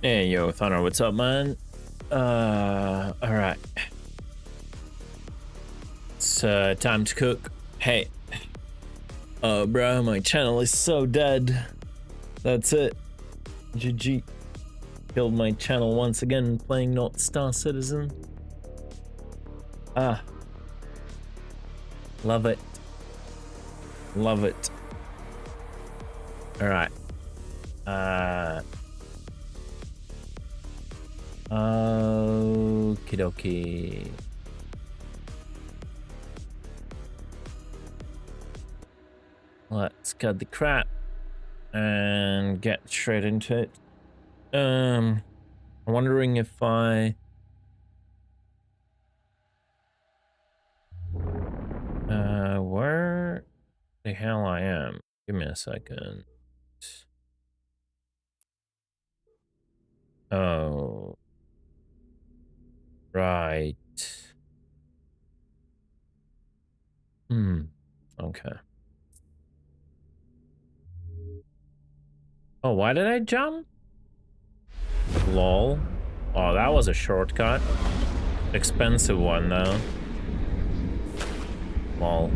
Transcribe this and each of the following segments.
Hey, yo, Thunder, what's up, man? Alright. It's time to cook. Hey. Bro, my channel is so dead. That's it. GG. Killed my channel once again playing not Star Citizen. Ah. Love it. Love it. Alright. Okie dokie. Let's cut the crap and get straight into it. I'm wondering if where the hell I am. Give me a second. Oh, right. Okay. Oh, why did I jump? Lol. Oh, that was a shortcut. Expensive one, though. Lol.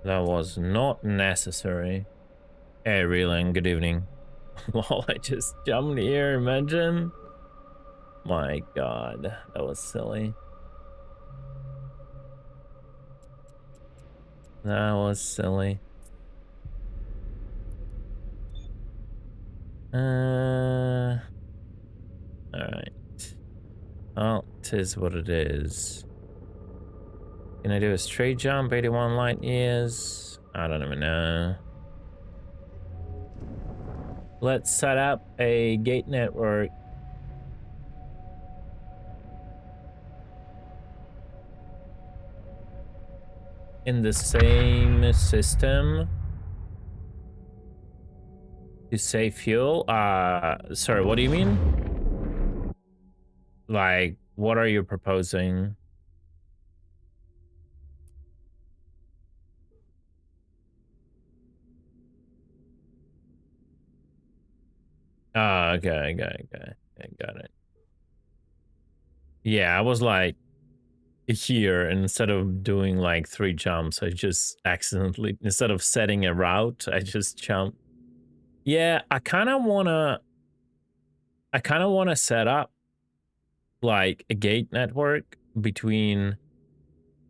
That was not necessary. Hey, Reeling, good evening. Lol, I just jumped here, imagine. My god, that was silly. That was silly. Alright. Well, tis what it is. Can I do a straight jump, 81 light years? I don't even know. Let's set up a gate network. In the same system to save fuel. Sorry, what do you mean? Like, what are you proposing? Okay, I got it. Yeah, I was like here, and instead of doing like 3 jumps, I just accidentally, instead of setting a route, I just jumped. Yeah, I kind of wanna set up like a gate network between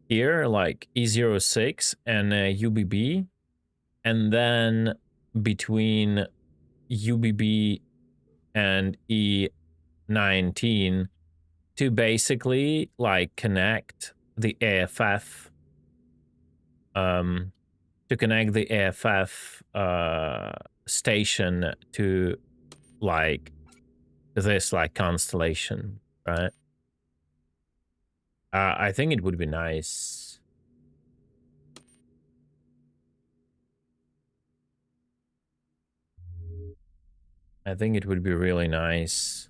here, like E06 and UBB, and then between UBB and E19 to basically like connect the AFF, station to like this like constellation, right? I think it would be nice. I think it would be really nice.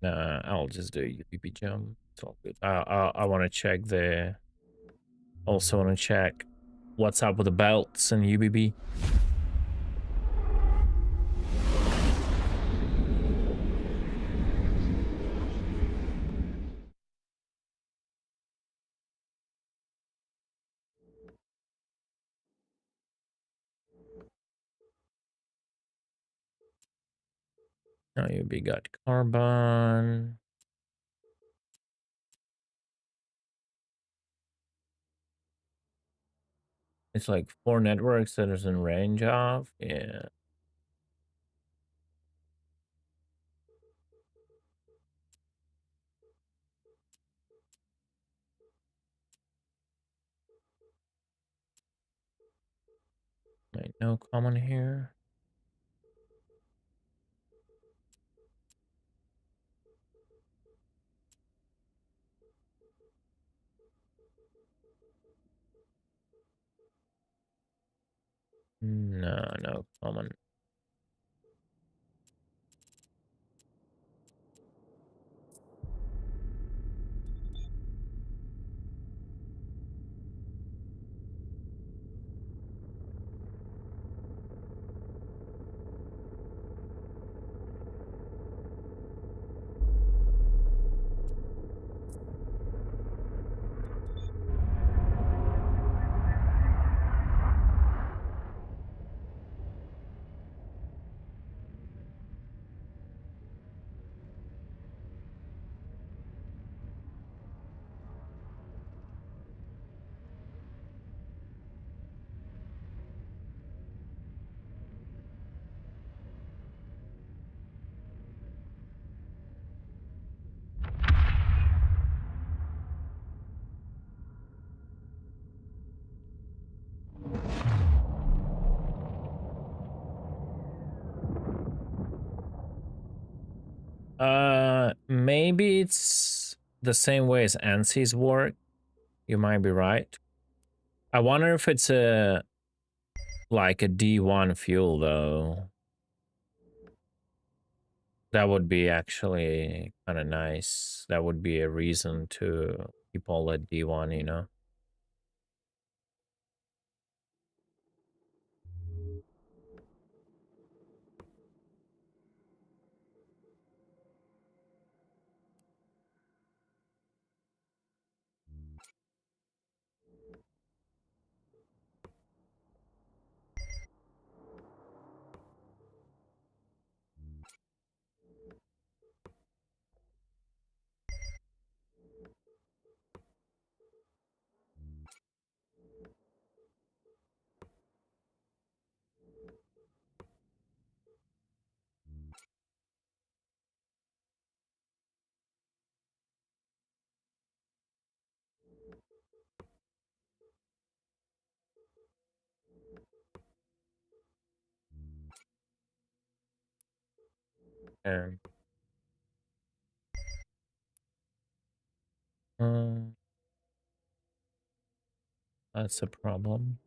I'll just do UBB jump. It's all good. I want to check the. Also want to check what's up with the belts and UBB. Now UBB got carbon. It's like 4 networks that is in range of. Yeah. Wait, no common here. No, no common. Maybe it's the same way as ANSYS work. You might be right. I wonder if it's a like a D1 fuel though. That would be actually kind of nice. That would be a reason to keep all at D1, you know? And um, that's a problem.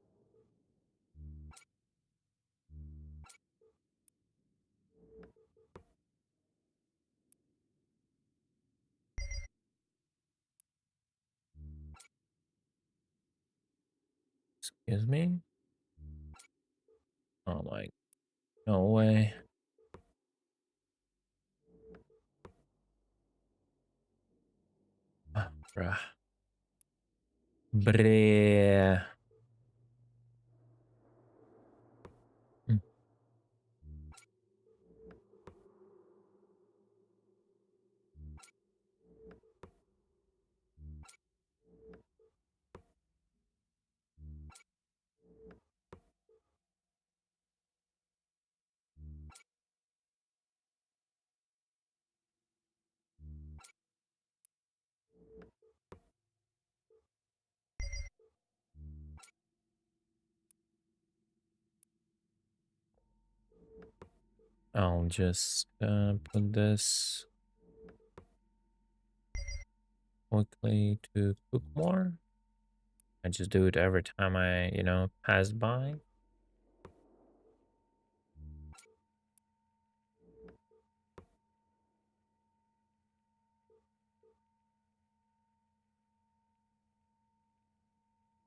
Excuse me? Oh my, no way. Ah, bruh. Bruh. Mm. I'll just put this quickly to cook more. I just do it every time I, you know, pass by.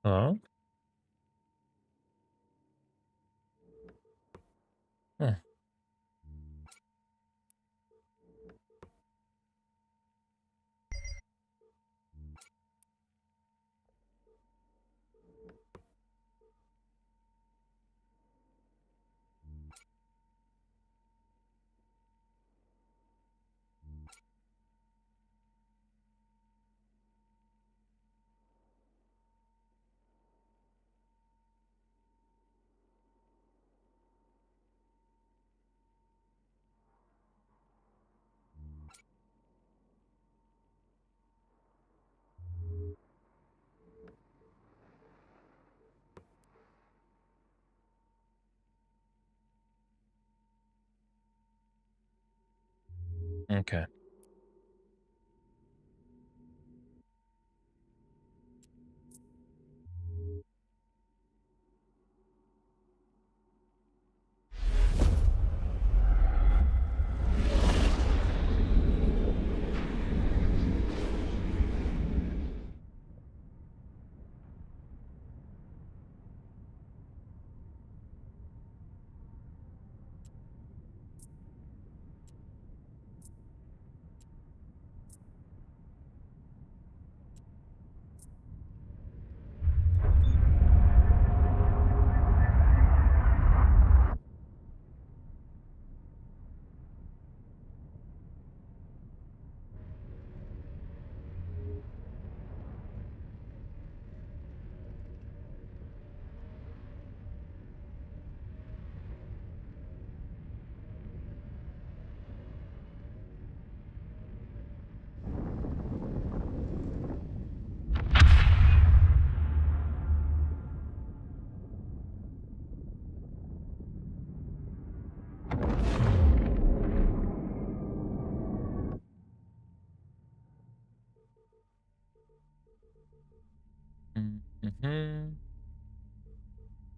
Oh? Huh. Okay.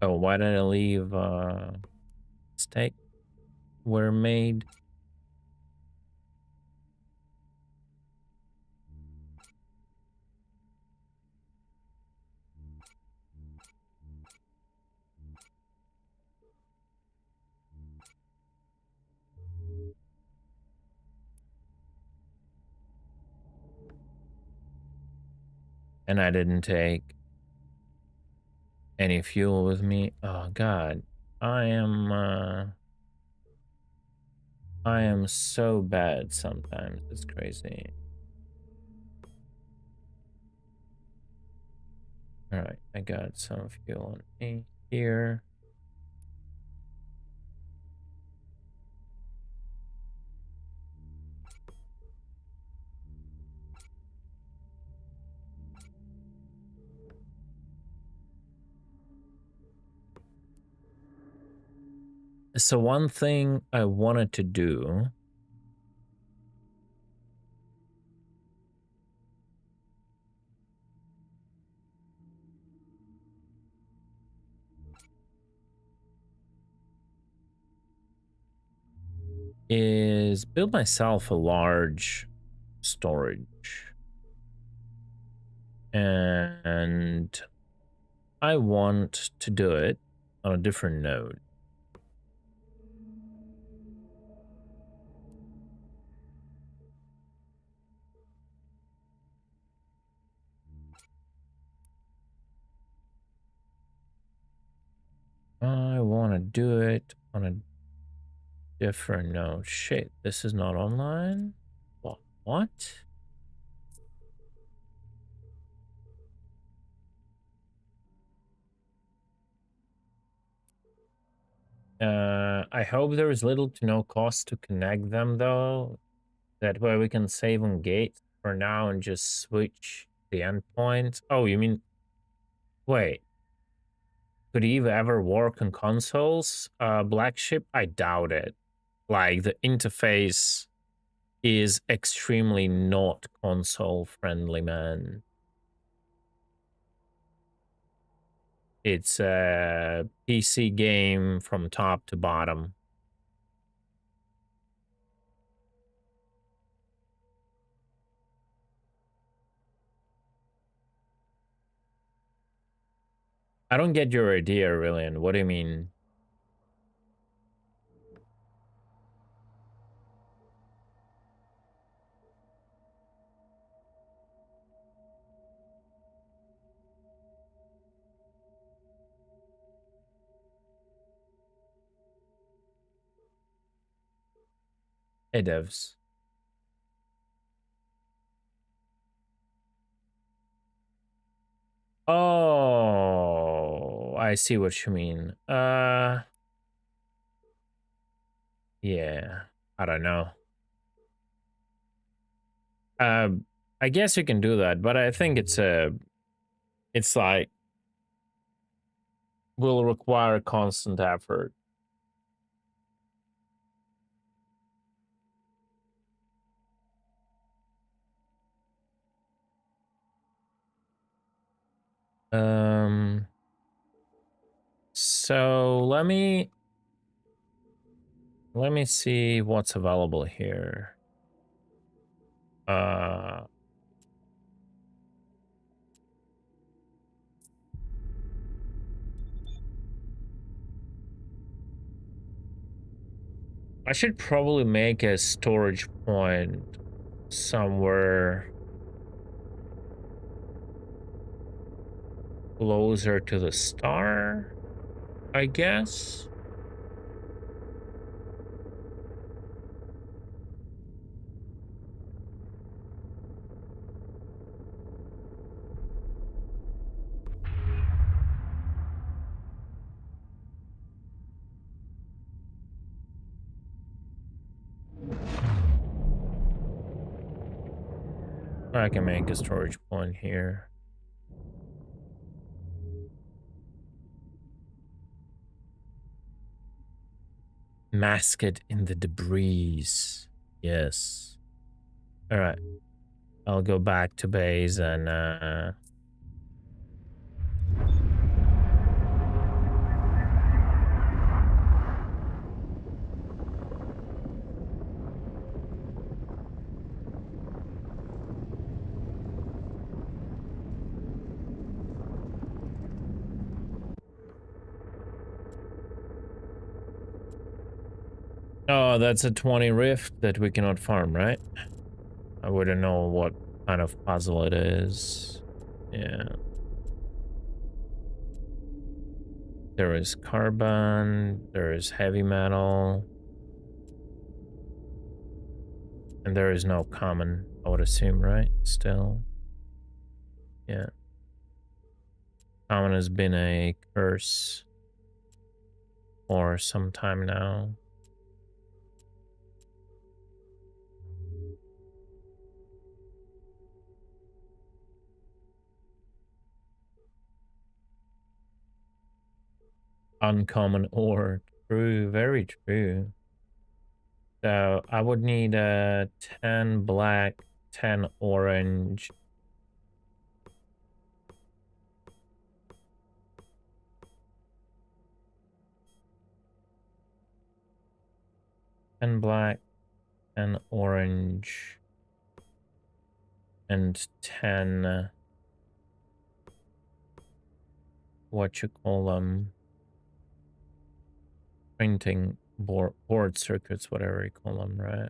Oh, why did I leave steak were made? And I didn't take any fuel with me. Oh god. I am so bad sometimes. It's crazy. All right, I got some fuel on me here. So one thing I wanted to do is build myself a large storage. And I want to do it on a different node. I want to do it on a different node. Shit, this is not online? What? I hope there is little to no cost to connect them though. That way we can save on gate for now and just switch the endpoint. Oh, you mean... Wait. Could Eve ever work on consoles? Black Ship? I doubt it. Like, the interface is extremely not console friendly, man. It's a PC game from top to bottom. I don't get your idea, Rillian. What do you mean? Hey, devs. Oh, I see what you mean. Yeah, I don't know. I guess you can do that, but I think it's like will require constant effort. So let me see what's available here. I should probably make a storage point somewhere closer to the star, I guess. I can make a storage point here. Mask it in the debris. Yes. All right. I'll go back to base and Oh, that's a 20 rift that we cannot farm, right? I wouldn't know what kind of puzzle it is. Yeah. There is carbon, there is heavy metal, and there is no common, I would assume, right? Still. Yeah. Common has been a curse for some time now. Uncommon ore. True, very true. So I would need a 10 black, 10 orange. And black, and orange, and 10, what you call them, printing board circuits, whatever you call them, right?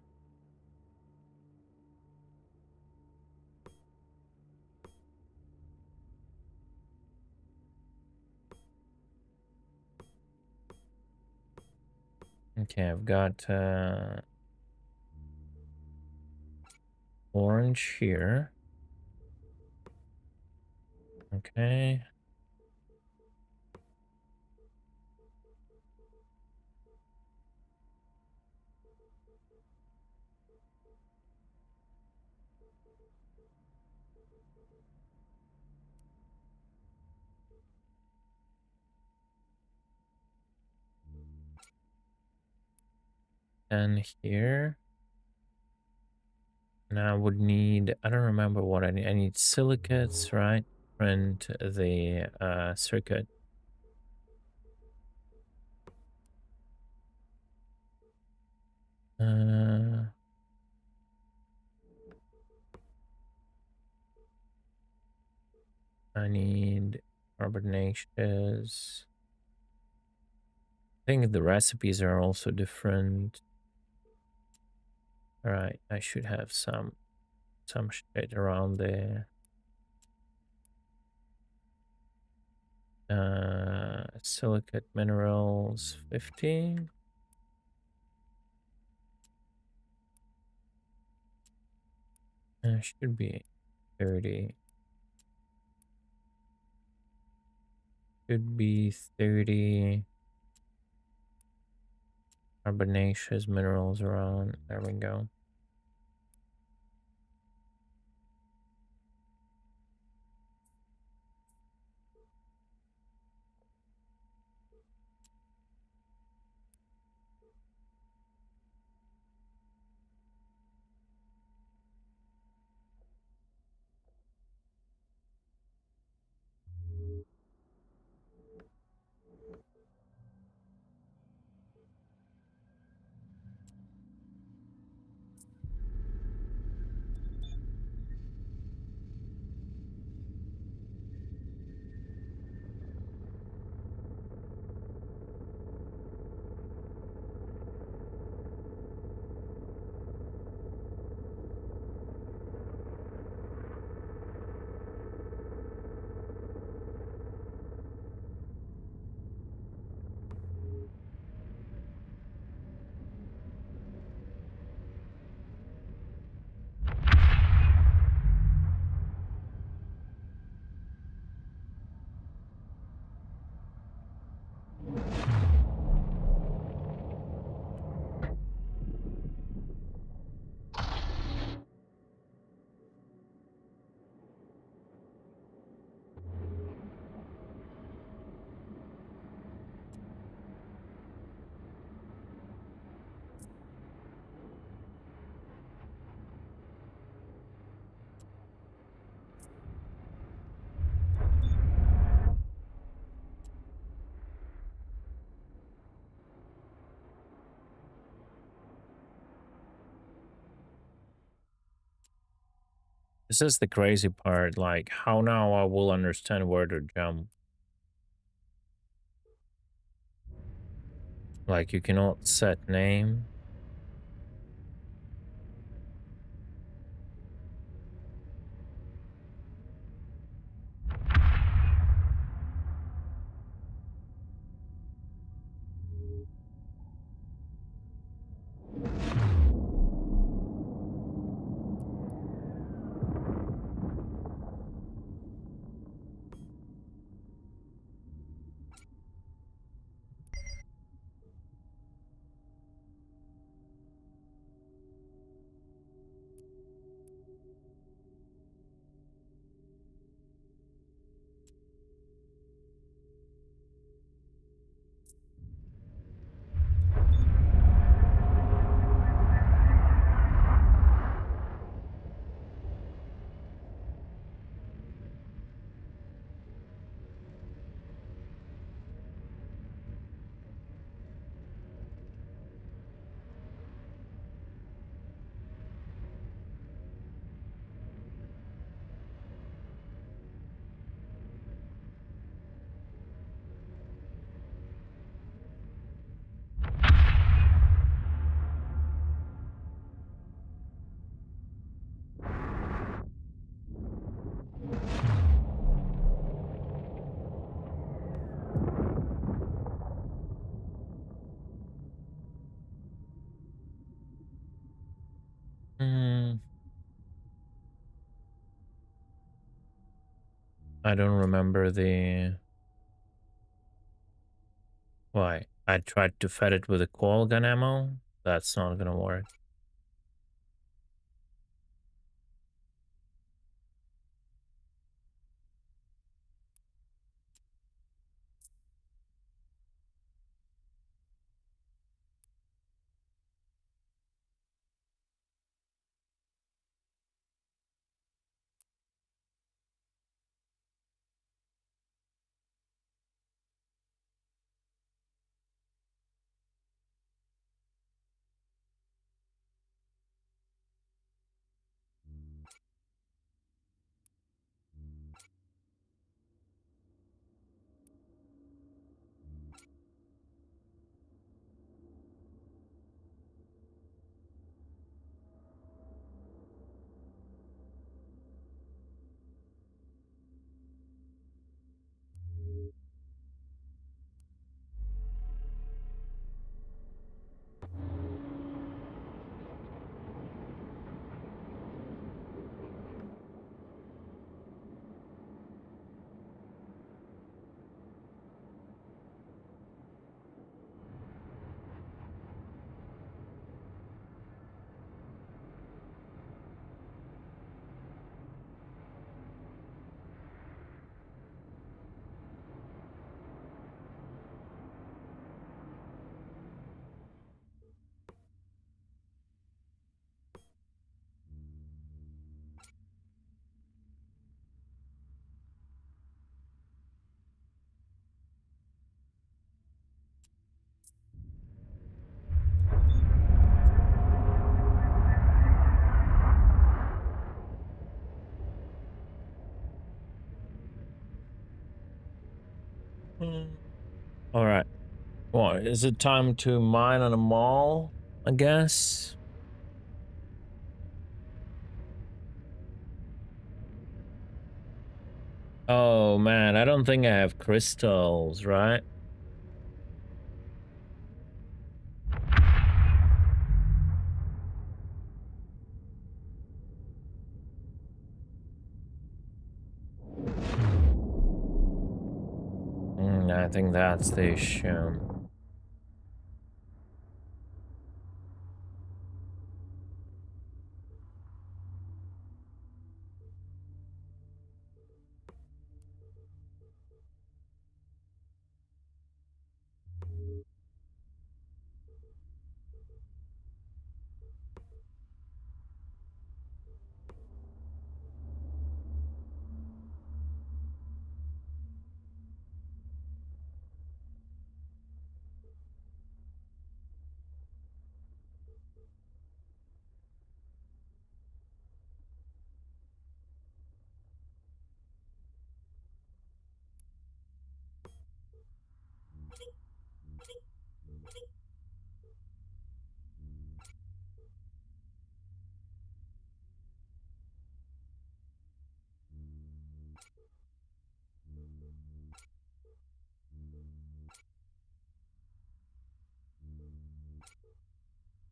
Okay, I've got orange here. Okay. And here. Now I would need, I don't remember what I need. I need silicates, right? Print the circuit. I need carbonaceous. I think the recipes are also different. All right, I should have some shit around there. Silicate minerals 50. Should be 30. Should be 30. Carbonaceous minerals around. There we go. This is the crazy part, like how now I will understand where to jump. Like you cannot set name. I don't remember the... Why? I tried to fed it with a coil gun ammo? That's not gonna work. All right. Well, is it time to mine on a mall? I guess. Oh man, I don't think I have crystals, right? I think that's the issue.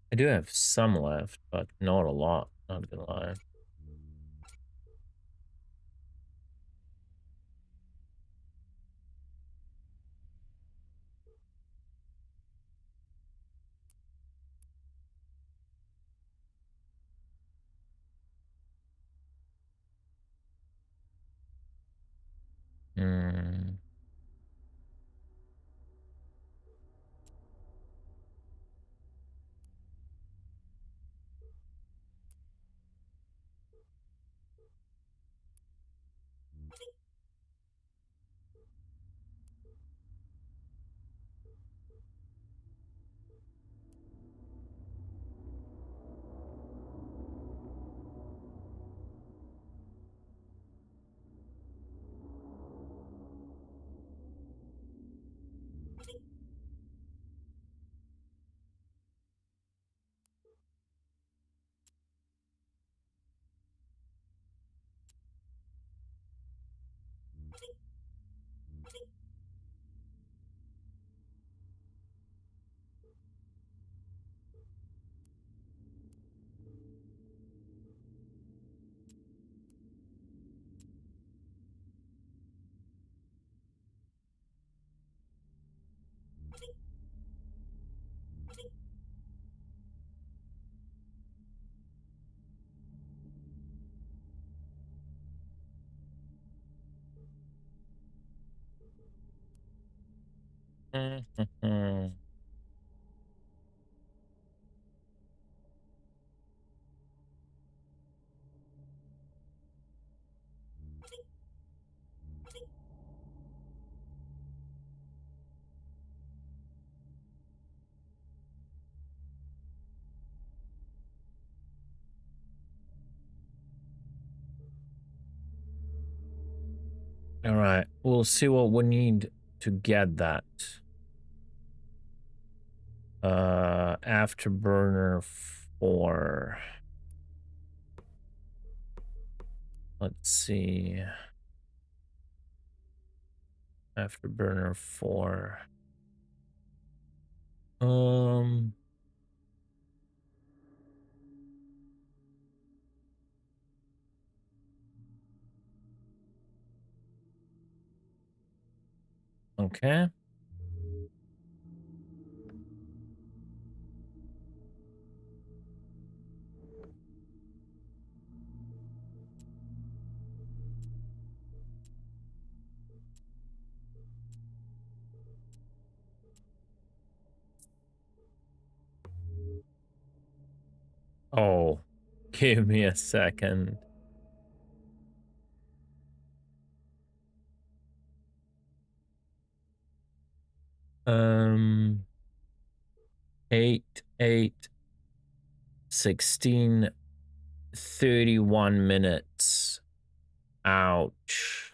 I do have some left, but not a lot, not gonna lie. Hmm. Mhm. All right, we'll see what we need to get that. Afterburner 4. Let's see. Afterburner 4. Um. Okay. Oh, give me a second. Um, 8, 8, 16, 31 minutes. Ouch.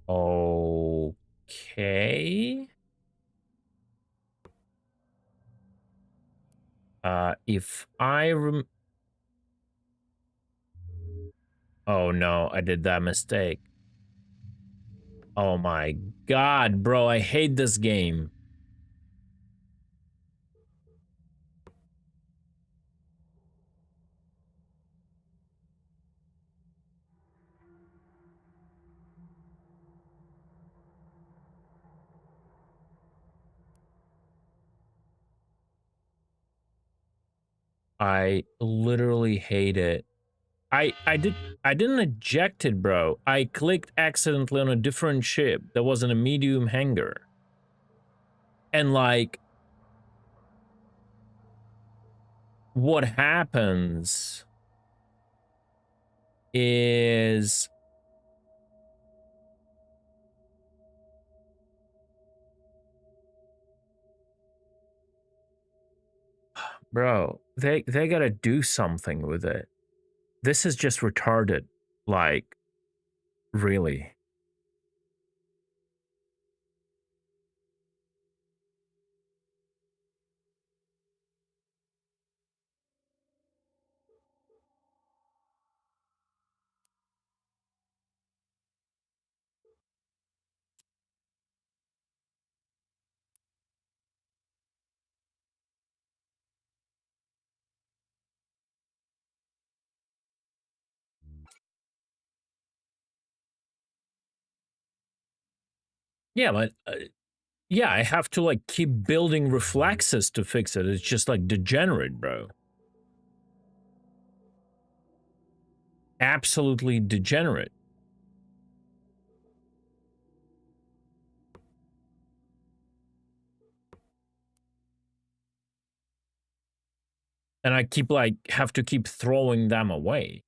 Okay. If I oh no, I did that mistake. Oh my god, bro, I hate this game. I literally hate it. I didn't eject it, bro. I clicked accidentally on a different ship that was in a medium hangar. And like what happens is, bro, they gotta do something with it. This is just retarded. Like, really. Yeah, but yeah, I have to like keep building reflexes to fix it. It's just like degenerate, bro. Absolutely degenerate. And I keep like have to keep throwing them away.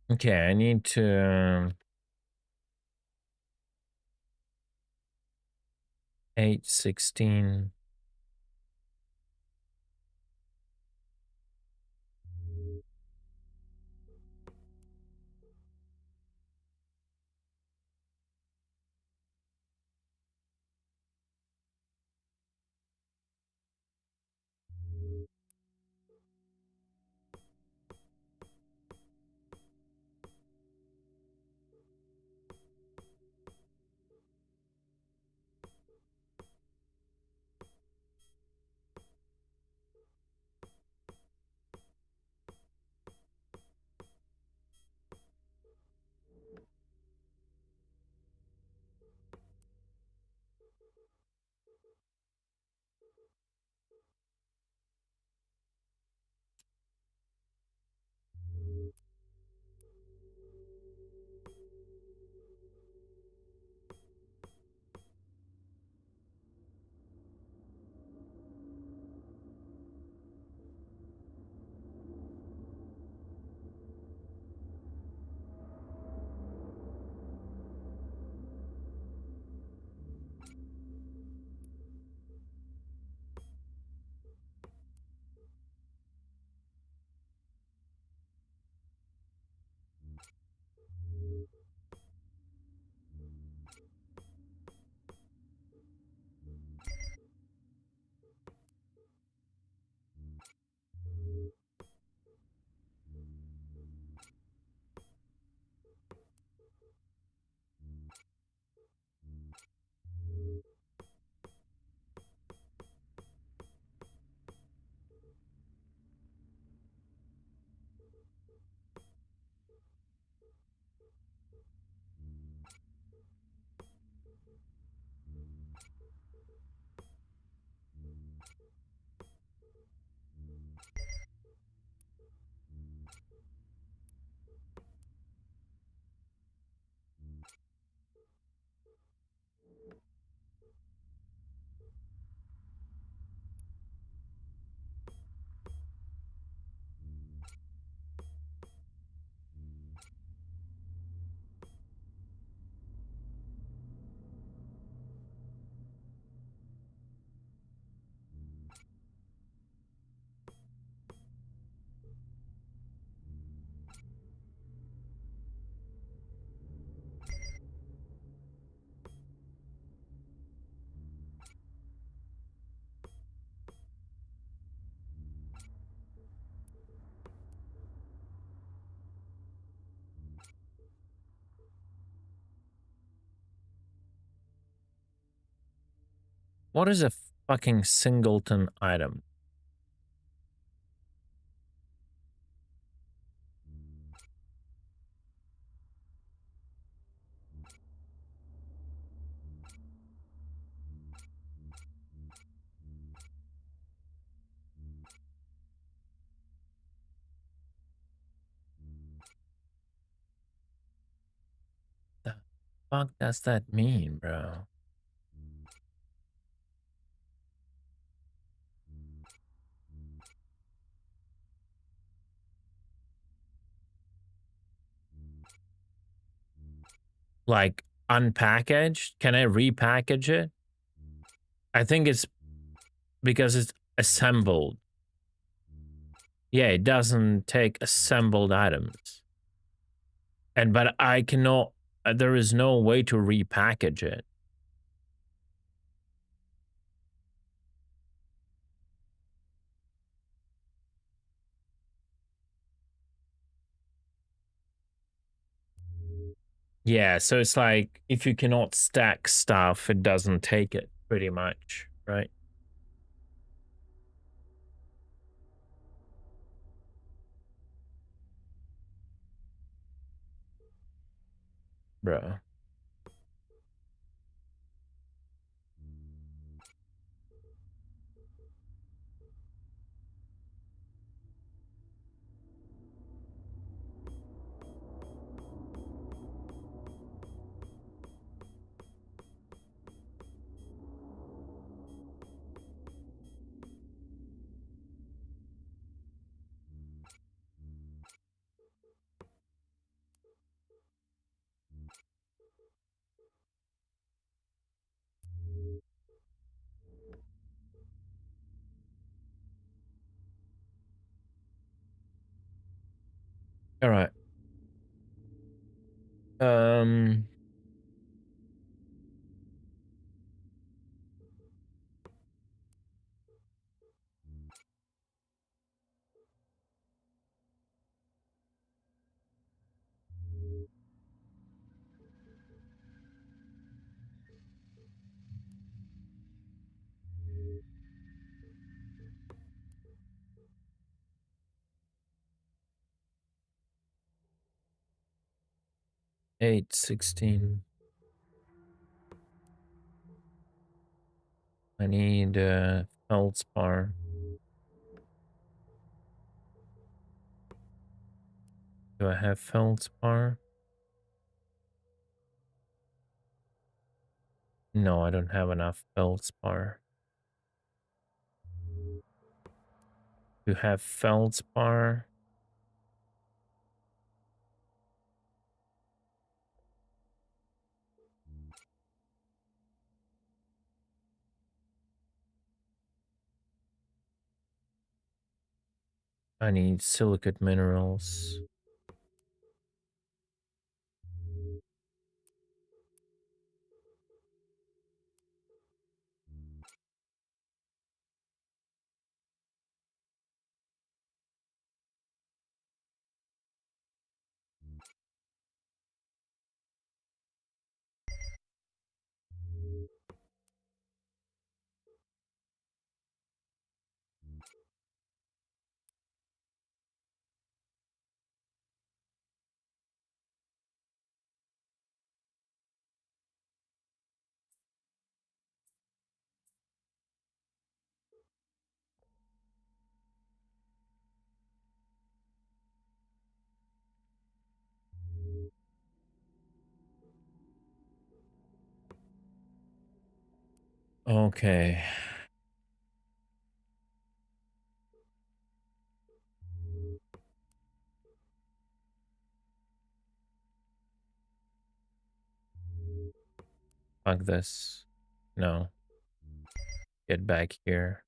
Okay, I need to 8, 16. What is a fucking singleton item? The fuck does that mean, bro? Like unpackaged? Can I repackage it? I think it's because it's assembled. Yeah, it doesn't take assembled items. And but I cannot there is no way to repackage it. Yeah, so it's like if you cannot stack stuff, it doesn't take it pretty much, right? Bro. All right. Um 8, 16. I need feldspar. Do I have feldspar? No, I don't have enough feldspar. To have feldspar. I need silicate minerals. Okay. Fuck this. No. Get back here.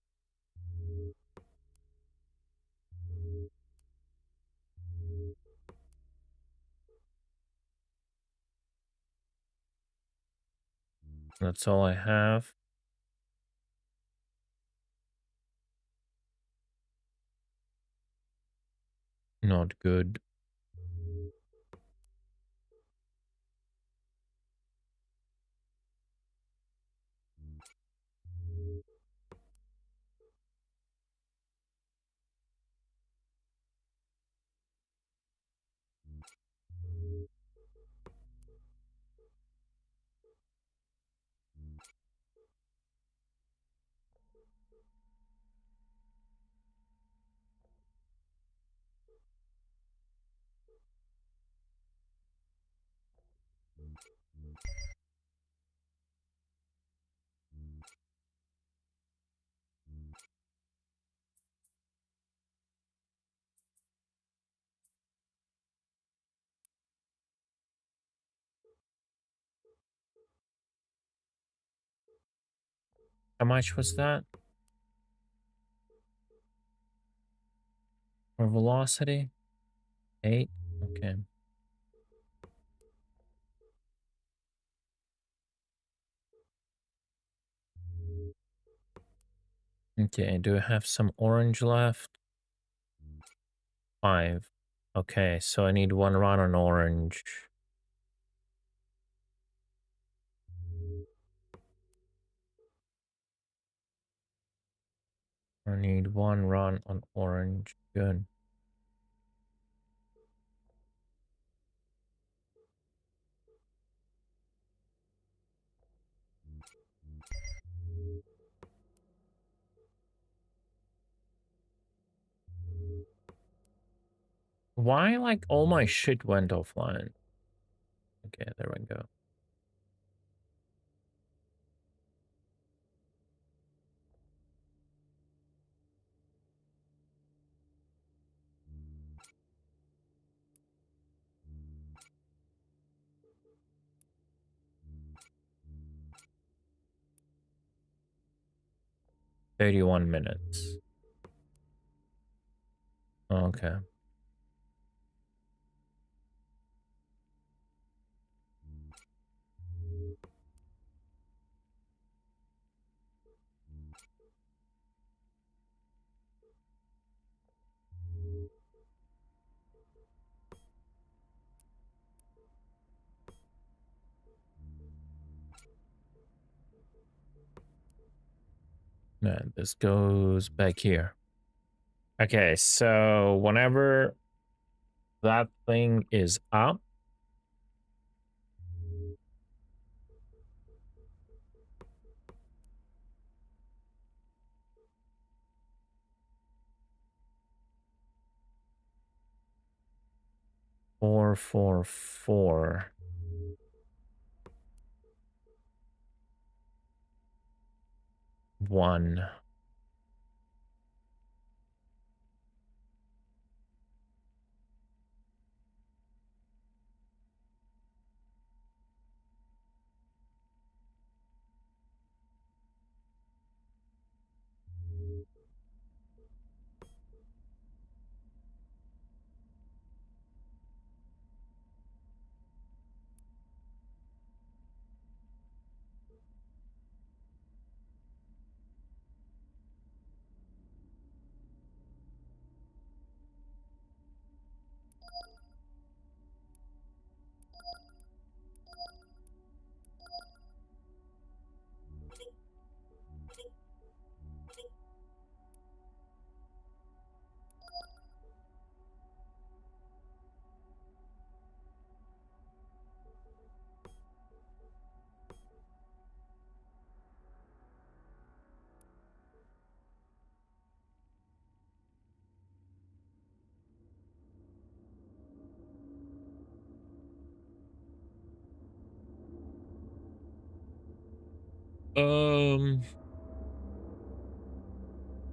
That's all I have. Not good. How much was that? For velocity? 8? Okay. Okay, do I have some orange left? 5. Okay, so I need 1 run on orange. I need 1 run on orange. Good. Why, like, all my shit went offline? Okay, there we go. $31. Okay. And this goes back here. Okay, so whenever that thing is up, 444. One.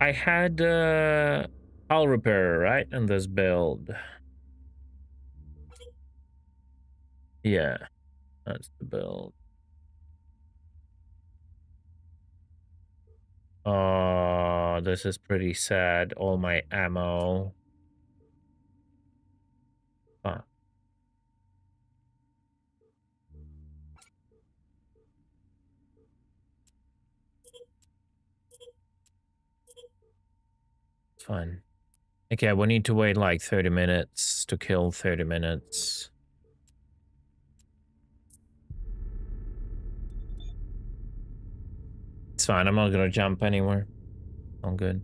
I had hull repair, right? In this build. Yeah, that's the build. Oh, this is pretty sad. All my ammo. Fuck. Fine. Okay, we need to wait like 30 minutes to kill 30 minutes. It's fine, I'm not gonna jump anywhere. I'm good.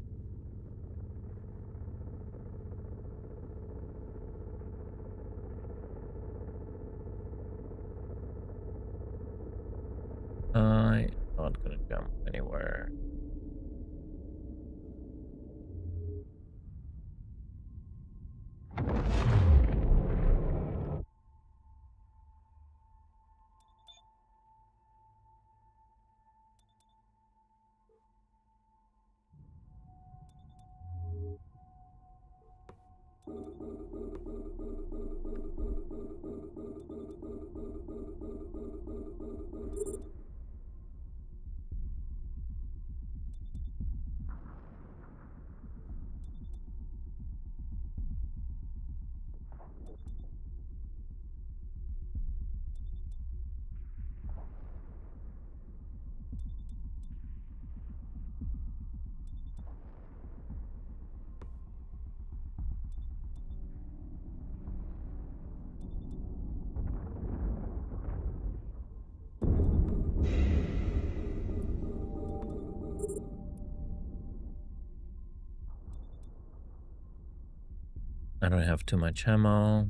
I'm not gonna jump anywhere. I don't have too much ammo.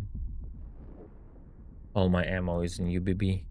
All my ammo is in UBB.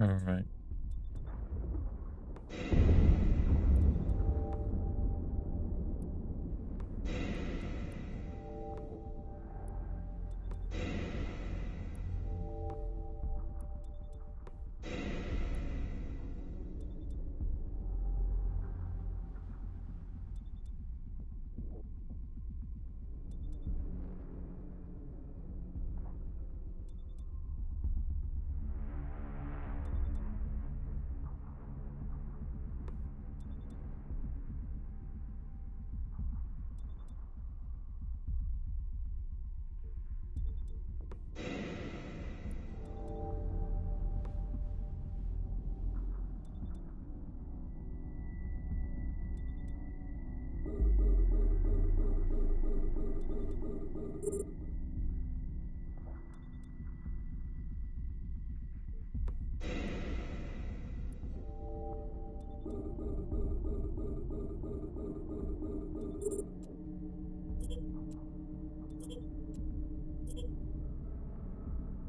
All right.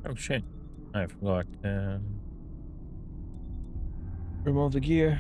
Oh shit. I forgot. Remove the gear.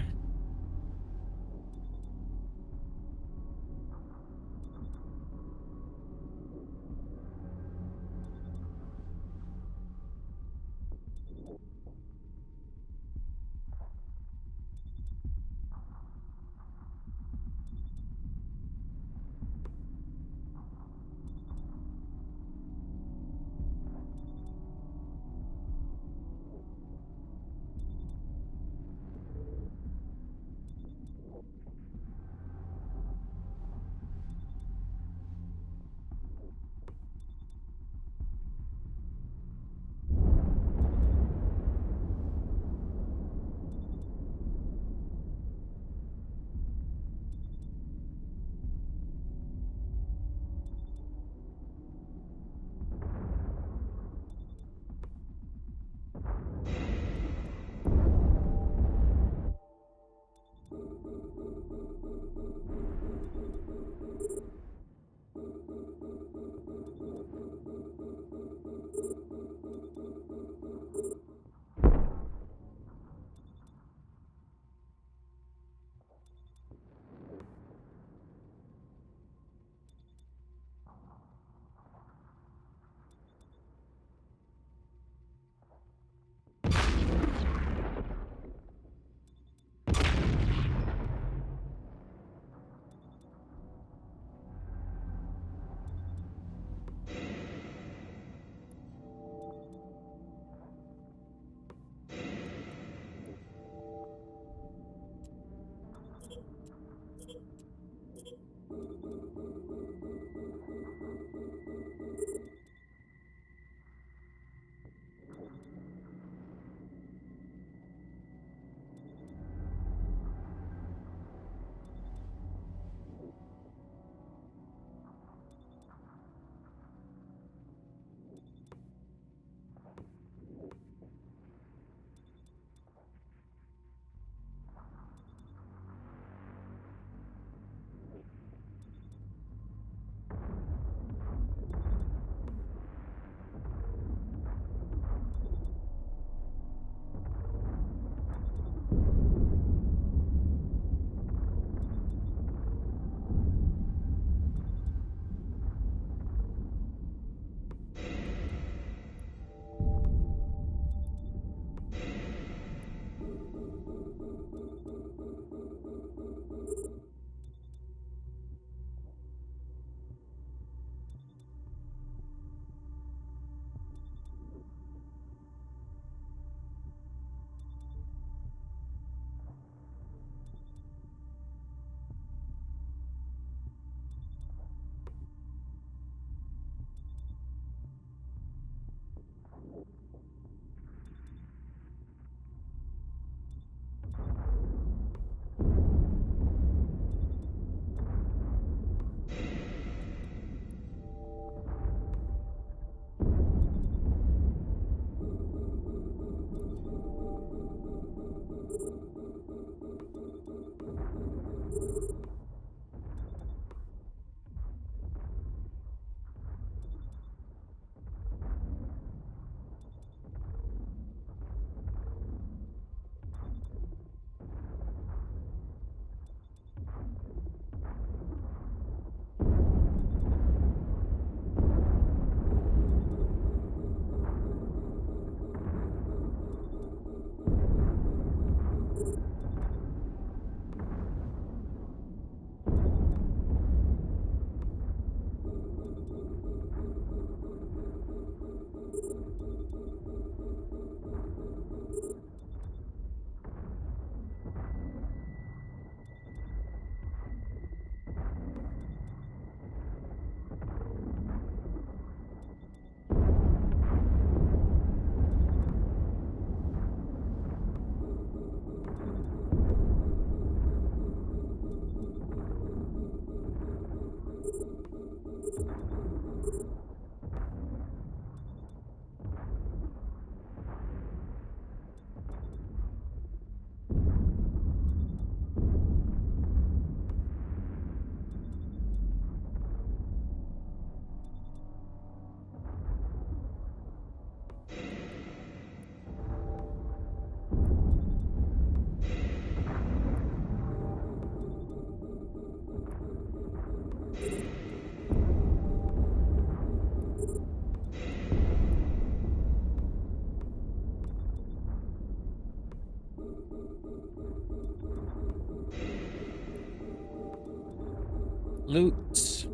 loot.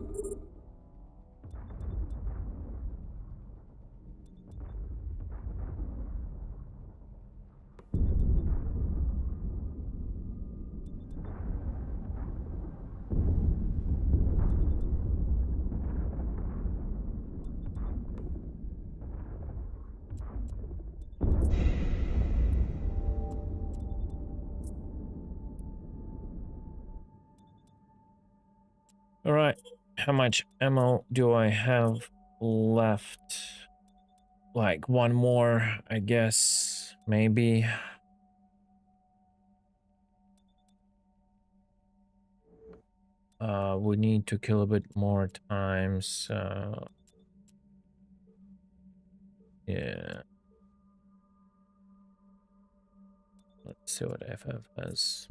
All right, how much ammo do I have left? Like one more, I guess, maybe. We need to kill a bit more times. Yeah. Let's see what FF has.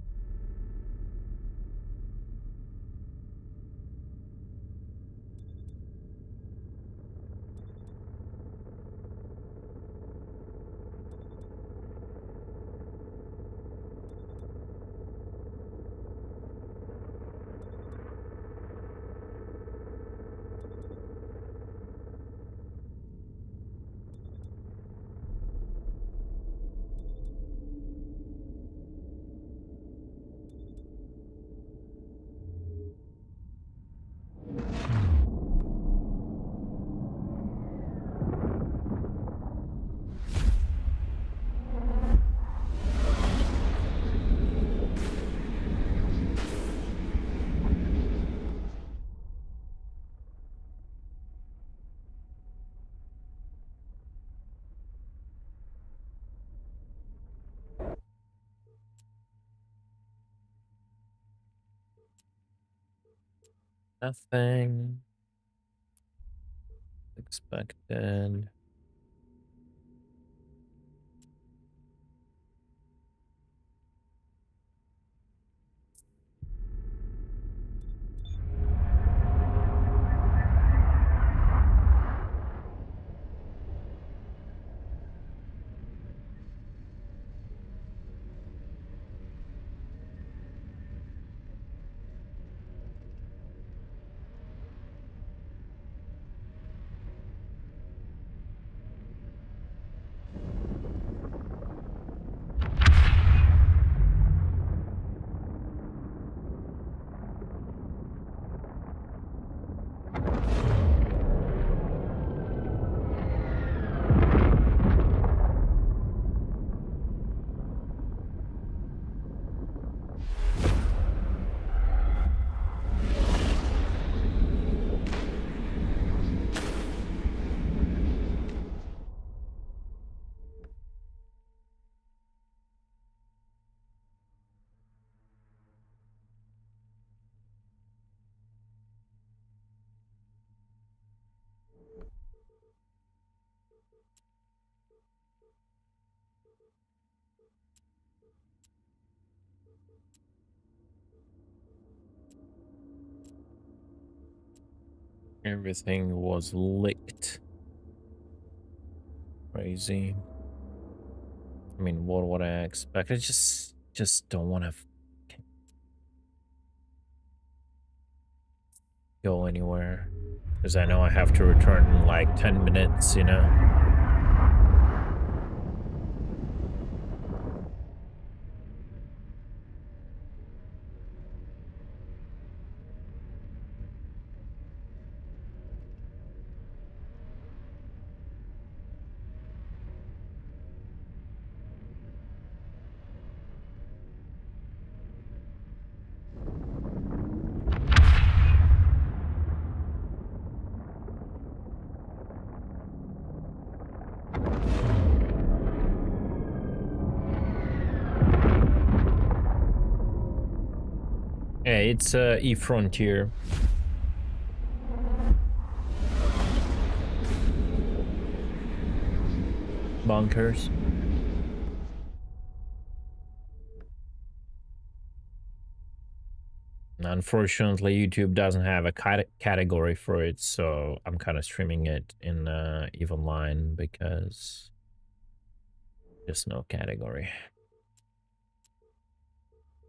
Nothing expected. Everything was licked. Crazy. I mean, what would I expect? I just don't want to go anywhere. Because I know I have to return in like 10 minutes, you know? Yeah, it's E-Frontier. Bunkers. Unfortunately, YouTube doesn't have a category for it, so I'm kind of streaming it in EVE Online because there's no category.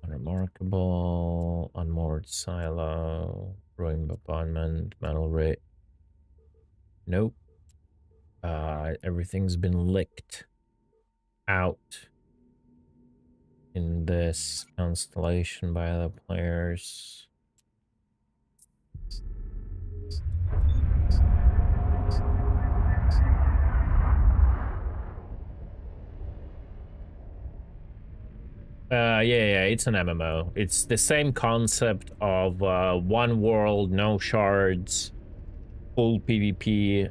Unremarkable, unmoored silo, Ruined bombardment, metal ray. Nope. Everything's been licked out in this constellation by other players. Yeah, it's an MMO. It's the same concept of one world, no shards, full PvP,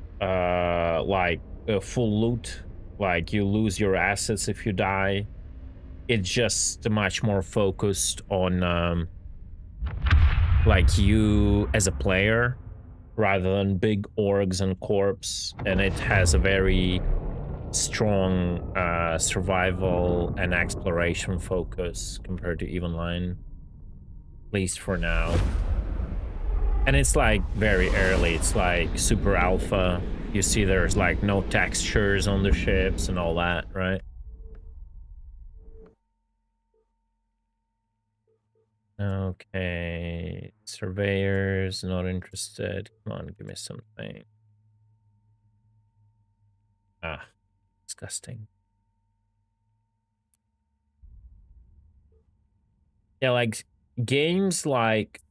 like full loot. Like you lose your assets if you die. It's just much more focused on like you as a player rather than big orgs and corps, and it has a very strong survival and exploration focus compared to EVE Online, at least for now. And it's like very early, it's like super alpha. You see there's like no textures on the ships and all that, right? Okay, surveyors, not interested. Come on, give me something. Ah, disgusting. Yeah, like games like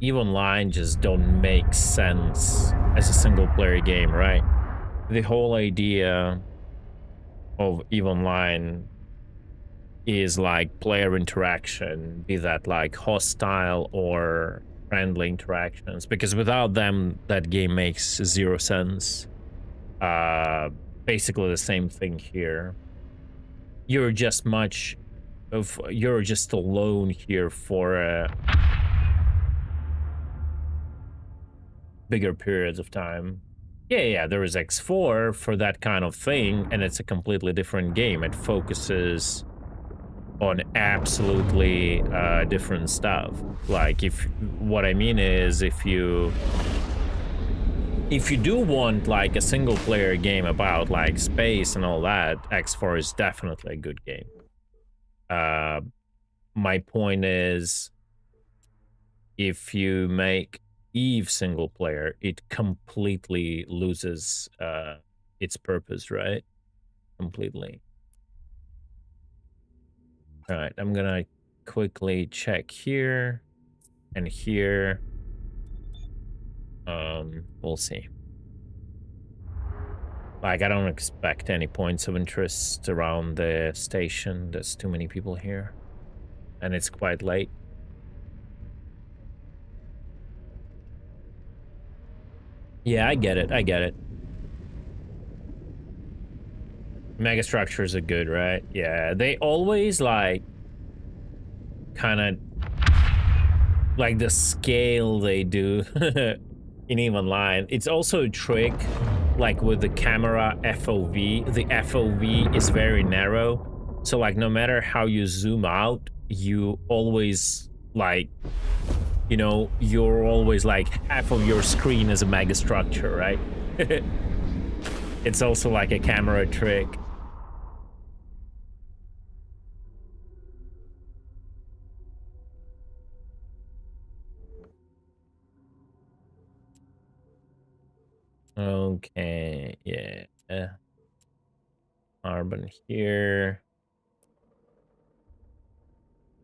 EVE Online just don't make sense as a single player game, right? The whole idea of EVE Online is like player interaction, be that like hostile or friendly interactions, because without them, that game makes zero sense. Basically the same thing here. You're just alone here for bigger periods of time. Yeah, there is X4 for that kind of thing, and it's a completely different game. It focuses on absolutely different stuff. Like, what I mean is, if you do want like a single player game about like space and all that, X4 is definitely a good game. My point is, if you make EVE single player, it completely loses its purpose, right? Completely. All right, I'm gonna quickly check here and here. We'll see. Like, I don't expect any points of interest around the station. There's too many people here, and it's quite late. Yeah, I get it. I get it. Megastructures are good, right? Yeah, they always like kind of like the scale they do in EVE Online. It's also a trick, like with the camera FOV. The FOV is very narrow, so like no matter how you zoom out, you always like, you know, you're always like half of your screen is a megastructure, right? It's also like a camera trick. Okay, yeah. Carbon here.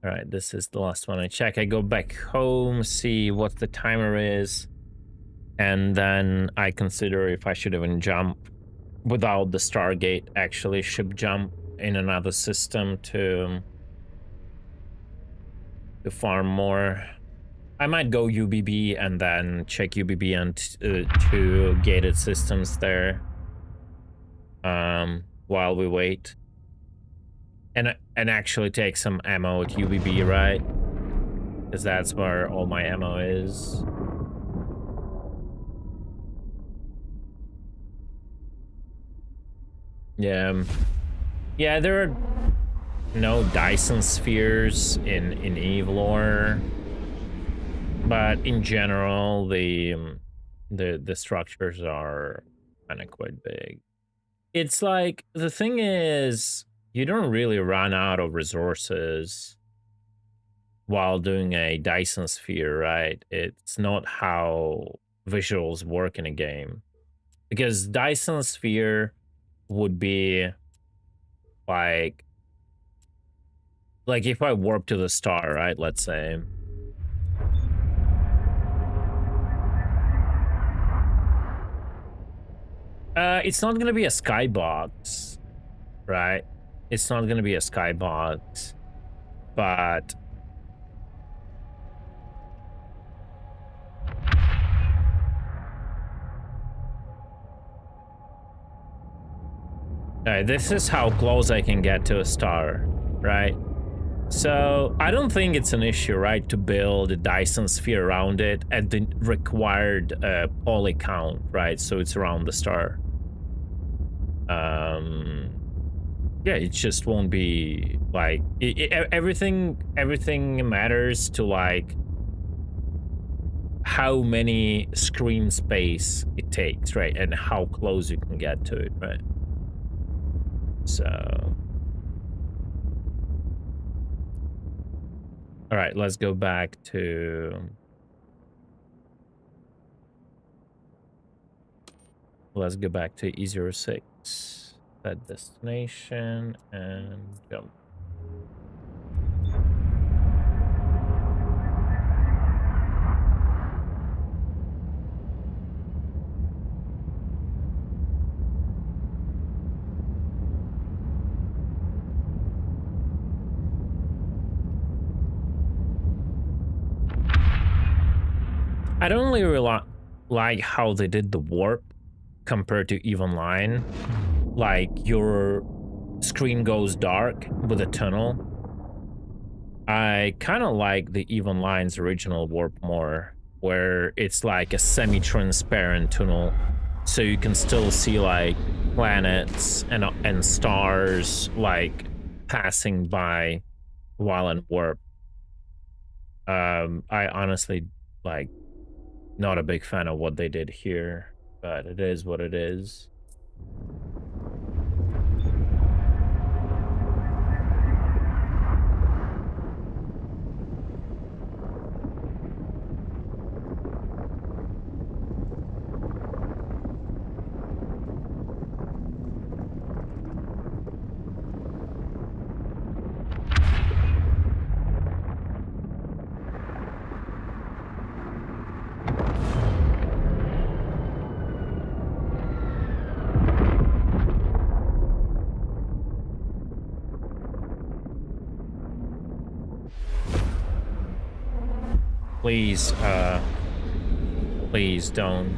All right, this is the last one I check. I go back home, see what the timer is, and then I consider if I should even jump without the Stargate, actually ship jump in another system to farm more. I might go UBB and then check UBB and two gated systems there while we wait. And actually take some ammo at UBB, right? Because that's where all my ammo is. Yeah. Yeah, there are no Dyson spheres in EVE lore. But in general, the structures are kind of quite big. It's like, the thing is, you don't really run out of resources while doing a Dyson sphere, right? It's not how visuals work in a game. Because Dyson sphere would be like if I warp to the star, right? Let's say. It's not gonna be a skybox, right? It's not gonna be a skybox, but this is how close I can get to a star, right? So I don't think it's an issue, right, to build a Dyson sphere around it at the required poly count, right? So it's around the star. Yeah, it just won't be like everything matters to like how many screen space it takes, right? And how close you can get to it, right? So all right, let's go back to E06. Set destination and jump. I don't really like how they did the warp compared to Eve Online. Like your screen goes dark with a tunnel. I kind of like the Eve Online's original warp more, where it's like a semi-transparent tunnel, so you can still see like planets and stars like passing by while in warp. I honestly like not a big fan of what they did here, but it is what it is. Please, please don't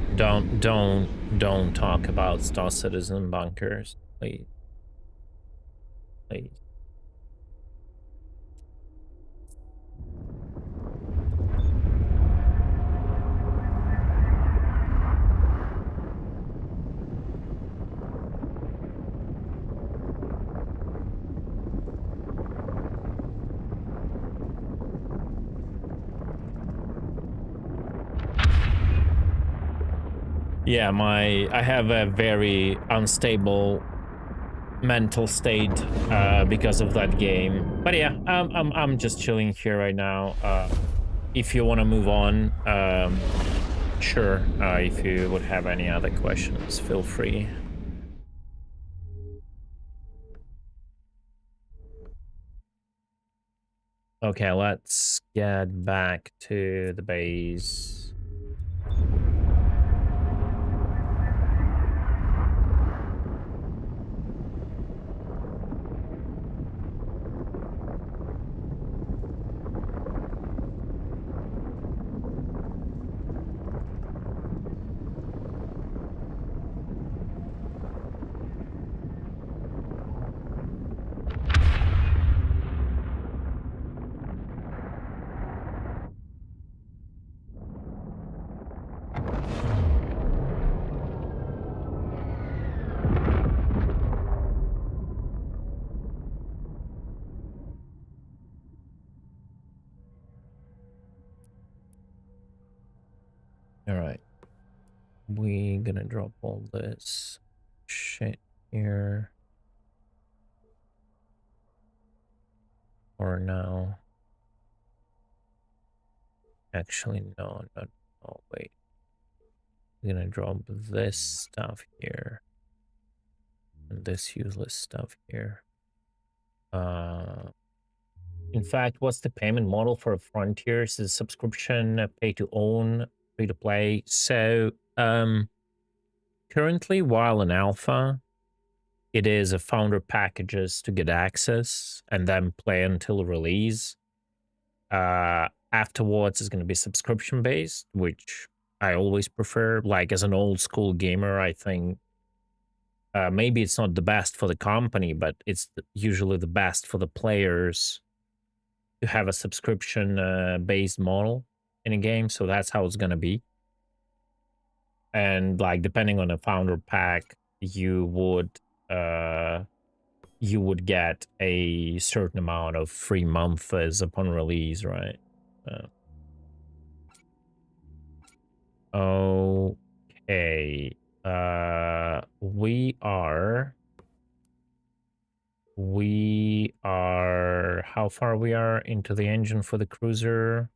talk about Star Citizen bunkers, please, please. Yeah, I have a very unstable mental state because of that game. But yeah, I'm just chilling here right now. If you want to move on, sure. If you would have any other questions, feel free. Okay, let's get back to the base. All right. We're gonna drop all this shit here for now. Actually, no, no, no, wait. We're gonna drop this stuff here. And this useless stuff here. In fact, what's the payment model for Frontiers? Is subscription, pay to own, free to play? So, currently, while in alpha, it is a founder packages to get access and then play until release. Afterwards, it's going to be subscription based, which I always prefer. Like as an old school gamer, I think maybe it's not the best for the company, but it's usually the best for the players to have a subscription based model in a game. So that's how it's going to be. And like depending on the founder pack, you would get a certain amount of free months upon release, right? Okay. We are how far we are into the engine for the cruiser?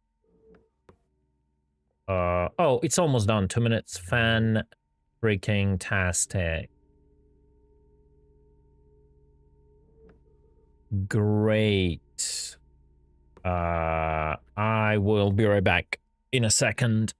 Oh, it's almost done. 2 minutes. Fan freaking tastic. Great. I will be right back in a second.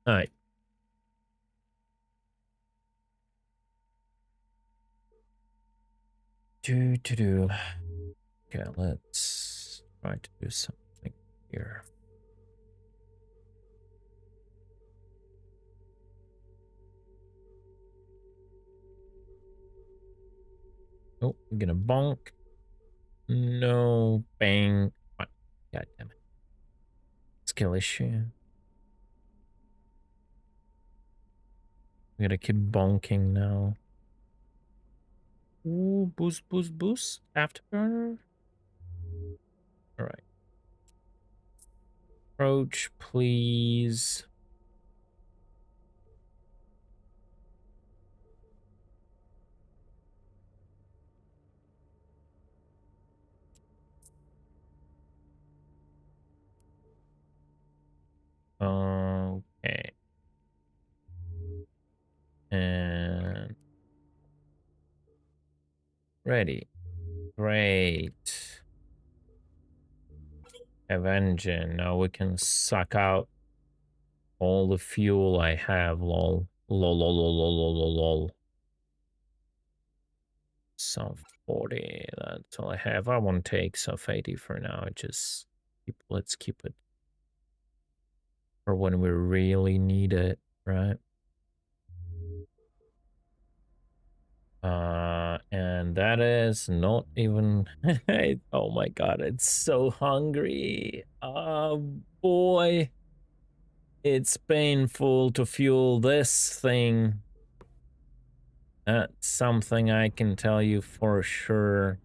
All right. Do. Okay, let's try to do something here. Oh, I'm gonna bonk. No, bang. God damn it. Skill issue. We gotta keep bonking now. Ooh, boost, boost, boost. Afterburner. All right. Approach, please. Okay. And ready. Great. Have engine. Now we can suck out all the fuel I have. Lol. Lol, lol, lol, lol, lol, lol, lol. Sub 40. That's all I have. I won't take sub 80 for now. Let's keep it for when we really need it, right? And that is not even oh my god, it's so hungry. Oh boy. It's painful to fuel this thing. That's something I can tell you for sure.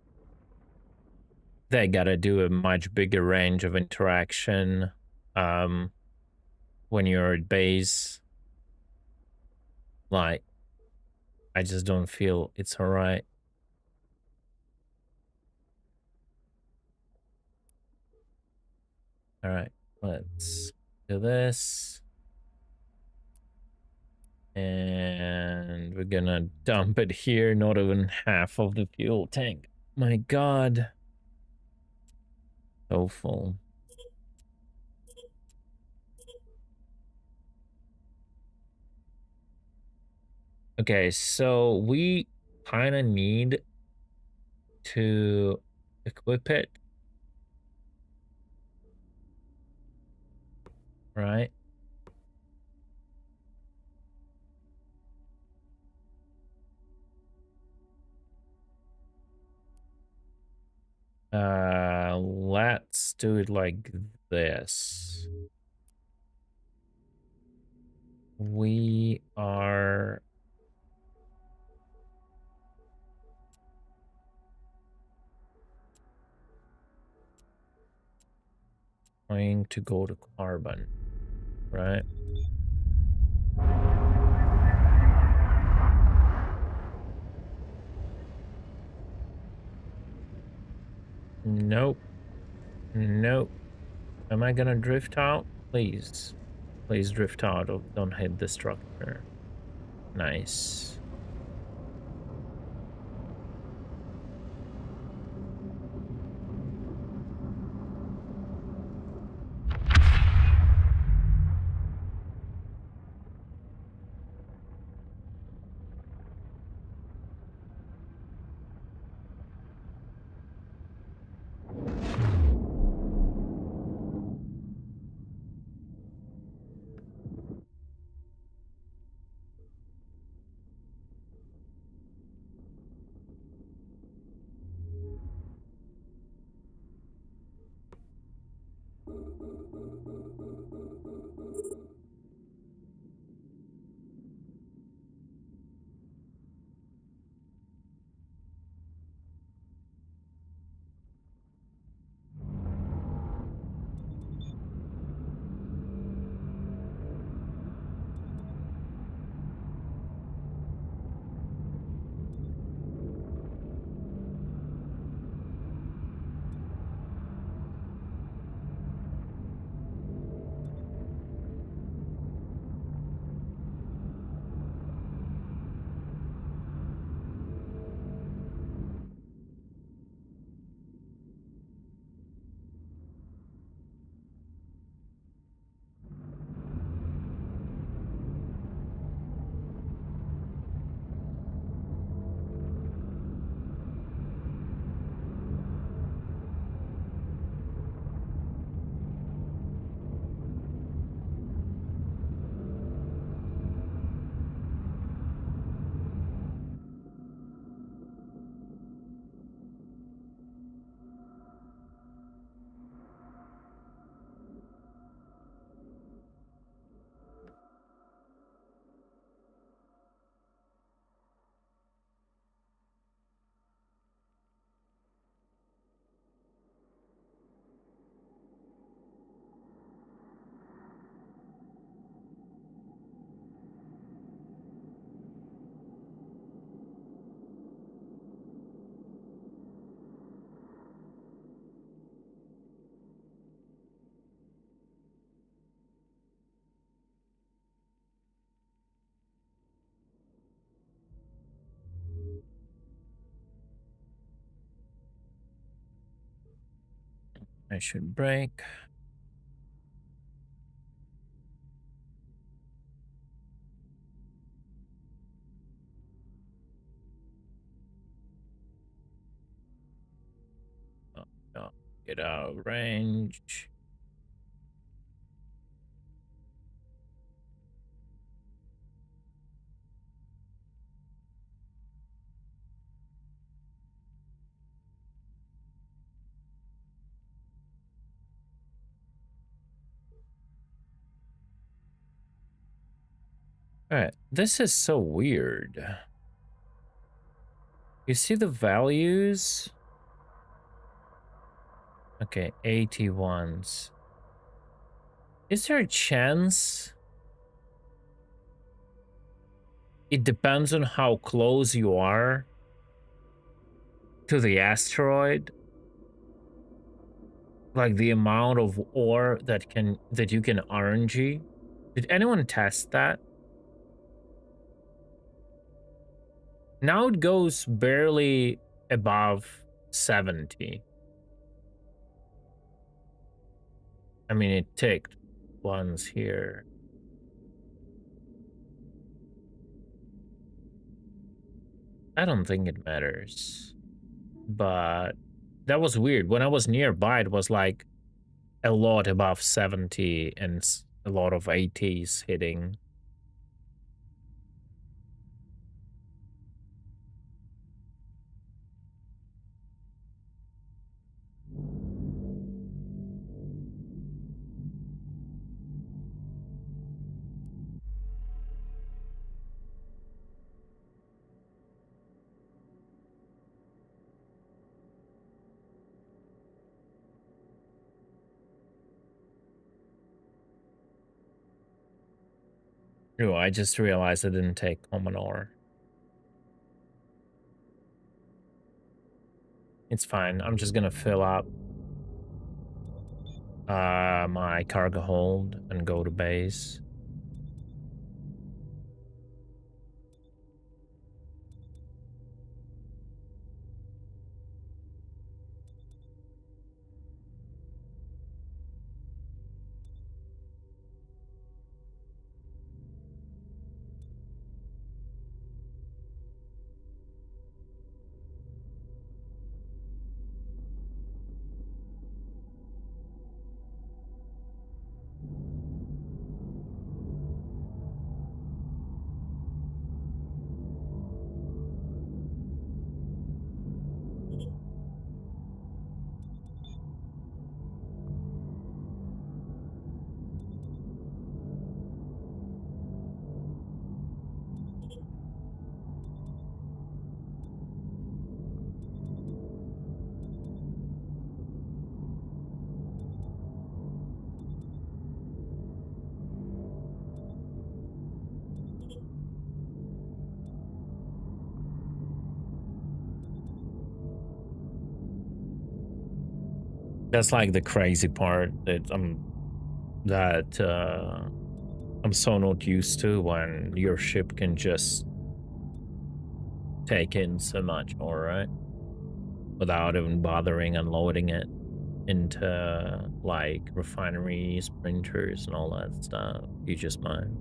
They gotta do a much bigger range of interaction when you're at base. Like, I just don't feel it's alright. Alright, let's do this. And we're gonna dump it here, not even half of the fuel tank. My god. So full. Okay, so we kind of need to equip it, right? Let's do it like this. We are going to go to carbon, right? Nope. Nope. Am I gonna drift out? Please. Please drift out. Don't hit the structure. Nice. I should brake. Oh, no. Get out of range. Alright, this is so weird. You see the values? Okay, 81s. Is there a chance? It depends on how close you are to the asteroid. Like the amount of ore that you can RNG. Did anyone test that? Now it goes barely above 70. I mean, it ticked once here. I don't think it matters. But that was weird. When I was nearby, it was like a lot above 70 and a lot of 80s hitting. Oh, I just realized I didn't take common ore. It's fine. I'm just gonna fill up my cargo hold and go to base. That's like the crazy part that I'm so not used to, when your ship can just take in so much ore, right? Without even bothering unloading it into like refineries, printers, and all that stuff. You just mine.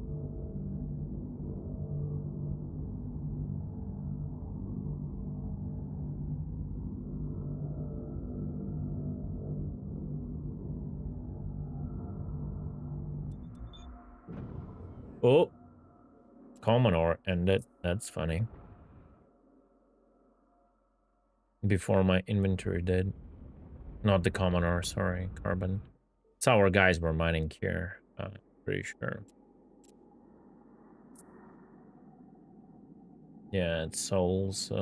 Oh, common ore ended. That's funny. Before my inventory did. Not the common ore, sorry, carbon. It's our guys were mining here, pretty sure. Yeah, it's souls.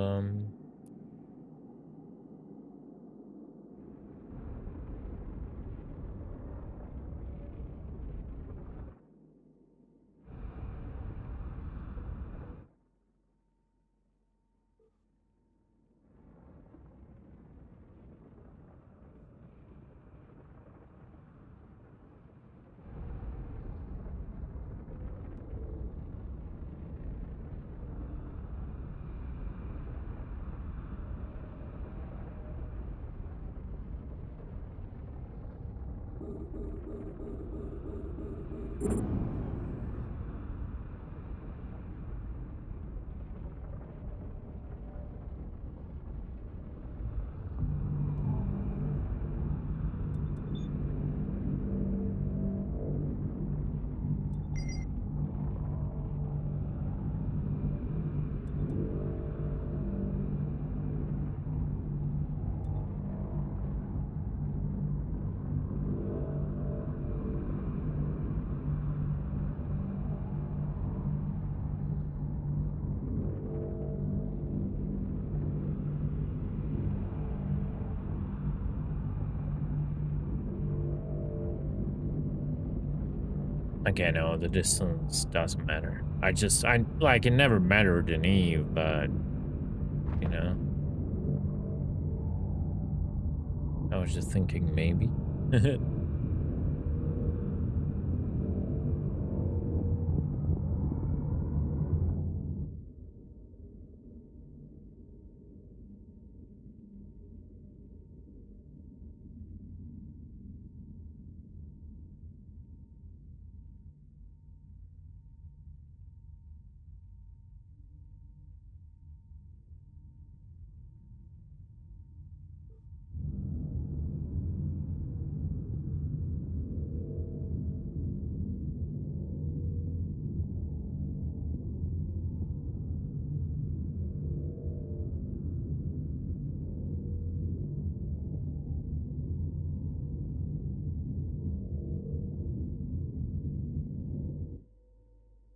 Again, no, the distance doesn't matter. I like, it never mattered in Eve, but, you know. I was just thinking maybe.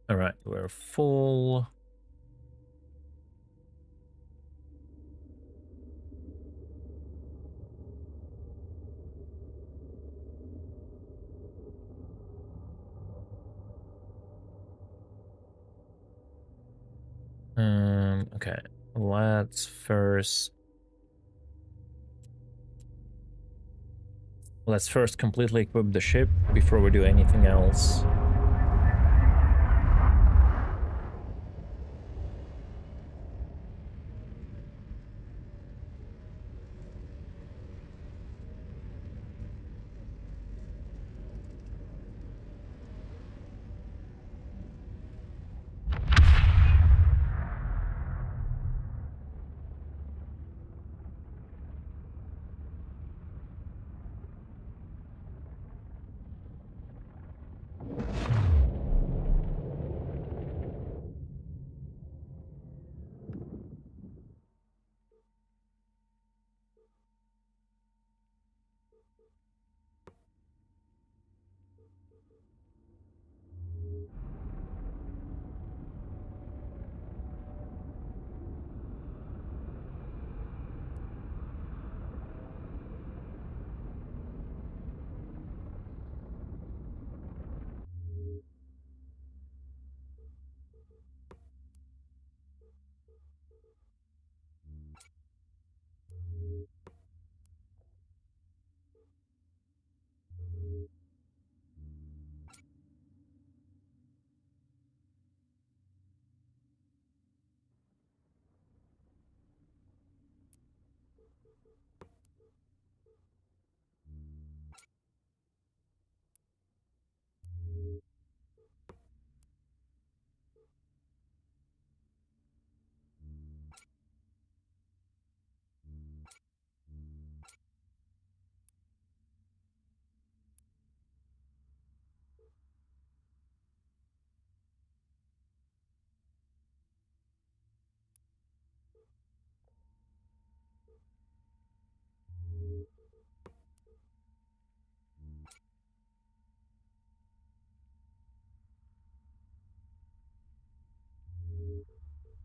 All right, we're full. Okay. Let's first completely equip the ship before we do anything else.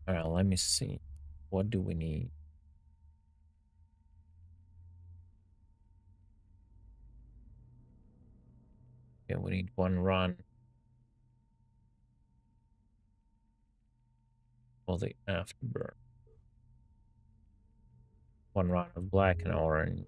All right, let me see. What do we need? Okay, we need one run for the afterburn. One run of black and orange.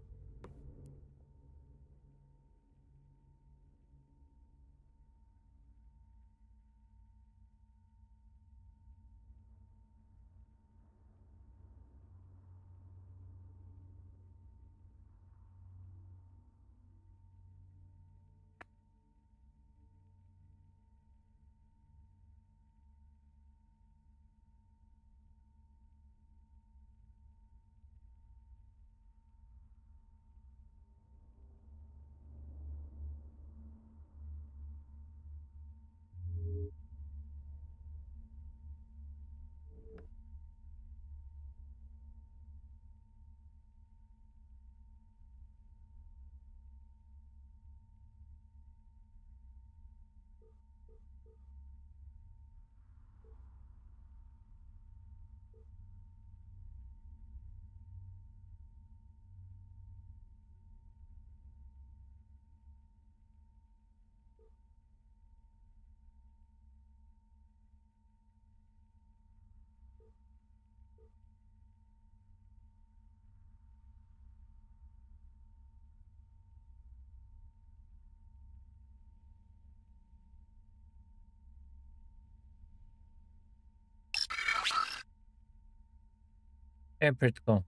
Okay, pretty cool.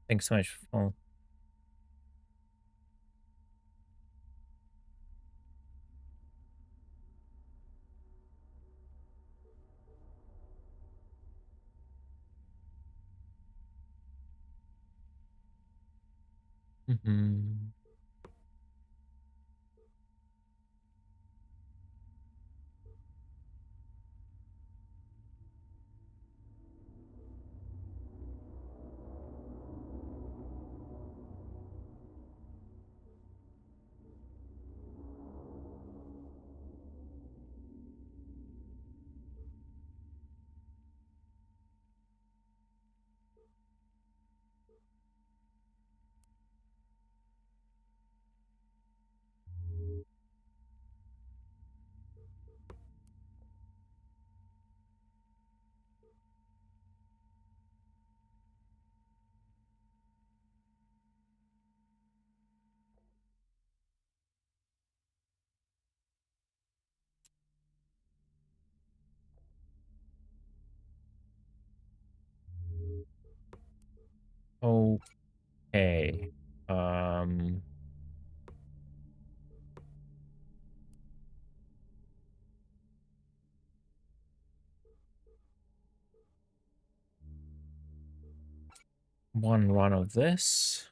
Thanks so much for Okay. One run of this.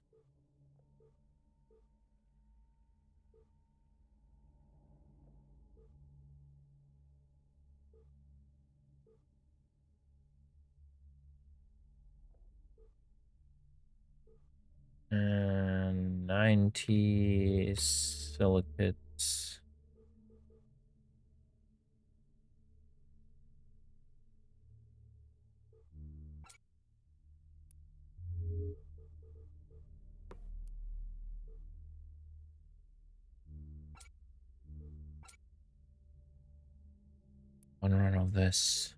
And 90 silicates. One run of this.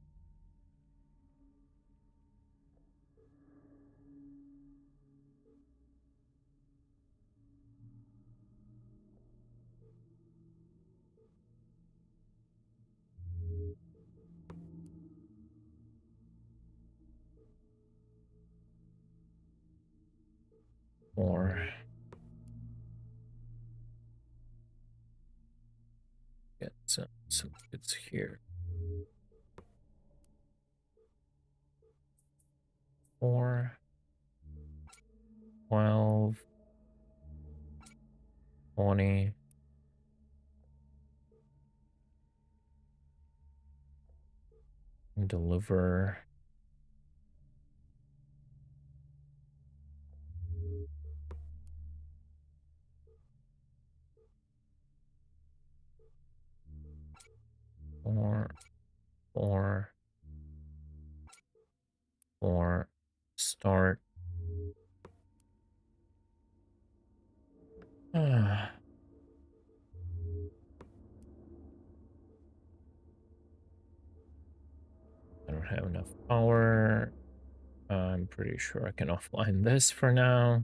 Or get some bits here. 4, 12, 20. Deliver. Four, start. I don't have enough power. I'm pretty sure I can offline this for now.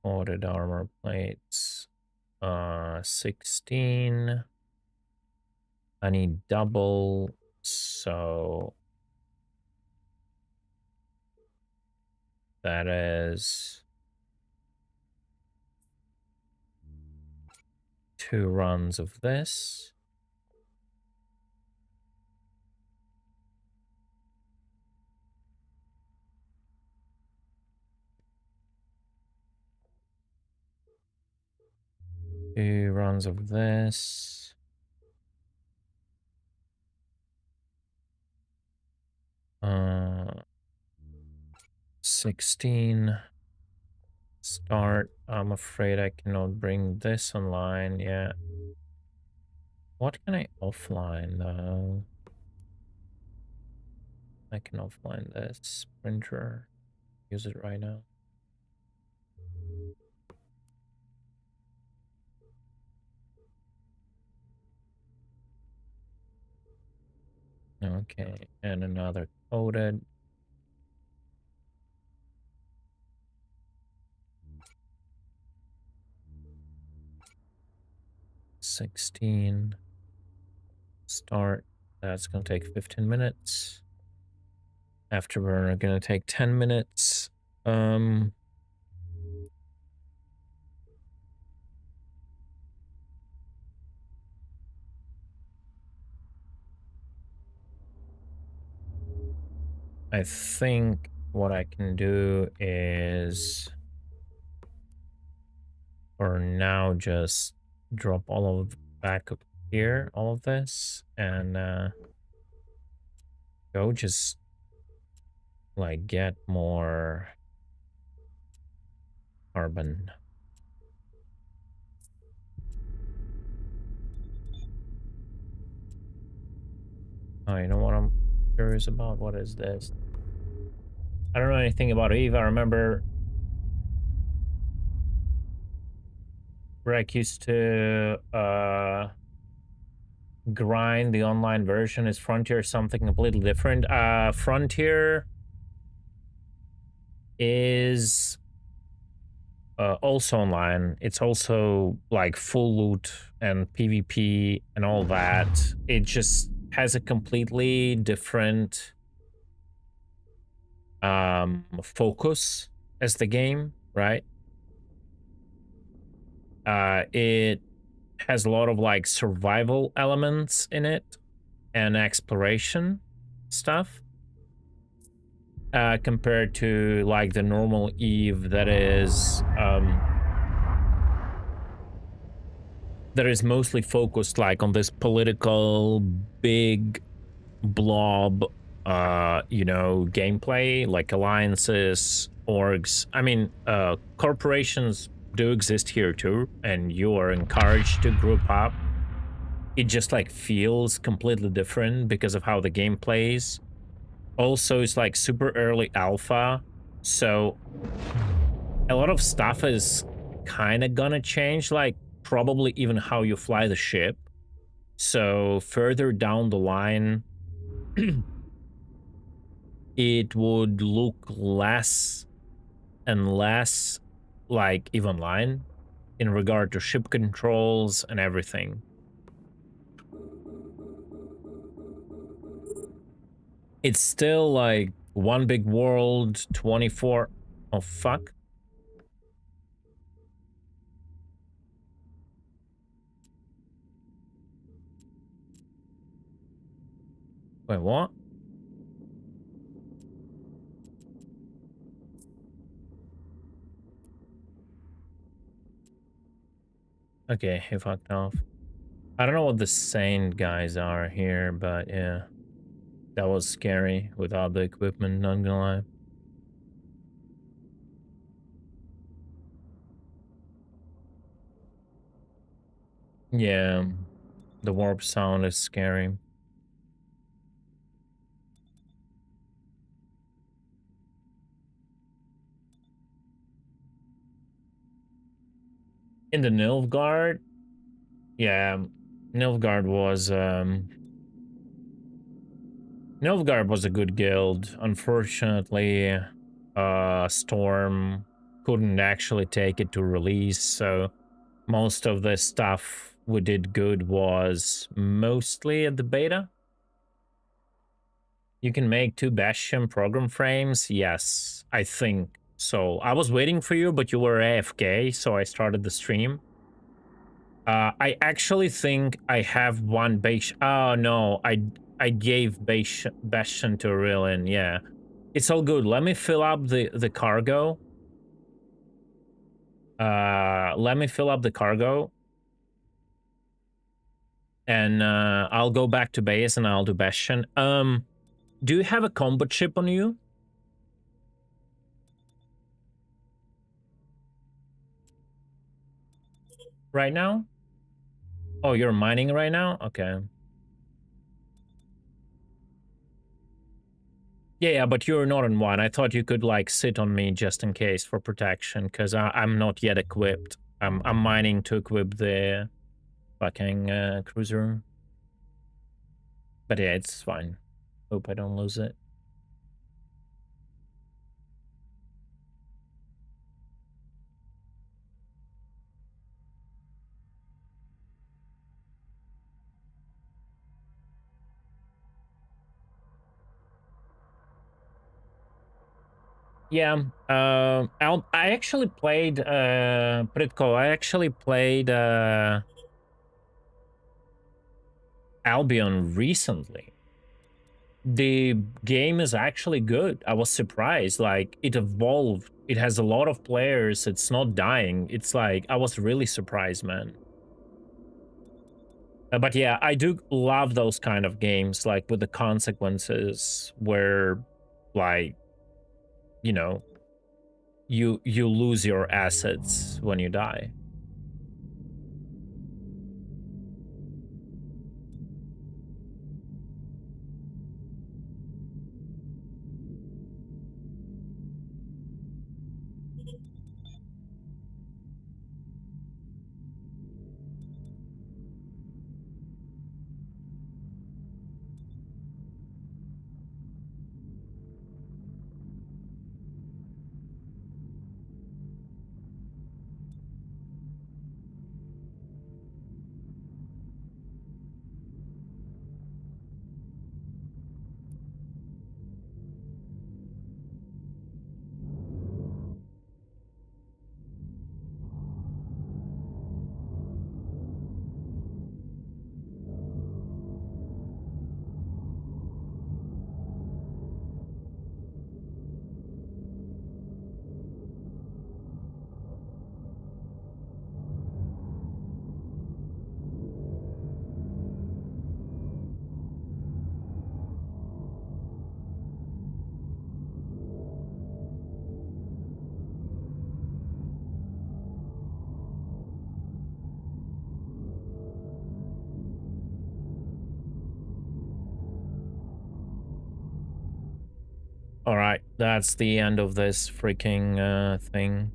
Ordered armor plates. 16. I need double, so that is 2 runs of this. Two runs of this. Uh, 16. Start. I'm afraid I cannot bring this online yet. What can I offline though? I can offline this printer. Use it right now. Okay, and another coded. $16. Start. That's gonna take 15 minutes. Afterburner gonna take 10 minutes. I think what I can do is for now just drop all of back up here, all of this, and go just like get more carbon. Oh, you know what I'm curious about? What is this? I don't know anything about Eve. I remember Rec used to grind. The online version is Frontier something completely different. Frontier is also online. It's also like full loot and PvP and all that. It just has a completely different focus as the game, right? It has a lot of like survival elements in it and exploration stuff, compared to like the normal Eve that is mostly focused like on this political big blob gameplay, like alliances, orgs. I mean, corporations do exist here too, and you are encouraged to group up. It just like feels completely different because of how the game plays. Also, it's like super early alpha, so a lot of stuff is kind of gonna change, like probably even how you fly the ship. So further down the line, it would look less and less like EVE Online in regard to ship controls and everything. It's still like one big world, 24. Oh, fuck. Wait, what? Okay, he fucked off. I don't know what the sane guys are here, but yeah. That was scary without the equipment, not gonna lie. Yeah, the warp sound is scary. In the Nilfgaard, yeah, Nilfgaard was a good guild. Unfortunately, Storm couldn't actually take it to release, so most of the stuff we did good was mostly at the beta. You can make 2 Bastion program frames? Yes, I think so. I was waiting for you, but you were AFK, so I started the stream. I actually think I have one Bastion. Oh, no, I gave Bastion to Rilin, yeah. It's all good. Let me fill up the cargo. Let me fill up the cargo. And I'll go back to base and I'll do Bastion. Do you have a combat chip on you? Right now? Oh, you're mining right now? Okay. Yeah, but you're not on one. I thought you could like sit on me just in case for protection, because I'm not yet equipped. I'm mining to equip the fucking cruiser. But yeah, it's fine. Hope I don't lose it. Yeah, I actually played Pritko. I actually played Albion recently. The game is actually good. I was surprised. Like, it evolved. It has a lot of players. It's not dying. It's like, I was really surprised, man. But yeah, I do love those kind of games, like with the consequences where, like, you know, you lose your assets when you die. All right, that's the end of this freaking thing.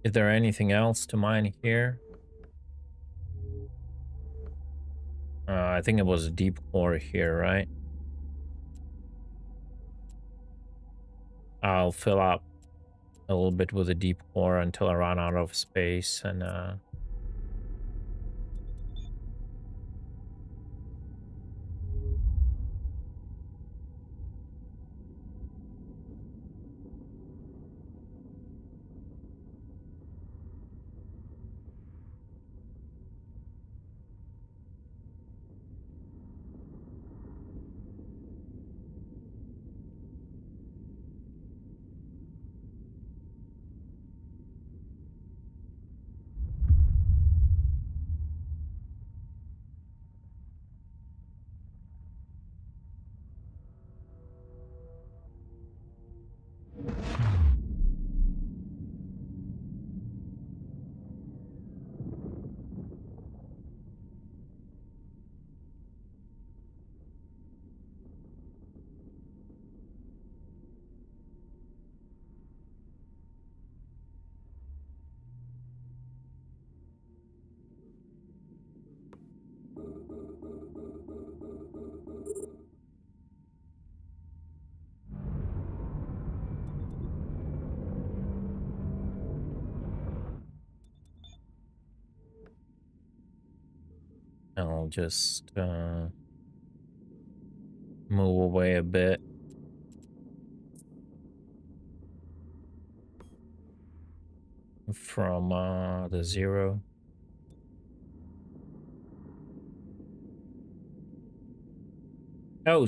Is there anything else to mine here? I think it was a deep core here, right? I'll fill up a little bit with a deep core until I run out of space, and I'll just move away a bit from the 0. Oh,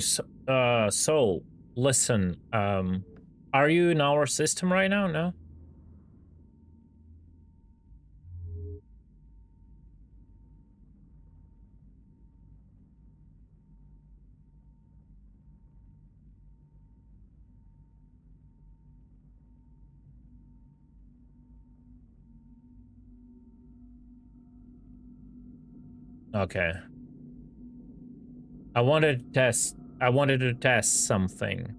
so listen, are you in our system right now? No? Okay. I wanted to test something.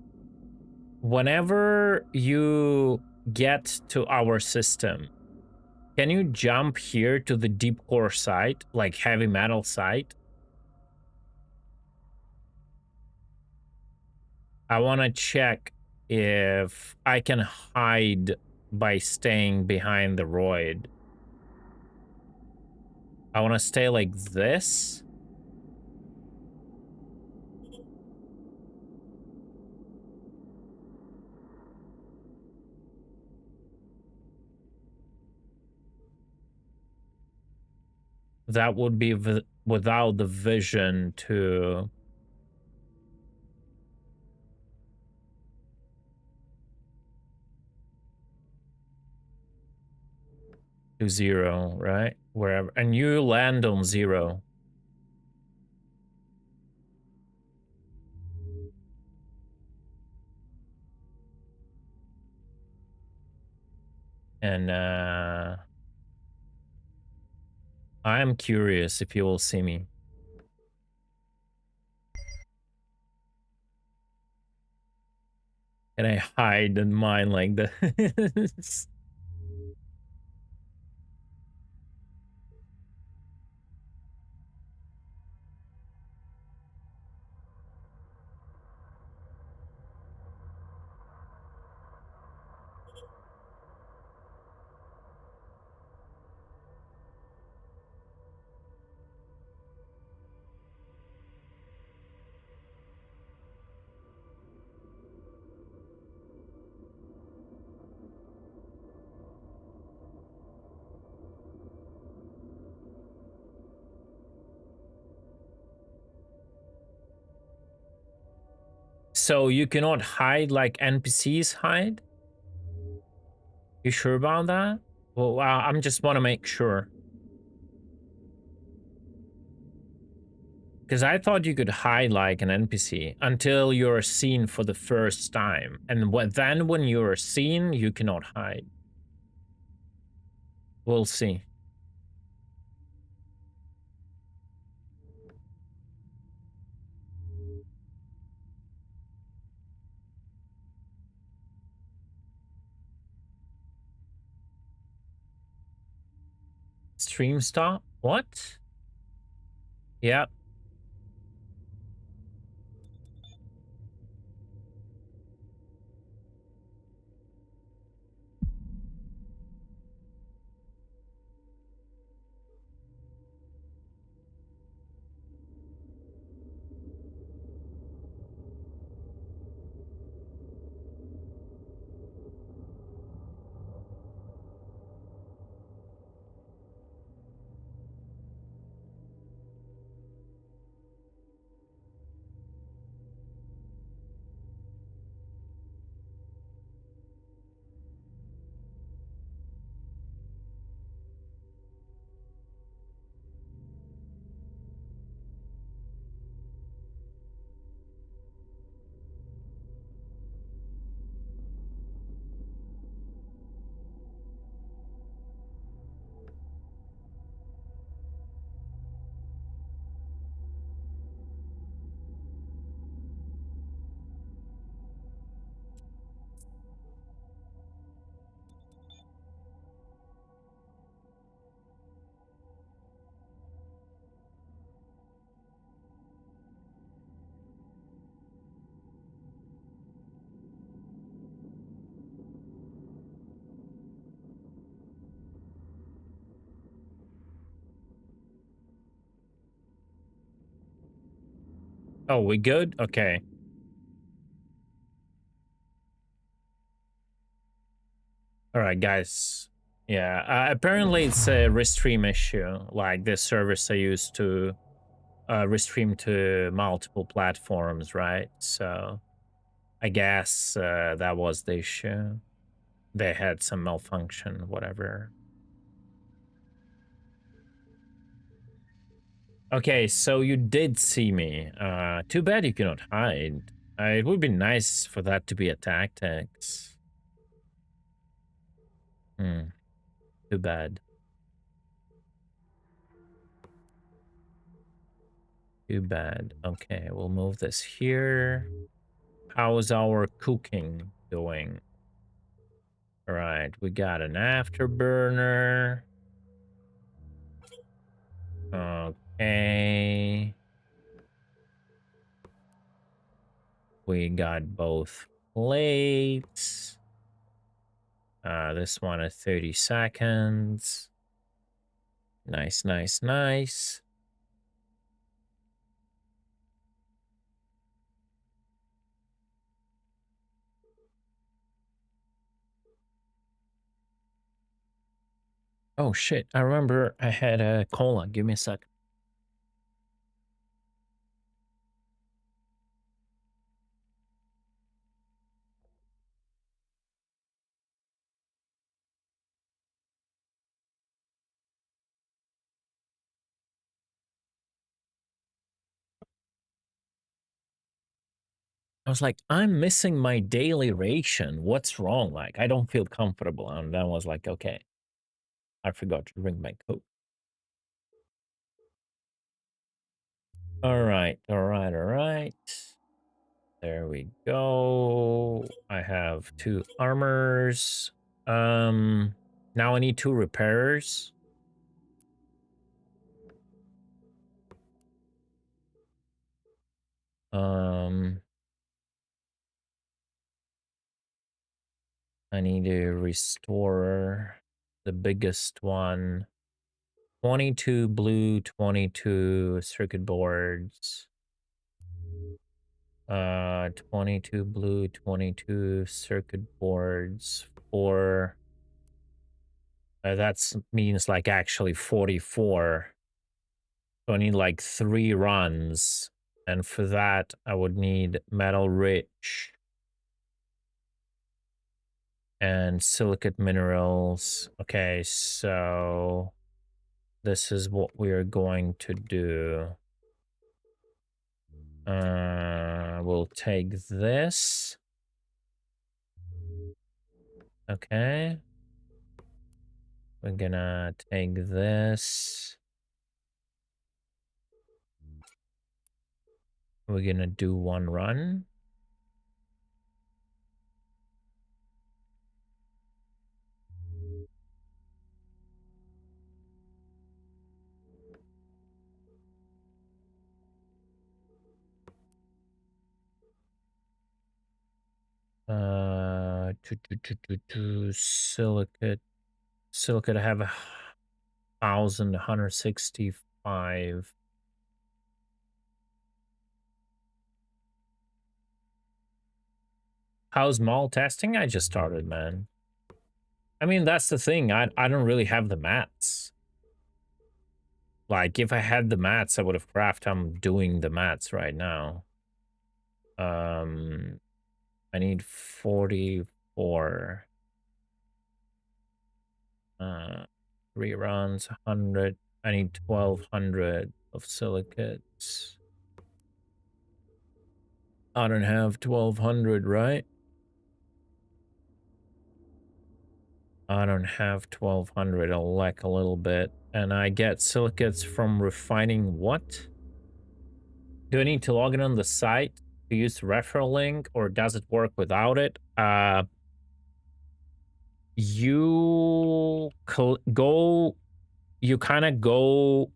Whenever you get to our system, can you jump here to the deep core site, like heavy metal site? I want to check if I can hide by staying behind the roid. I want to stay like this. That would be without the vision to 0, right? Wherever, and you land on 0. And I'm curious if you will see me. Can I hide in mine like this? So you cannot hide like NPCs hide? You sure about that? Well, I'm just want to make sure. Because I thought you could hide like an NPC until you're seen for the first time. And then when you're seen, you cannot hide. We'll see. Stream stop? What? Yep. Oh, we good? Okay. All right, guys. Yeah, apparently it's a restream issue. Like the service I used to restream to multiple platforms, right? So I guess that was the issue. They had some malfunction, whatever. Okay, so you did see me. Too bad you cannot hide. It would be nice for that to be a tactics. Hmm, too bad. Too bad. Okay, we'll move this here. How's our cooking doing? All right, we got an afterburner. Okay. We got both plates. This one at 30 seconds. Nice, nice, nice. Oh shit, I remember I had a cola. Give me a sec. I was like, I'm missing my daily ration. What's wrong? Like, I don't feel comfortable. And then I was like, okay, I forgot to drink my Coke. All right, all right, all right. There we go. I have 2 armors. Now I need 2 repairers. I need to restore the biggest one. 22 blue, 22 circuit boards. 22 blue, 22 circuit boards for that means like actually 44. So I need like 3 runs, and for that I would need metal rich and silicate minerals. Okay, so this is what we are going to do. We'll take this. Okay. We're gonna take this. We're gonna do 1 run. Silicate. Silicate, I have 1,165. How's mall testing? I just started, man. I mean, that's the thing. I don't really have the mats. Like, if I had the mats, I would have crafted. I'm doing the mats right now. I need 44. 3 runs, 100. I need 1,200 of silicates. I don't have 1,200, right? I don't have 1,200. I'll lack a little bit. And I get silicates from refining what? Do I need to log in on the site to use the referral link, or does it work without it? You kind of go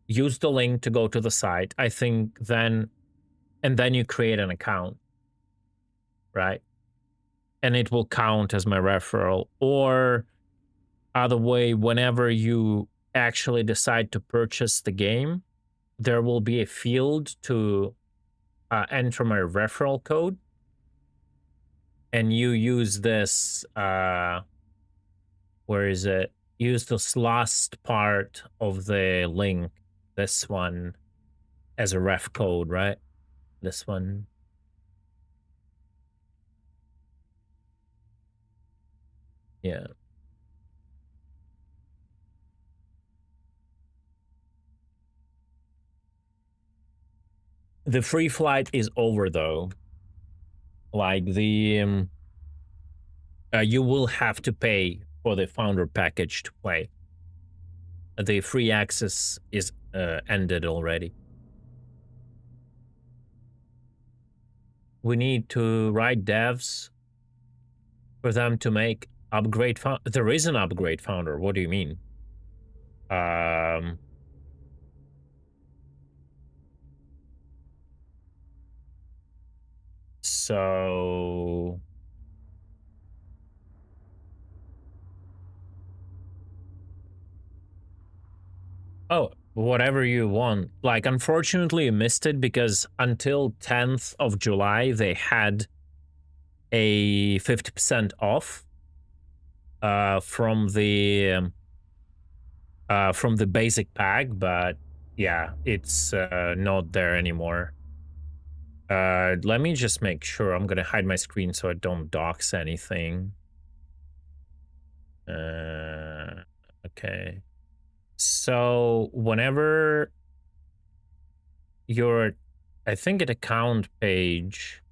use the link to go to the site. I think then you create an account, right? And it will count as my referral. Or other way, whenever you actually decide to purchase the game, there will be a field to enter my referral code, and you use this where is it? Use this last part of the link, this one, as a ref code, right? This one. Yeah. The free flight is over, though. Like, the you will have to pay for the founder package to play. The free access is ended already. We need to write devs for them to make upgrade. There is an upgrade founder. What do you mean? So oh, whatever you want. Like, unfortunately, you missed it because until 10th of July, they had a 50% off from the basic pack, but yeah, it's not there anymore. Let me just make sure. I'm gonna hide my screen so I don't dox anything. Okay. So whenever you're, I think, at account page,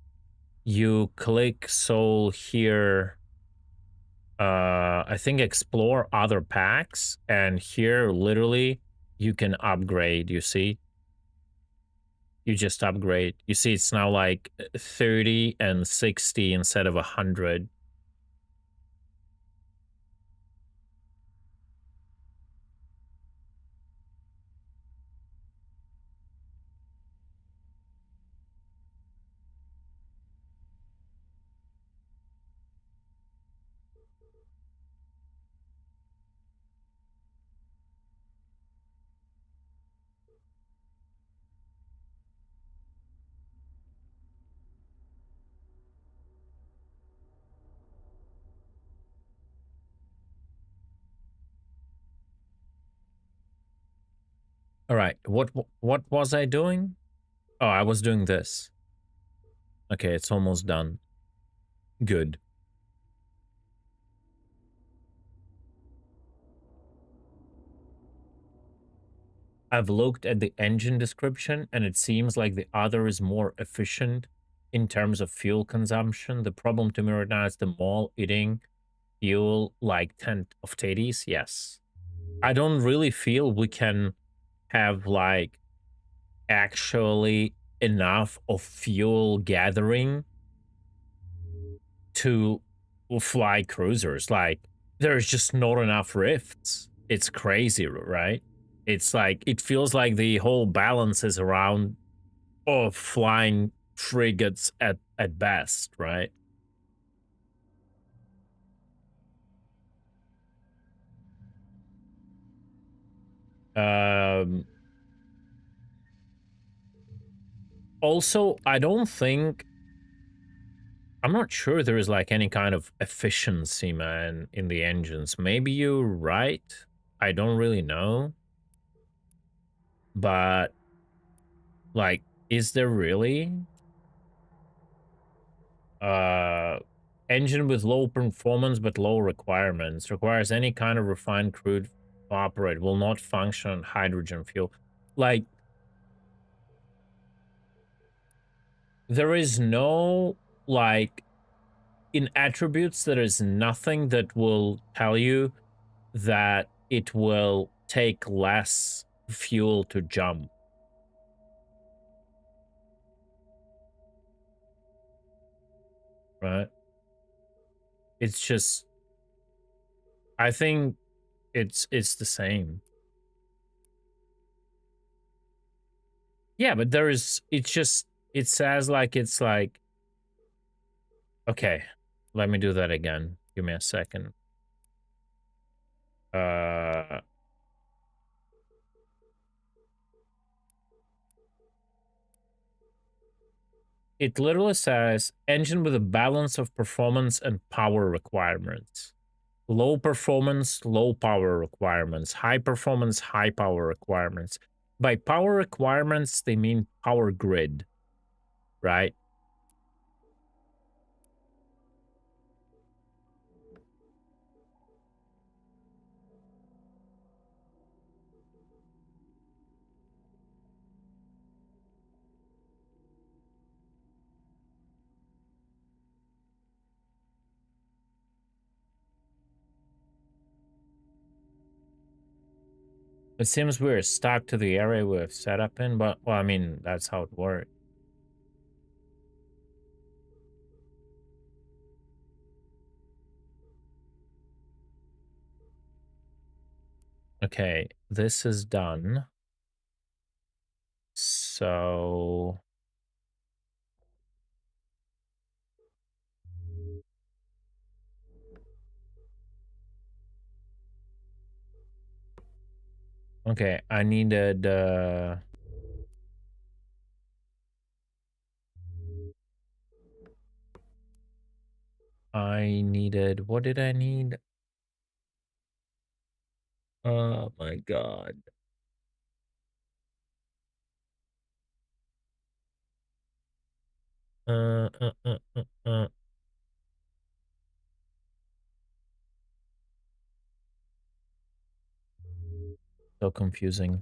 you click Soul here. I think explore other packs, and here literally you can upgrade. You see, you just upgrade. You see, it's now like 30 and 60 instead of 100. All right, what was I doing? Oh, I was doing this. Okay, it's almost done. Good. I've looked at the engine description, and it seems like the other is more efficient in terms of fuel consumption. The problem to me right now is the mall eating fuel like 10 of teddies. Yes. I don't really feel we can have like actually enough of fuel gathering to fly cruisers. Like, there's just not enough rifts. It's crazy, right? It's like, it feels like the whole balance is around flying frigates at best, right? Also, I don't think, I'm not sure there is like any kind of efficiency, man, in the engines. Maybe you're right. I don't really know. But like, is there really? Engine with low performance but low requirements. Requires any kind of refined crude to operate. Will not function on hydrogen fuel. Like, there is no, like, in attributes, there is nothing that will tell you that it will take less fuel to jump. Right? It's just, I think it's the same. Yeah, but there is, it's just, it says like, it's like, okay, let me do that again. Give me a second. It literally says engine with a balance of performance and power requirements. Low performance, low power requirements. High performance, high power requirements. By power requirements, they mean power grid, right? It seems we're stuck to the area we've set up in, but, well, I mean, that's how it works. Okay, this is done. So... okay, I needed, what did I need? Oh my god. Uh, uh, uh, uh, uh. So confusing.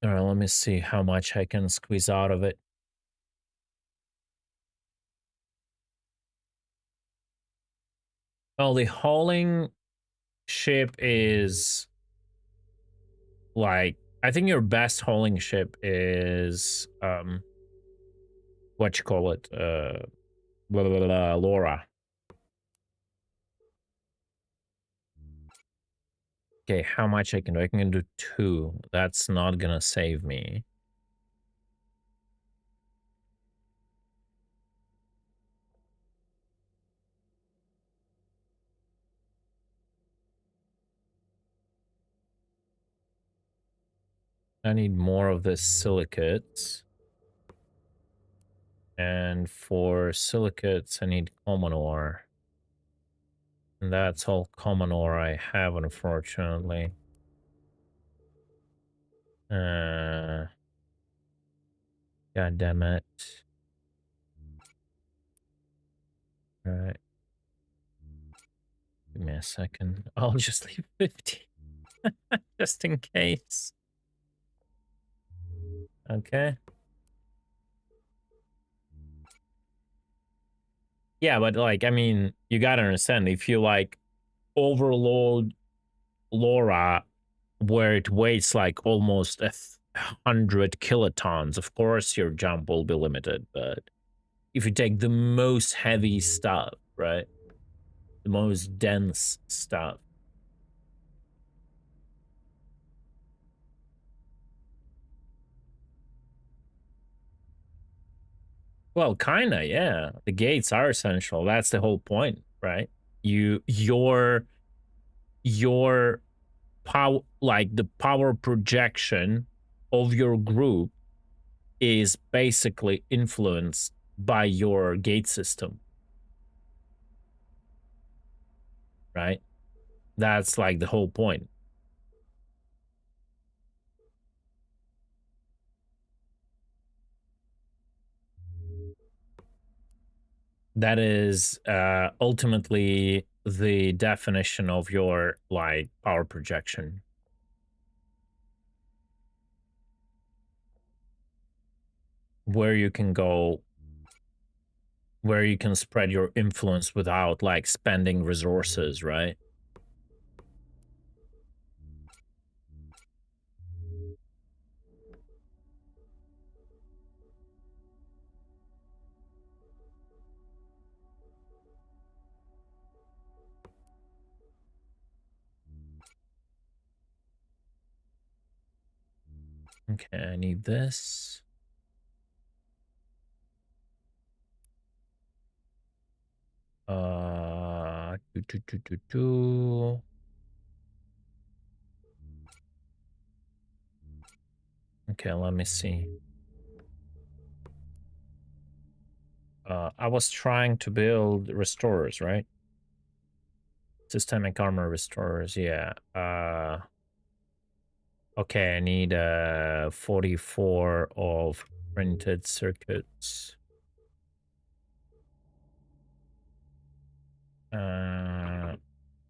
All right, let me see how much I can squeeze out of it. Well, the hauling ship is like, I think your best hauling ship is what you call it, blah, blah, blah, Laura. Okay, how much I can do? I can do 2. That's not gonna save me. I need more of this silicates. And for silicates, I need common ore. And that's all common ore I have, unfortunately. God damn it. All right. Give me a second. I'll just leave 50. Just in case. Okay. Yeah, but like, I mean, you gotta understand, if you like overload Laura, where it weighs like almost 100 kilotons, of course your jump will be limited. But if you take the most heavy stuff, right, the most dense stuff, well, kinda, yeah. The gates are essential. That's the whole point, right? Your power, like the power projection of your group, is basically influenced by your gate system, right? That's like the whole point. That is ultimately the definition of your like power projection. Where you can go, where you can spread your influence without like spending resources, right? Okay, I need this. Do. Okay, let me see. I was trying to build restorers, right? Systemic armor restorers, yeah. Okay, I need 44 of printed circuits.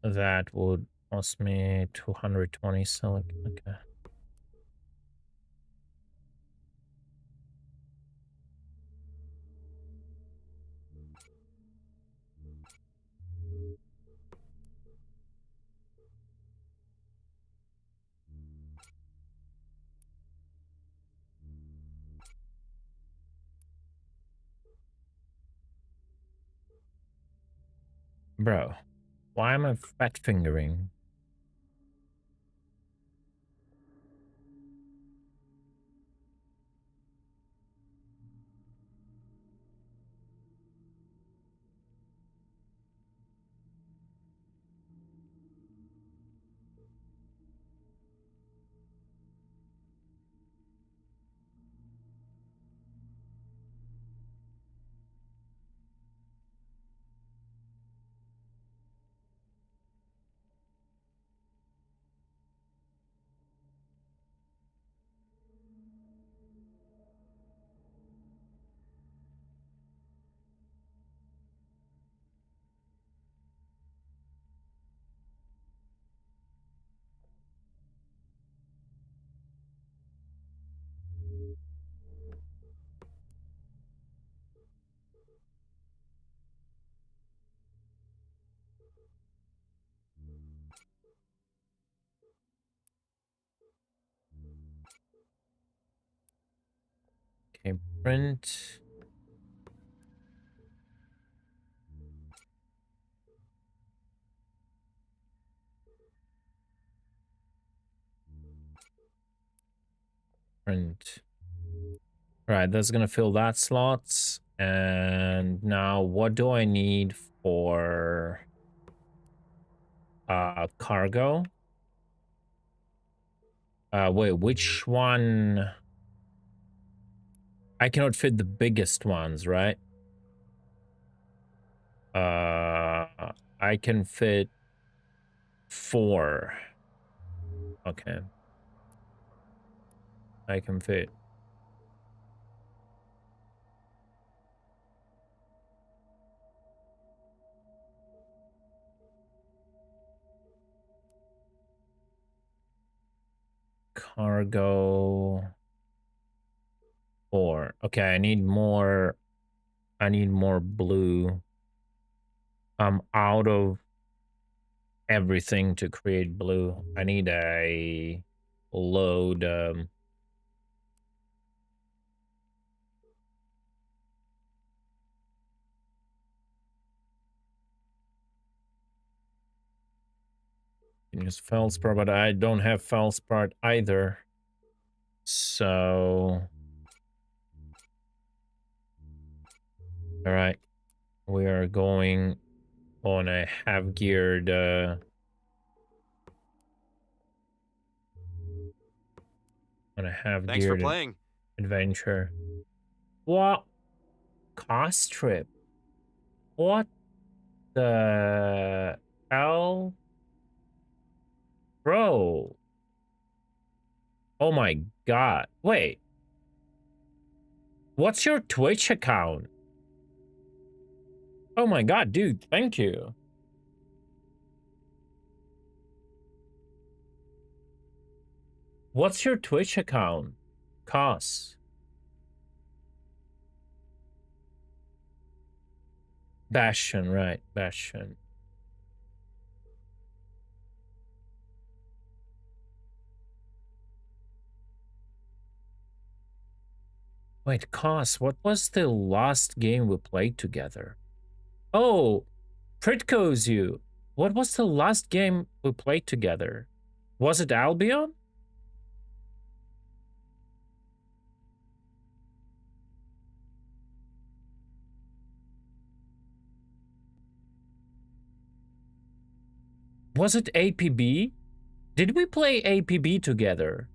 That would cost me 220 silicon. Okay. Bro, why am I fat fingering? Okay, print. Print. Right, that's gonna fill that slots. And now what do I need for cargo? Wait, which one? I cannot fit the biggest ones, right? I can fit 4. Okay. I can fit. Cargo 4. Okay, I need more. I need more blue. I'm out of everything to create blue. I need a load. Use Feldspar, but I don't have Feldspar either. So... Alright. We are going on a half-geared... on a half-geared... Thanks for playing. Adventure. What? Cost trip? What the hell? Bro. Oh my god. Wait. What's your Twitch account? Oh my god, dude. Thank you. What's your Twitch account? Cos. Bastion, right. Bastion. Wait, Cos, what was the last game we played together? Oh, Pritko's you. What was the last game we played together? Was it Albion? Was it APB? Did we play APB together?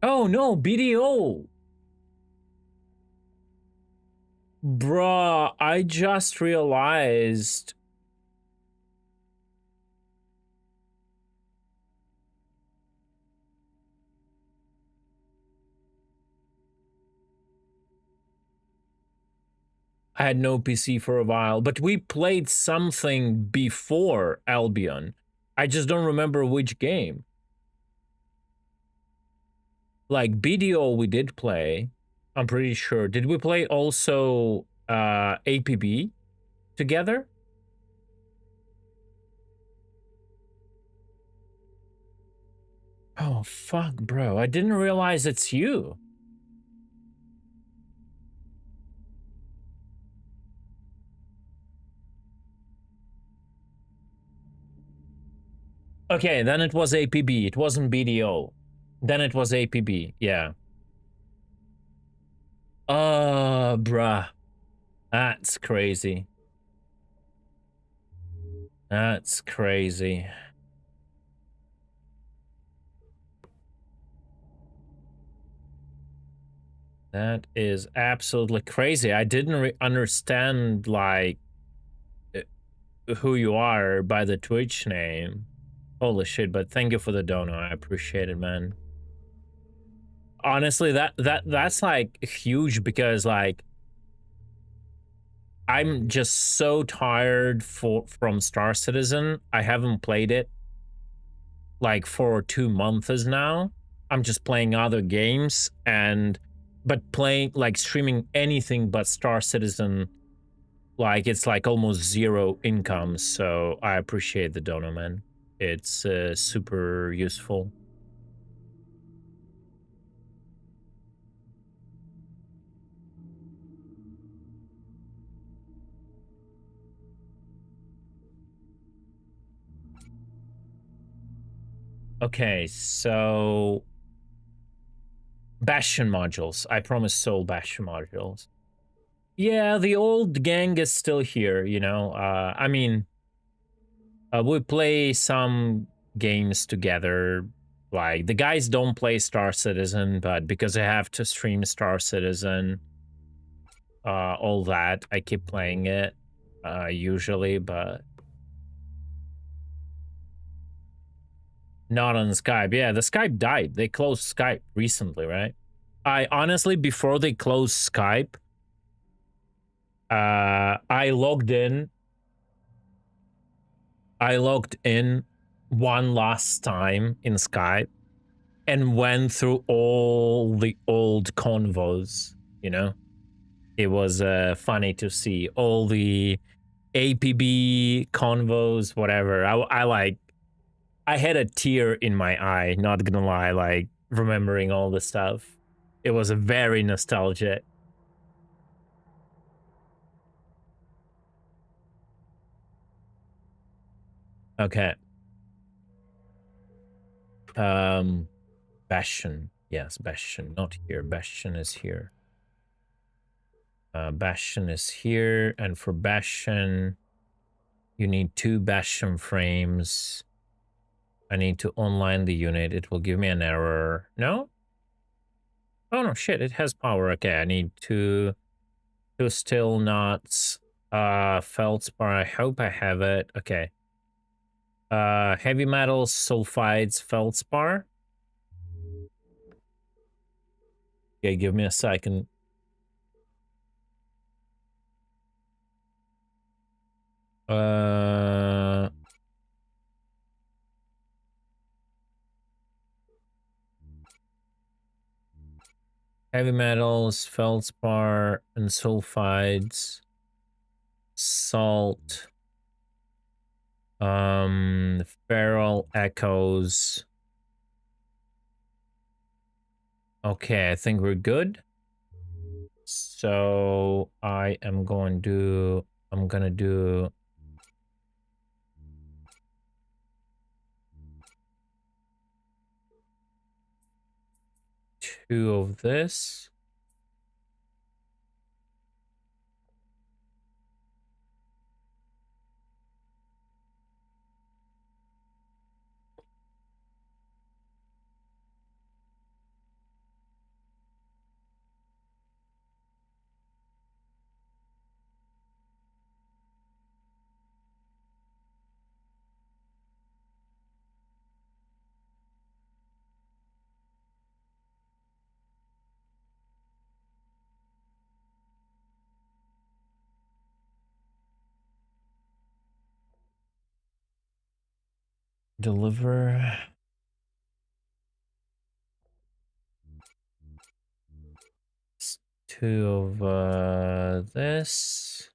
Oh no, BDO. Bruh, I just realized. I had no PC for a while, but we played something before Albion. I just don't remember which game. Like BDO we did play, I'm pretty sure. Did we play also APB together? Oh fuck, bro. I didn't realize it's you. Okay, then it was APB. It wasn't BDO. Then it was APB. Yeah. Bruh. That's crazy. That's crazy. That is absolutely crazy. I didn't understand, like, who you are by the Twitch name. Holy shit, but thank you for the dono. I appreciate it, man. Honestly, that's like huge because like I'm just so tired from Star Citizen. I haven't played it like for 2 months now. I'm just playing other games but playing like streaming anything but Star Citizen, like it's like almost zero income. So I appreciate the dono, man. It's super useful. Okay, so Bastion modules. I promise Soul Bastion modules. Yeah, the old gang is still here, you know. I mean, we play some games together. Like, the guys don't play Star Citizen, but because I have to stream Star Citizen, all that, I keep playing it, usually, but not on Skype. Yeah, the Skype died. They closed Skype recently, right? I honestly, before they closed Skype, I logged in one last time in Skype and went through all the old convos, you know? It was funny to see all the APB convos, whatever. I had a tear in my eye, not gonna lie, like remembering all the stuff. It was a very nostalgic. Okay. Bastion. Yes, Bastion. Not here. Bastion is here. Bastion is here. And for Bastion, you need 2 Bastion frames. I need to online the unit. It will give me an error. No? Oh, no, shit. It has power. Okay, I need 2 steel nuts. Feldspar. I hope I have it. Okay. Heavy metals, sulfides, feldspar. Okay, give me a second. Heavy metals, feldspar, and sulfides, salt, feral echoes. Okay, I think we're good. So I'm gonna do 2 of this. Deliver. It's 2 of this.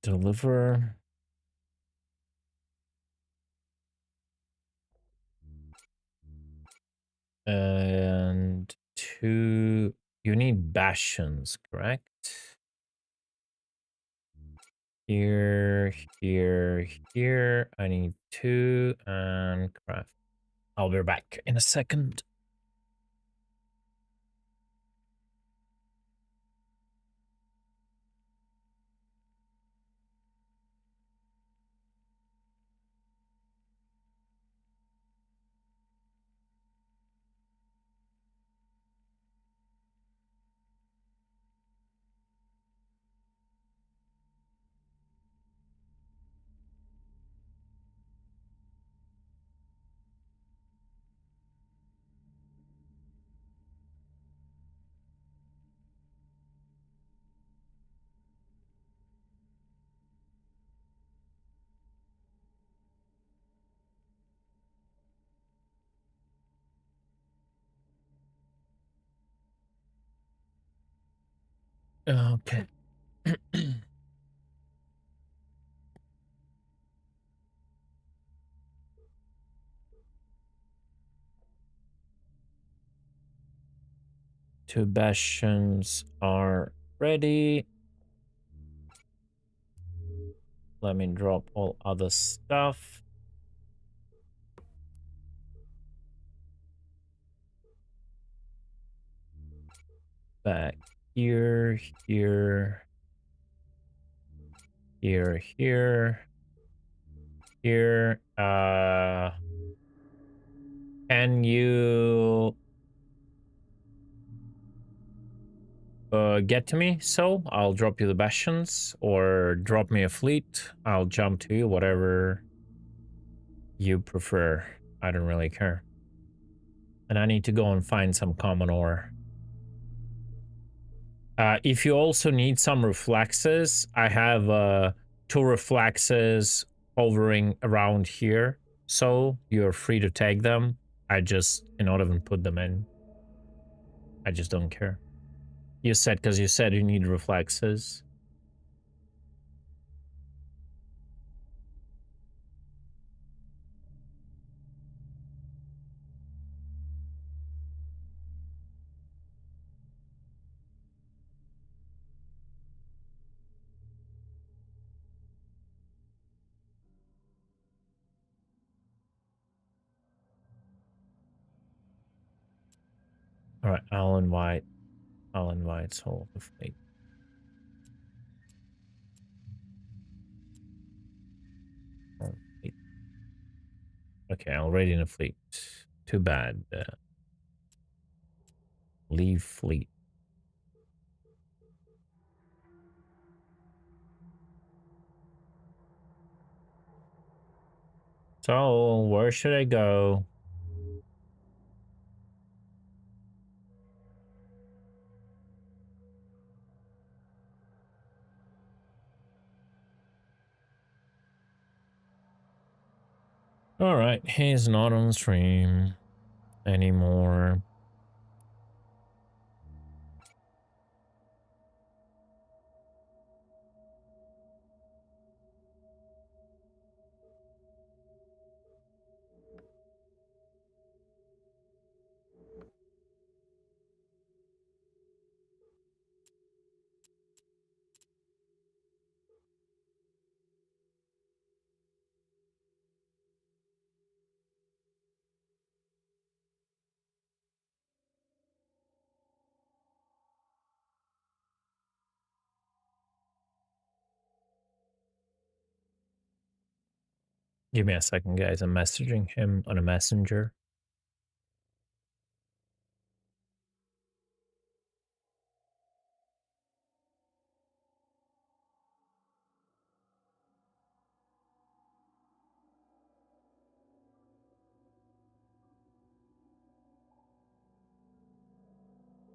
Deliver. And 2. You need bastions, correct? Here, here, here. I need 2 and craft. I'll be back in a second. Okay. Two bastions are ready. Let me drop all other stuff. Back here, here, here, here, here. Can you get to me? So I'll drop you the bastions, or drop me a fleet. I'll jump to you, whatever you prefer. I don't really care. And I need to go and find some common ore. If you also need some reflexes, I have 2 reflexes hovering around here, so you're free to take them. I just cannot even put them in. I just don't care. You said, because you said you need reflexes. All right, I'll invite Soul of Fate. Okay, already in a fleet. Too bad. Leave fleet. So, where should I go? All right, he's not on stream anymore. Give me a second, guys. I'm messaging him on a messenger.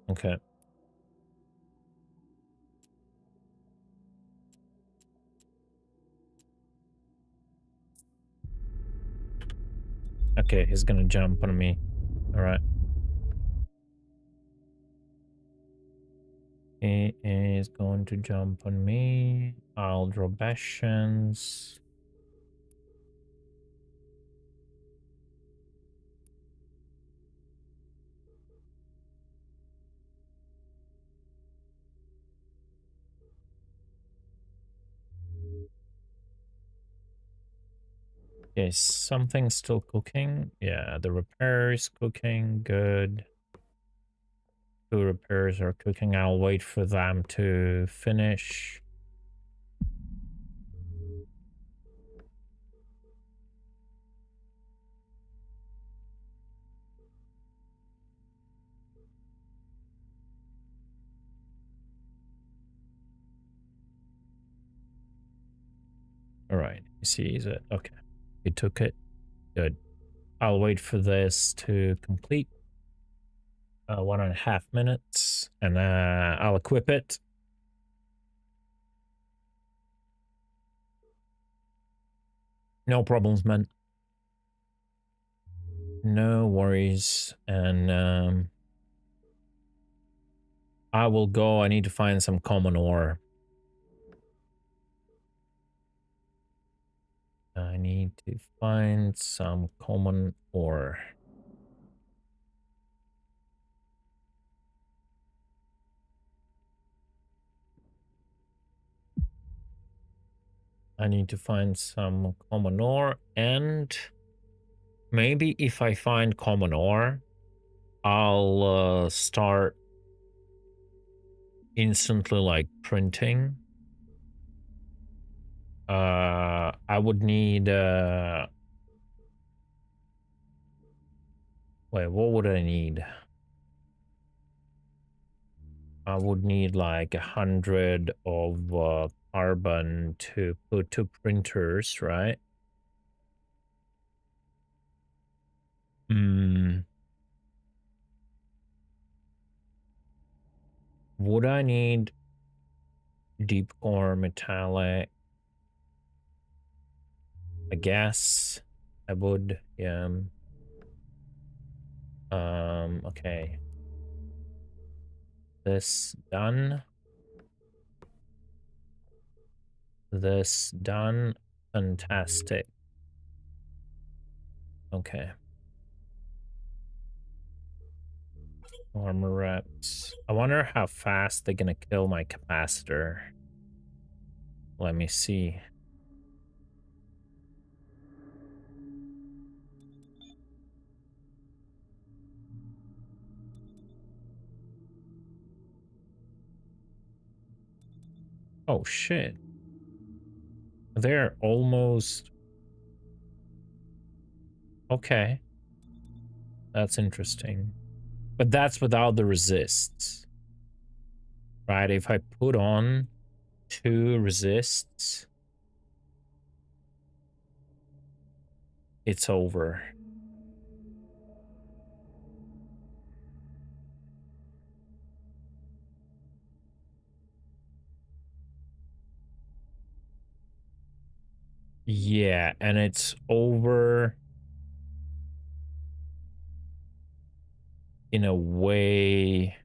Okay. Okay, he's gonna jump on me. All right. He is going to jump on me. I'll draw Bastions. Okay, something's still cooking. Yeah, the repair is cooking. Good. 2 repairs are cooking. I'll wait for them to finish. All right. You see, is it? Okay. He took it. Good. I'll wait for this to complete. 1.5 minutes, and I'll equip it. No problems, man. No worries. And I will go. I need to find some common ore. I need to find some common ore. I need to find some common ore, and maybe if I find common ore, I'll start instantly like printing. I would need wait, what would I need? I would need like 100 of carbon to put 2 printers, right? Would I need deep core metallic? I guess I would, yeah. Okay. This done. This done. Fantastic. Okay. Armor reps. I wonder how fast they're gonna kill my capacitor. Let me see. Oh shit. They're almost... Okay. That's interesting. But that's without the resists. Right, if I put on 2 resists, it's over. Yeah, and it's over in a way...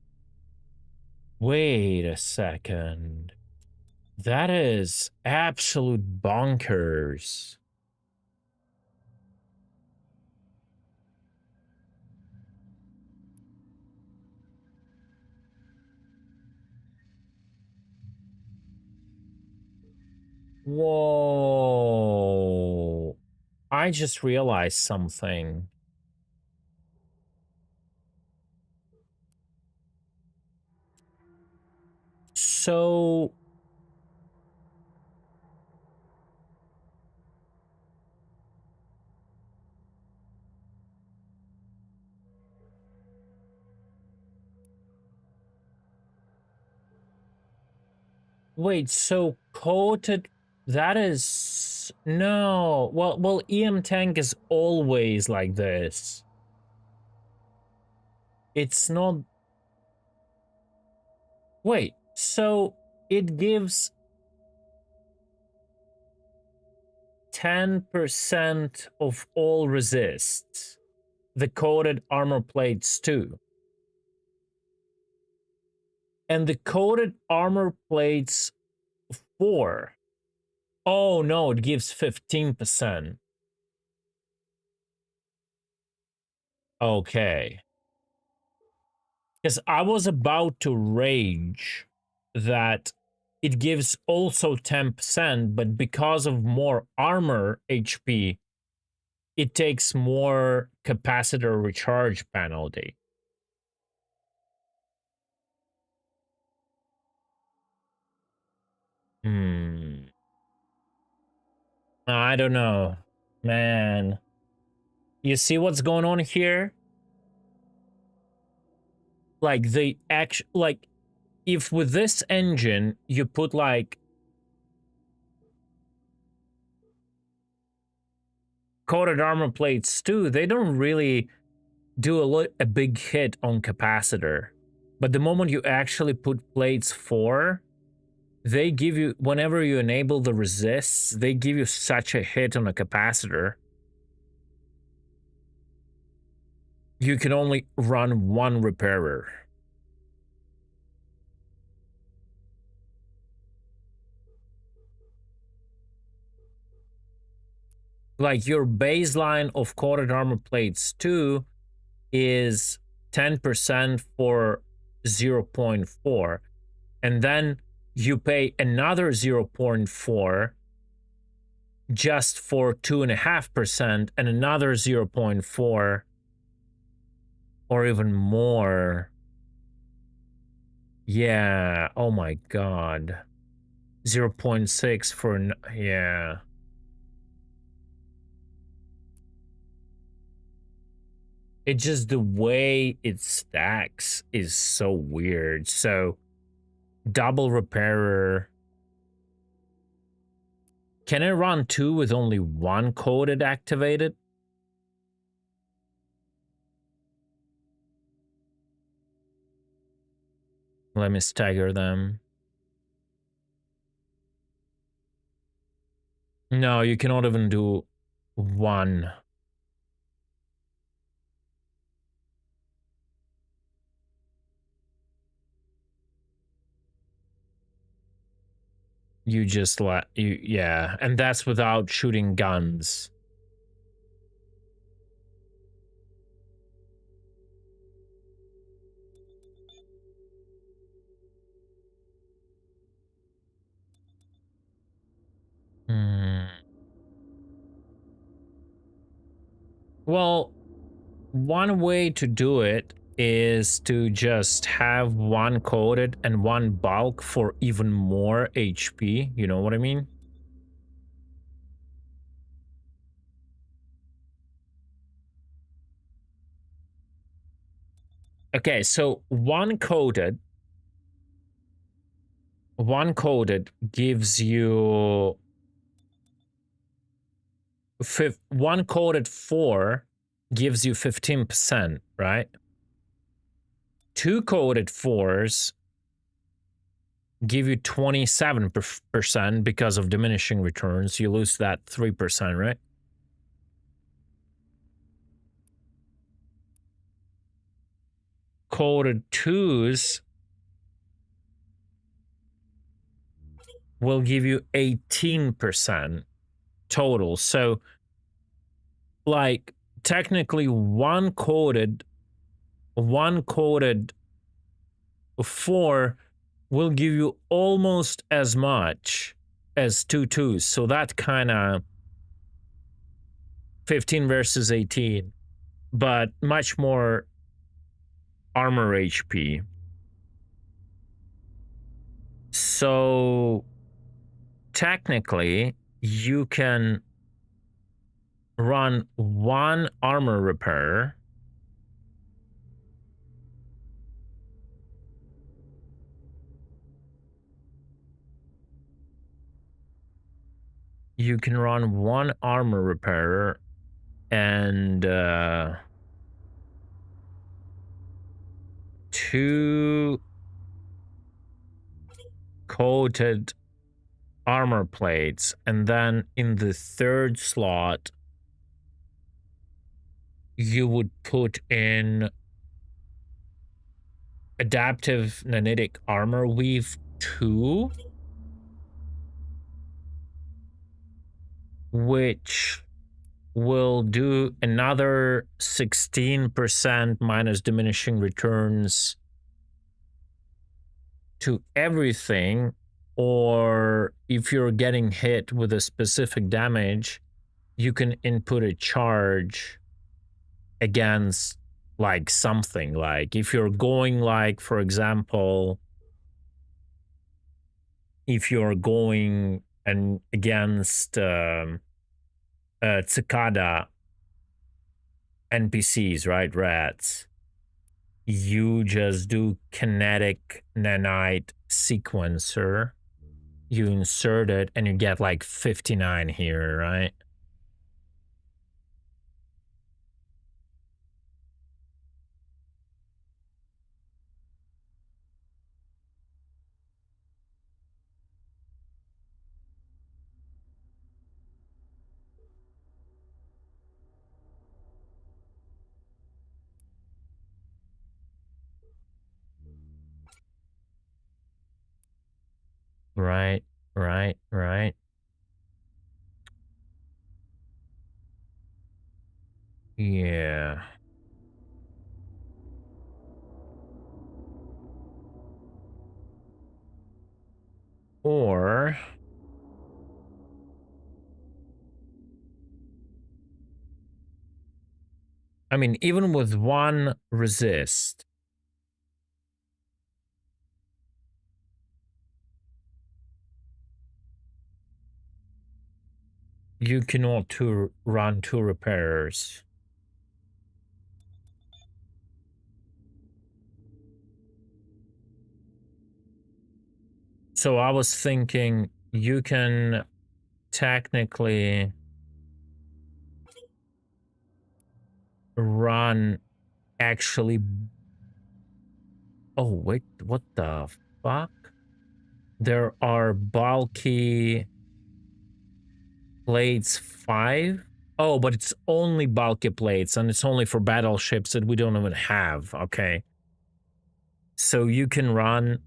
Wait a second. That is absolute bonkers. Whoa. I just realized something. So... Wait, so coated... That is... No. Well, EM tank is always like this. It's not... Wait, so it gives 10% of all resists. The coated armor plates too. And the coated armor plates 4. Oh no, it gives 15%. Okay. Because I was about to rage that it gives also 10%, but because of more armor HP, it takes more capacitor recharge penalty. I don't know. Man. You see what's going on here? Like, the actual... Like, if with this engine, you put, like... coated armor plates too, they don't really do a big hit on capacitor. But the moment you actually put plates 4, they give you... Whenever you enable the resists, they give you such a hit on a capacitor. You can only run 1 repairer. Like, your baseline of coated armor plates 2 is 10% for 0.4. And then you pay another 0.4 just for 2.5%, and another 0.4 or even more. Yeah, oh my god. 0.6 for... Yeah. It just... the way it stacks is so weird. So, double repairer. Can I run 2 with only 1 coated activated? Let me stagger them. No, you cannot even do 1. you just let you, yeah, and that's without shooting guns. Well, one way to do it is to just have one coded and one bulk for even more HP. You know what I mean? Okay, so one coded gives you one coded 4 gives you 15%, right? 2 coded 4s give you 27% because of diminishing returns. You lose that 3%, right? Coded 2s will give you 18% total. So, like, technically one coded 4 will give you almost as much as 2 2s. So that kind of 15 versus 18, but much more armor HP. So technically, you can run one armor repair and 2 coated armor plates, and then in the third slot you would put in adaptive nanitic armor weave 2, which will do another 16% minus diminishing returns to everything. Or if you're getting hit with a specific damage, you can input a charge against like something. Like if you're going, like, for example, if you're going and against cicada NPCs, right, rats, you just do kinetic nanite sequencer, you insert it and you get like 59 here, right? Right. Yeah. Or I mean, even with one resist, you cannot run 2 repairs. So I was thinking you can technically run actually. Oh, wait, what the fuck? There are bulky plates 5? Oh, but it's only bulky plates and it's only for battleships that we don't even have. Okay. So you can run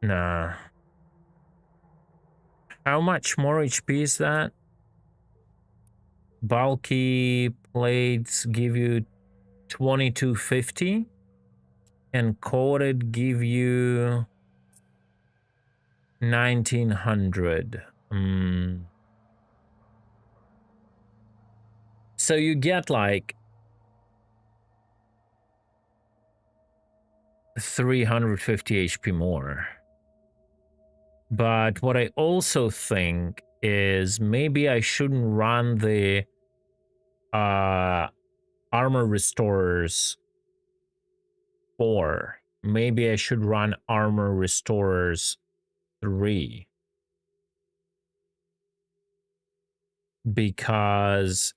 Nah. How much more HP is that? Bulky plates give you 2250 and coated give you 1900. So you get like 350 HP more. But what I also think is maybe I shouldn't run the armor restorers 4. Maybe I should run armor restorers 3. Because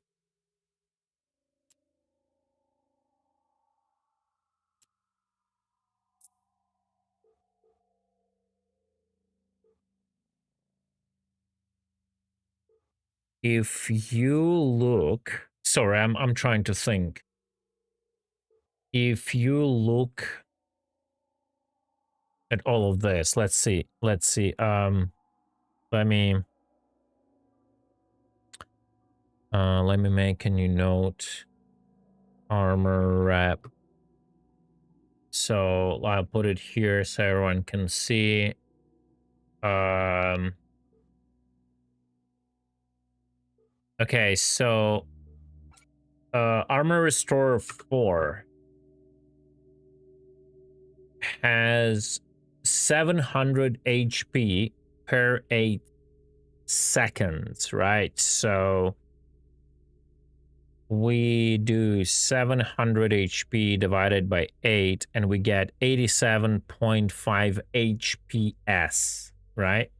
if you look, sorry, I'm trying to think. If you look at all of this, let's see. Let me make a new note. Armor wrap. So I'll put it here so everyone can see. Okay, so Armor Restorer 4 has 700 HP per 8 seconds, right? So we do 700 HP divided by 8 and we get 87.5 HPS, right?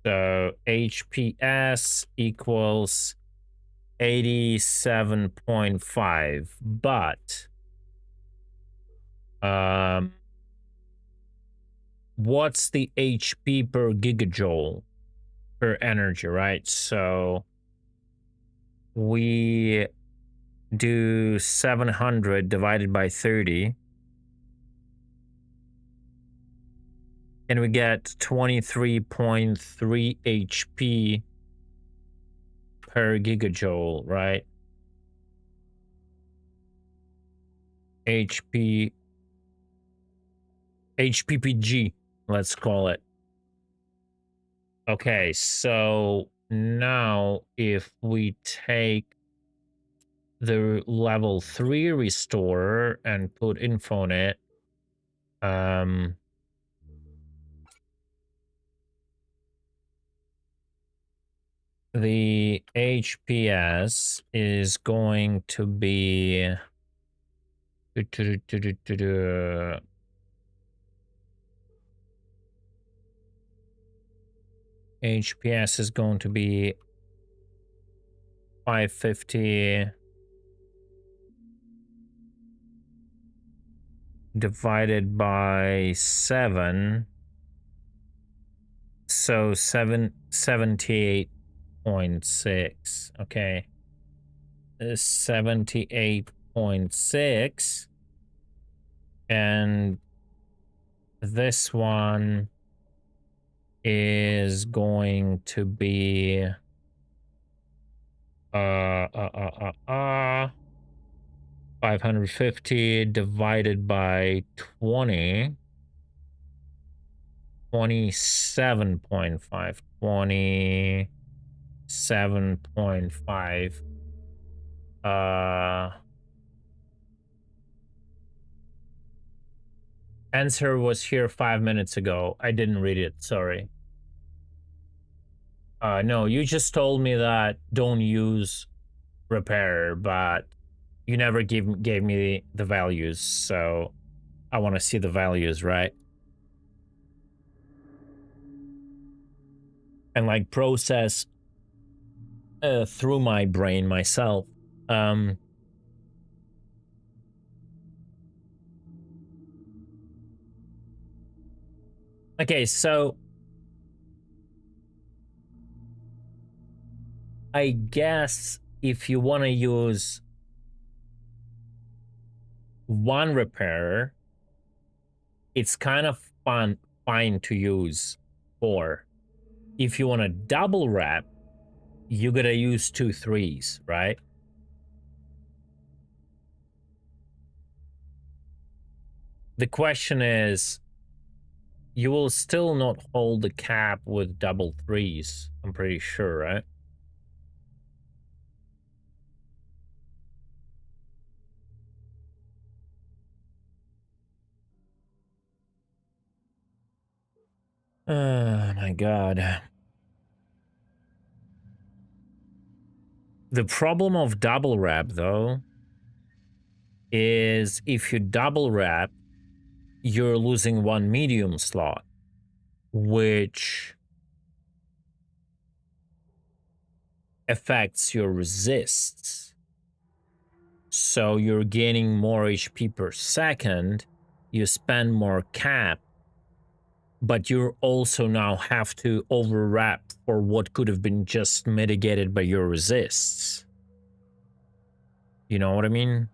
So HPS equals 87.5, but what's the HP per gigajoule per energy, right? So we do 700 divided by 30 and we get 23.3 HP per gigajoule, right? HPPG, let's call it. Okay, so now if we take the level 3 restorer and put info on it, the HPS is going to be HPS is going to be 550 divided by 7, so 78.6. Okay, 78.6, and this one is going to be 550 divided by 20, 27.5, 27.5. Answer was here 5 minutes ago. I didn't read it, sorry. No, you just told me that don't use repair, but you never gave me the values, so I want to see the values, right? And like process through my brain myself. Okay, so I guess if you want to use one repairer, it's kind of fine to use. Or if you want to double wrap, you gotta use 2 3s, right? The question is, you will still not hold the cap with double 3s, I'm pretty sure, right? Oh my god. The problem of double wrap, though, is if you double wrap, you're losing 1 medium slot, which affects your resists. So you're gaining more HP per second, you spend more cap, but you also now have to overwrap for what could have been just mitigated by your resists. You know what I mean?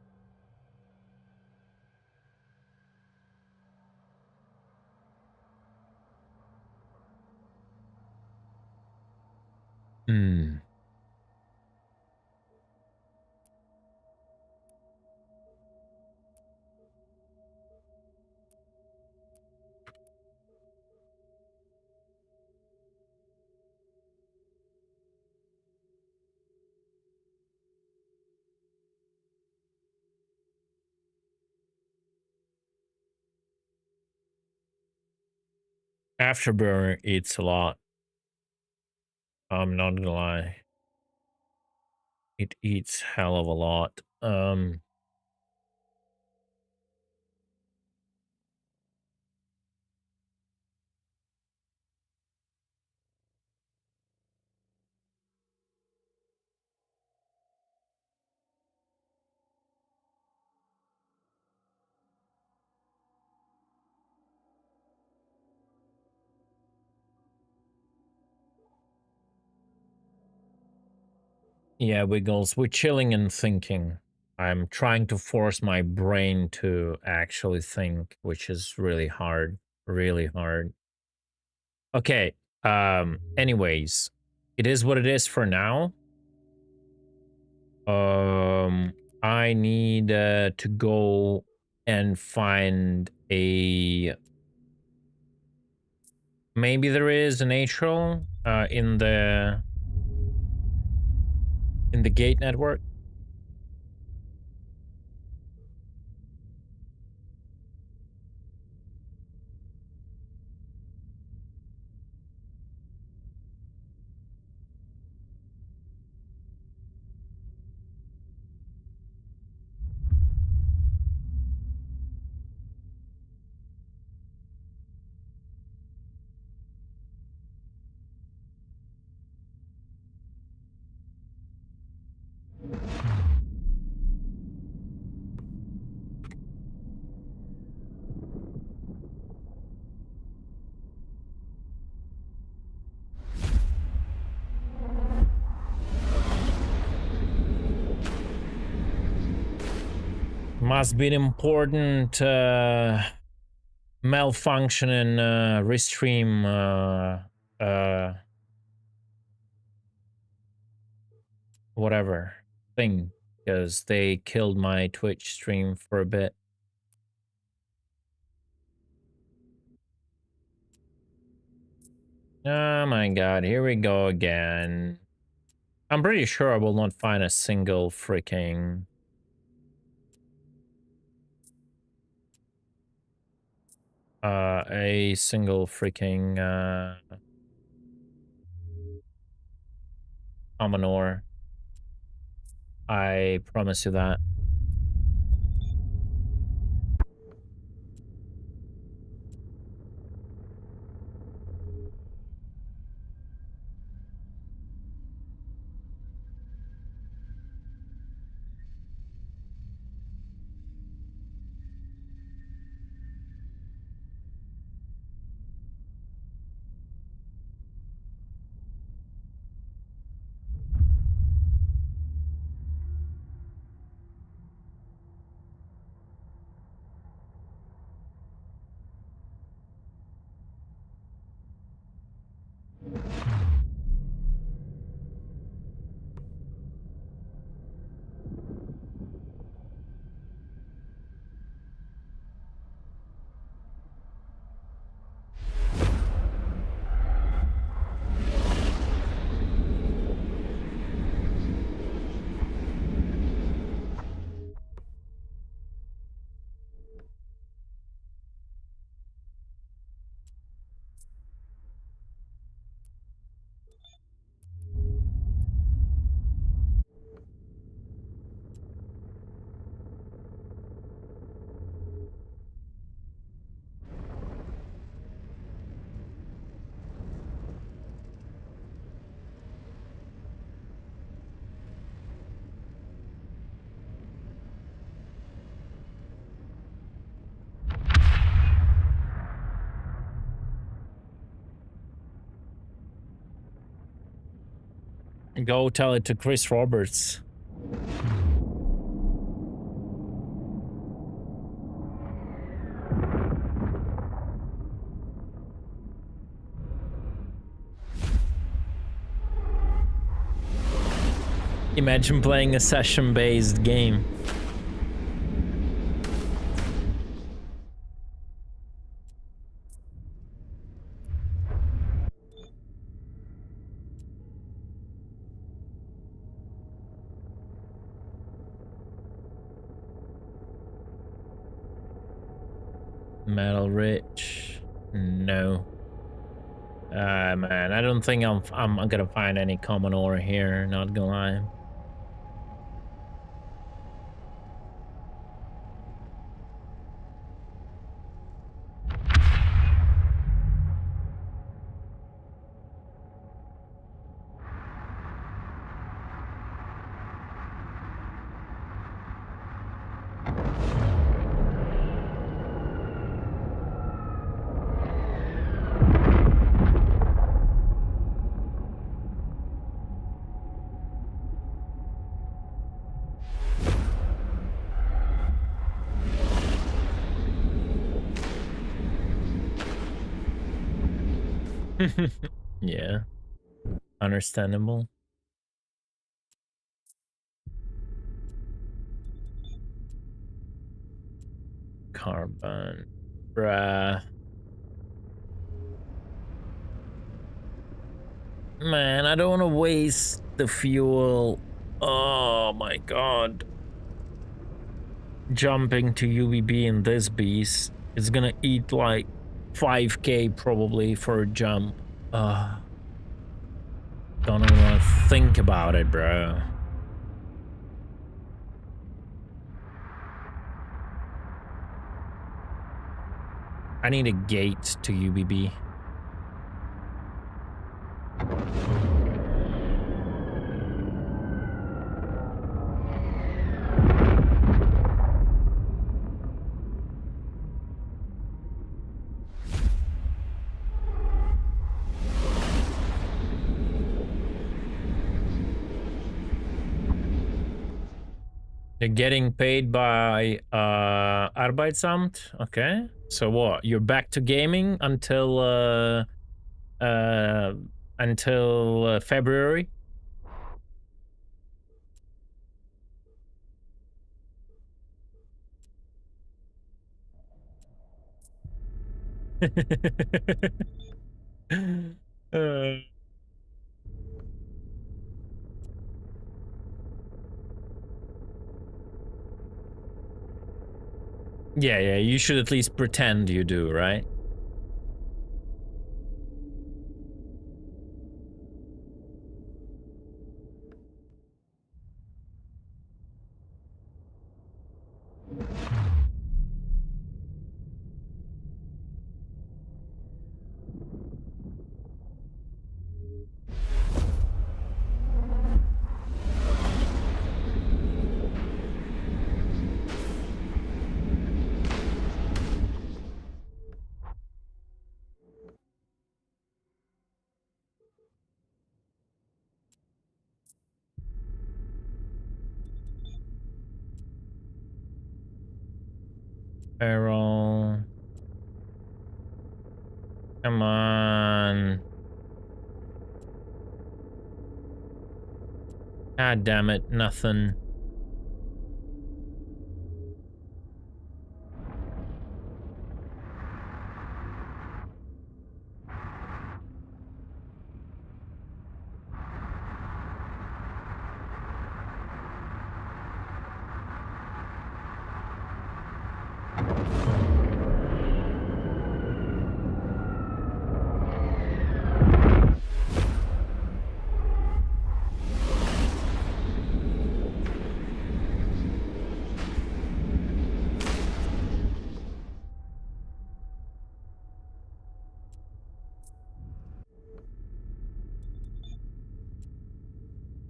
Hmm. Afterburner eats a lot. I'm not gonna lie. It eats hell of a lot. Yeah, Wiggles, we're chilling and thinking. I'm trying to force my brain to actually think, which is really hard. Really hard. Okay. Anyways, it is what it is for now. I need to go and find a, maybe there is an atrial in the gate network. Must be an important malfunction in restream whatever thing, because they killed my Twitch stream for a bit. Oh my god, here we go again. I'm pretty sure I will not find a single freaking a single freaking Amanor. I promise you that. Go tell it to Chris Roberts. Imagine playing a session-based game. Metal Rich. No. Man, I don't think I'm gonna find any common ore here, not gonna lie. Yeah, understandable. Carbon, bruh. Man, I don't want to waste the fuel. Oh my god. Jumping to UVB in this beast. It's gonna eat like 5k probably for a jump. Don't even want to think about it, bro. I need a gate to UBB. You're getting paid by Arbeitsamt? Okay. So what? You're back to gaming until February? uh, yeah, you should at least pretend you do, right? Errol. Come on. God damn it, nothing.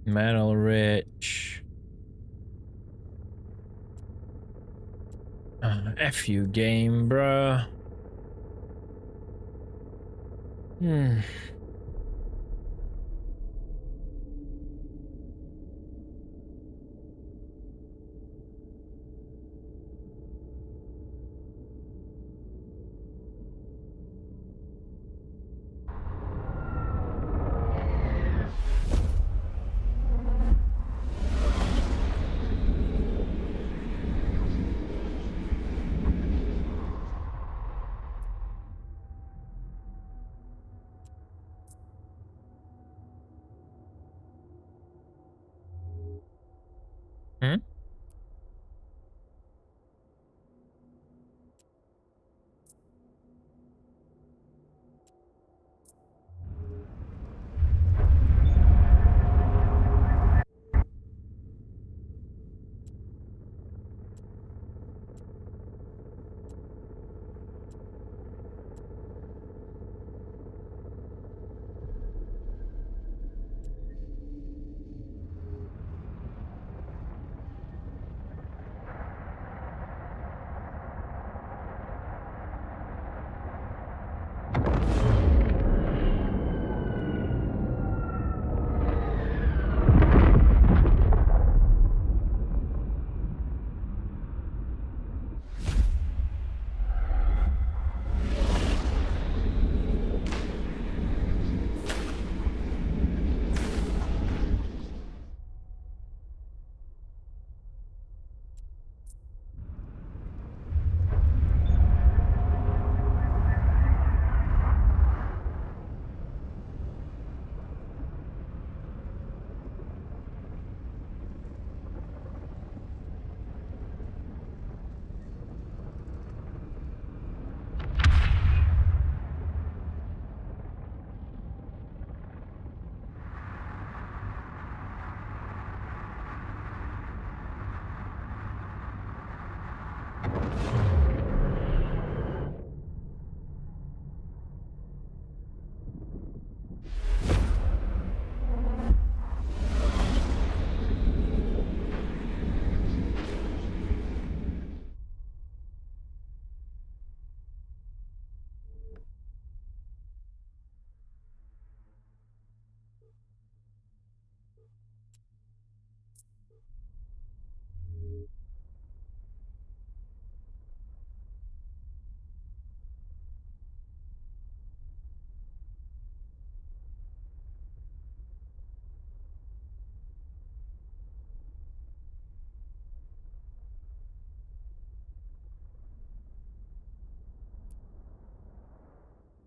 Metal Rich. F you game, bruh. Hmm?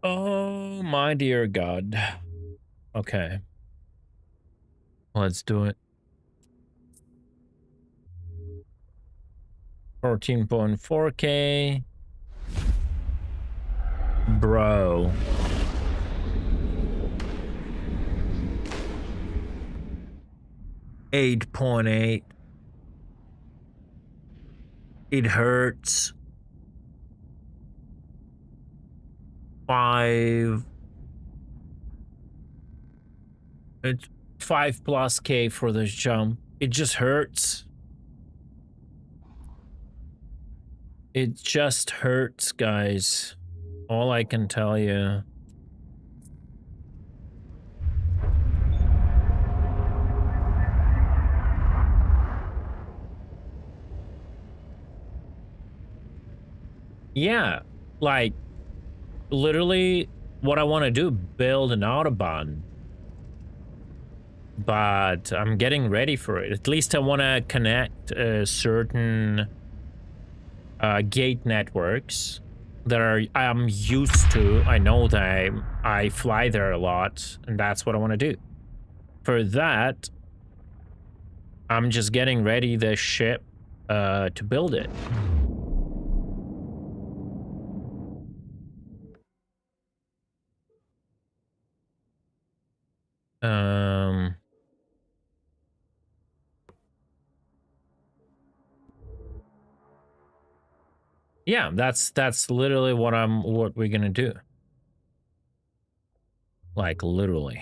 Oh my dear God. Okay, let's do it. 14.4K. Bro. 8.8. It hurts. 5. It's 5 plus K for this jump. It just hurts. It just hurts, guys. All I can tell you. Yeah, like literally what I want to do, build an Autobahn. But I'm getting ready for it. At least I want to connect certain gate networks that I'm used to. I know that I fly there a lot, and that's what I want to do. For that, I'm just getting ready the ship to build it. Um, yeah, that's literally what we're gonna do. Like literally.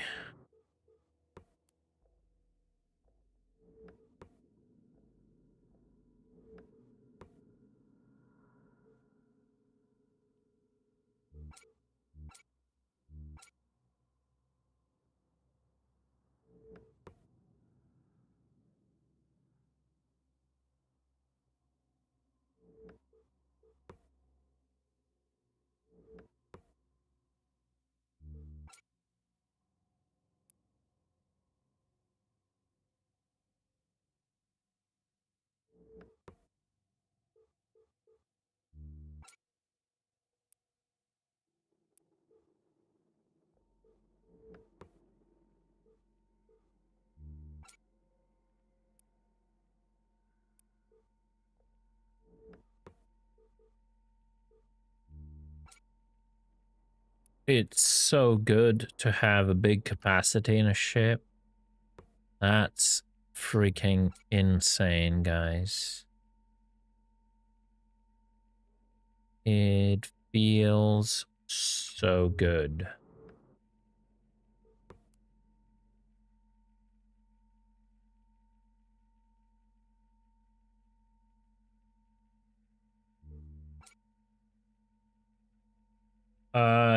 It's so good to have a big capacity in a ship. That's freaking insane, guys. It feels so good.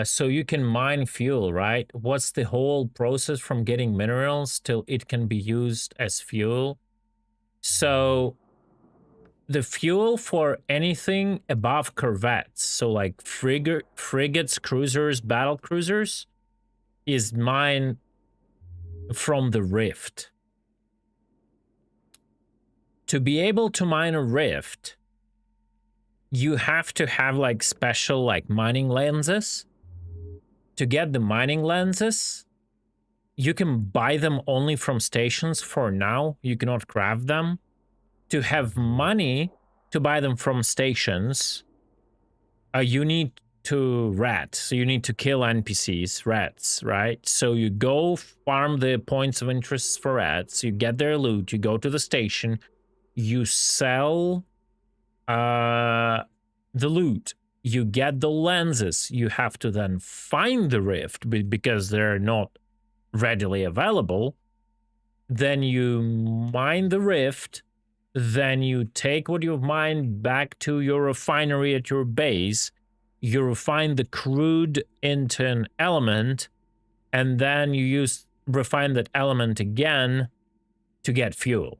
So you can mine fuel, right? What's the whole process from getting minerals till it can be used as fuel? So the fuel for anything above corvettes, so like frigates, cruisers, battle cruisers, is mined from the rift. To be able to mine a rift, you have to have like special like mining lenses. To get the mining lenses, you can buy them only from stations for now. You cannot craft them. To have money to buy them from stations, you need to rat. So you need to kill NPCs, rats, right? So you go farm the points of interest for rats. You get their loot. You go to the station. You sell the loot. You get the lenses. You have to then find the rift because they're not readily available. Then you mine the rift. Then you take what you've mined back to your refinery at your base. You refine the crude into an element, and then you refine that element again to get fuel.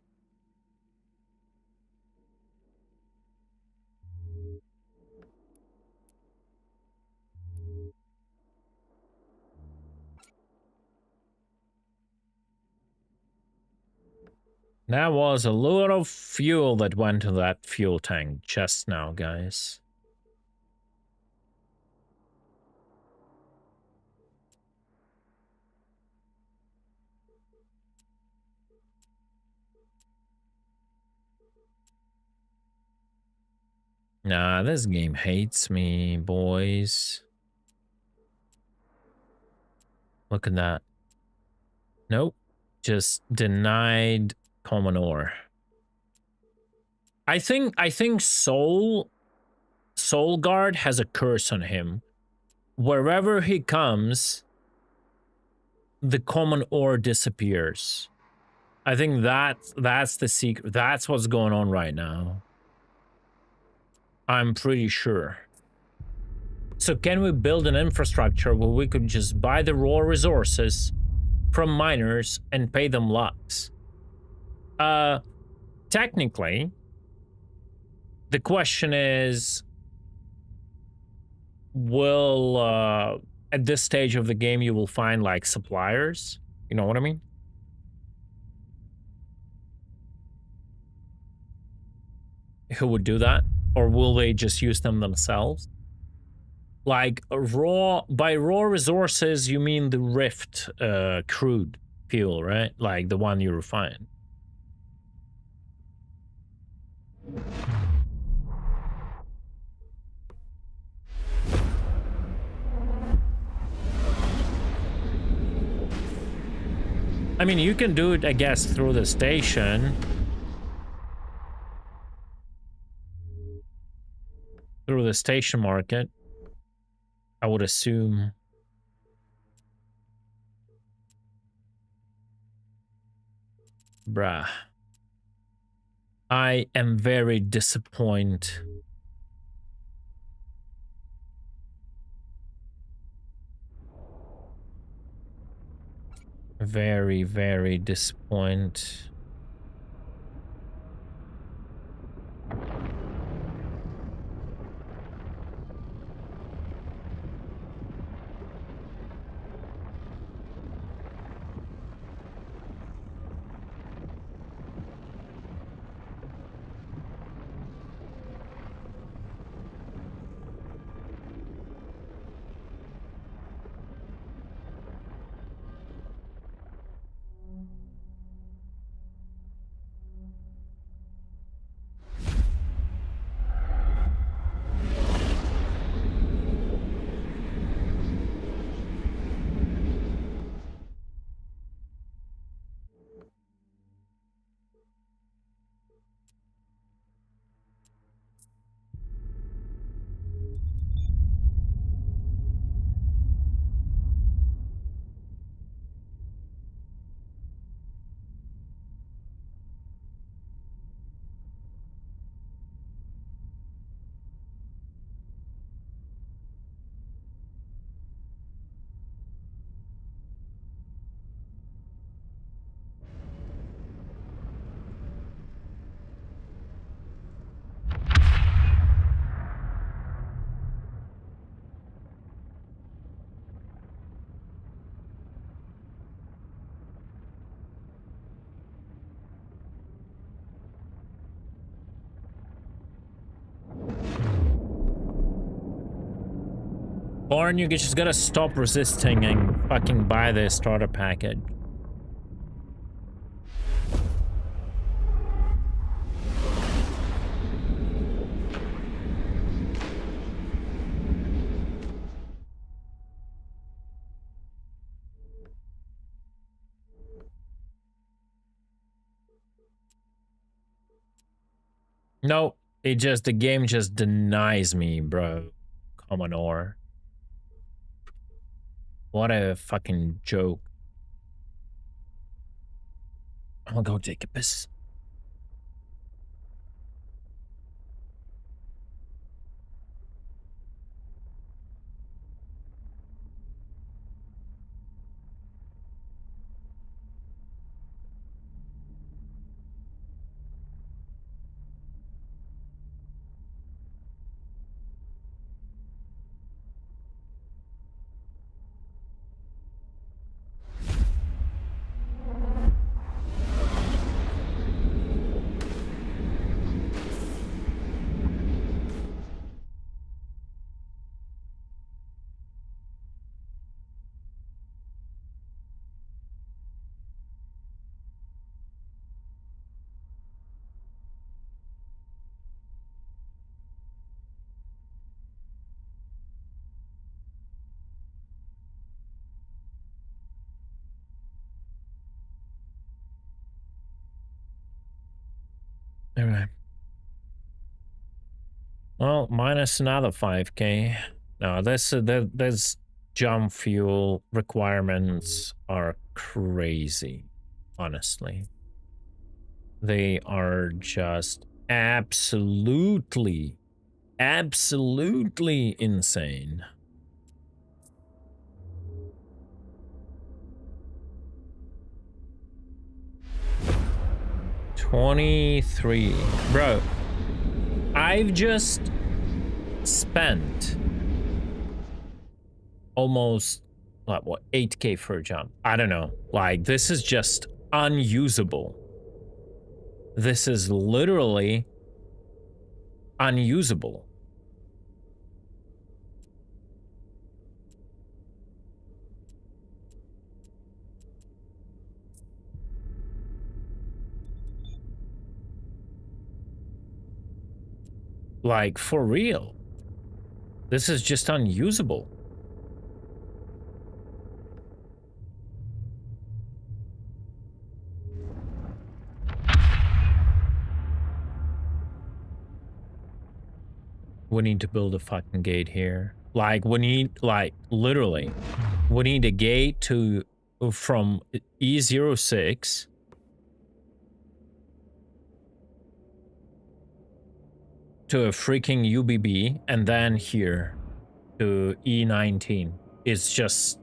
That was a lot of fuel that went to that fuel tank just now, guys. Nah, this game hates me, boys. Look at that. Nope. Just denied common ore. I think Soul Guard has a curse on him. Wherever he comes, the common ore disappears. I think that's the secret. That's what's going on right now. I'm pretty sure. So can we build an infrastructure where we could just buy the raw resources from miners and pay them lux? Technically, the question is, will at this stage of the game you will find like suppliers? You know what I mean? Who would do that? Or will they just use them themselves? Like by raw resources, you mean the rift crude fuel, right? Like the one you refine. I mean, you can do it, I guess, through the station. Through the station market, I would assume. Bruh. I am very disappointed. Very, very disappointed. Born, you just gotta stop resisting and fucking buy the starter package. No, the game just denies me, bro. Commodore. What a fucking joke. I'll go take a piss. All right. Well, minus another 5k. No, this jump fuel requirements are crazy, honestly. They are just absolutely insane. $23. Bro, I've just spent almost, like, what, 8k for a jump. I don't know. Like, this is just unusable. This is literally unusable. Like, for real. This is just unusable. We need to build a fucking gate here. Like, we need, like, literally, we need a gate to, from E06 to a freaking UBB, and then here to E19. It just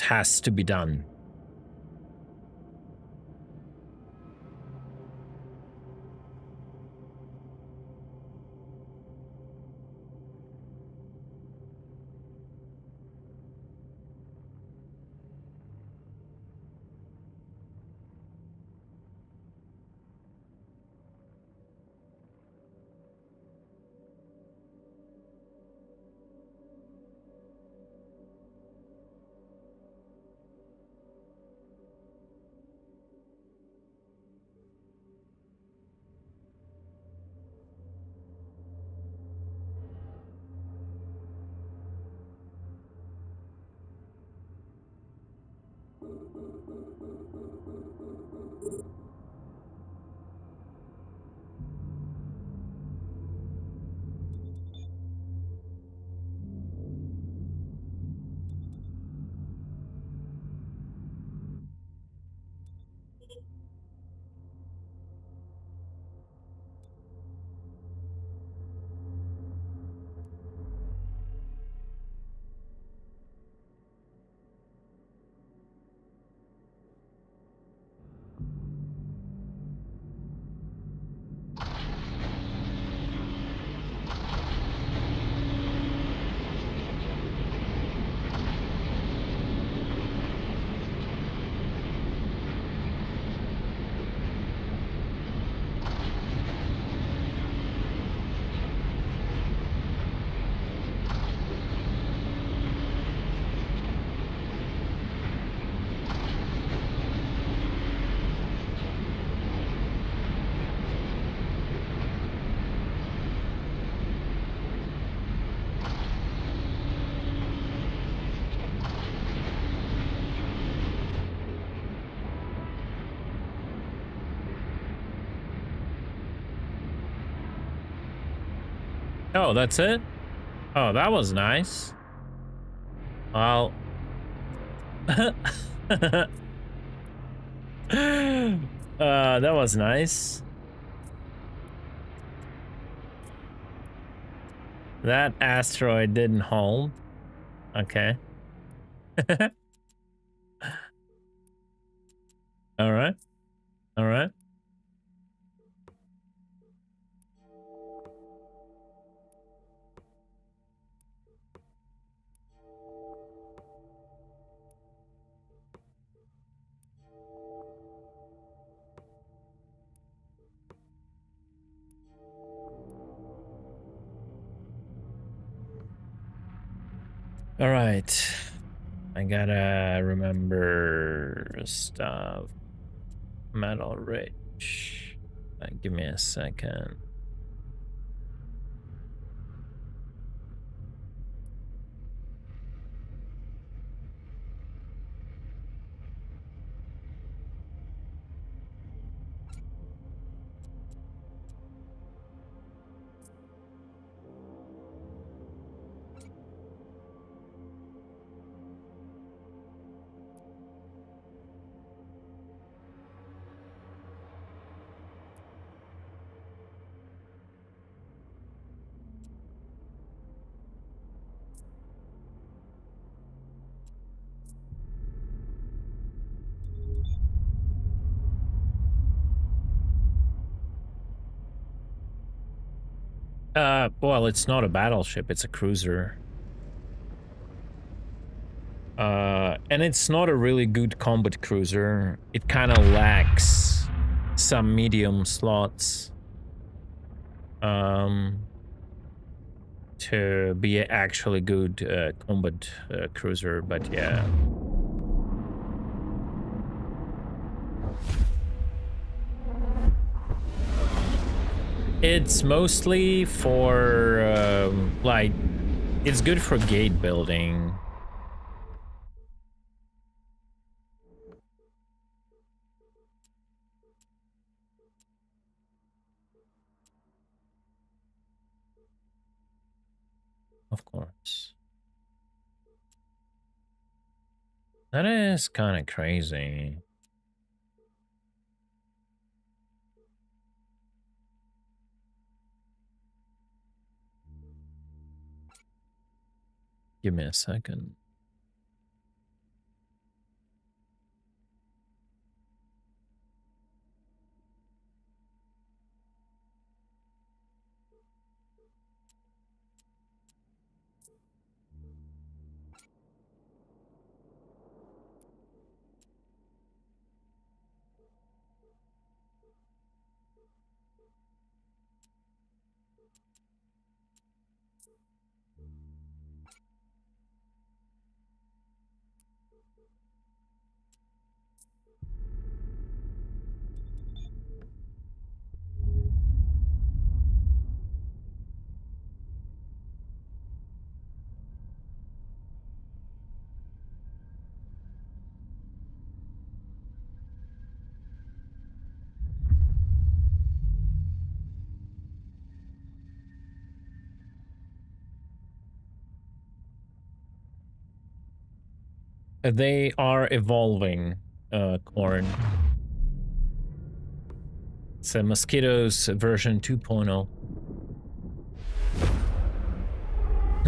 has to be done. Oh, that's it? Oh, that was nice. Well. That was nice. That asteroid didn't hold. Okay. All right. All right. All right. I gotta remember stuff. Metal rich. Give me a second. Well, it's not a battleship, it's a cruiser. And it's not a really good combat cruiser. It kind of lacks some medium slots to be an actually good combat cruiser, but yeah. It's mostly for like, it's good for gate building. Of course. That is kind of crazy. Give me a second. They are evolving, Corn. It's a Mosquitoes version 2.0.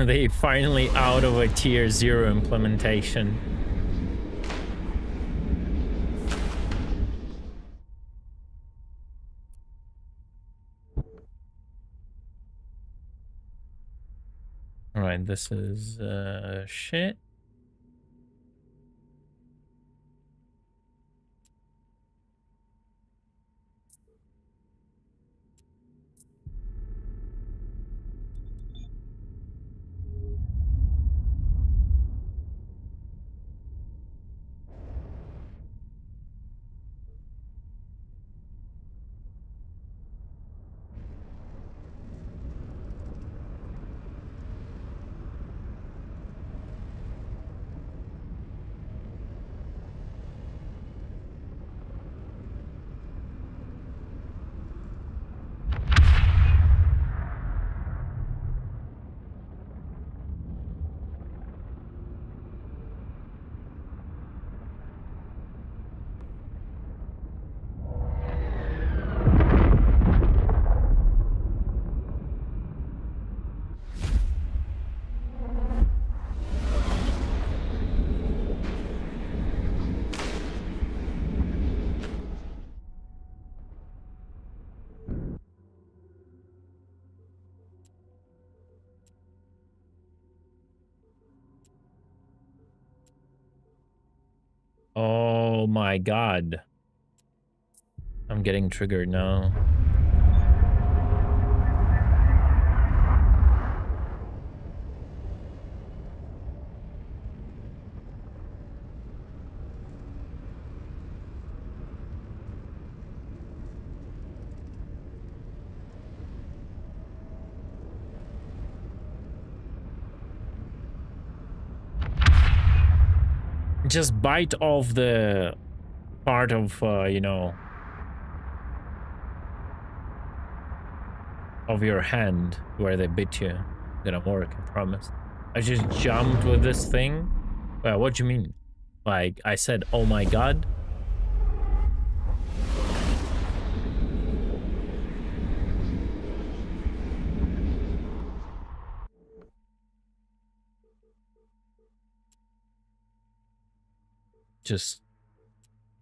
They finally out of a tier 0 implementation. Alright, this is shit. Oh my god. I'm getting triggered now. Just bite off the part of, you know, of your hand where they bit you. Gonna work, I promise. I just jumped with this thing. Well, what do you mean? Like, I said, oh my god?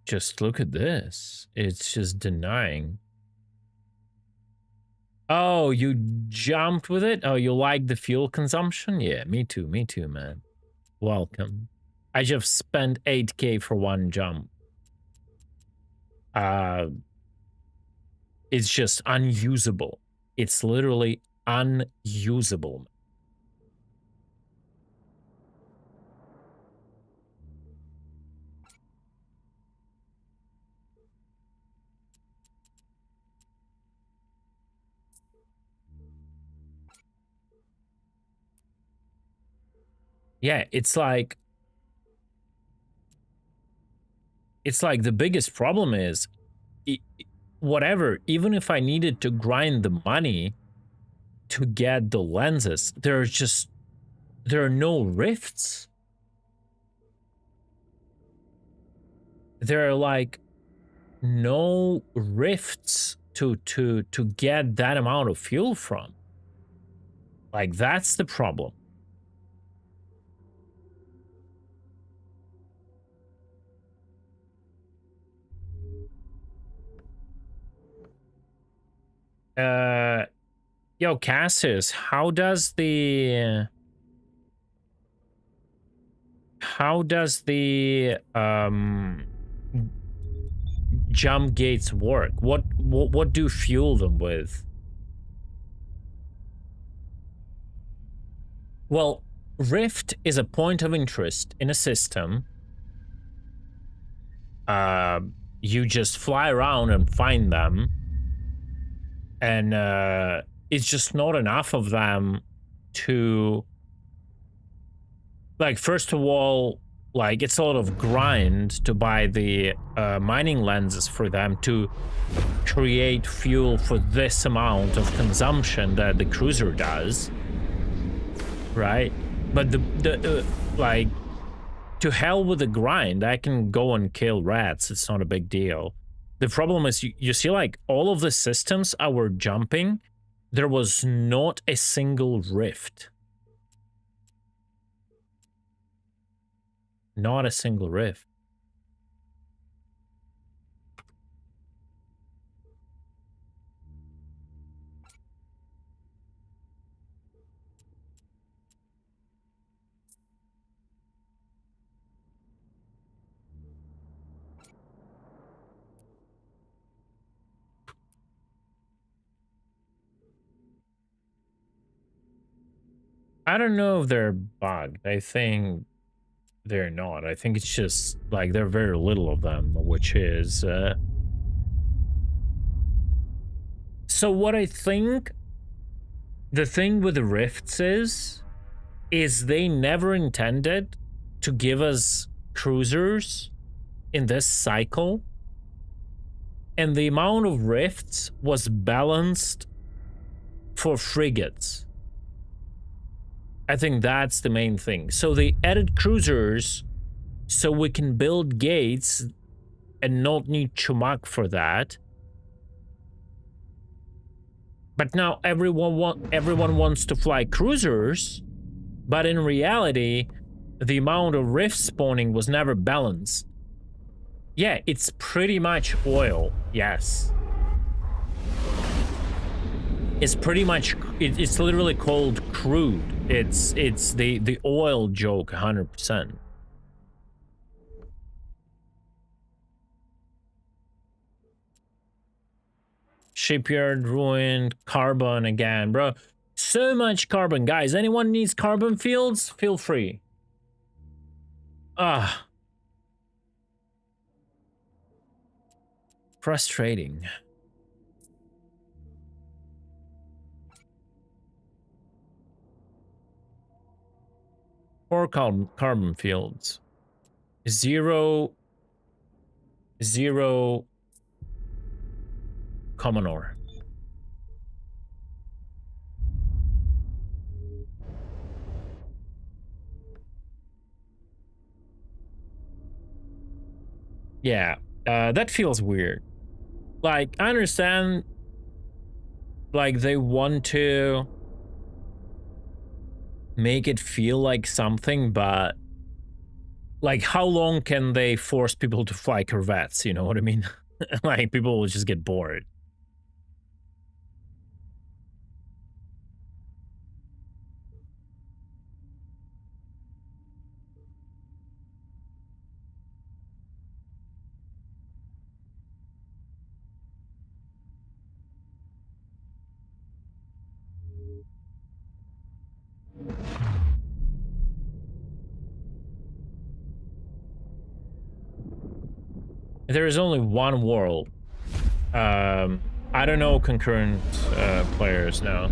Just look at this. It's just denying. Oh, you jumped with it? Oh, you like the fuel consumption? Yeah, me too, man. Welcome. I just spent 8k for one jump. It's just unusable. It's literally unusable. Yeah, it's like the biggest problem is whatever, even if I needed to grind the money to get the lenses, there are no rifts. There are like no rifts to get that amount of fuel from. Like, that's the problem. Yo, Cassius, how does the jump gates work? What do you fuel them with? Well, rift is a point of interest in a system. You just fly around and find them, and it's just not enough of them to, like, first of all, like, it's a lot of grind to buy the mining lenses for them to create fuel for this amount of consumption that the cruiser does, right? But the like, to hell with the grind. I can go and kill rats. It's not a big deal. The problem is, you see, like, all of the systems I were jumping, there was not a single rift. Not a single rift. I don't know if they're bugged. I think they're not. I think it's just, like, there are very little of them, which is... So what I think the thing with the rifts is they never intended to give us cruisers in this cycle. And the amount of rifts was balanced for frigates. I think that's the main thing. So they added cruisers so we can build gates and not need Chumak for that. But now everyone wants to fly cruisers, but in reality, the amount of rift spawning was never balanced. Yeah, it's pretty much oil, yes. It's pretty much, it's literally called crude. It's the oil joke 100%. Shipyard ruined, carbon again, bro. So much carbon, guys. Anyone needs carbon fields? Feel free. Ah. Frustrating. Four carbon fields. Zero common ore. Yeah, that feels weird. Like, I understand, like, they want to make it feel like something, but like, how long can they force people to fly corvettes? You know what I mean? Like, people will just get bored. There is only one world. I don't know concurrent players now.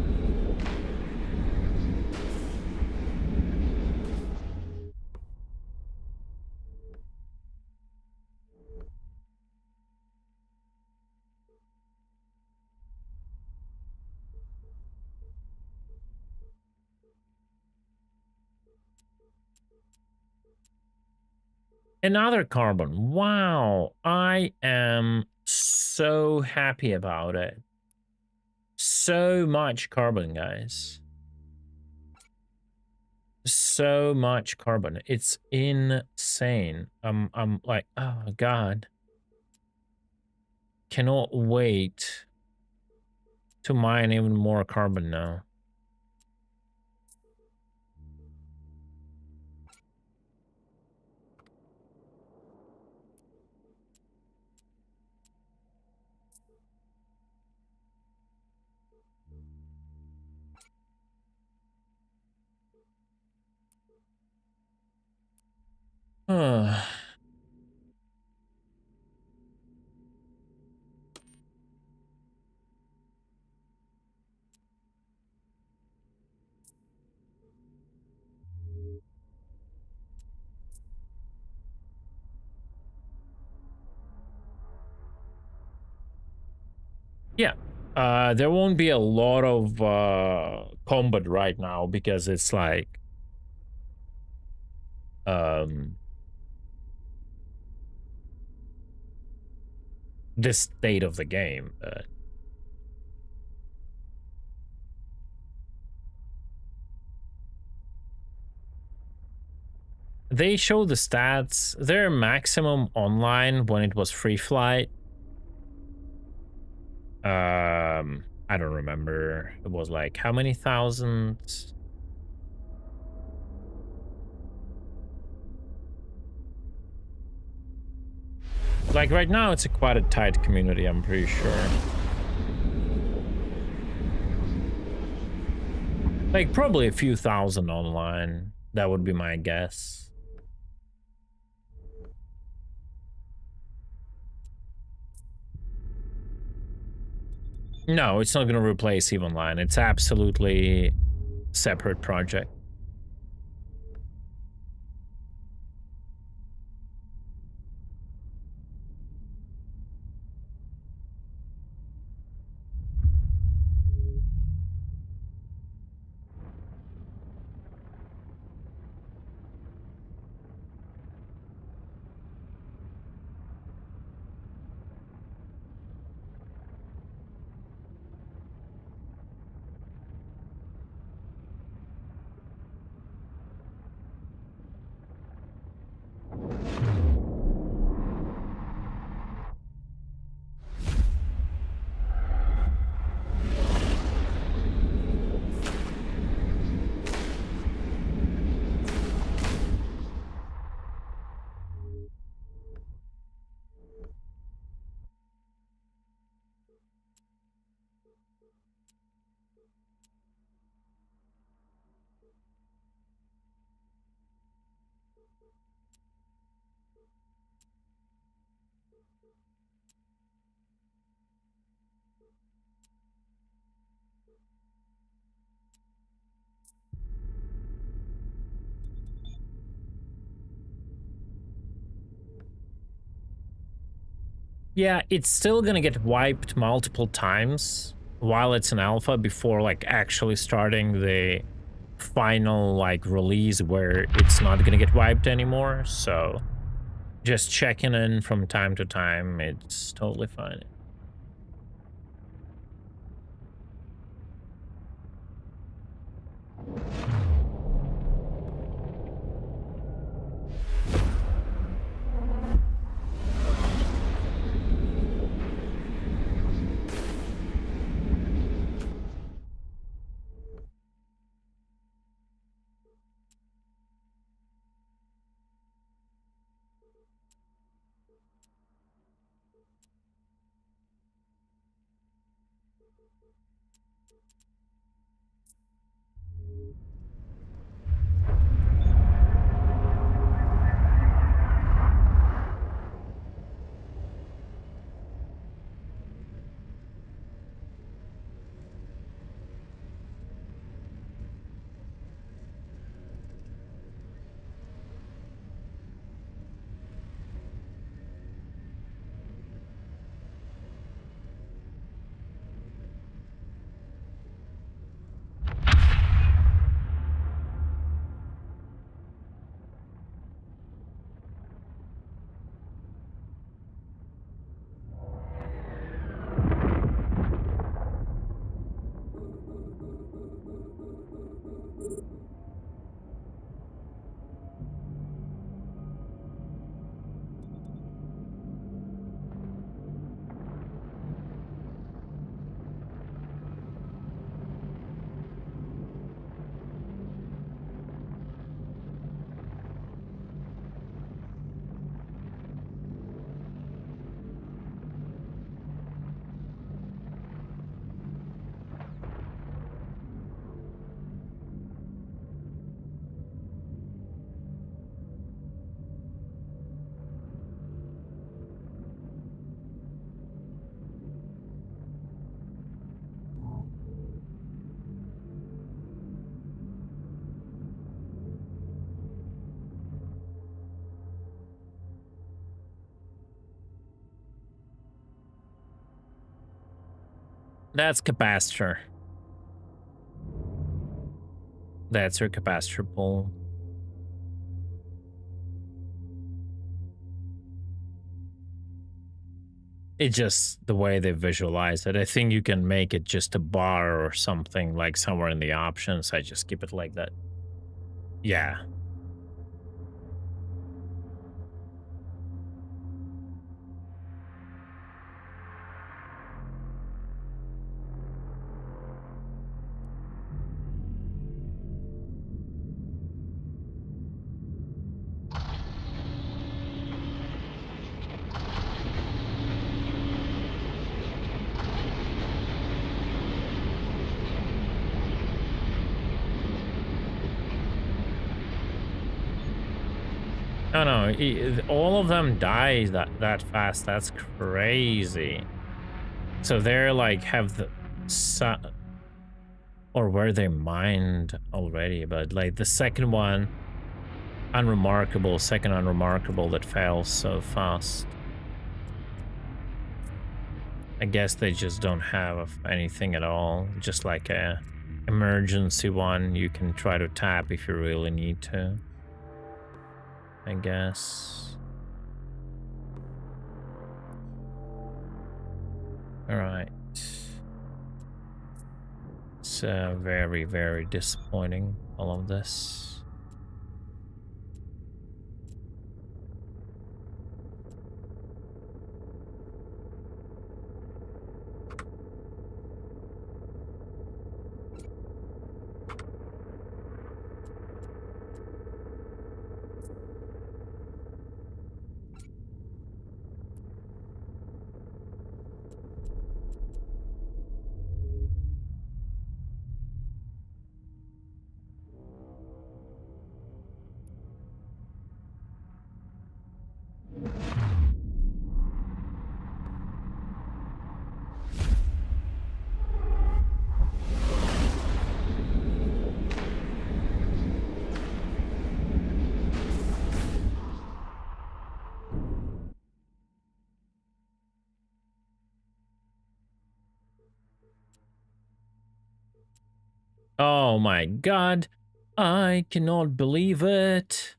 Another carbon. Wow, I am so happy about it. So much carbon, guys. So much carbon. It's insane. I'm like, oh god. Cannot wait to mine even more carbon now. Yeah. There won't be a lot of combat right now because it's like the state of the game. They show the stats. Their maximum online when it was free flight. I don't remember. It was like how many thousands? Like right now, it's quite a tight community, I'm pretty sure. Like probably a few thousand online. That would be my guess. No, it's not going to replace EVE Online. It's absolutely separate project. Yeah, it's still gonna get wiped multiple times while it's an alpha before like actually starting the final like release where it's not gonna get wiped anymore. So just checking in from time to time, it's totally fine. That's capacitor. That's your capacitor pull. It's just the way they visualize it. I think you can make it just a bar or something like somewhere in the options. I just keep it like that. Yeah. No, no, all of them die that fast. That's crazy. So they're like have the or were they mined already? But like the second one, unremarkable. Second unremarkable that fails so fast. I guess they just don't have anything at all. Just like a emergency one you can try to tap if you really need to. I guess. All right. It's very, very disappointing, all of this. Oh my god. I cannot believe it.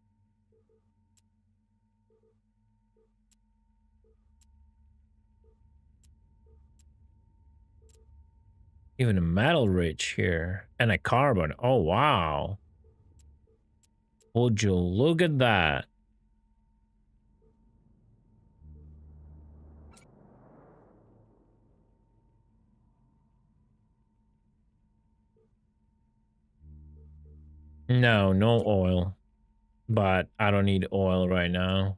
Even a metal rich here. And a carbon. Oh, wow. Would you look at that? No, no oil. But I don't need oil right now.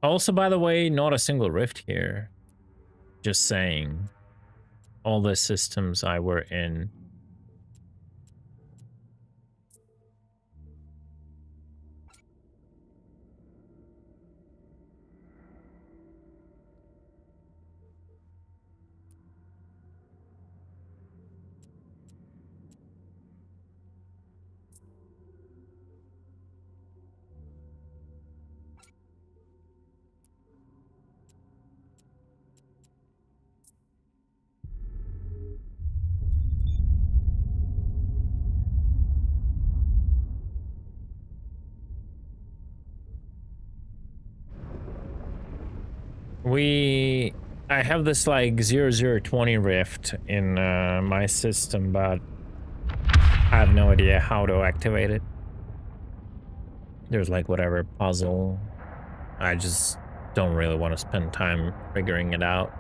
Also, by the way, not a single rift here. Just saying. All the systems I were in. I have this like 0020 rift in my system, but I have no idea how to activate it. There's like whatever puzzle. I just don't really want to spend time figuring it out.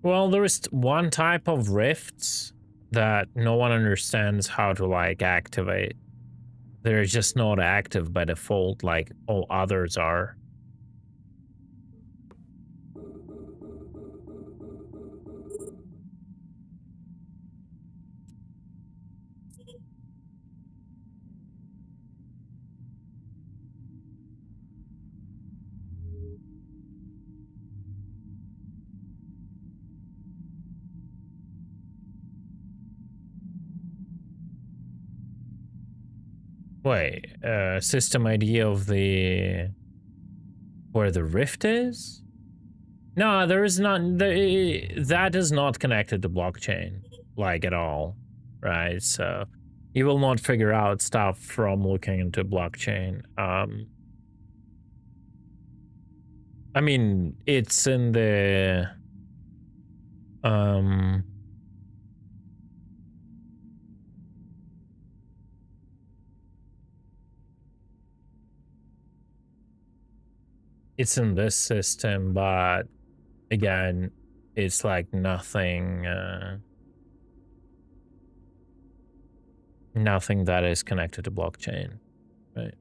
Well, there is one type of rifts that no one understands how to like activate. They're just not active by default like all others are. Wait, system ID of the where the rift is? No, there is not. That is not connected to blockchain, like at all, right? So you will not figure out stuff from looking into blockchain. I mean, it's in the it's in this system, but again, it's like nothing nothing that is connected to blockchain, right?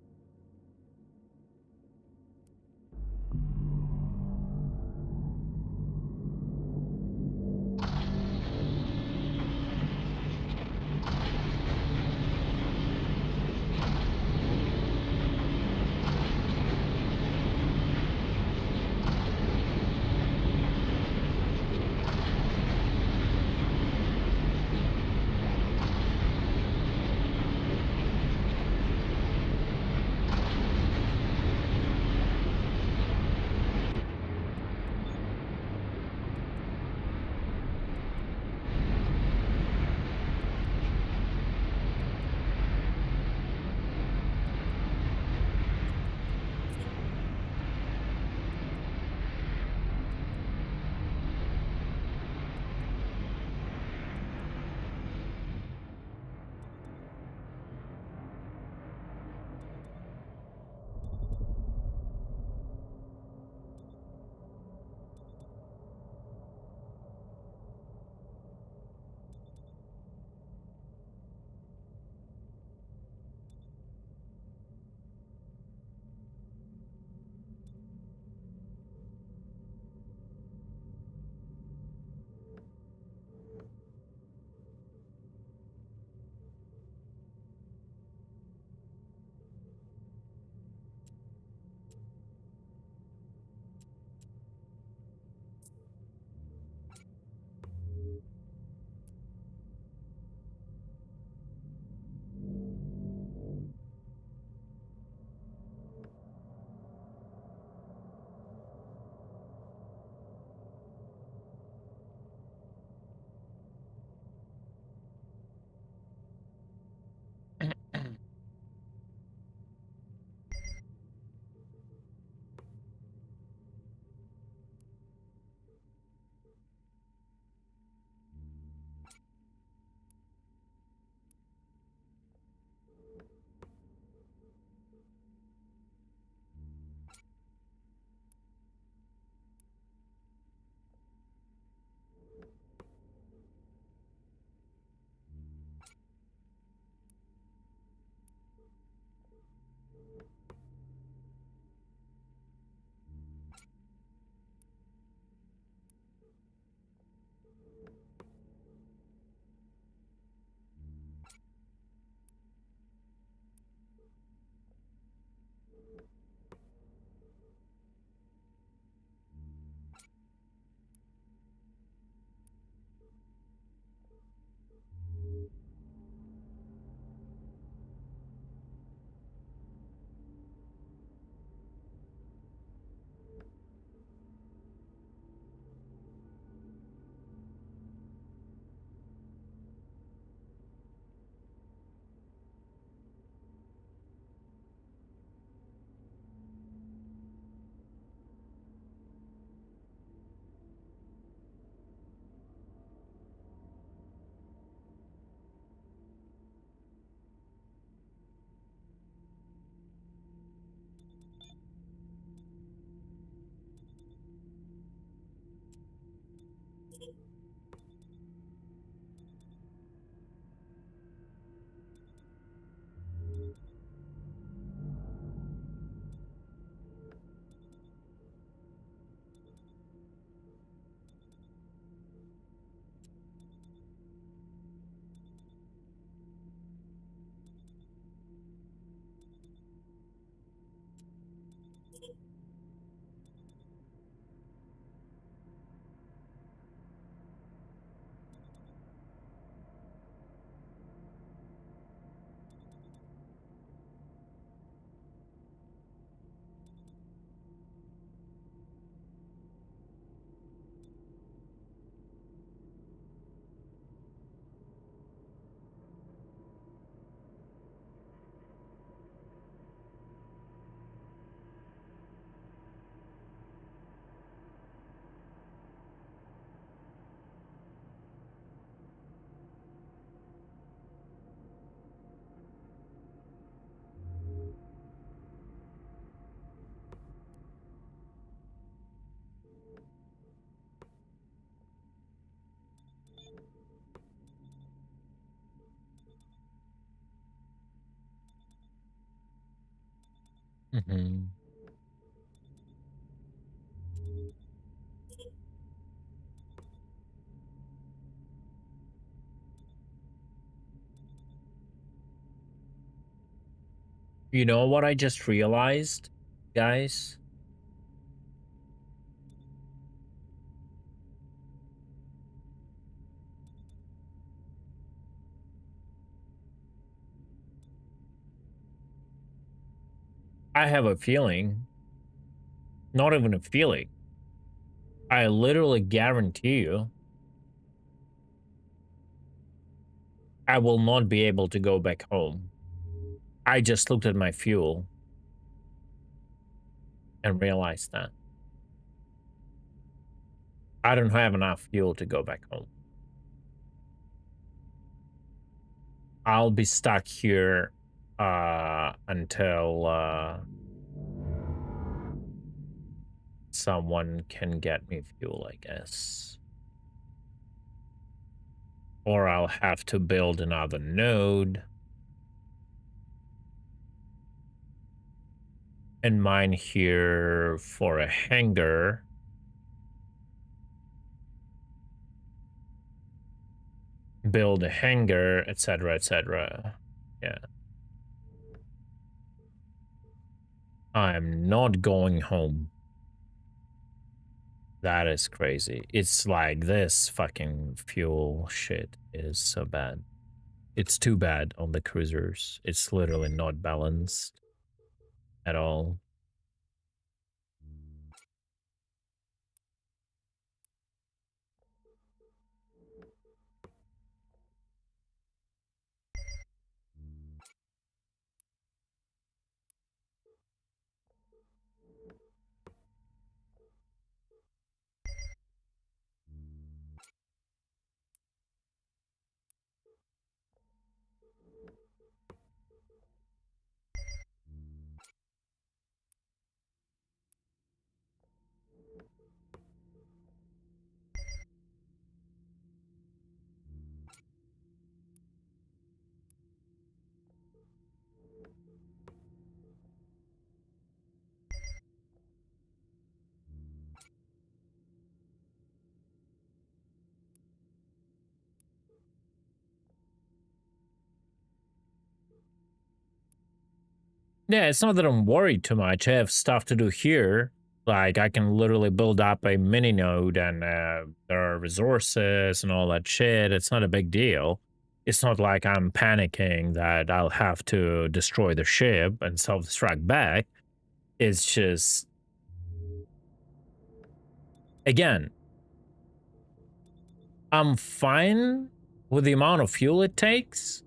Mm-hmm. You know what I just realized, guys? I have a feeling, not even a feeling. I literally guarantee you, I will not be able to go back home. I just looked at my fuel and realized that I don't have enough fuel to go back home. I'll be stuck here until someone can get me fuel, I guess. Or I'll have to build another node and mine here for a hangar. Build a hangar, etc., etc. Yeah. I'm not going home. That is crazy. It's like this fucking fuel shit is so bad. It's too bad on the cruisers. It's literally not balanced at all. Yeah, it's not that I'm worried too much. I have stuff to do here. Like, I can literally build up a mini node and there are resources and all that shit. It's not a big deal. It's not like I'm panicking that I'll have to destroy the ship and self-destruct back. It's just, again, I'm fine with the amount of fuel it takes.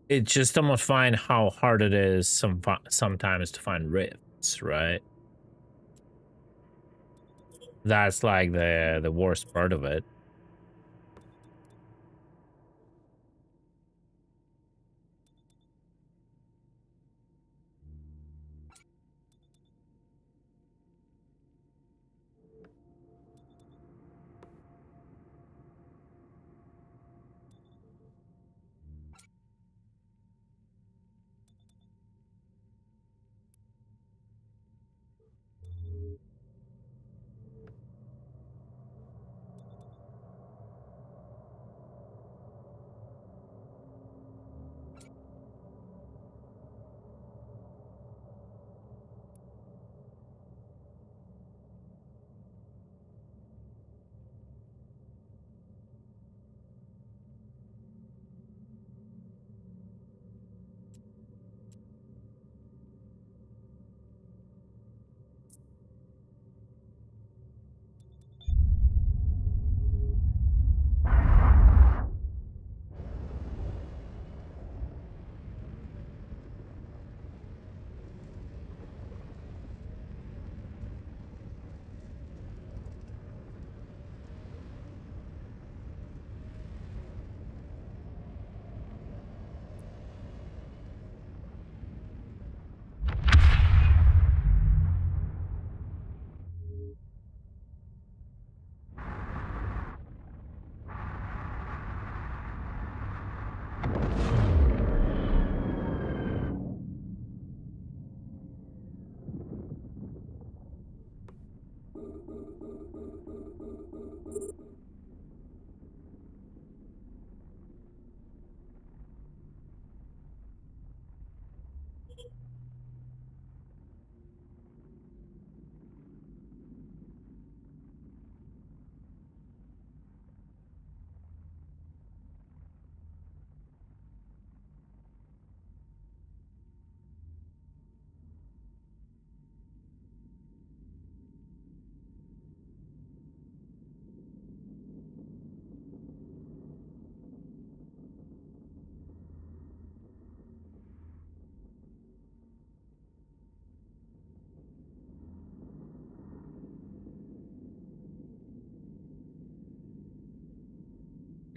It's just almost find how hard it is sometimes to find rifts, right? That's like the worst part of it.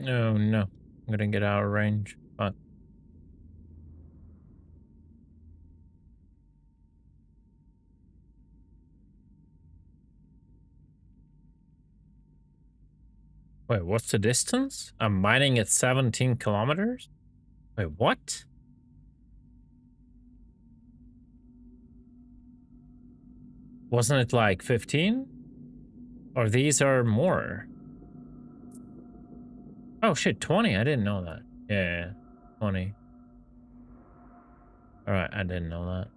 No, no. I'm gonna get out of range. Fuck. Wait, what's the distance? I'm mining at 17 kilometers? Wait, what? Wasn't it like 15? Or these are more? Oh shit, 20. I didn't know that. Yeah, 20. Alright, I didn't know that.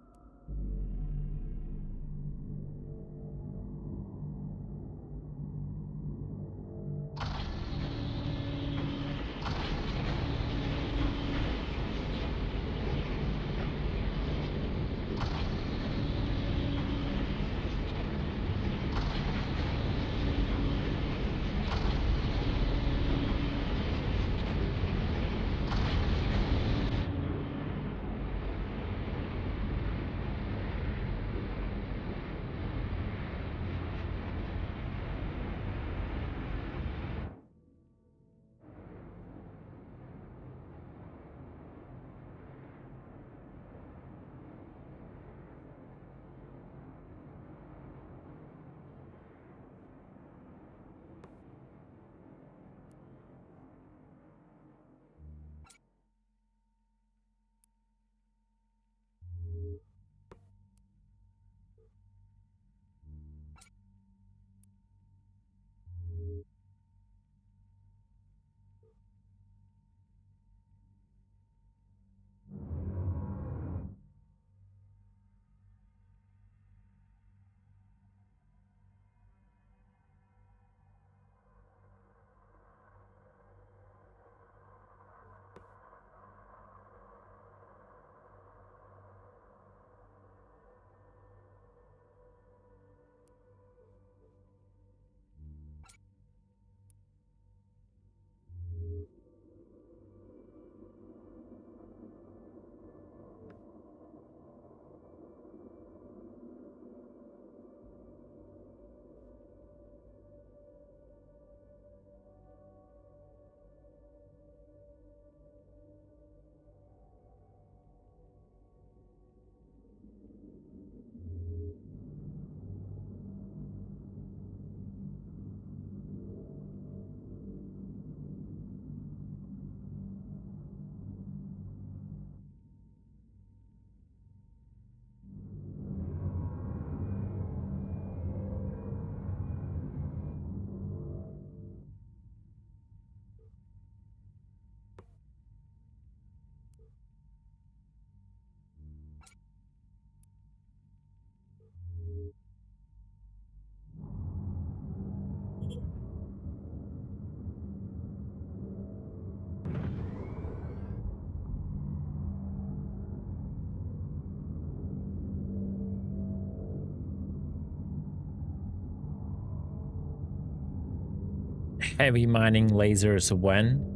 Heavy mining lasers when?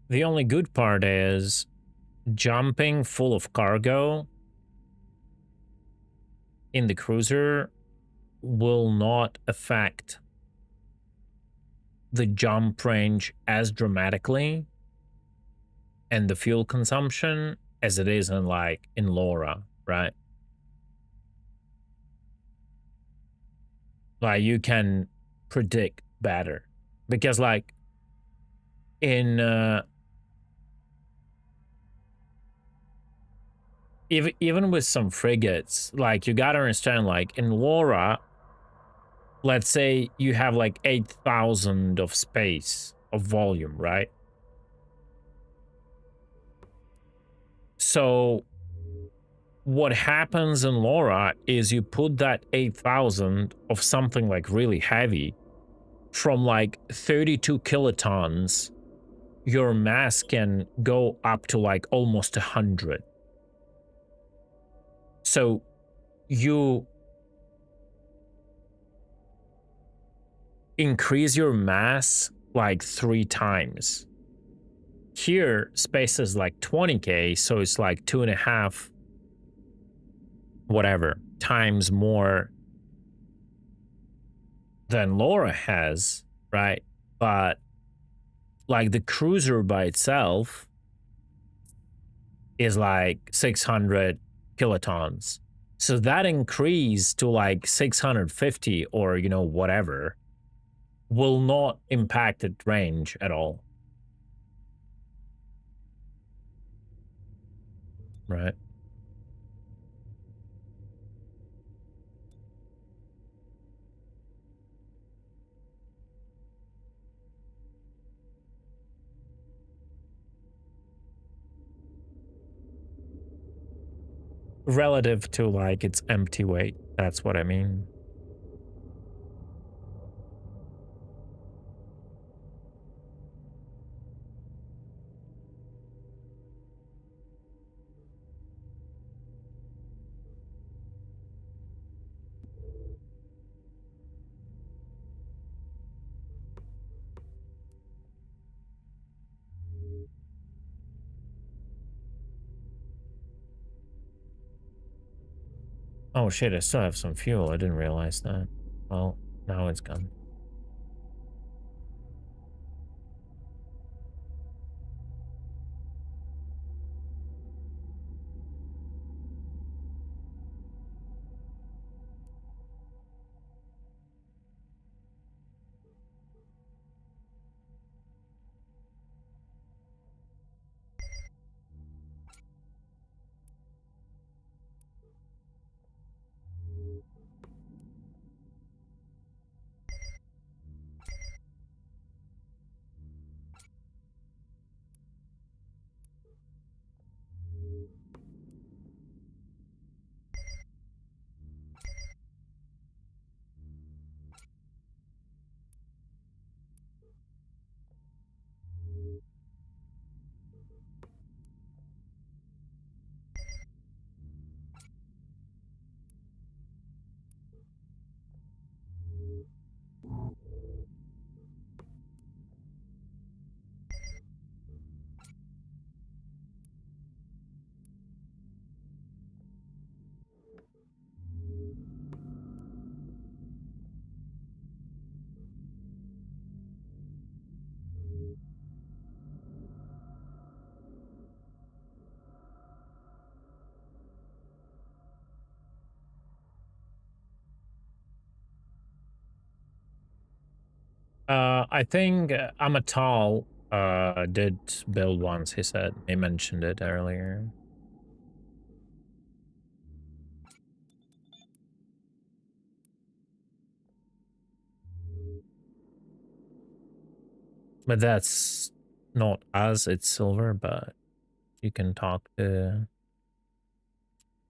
The only good part is jumping full of cargo in the cruiser will not affect the jump range as dramatically and the fuel consumption as it is in like in LoRa, right? Like you can predict better because like in even with some frigates, like you gotta understand, like in LoRa, let's say you have like 8,000 of space of volume, right? So what happens in LoRa is you put that 8,000 of something like really heavy from like 32 kilotons, your mass can go up to like almost 100. So you increase your mass like 3 times. Here, space is like 20k, so it's like 2.5 whatever times more than LoRa has, right? But like the cruiser by itself is like 600 kilotons. So that increase to like 650 or, you know, whatever will not impact its range at all. Right? Relative to like its empty weight. That's what I mean. Oh shit, I still have some fuel. I didn't realize that. Well, now it's gone. I think Amatal did build once, he said. He mentioned it earlier. But that's not us, it's Silver, but you can talk to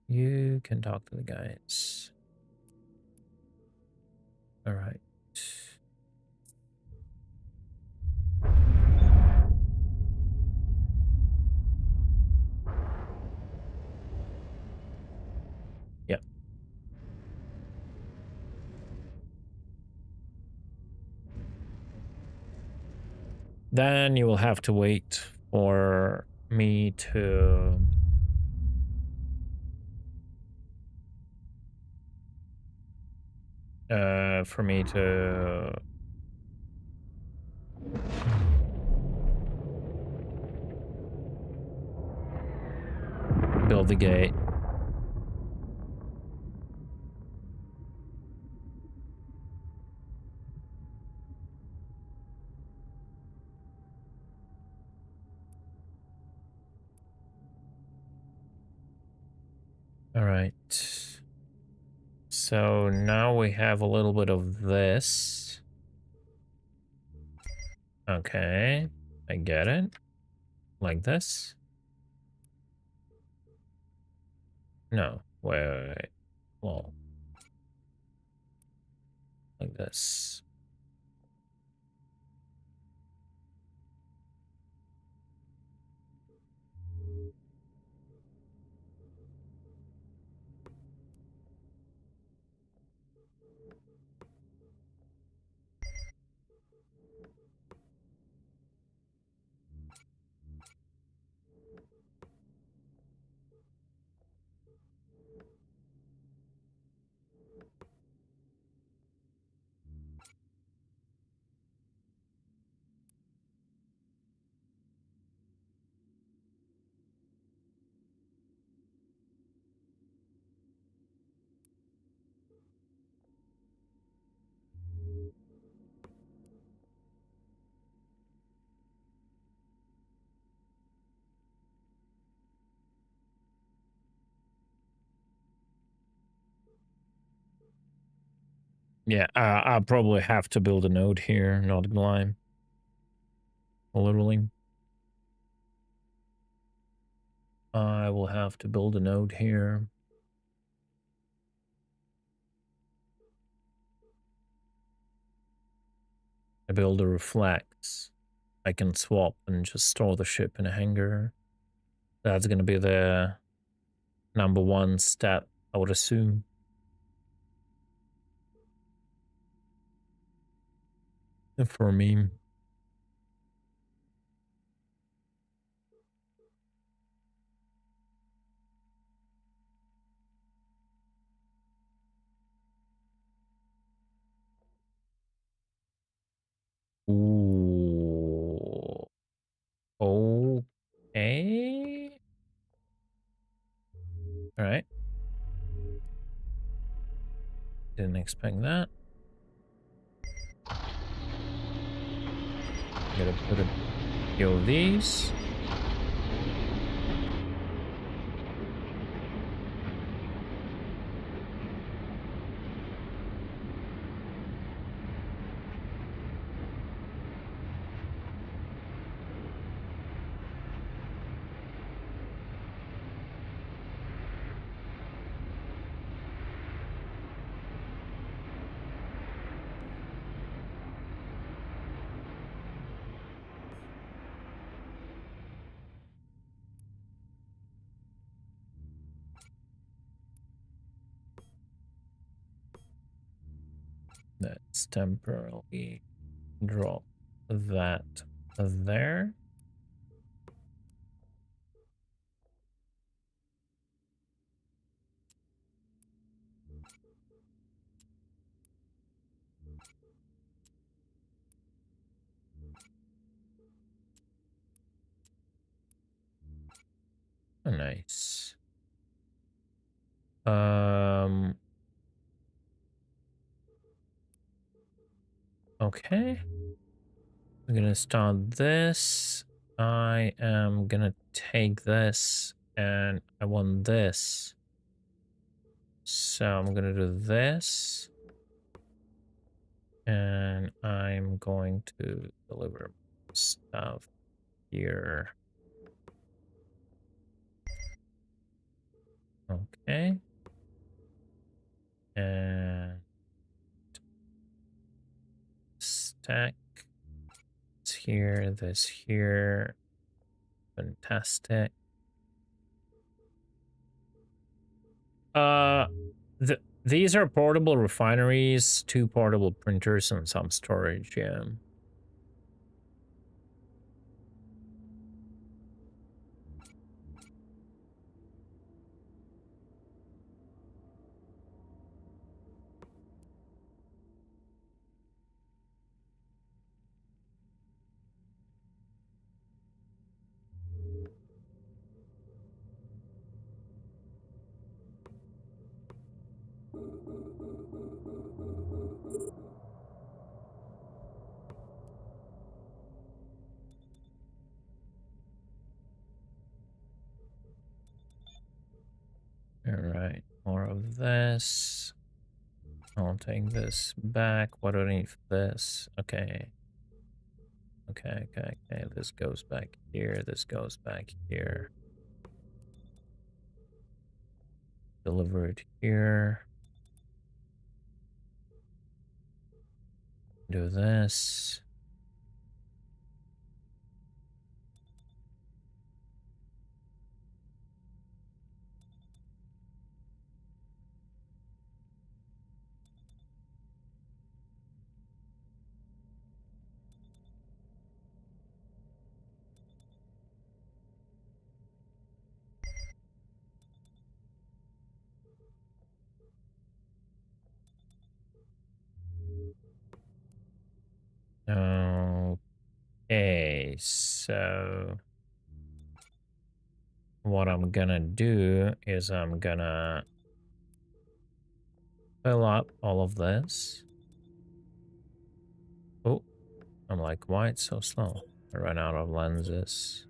the guys. All right. Then you will have to wait for me to build the gate. All right. So now we have a little bit of this. Okay, I get it. Like this? No, wait. Well, like this. Yeah, I'll probably have to build a node here, not gonna lie. Literally. I will have to build a node here. I build a reflex. I can swap and just store the ship in a hangar. That's gonna be the #1 step, I would assume. For me. Ooh. Okay. All right. Didn't expect that. Gotta put a few of these. Let's temporarily drop that there. Oh, nice. Okay. I'm gonna start this. I am gonna take this and I want this. So I'm gonna do this. And I'm going to deliver stuff here. Okay. And stack this here, this here. Fantastic. These are portable refineries, 2 portable printers, and some storage, yeah. All right, more of this. I'll take this back. What do I need for this? Okay. Okay. This goes back here. This goes back here. Deliver it here. Do this. Okay, so what I'm gonna do is I'm gonna fill up all of this. Oh, I'm like, why it's so slow? I ran out of lenses.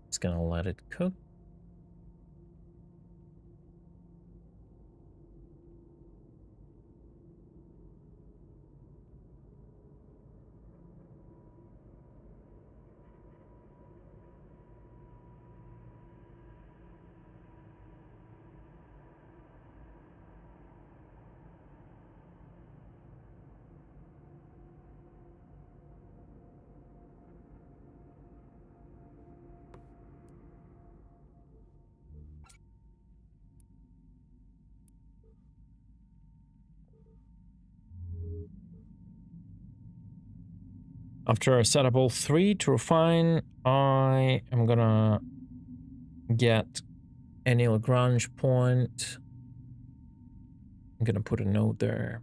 It's gonna let it cook. After I set up all three to refine, I am gonna get any Lagrange point. I'm gonna put a node there.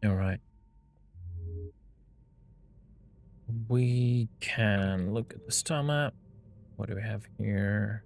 All right. We can look at the star map. What do we have here?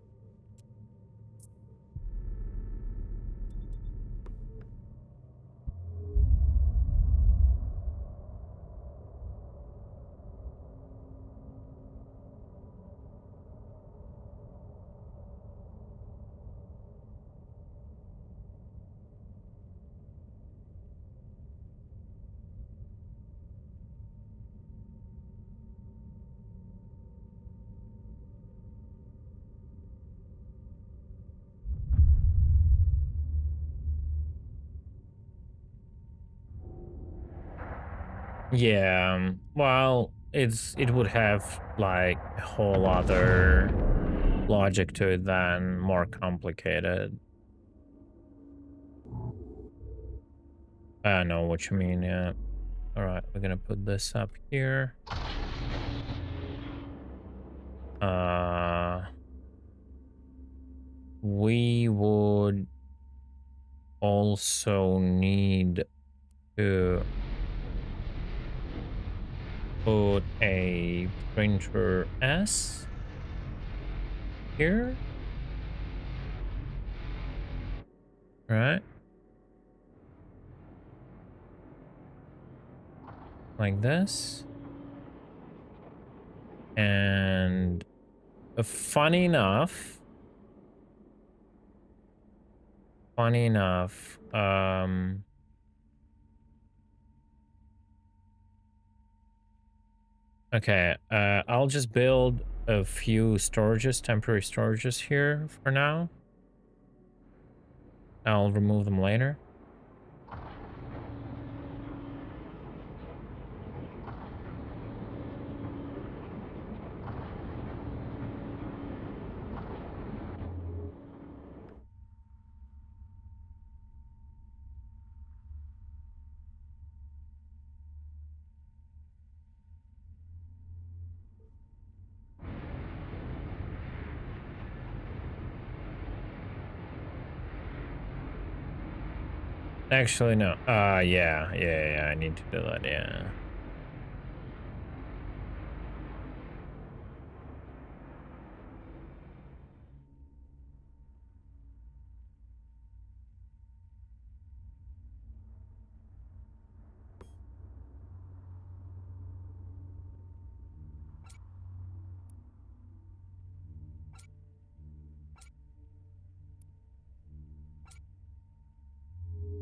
Yeah, well, it would have like a whole other logic to it than more complicated. I know what you mean, yeah. All right, we're gonna put this up here. We would also need to put a printer S here. Right? Like this. And funny enough, okay, I'll just build a few storages, temporary storages here for now. I'll remove them later. Actually, no. Yeah, I need to do that, yeah.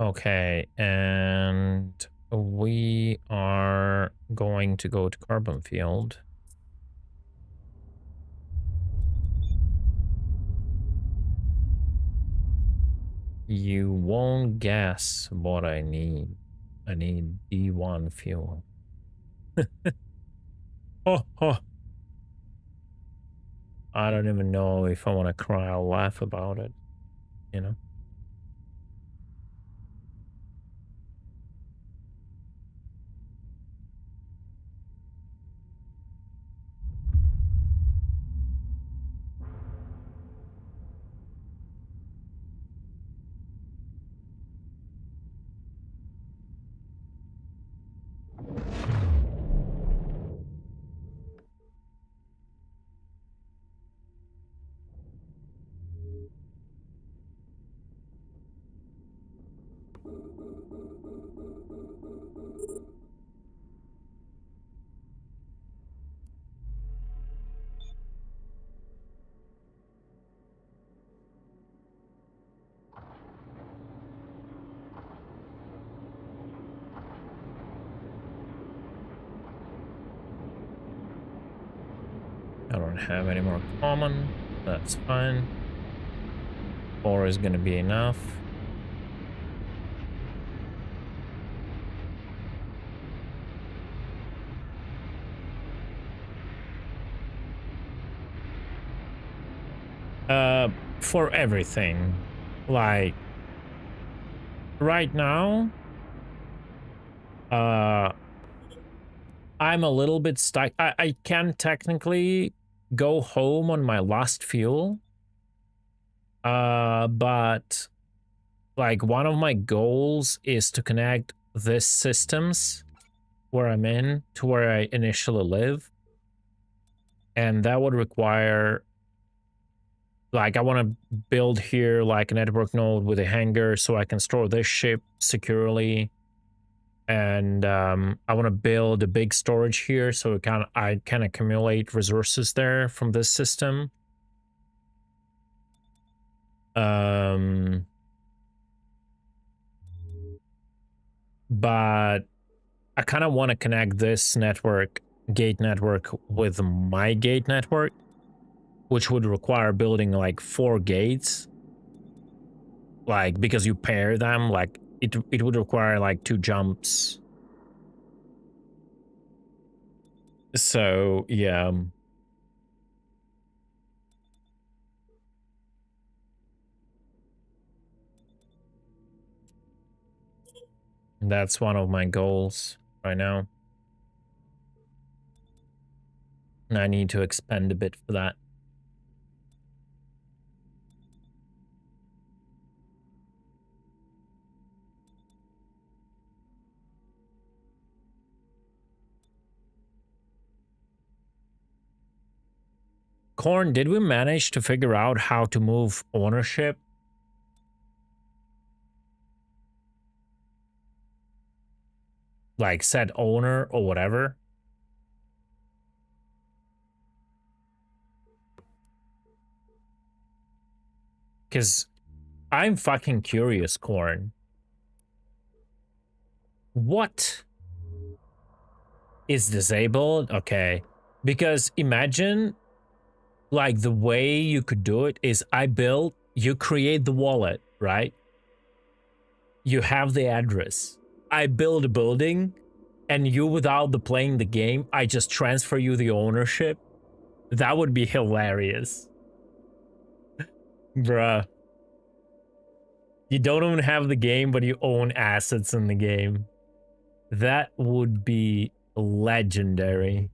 Okay, and we are going to go to Carbon Field. You won't guess what I need. I need D1 fuel. Oh. I don't even know if I want to cry or laugh about it, you know? I don't have any more common. That's fine. 4 is gonna be enough. For everything. Like, right now, I'm a little bit stuck. I can technically go home on my last fuel. But like one of my goals is to connect these systems where I'm in to where I initially live. And that would require, like, I want to build here like a network node with a hangar so I can store this ship securely. And I want to build a big storage here so I can accumulate resources there from this system. But I kind of want to connect this gate network with my gate network, which would require building like 4 gates. Like, because you pair them, like it would require like 2 jumps. So, yeah. That's one of my goals right now. And I need to expend a bit for that. Corn, did we manage to figure out how to move ownership? Like set owner or whatever? Because I'm fucking curious, Corn. What is disabled? Okay. Because imagine, like, the way you could do it is you create the wallet, right? You have the address. I build a building, and you, without playing the game, I just transfer you the ownership. That would be hilarious. Bruh. You don't even have the game, but you own assets in the game. That would be legendary.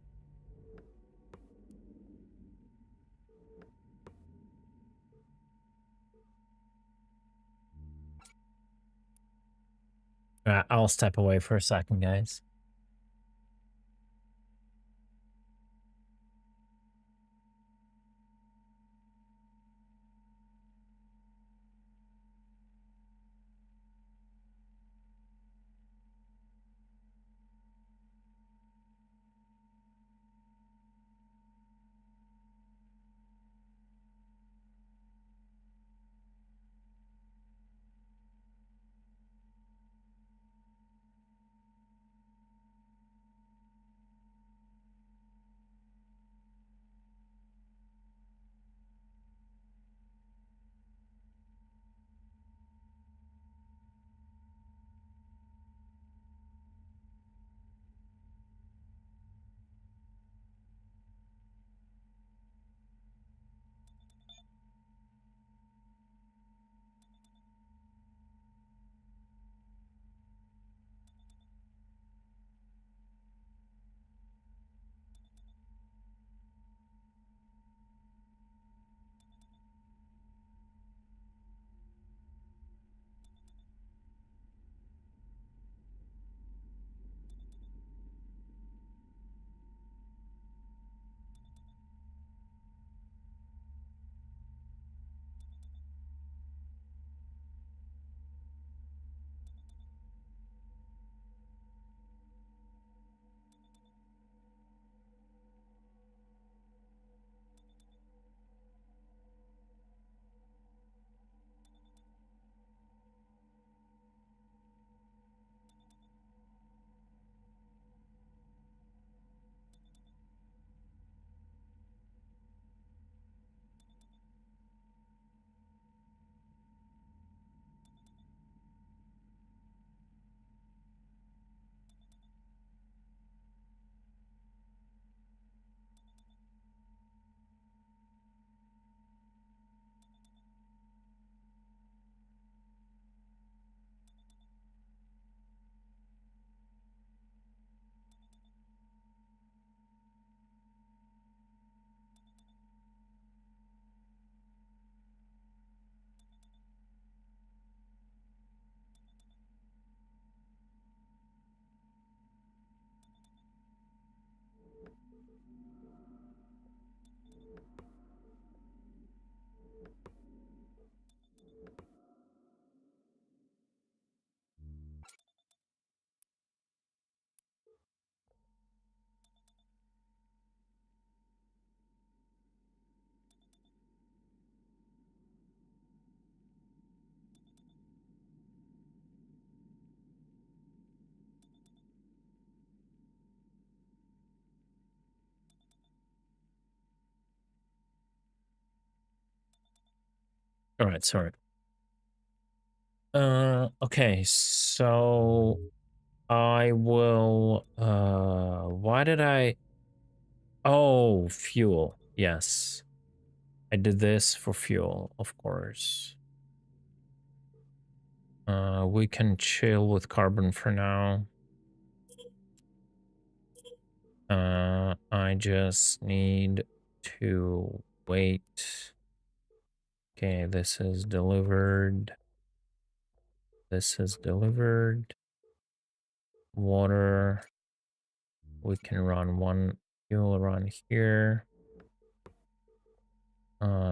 I'll step away for a second, guys. All right, sorry. Okay, so I will, why did I, oh, fuel. Yes. I did this for fuel, of course. We can chill with carbon for now. I just need to wait. Okay, this is delivered. This is delivered. Water. We can run one fuel run here.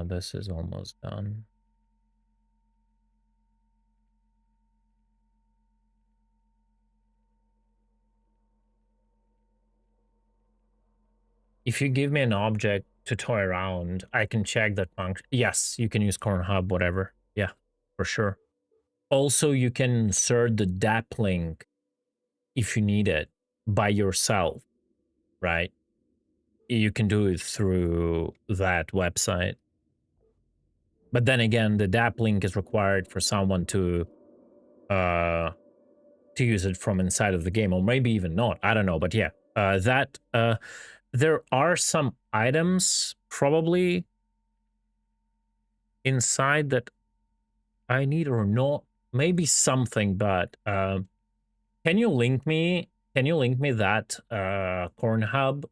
This is almost done. If you give me an object to toy around, I can check that function. Yes, you can use Corn Hub, whatever. Yeah, for sure. Also, you can insert the DAP link if you need it by yourself, right? You can do it through that website. But then again, the DAP link is required for someone to use it from inside of the game, or maybe even not. I don't know, but yeah, there are some items probably inside that I need or not. Maybe something, but can you link me? Can you link me that Corn Hub,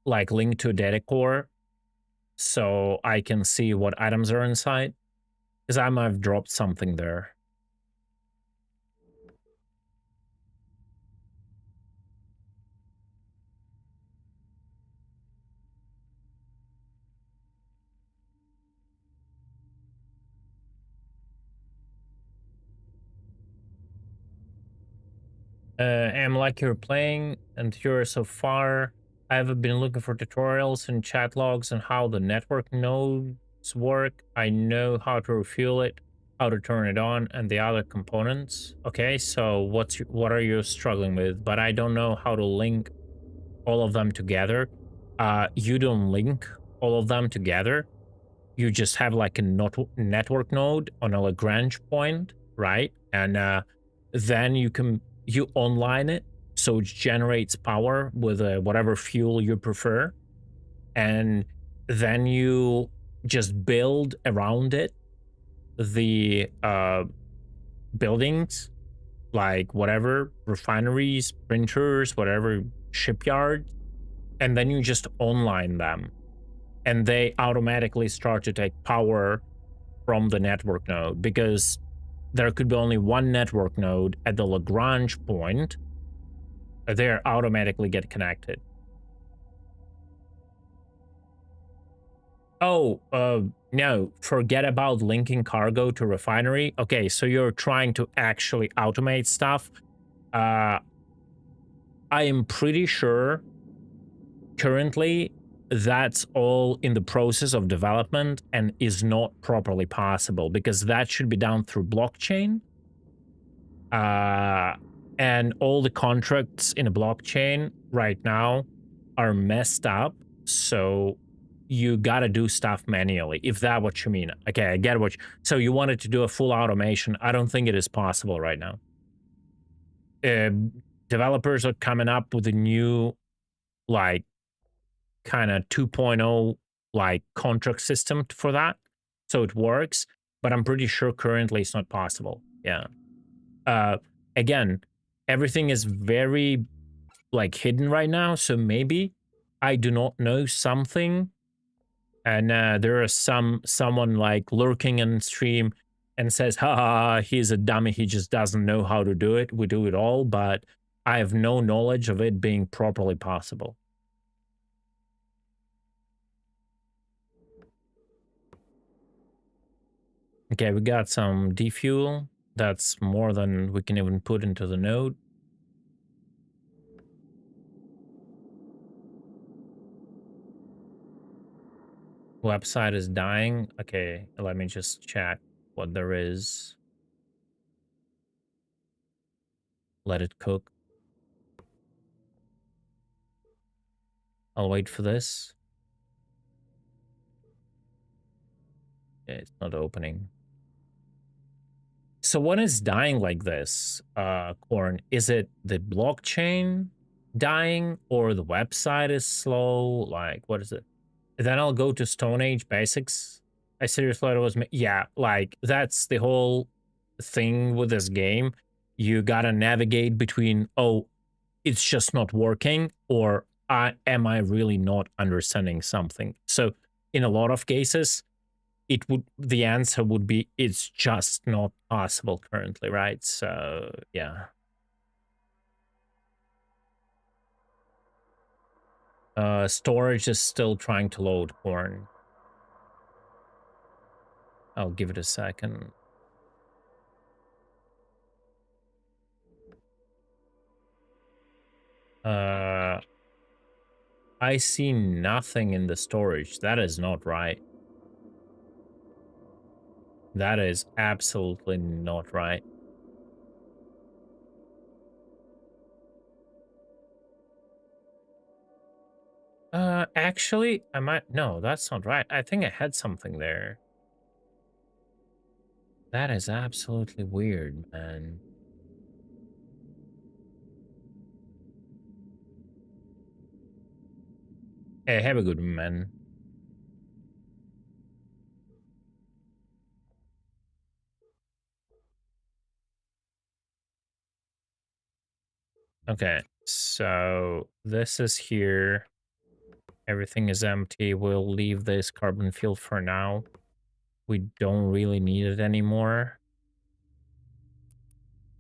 like link to data core, so I can see what items are inside? Because I might have dropped something there. I'm like you're playing and here so far. I've been looking for tutorials and chat logs on how the network nodes work. I know how to refuel it, how to turn it on, and the other components. Okay, so what are you struggling with? But I don't know how to link all of them together. You don't link all of them together. You just have like a network node on a Lagrange point, right? And then you online it, so it generates power with whatever fuel you prefer, and then you just build around it the buildings, like whatever refineries, printers, whatever shipyard, and then you just online them, and they automatically start to take power from the network node, because there could be only one network node at the Lagrange point. They automatically get connected. Oh, no, forget about linking cargo to refinery. Okay, so you're trying to actually automate stuff. I am pretty sure currently that's all in the process of development and is not properly possible, because that should be done through blockchain. And all the contracts in a blockchain right now are messed up, so you gotta do stuff manually, if that's what you mean. Okay, I get what so you wanted to do a full automation. I don't think it is possible right now. Developers are coming up with a new, like, kind of 2.0 like contract system for that, so it works, but I'm pretty sure currently it's not possible. Yeah. Again, everything is very like hidden right now, so maybe I do not know something, and there is someone like lurking in stream and says, "Ha, he's a dummy, he just doesn't know how to do it. We do it all," but I have no knowledge of it being properly possible. Okay, we got some defuel. That's more than we can even put into the node. Website is dying. Okay, let me just check what there is. Let it cook. I'll wait for this. It's not opening. So when it's dying like this, Corn, is it the blockchain dying or the website is slow? Like, what is it? Then I'll go to Stone Age Basics. I seriously thought it was, yeah, like that's the whole thing with this game. You gotta navigate between, oh, it's just not working, or am I really not understanding something? So in a lot of cases, the answer would be it's just not possible currently, right? So yeah. Storage is still trying to load, Corn. I'll give it a second. I see nothing in the storage. That is not right. That is absolutely not right. Actually, I might, no, that's not right. I think I had something there. That is absolutely weird, man. Hey, have a good one, man. Okay, so this is here. Everything is empty. We'll leave this carbon field for now. We don't really need it anymore.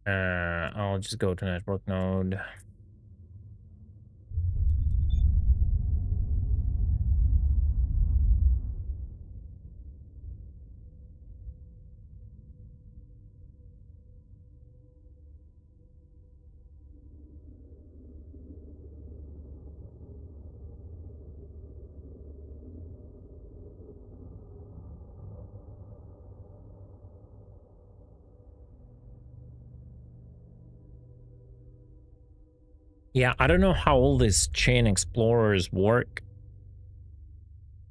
I'll just go to network node. Yeah, I don't know how all these chain explorers work.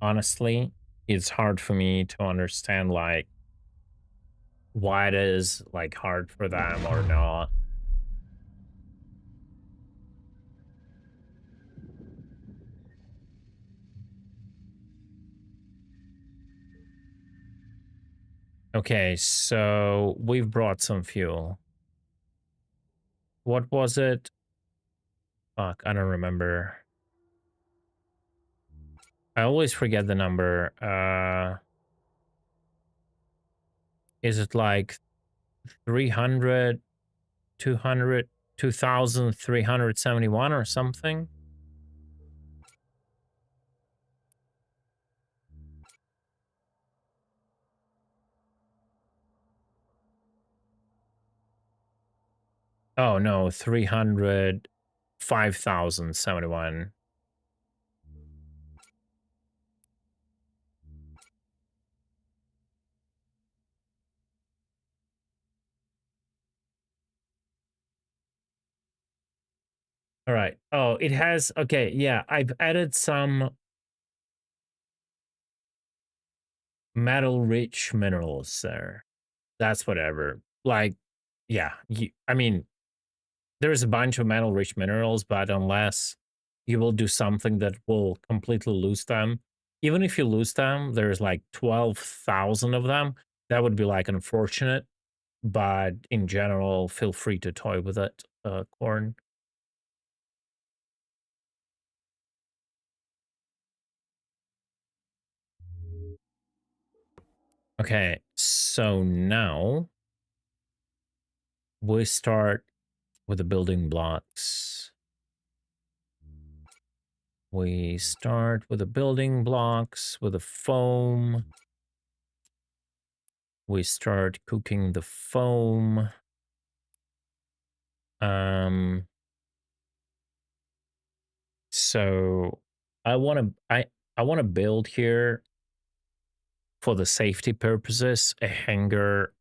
Honestly, it's hard for me to understand, like, why it is, like, hard for them or not. Okay, so we've brought some fuel. What was it? Fuck, I don't remember. I always forget the number. Is it like 300, 200, 2,371 or something? Oh no, 300, 5,071. All right. Oh, it has, okay, yeah, I've added some metal rich minerals there. That's whatever. Like, yeah, I mean, there's a bunch of metal rich minerals, but unless you will do something that will completely lose them, even if you lose them, there's like 12,000 of them. That would be like unfortunate, but in general, feel free to toy with it, Corn. Okay, so now we start with the building blocks. We start with the building blocks, with the foam. We start cooking the foam. So I want to build here for the safety purposes a hanger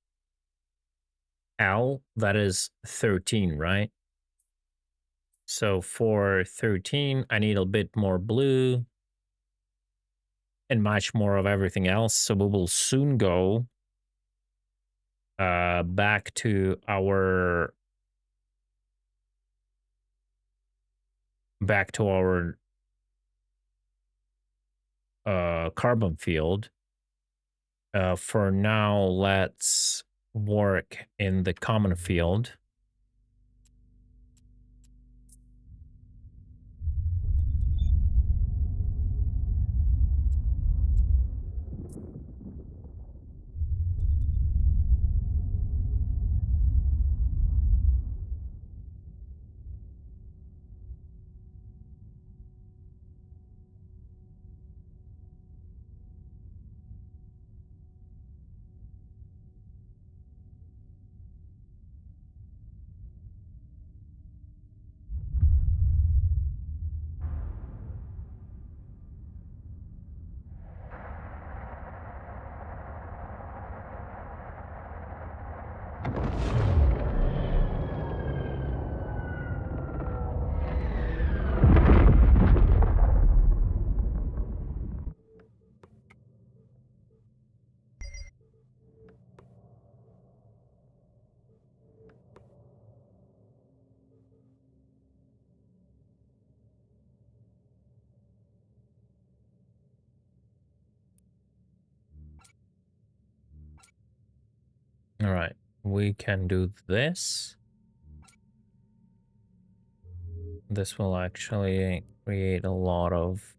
L that is 13, right? So for 13, I need a bit more blue. and much more of everything else. So we will soon go back to our carbon field. For now, let's work in the common field. All right, we can do this. This will actually create a lot of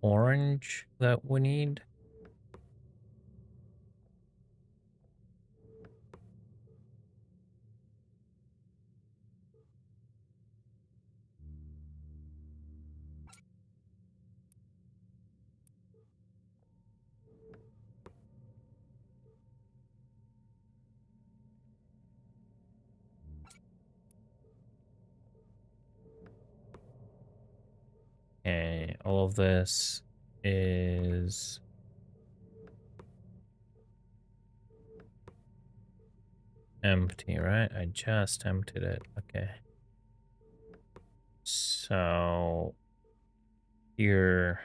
orange that we need. Okay, all of this is empty, right? I just emptied it. Okay. So here,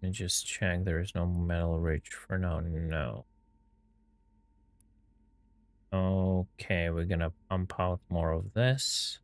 let me just check. There is no metal rich for now. No. Okay, we're gonna pump out more of this.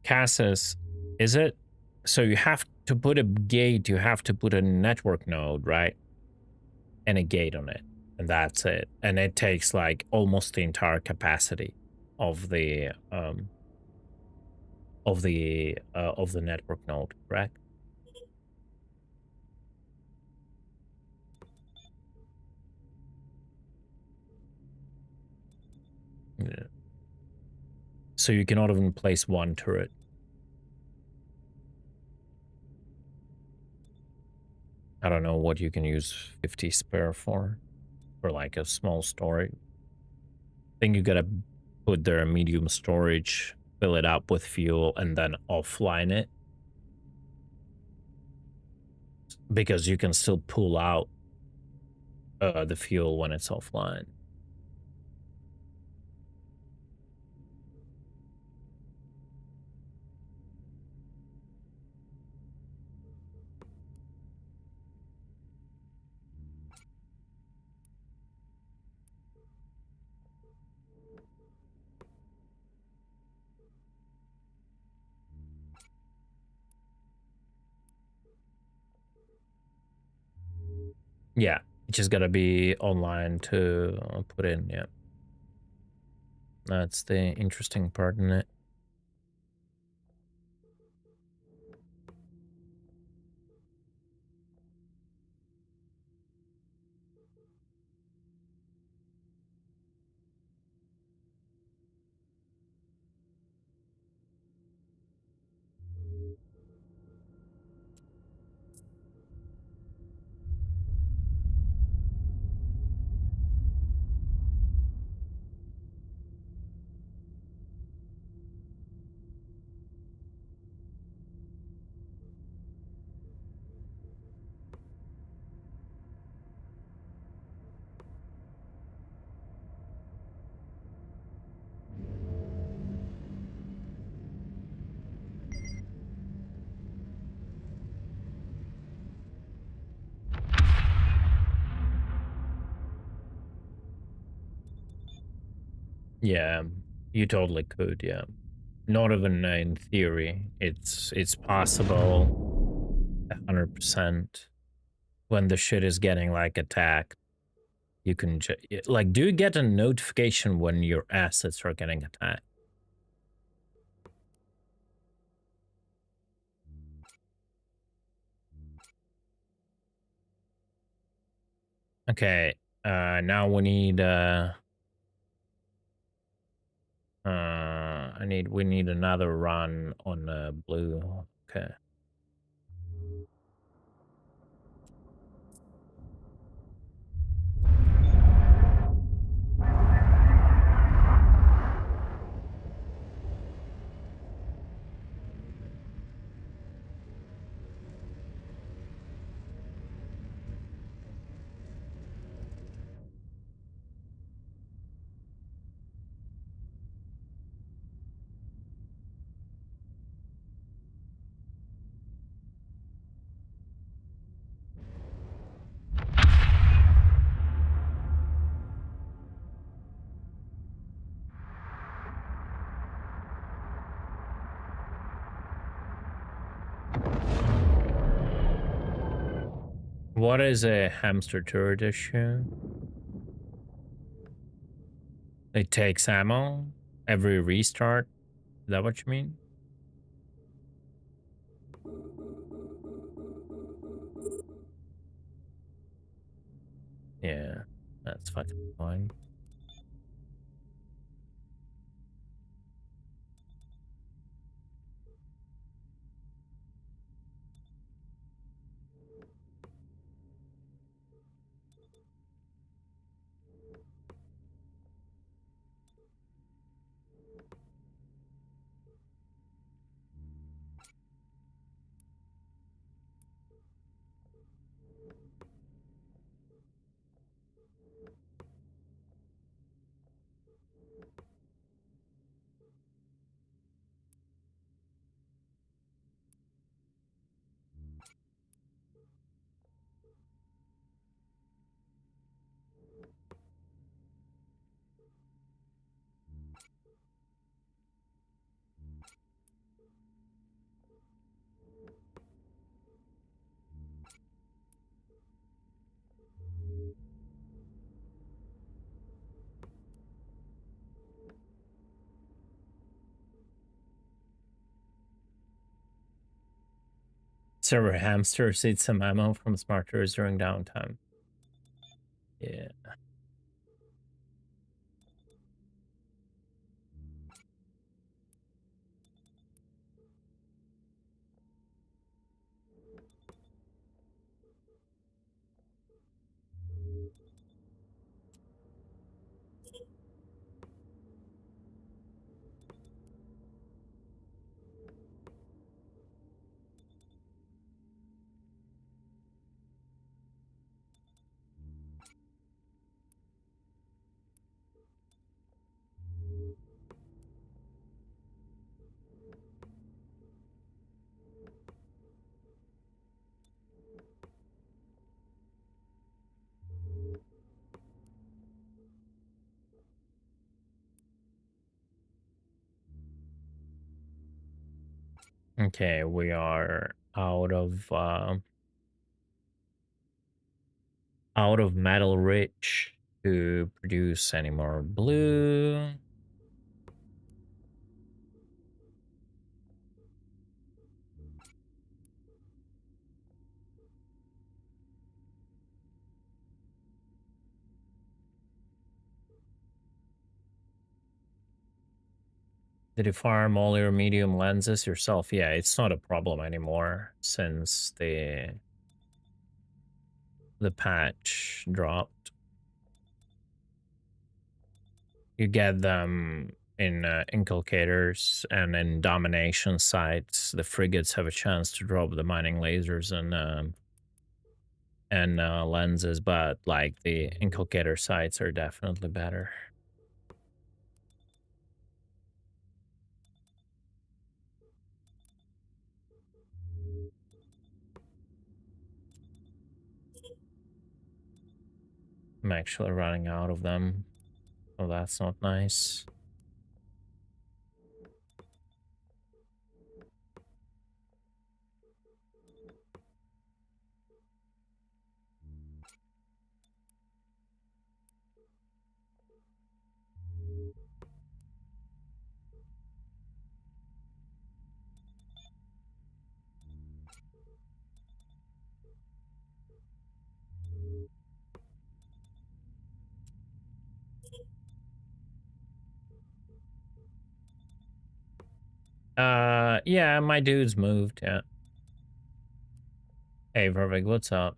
Cassis, is it? So you have to put a gate, you have to put a network node, right? And a gate on it. And that's it. And it takes like almost the entire capacity of the network node, correct? Yeah. So you cannot even place one turret. I don't know what you can use 50 spare for like a small storage. I think you gotta put there a medium storage, fill it up with fuel, and then offline it. Because you can still pull out the fuel when it's offline. Yeah, it just gotta be online to put in, yeah. That's the interesting part in it. Yeah, you totally could, yeah. Not even in theory. It's possible 100% when the shit is getting like attacked. You can like, do you get a notification when your assets are getting attacked? Okay, now we need we need another run on blue. Okay. What is a hamster turret issue? It takes ammo every restart. Is that what you mean? Yeah, that's fucking fine. Server hamsters eat some ammo from smarters during downtime. Yeah. Okay, we are out of metal rich to produce any more blue. Did you farm all your medium lenses yourself? Yeah, it's not a problem anymore since the patch dropped. You get them in inculcators and in domination sites. The frigates have a chance to drop the mining lasers and lenses, but like the inculcator sites are definitely better. I'm actually running out of them, so that's not nice. Yeah, my dude's moved, yeah. Hey, perfect, what's up?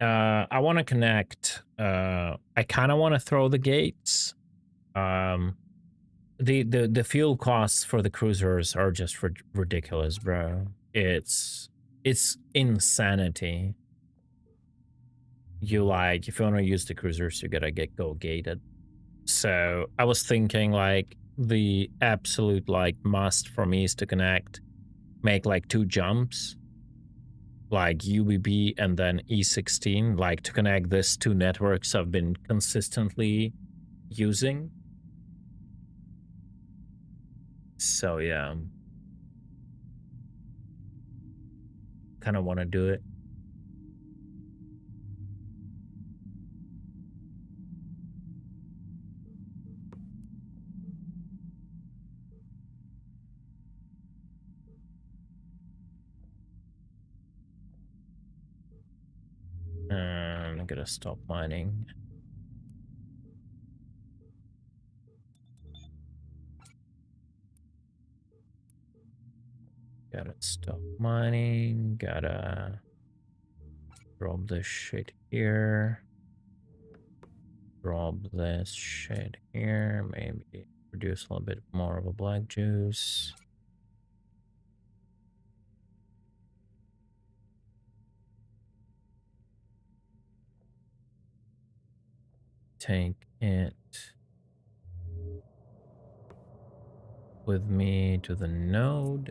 I want to connect. I kind of want to throw the gates. Um, the fuel costs for the cruisers are just ridiculous, bro. It's insanity. You like if you want to use the cruisers, you gotta go gated. So I was thinking like the absolute like must for me is to connect, make like 2 jumps, like UBB and then E16, like to connect these 2 networks I've been consistently using. So yeah, kind of want to do it. I'm gonna stop mining. Gotta stop mining. Gotta drop this shit here. Drop this shit here. Maybe produce a little bit more of a black juice. Take it with me to the node.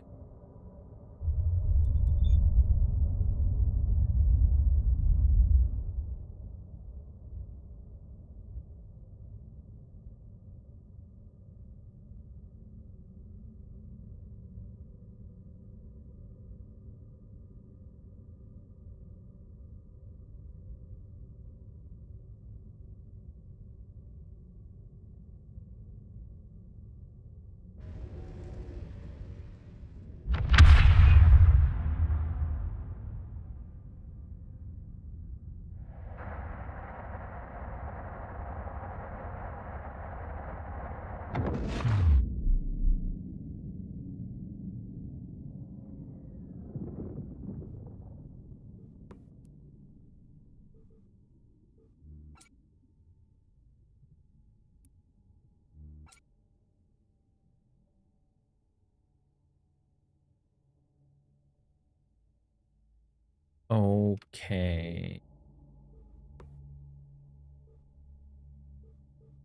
Okay.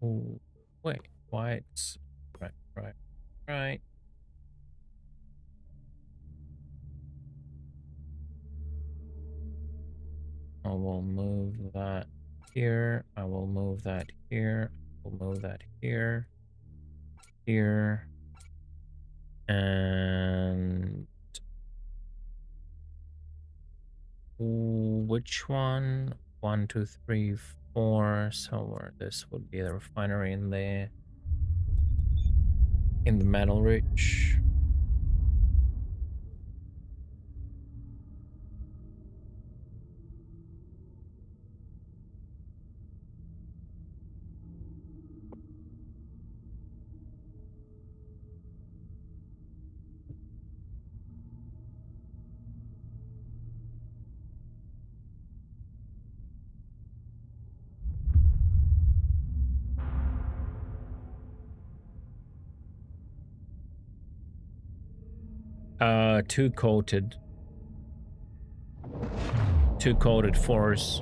Oh, wait, why it's right. I will move that here. I will move that here. We'll move that here. Here. And which one? 1, 2, 3, 4. Somewhere this would be the refinery in the Metal Ridge. Two coated. Two coated fours.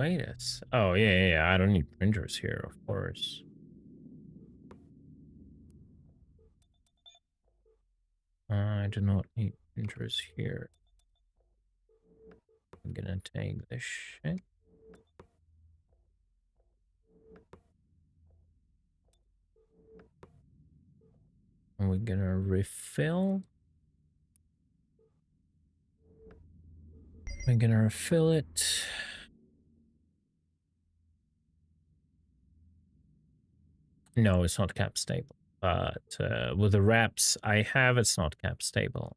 Wait, oh yeah, I don't need printers here, of course. I do not need printers here. I'm gonna take this shit. And we're gonna refill. We're gonna refill it. No, it's not cap stable. But with the wraps I have, it's not cap stable.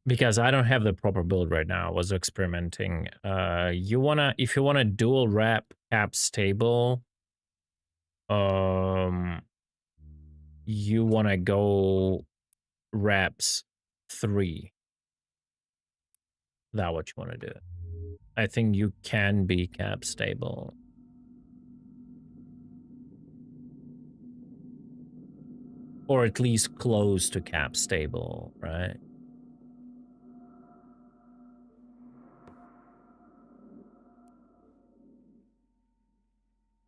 Because I don't have the proper build right now. I was experimenting. If you wanna dual wrap cap stable, you wanna go wraps 3. That's what you wanna do. I think you can be cap stable. Or at least close to cap stable, right?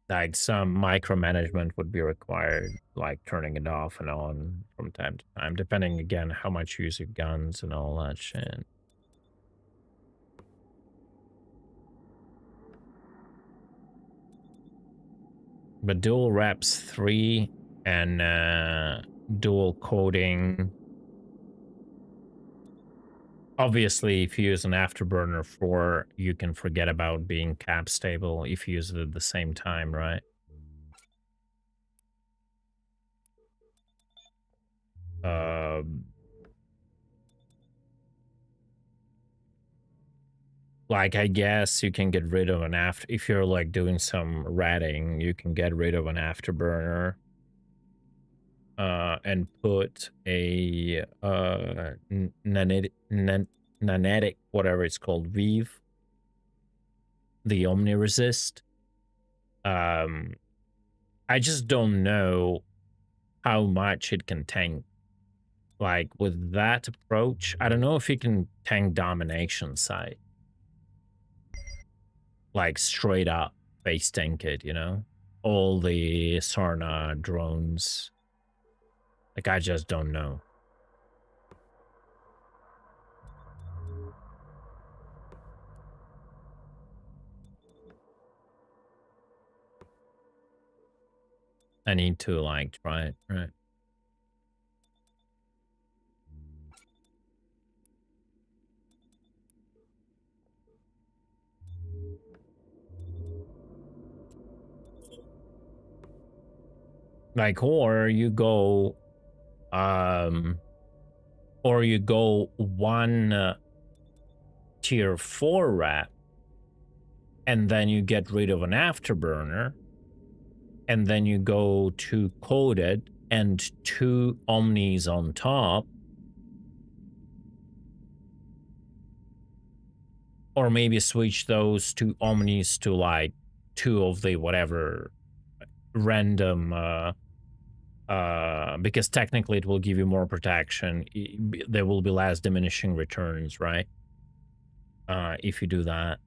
Like some micromanagement would be required, like turning it off and on from time to time, depending again how much you use your guns and all that shit. But dual wraps 3 and dual coding. Obviously, if you use an Afterburner 4, you can forget about being cap stable if you use it at the same time, right? Like, I guess you can get rid of an if you're like doing some ratting, you can get rid of an Afterburner and put a nanetic, whatever it's called, weave, the Omni Resist. I just don't know how much it can tank. Like, with that approach, I don't know if you can tank domination side. Like, straight up base tank it, you know? All the Sarna drones. Like, I just don't know. I need to, like, try it, right? Like, or you go one tier 4 wrap, and then you get rid of an Afterburner, and then you go to coded and 2 Omnis on top. Or maybe switch those 2 Omnis to like 2 of the whatever random because technically it will give you more protection. There will be less diminishing returns, right? If you do that.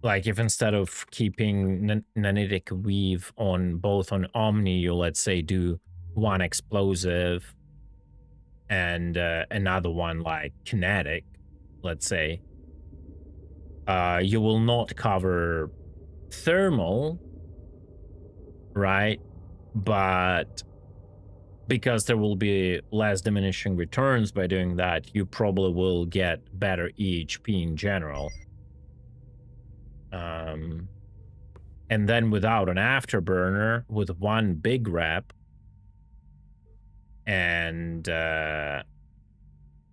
Like, if instead of keeping nanitic weave on both on Omni, you, let's say, do one explosive and another one like kinetic, let's say, you will not cover thermal, right? But because there will be less diminishing returns by doing that, you probably will get better EHP in general. And then without an Afterburner, with one big rep and 2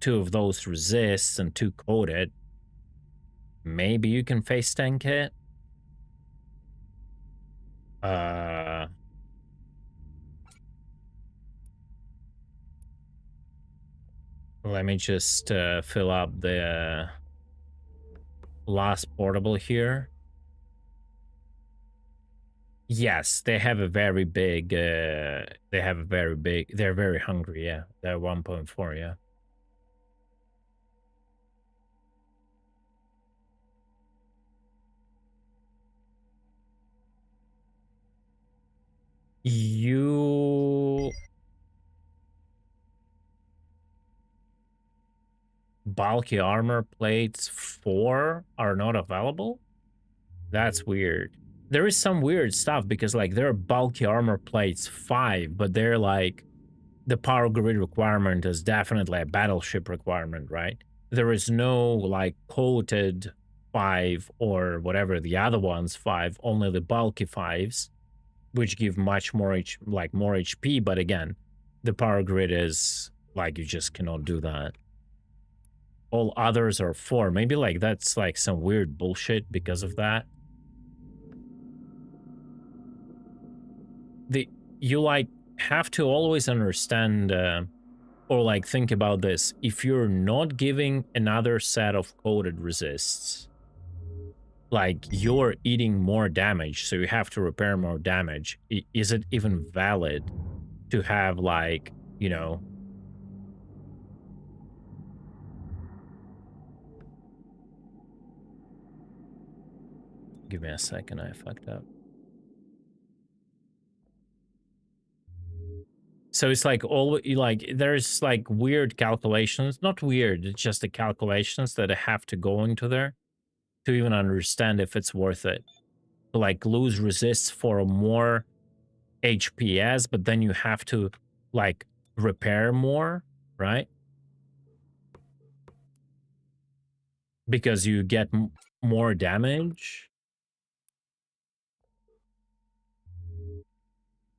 of those resists and 2 coded, maybe you can face tank it. Let me just fill up the last portable here. Yes, they have a very big, they're very hungry, yeah. They're 1.4, yeah. You... Bulky armor plates 4 are not available? That's weird. There is some weird stuff because like there are bulky armor plates 5, but they're like the power grid requirement is definitely a battleship requirement, right? There is no like coated 5 or whatever the other ones 5, only the bulky 5s, which give much more more HP, but again, the power grid is like you just cannot do that. All others are 4. Maybe like that's like some weird bullshit because of that. You like have to always understand or like think about this. If you're not giving another set of coded resists, like you're eating more damage, so you have to repair more damage. Is it even valid to have like, you know, give me a second, I fucked up. So it's like all like there's like weird calculations, not weird, it's just the calculations that have to go into there to even understand if it's worth it. To like lose resists for more HPS, but then you have to like repair more, right? Because you get more damage.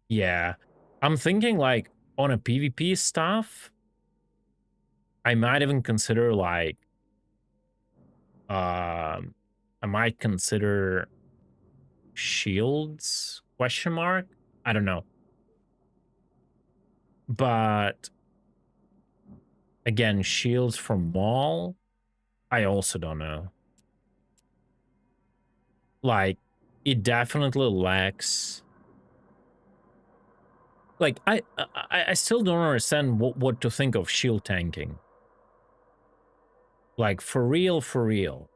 Yeah. I'm thinking like on a PvP stuff, I might even consider like I might consider shields question mark. I don't know. But again, shields from Maul, I also don't know. Like it definitely lacks like I still don't understand what to think of shield tanking. Like for real, for real.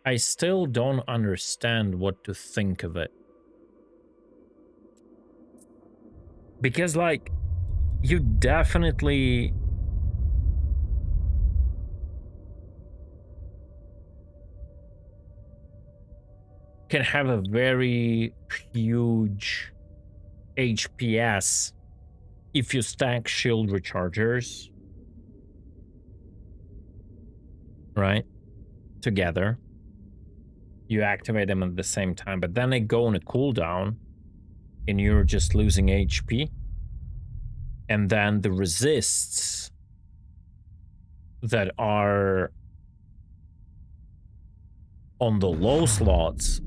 I still don't understand what to think of it. Because like you definitely can have a very huge HPS if you stack shield rechargers, right? Together. You activate them at the same time, but then they go on a cooldown and you're just losing HP. And then the resists that are on the low slots,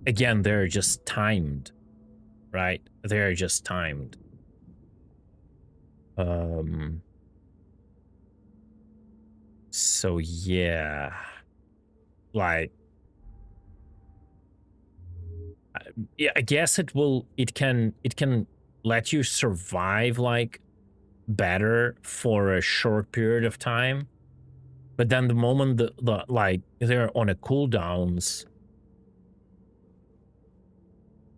again, they're just timed, right? They're just timed. So yeah, like, yeah, I guess it can let you survive like better for a short period of time. But then the moment the like they're on a cooldowns,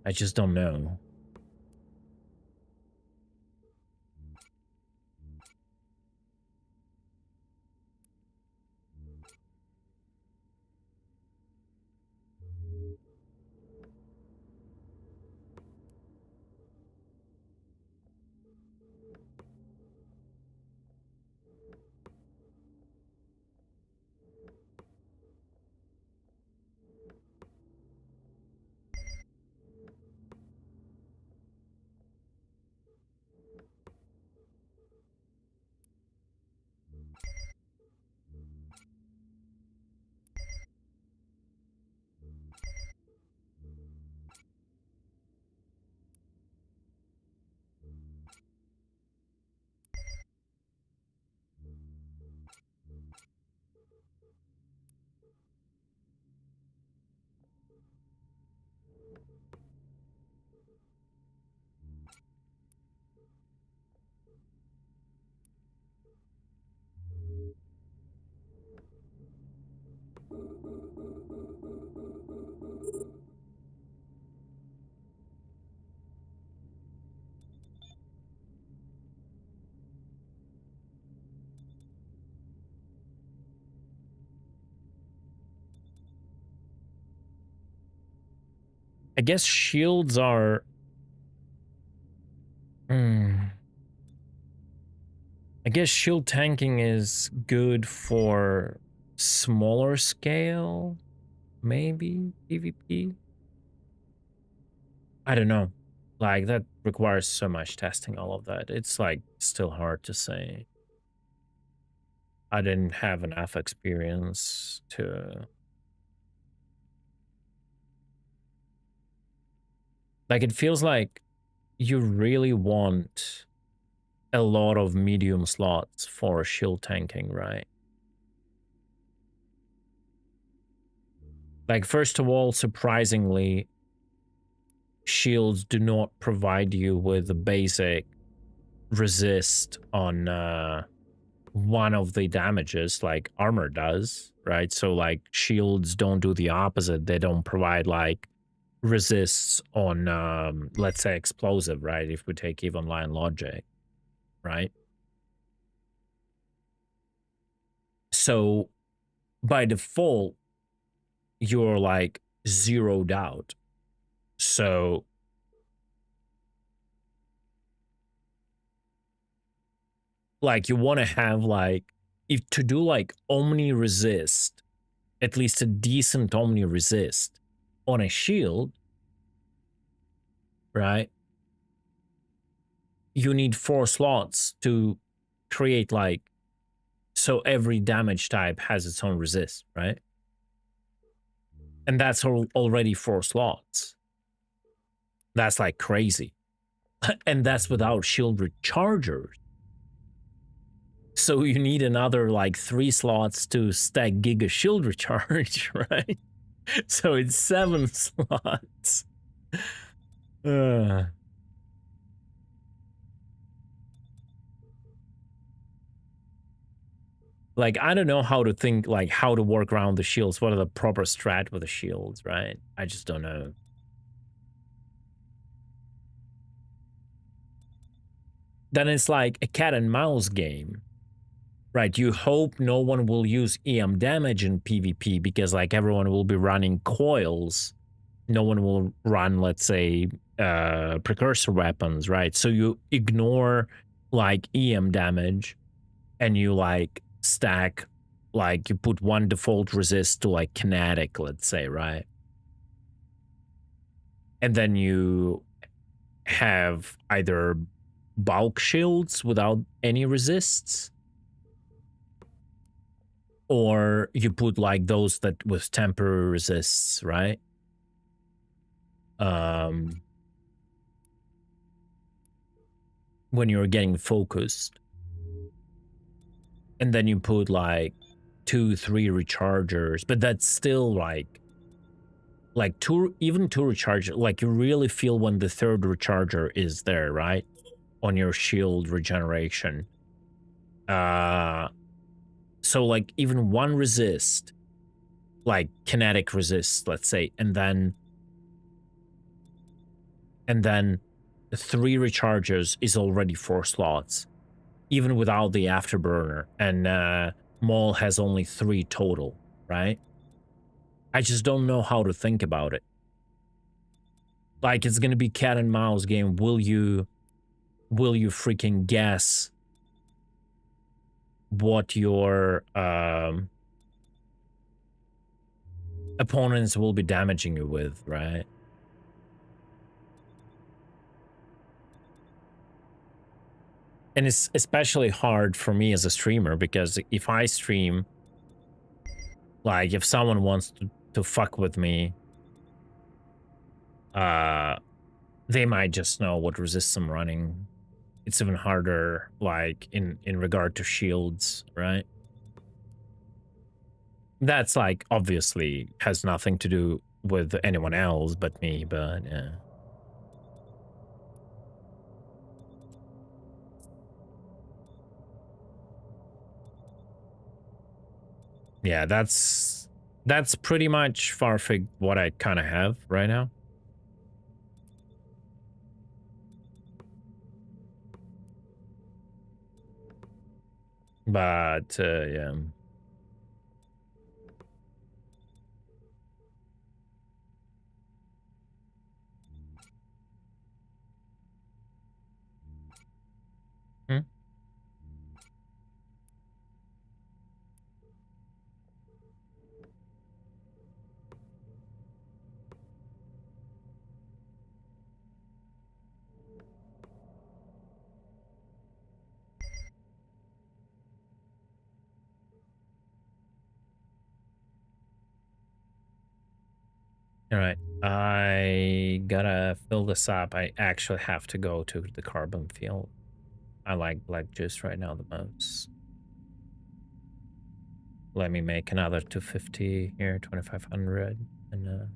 I just don't know. I guess shields are... I guess shield tanking is good for smaller scale, maybe PvP. I don't know. Like, that requires so much testing, all of that. It's like still hard to say. I didn't have enough experience to... Like, it feels like you really want a lot of medium slots for shield tanking, right? Like, first of all, surprisingly, shields do not provide you with the basic resist on one of the damages like armor does, right? So like shields don't do the opposite. They don't provide like resists on let's say explosive, right? If we take even line logic, right? So by default, you're like zeroed out. So like you want to have like, if to do like omni resist, at least a decent omni resist on a shield, right? You need 4 slots to create like, so every damage type has its own resist, right? And that's already 4 slots. That's like crazy. And that's without shield rechargers. So you need another like 3 slots to stack Giga Shield Recharge, right? So it's 7 slots. Like, I don't know how to think, like, how to work around the shields. What are the proper strat with the shields, right? I just don't know. Then it's like a cat and mouse game, right? You hope no one will use EM damage in PvP because, like, everyone will be running coils. No one will run, let's say, precursor weapons, right? So you ignore, like, EM damage and you, like, stack, like, you put one default resist to, like, kinetic, let's say, right? And then you have either bulk shields without any resists, or you put like those that with temporary resists, right? When you're getting focused. And then you put like 2, 3 rechargers, but that's still like 2, even 2 rechargers, like you really feel when the 3rd recharger is there, right? On your shield regeneration. So like even 1 resist, like kinetic resist, let's say, and then 3 recharges is already 4 slots, even without the afterburner, and Maul has only 3 total, right? I just don't know how to think about it. Like, it's gonna be cat and mouse game. Will you freaking guess what your opponents will be damaging you with, right? And it's especially hard for me as a streamer, because if I stream, like, if someone wants to fuck with me, they might just know what resists I'm running. It's even harder, like, in regard to shields, right? That's, like, obviously has nothing to do with anyone else but me, but yeah. Yeah, that's pretty much Farfig what I kind of have right now. But yeah. All right. I gotta fill this up. I actually have to go to the carbon field. I like black juice right now the most. Let me make another 250 here, 2500. And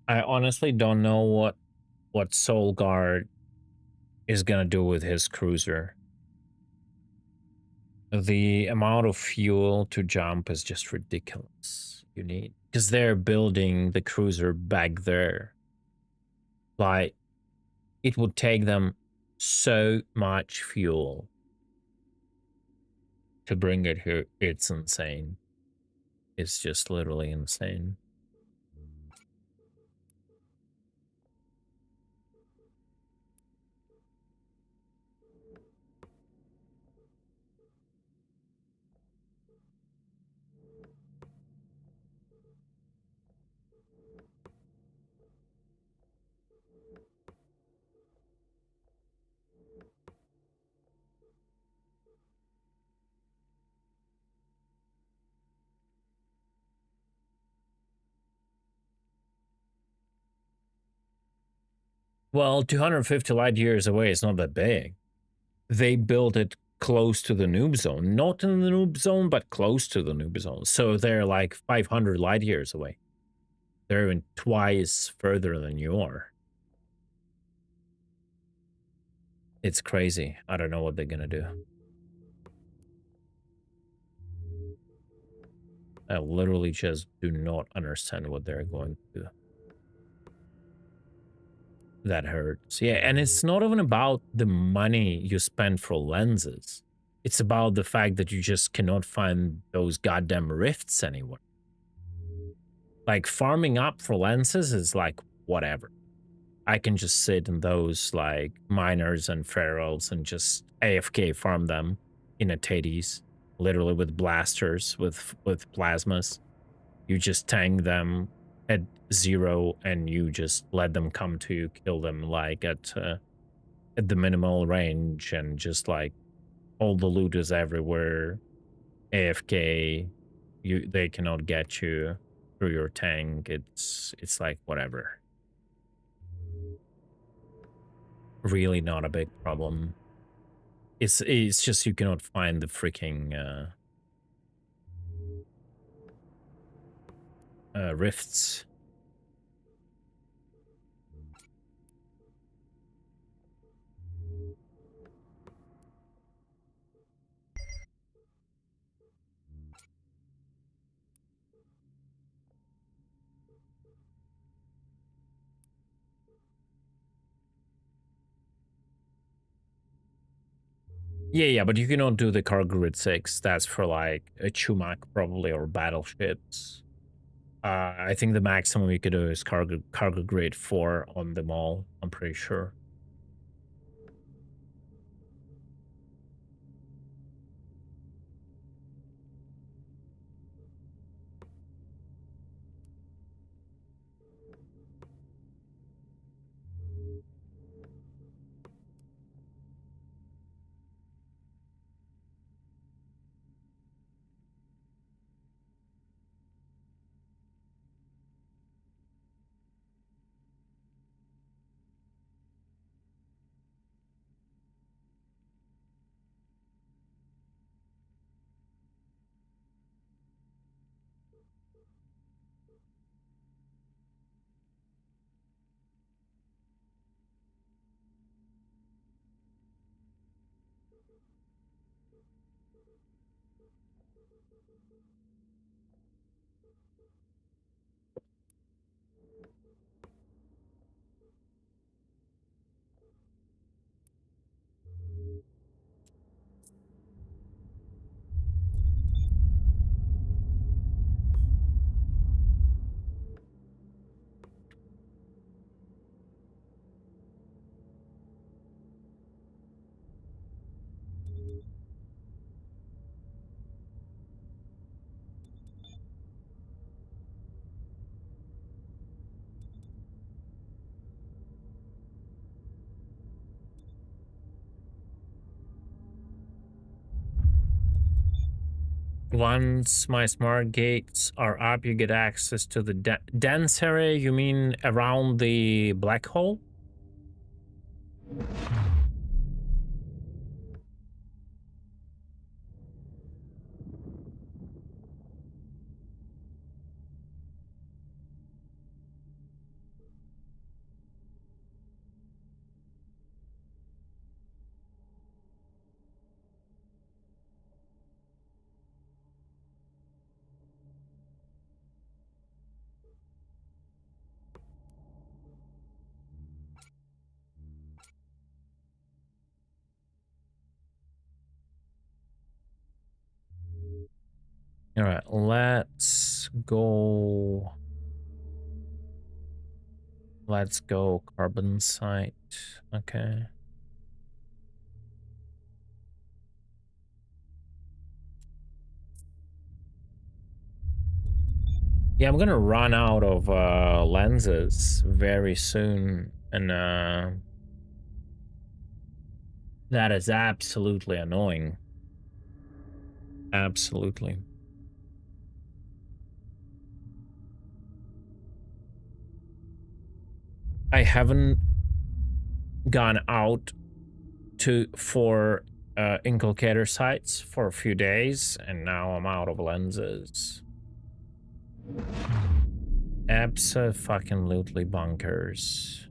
I honestly don't know what Soul Guard is gonna do with his cruiser. The amount of fuel to jump is just ridiculous. You need because they're building the cruiser back there. Like it would take them so much fuel to bring it here. It's insane. It's just literally insane. Well, 250 light years away is not that big. They built it close to the noob zone. Not in the noob zone, but close to the noob zone. So they're like 500 light years away. They're even twice further than you are. It's crazy. I don't know what they're gonna do. I literally just do not understand what they're going to do. That hurts. Yeah, and it's not even about the money you spend for lenses. It's about the fact that you just cannot find those goddamn rifts anywhere. Like, farming up for lenses is like, whatever. I can just sit in those, like, miners and ferals and just AFK farm them in a Tades, literally with blasters, with plasmas. You just tank them at 0 and you just let them come to you, kill them like at the minimal range, and just like all the loot is everywhere. AFK, they cannot get you through your tank. It's like whatever. Really not a big problem. It's just you cannot find the freaking rifts. Yeah, but you cannot do the cargo grid 6. That's for like a Chumak probably, or battleships. I think the maximum you could do is cargo grid 4 on them all, I'm pretty sure. Once my smart gates are up, you get access to the dense area. You mean around the black hole? All right, let's go. Let's go carbon site. Okay. Yeah, I'm gonna run out of lenses very soon, and that is absolutely annoying. Absolutely. I haven't gone out for inculcator sites for a few days, and now I'm out of lenses. Abso-fucking-lutely bonkers.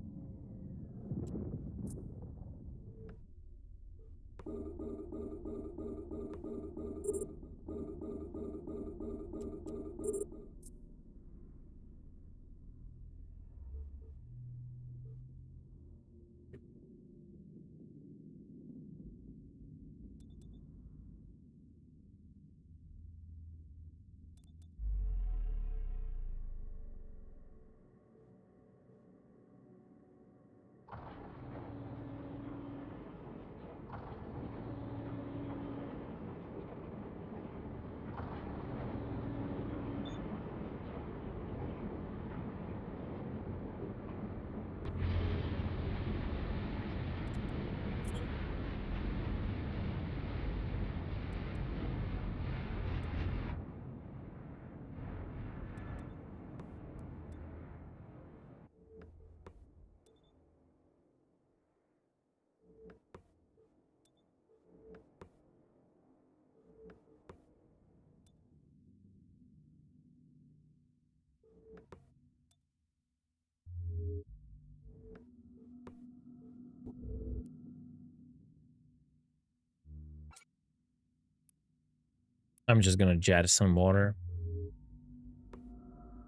I'm just gonna jettison water.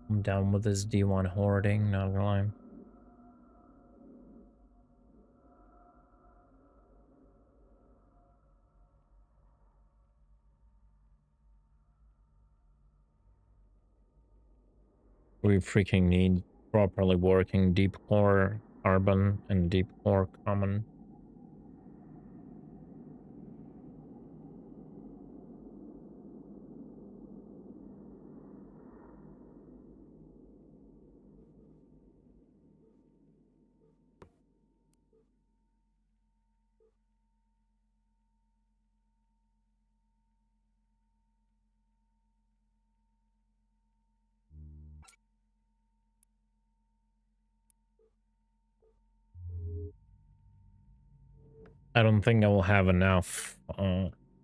I'm down with this D1 hoarding, not gonna lie. We freaking need properly working deep core carbon and deep core common. I don't think I will have enough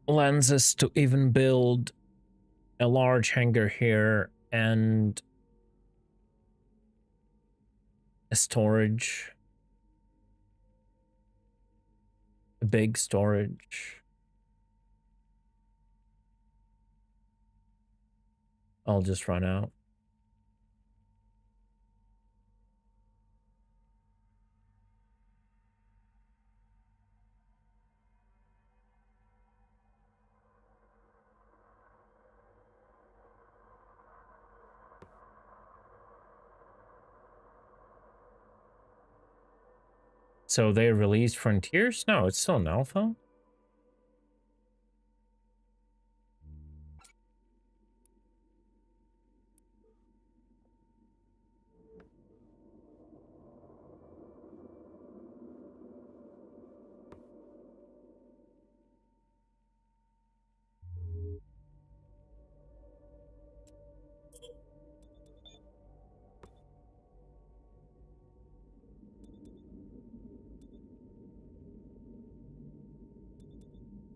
lenses to even build a large hangar here and a storage. A big storage. I'll just run out. So they released Frontiers? No, it's still an alpha.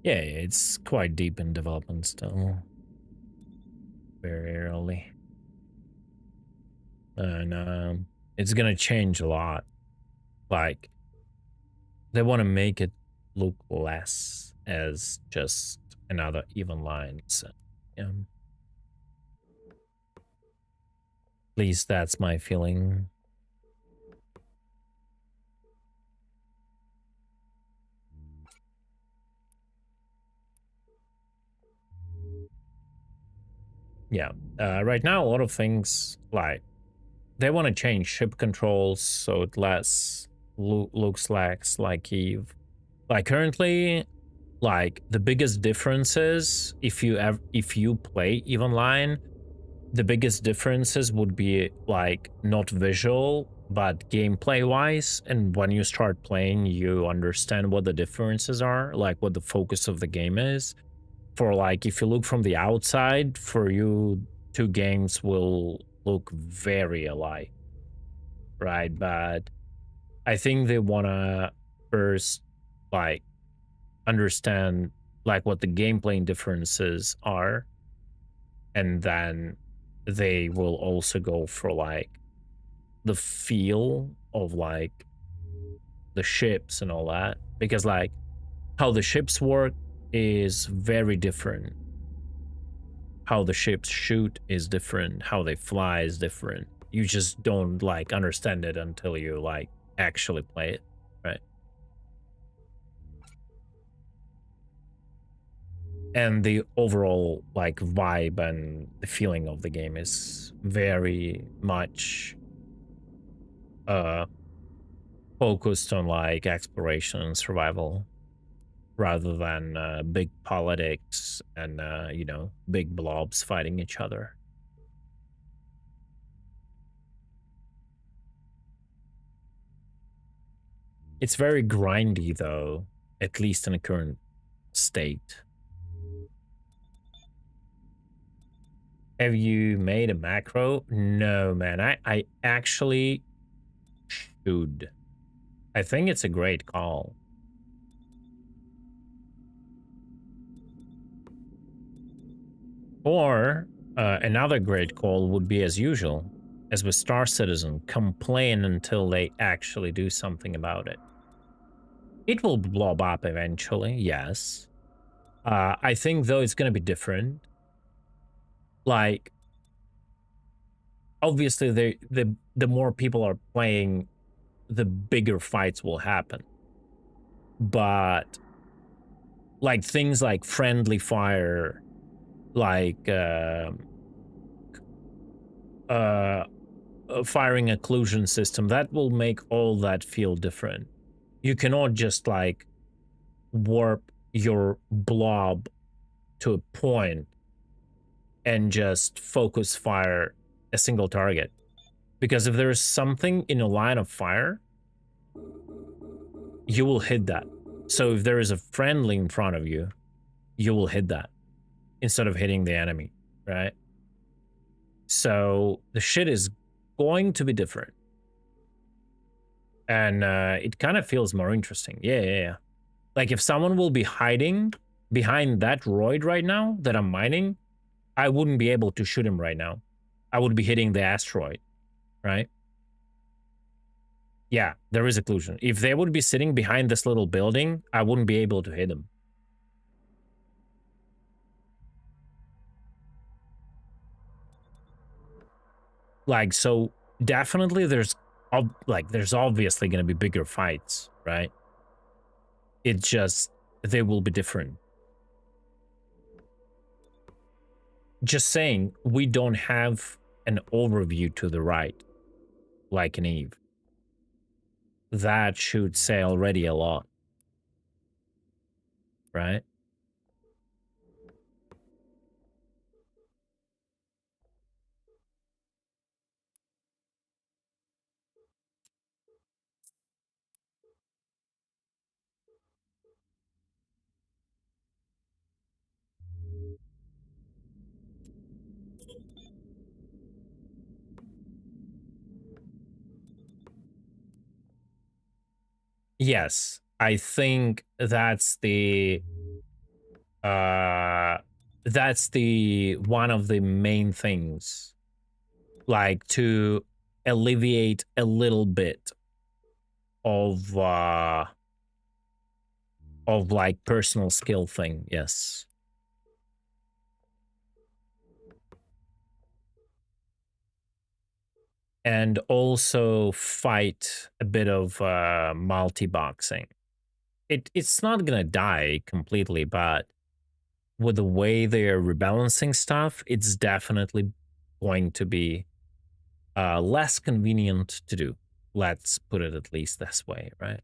Yeah, it's quite deep in development still. Very early. And it's gonna change a lot. Like, they want to make it look less as just another even line. So, yeah. At least that's my feeling. Yeah. Right now, a lot of things, like, they want to change ship controls so it less looks like Eve. Like, currently, like, the biggest differences, if you play EVE Online, the biggest differences would be, like, not visual, but gameplay wise. And when you start playing, you understand what the differences are, like what the focus of the game is. For, like, if you look from the outside, for you, two games will look very alike, right? But I think they wanna first, like, understand, like, what the gameplay differences are, and then they will also go for, like, the feel of, like, the ships and all that, because, like, how the ships work is very different, how the ships shoot is different, how they fly is different. You just don't, like, understand it until you, like, actually play it, right? And the overall, like, vibe and the feeling of the game is very much focused on, like, exploration and survival rather than big politics and you know, big blobs fighting each other. It's very grindy though, at least in the current state. Have you made a macro? No, man. I actually should. I think it's a great call. Or another great call would be, as usual, as with Star Citizen, complain until they actually do something about it. It will blow up eventually, yes. I think, though, it's going to be different. Like, obviously, the more people are playing, the bigger fights will happen. But, like, things like friendly fire, like firing occlusion system, that will make all that feel different. You cannot just, like, warp your blob to a point and just focus fire a single target, because if there is something in a line of fire, you will hit that. So if there is a friendly in front of you, you will hit that instead of hitting the enemy, right? So the shit is going to be different, and it kind of feels more interesting. Yeah. Like, if someone will be hiding behind that roid right now that I'm mining, I wouldn't be able to shoot him right now. I would be hitting the asteroid, right? Yeah, there is occlusion. If they would be sitting behind this little building, I wouldn't be able to hit them. Like, so definitely there's there's obviously going to be bigger fights, right? It's just they will be different. Just saying, we don't have an overview to the right, like an Eve. That should say already a lot, right? Yes, I think uh that's the one of the main things, like to alleviate a little bit of like personal skill thing. Yes. And also fight a bit of multi-boxing. It's not gonna die completely, but with the way they're rebalancing stuff, it's definitely going to be less convenient to do. Let's put it at least this way, right?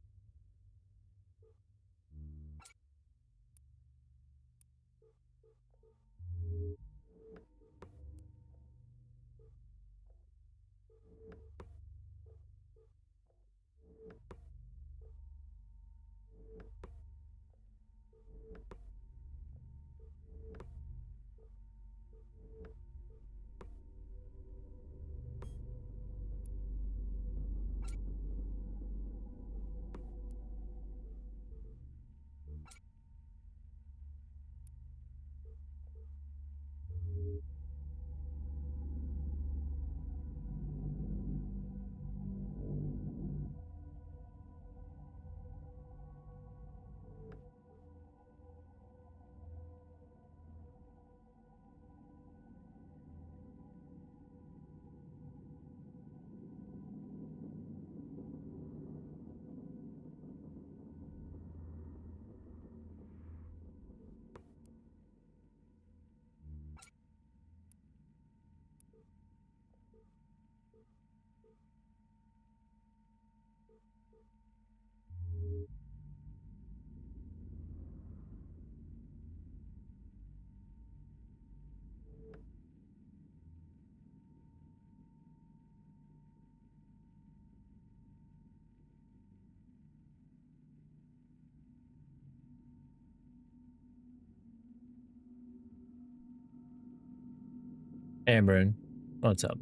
Amber, what's up?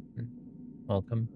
Welcome.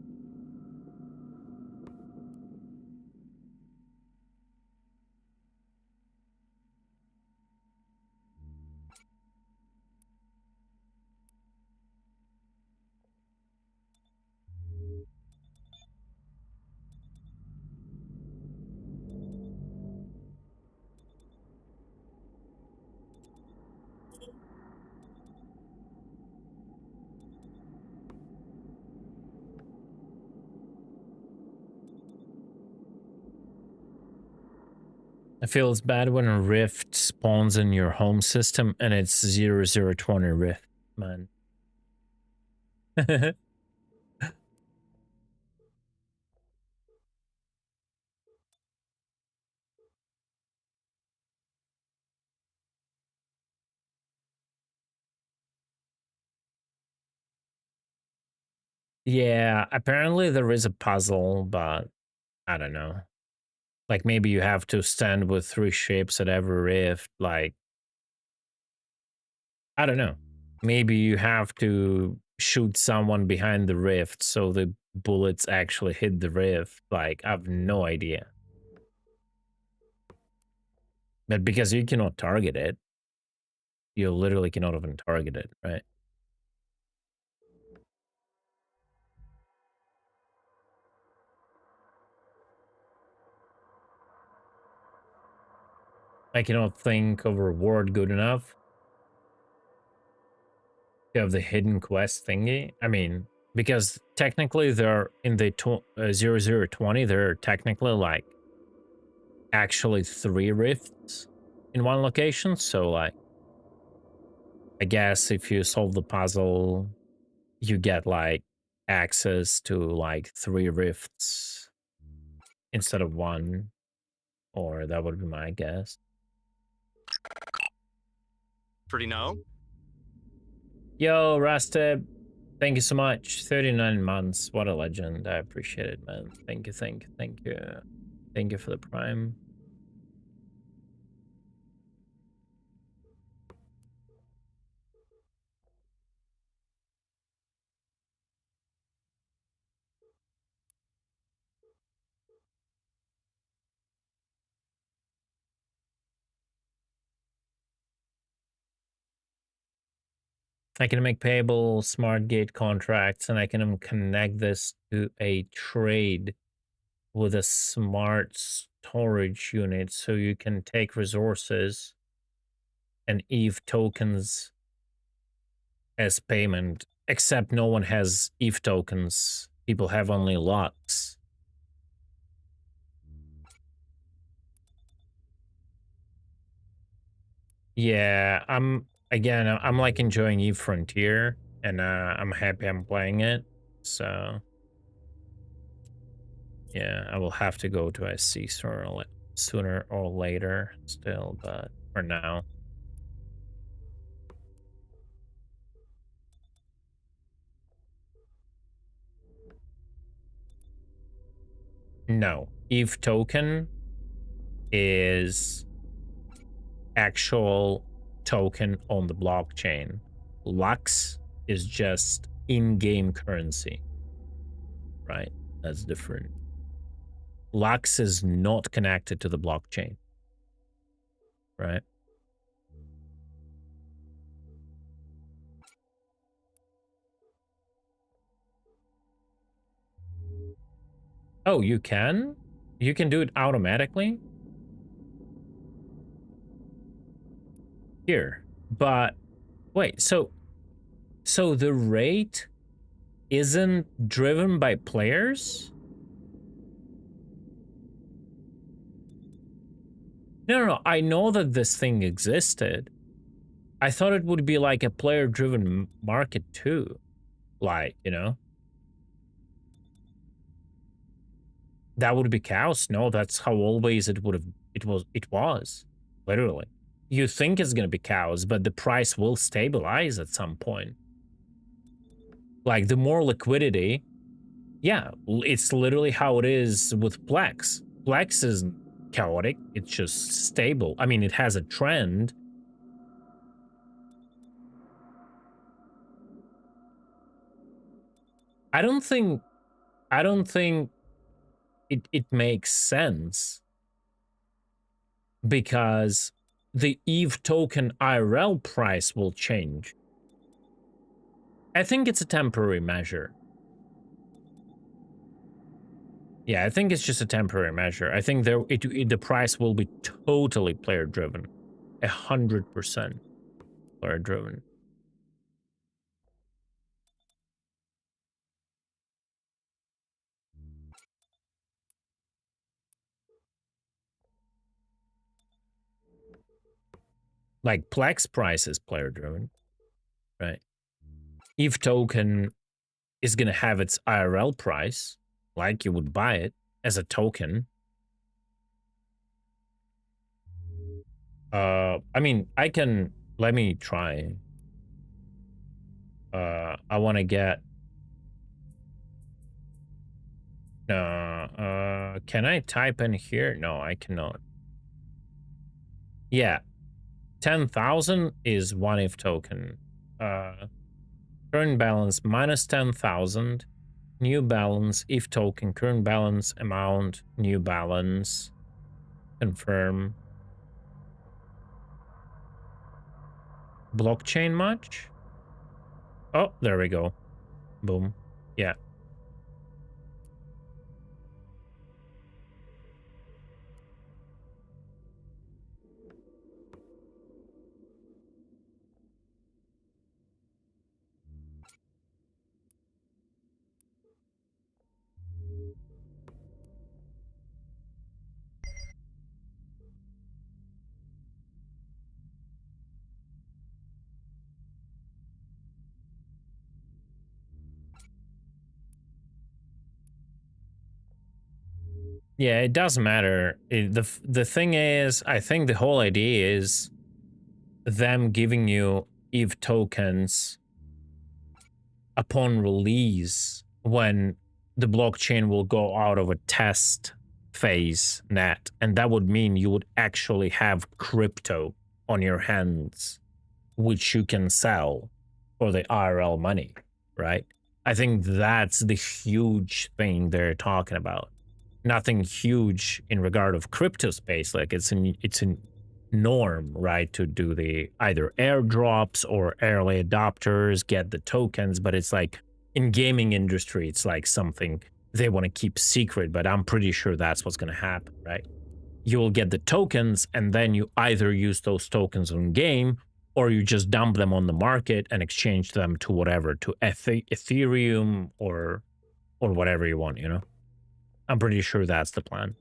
It feels bad when a rift spawns in your home system and it's 0020 rift, man. Yeah, apparently there is a puzzle, but I don't know. Like maybe you have to stand with 3 ships at every rift. Like, I don't know. Maybe you have to shoot someone behind the rift so the bullets actually hit the rift. Like, I have no idea. But because you cannot target it, you literally cannot even target it, right? I cannot think of a reward good enough. You have the hidden quest thingy. I mean, Because technically they're in the 0020, they're technically like actually 3 rifts in one location. So like, I guess if you solve the puzzle, you get like access to like 3 rifts instead of 1, or that would be my guess. Pretty no? Yo, Rasta, thank you so much. 39 months. What a legend. I appreciate it, man. Thank you, thank you, thank you. Thank you for the prime. I can make payable smart gate contracts, and I can connect this to a trade with a smart storage unit, so you can take resources and EVE tokens as payment, except no one has EVE tokens. People have only Lux. Yeah, I'm like enjoying EVE Frontier, and I'm happy I'm playing it. So yeah, I will have to go to SC sooner or later still, but for now. No, EVE token is actual token on the blockchain. Lux is just in-game currency, right? That's different. Lux is not connected to the blockchain, right? Oh, you can? You can do it automatically? Here. But wait, so the rate isn't driven by players? No, I know that this thing existed. I thought it would be like a player-driven market too. Like, you know? That would be chaos. No, that's how always it was. Literally. You think it's gonna be chaos, but the price will stabilize at some point. Like, the more liquidity, yeah, it's literally how it is with Plex. Plex isn't chaotic, it's just stable. I mean, it has a trend. I don't think it makes sense, because the EVE token IRL price will change. I think it's a temporary measure. Yeah, I think it's just a temporary measure. I think the price will be totally player driven. 100% player driven. Like, Plex price is player driven, right? EVE token is gonna have its IRL price, like you would buy it as a token. I mean, let me try. I want to get, can I type in here? No, I cannot. Yeah, 10,000 is one EVE token. Current balance minus 10,000. New balance, EVE token, current balance, amount, new balance. Confirm. Blockchain much? Oh, there we go. Boom. Yeah. Yeah, it doesn't matter. The thing is, I think the whole idea is them giving you EVE tokens upon release when the blockchain will go out of a test phase net, and that would mean you would actually have crypto on your hands which you can sell for the IRL money, right? I think that's the huge thing they're talking about. Nothing huge in regard of crypto space. Like it's a norm, right, to do the either airdrops or early adopters, get the tokens, but it's like in gaming industry, it's like something they want to keep secret, but I'm pretty sure that's what's going to happen, right? You'll get the tokens and then you either use those tokens on game or you just dump them on the market and exchange them to whatever, to Ethereum or whatever you want, you know? I'm pretty sure that's the plan.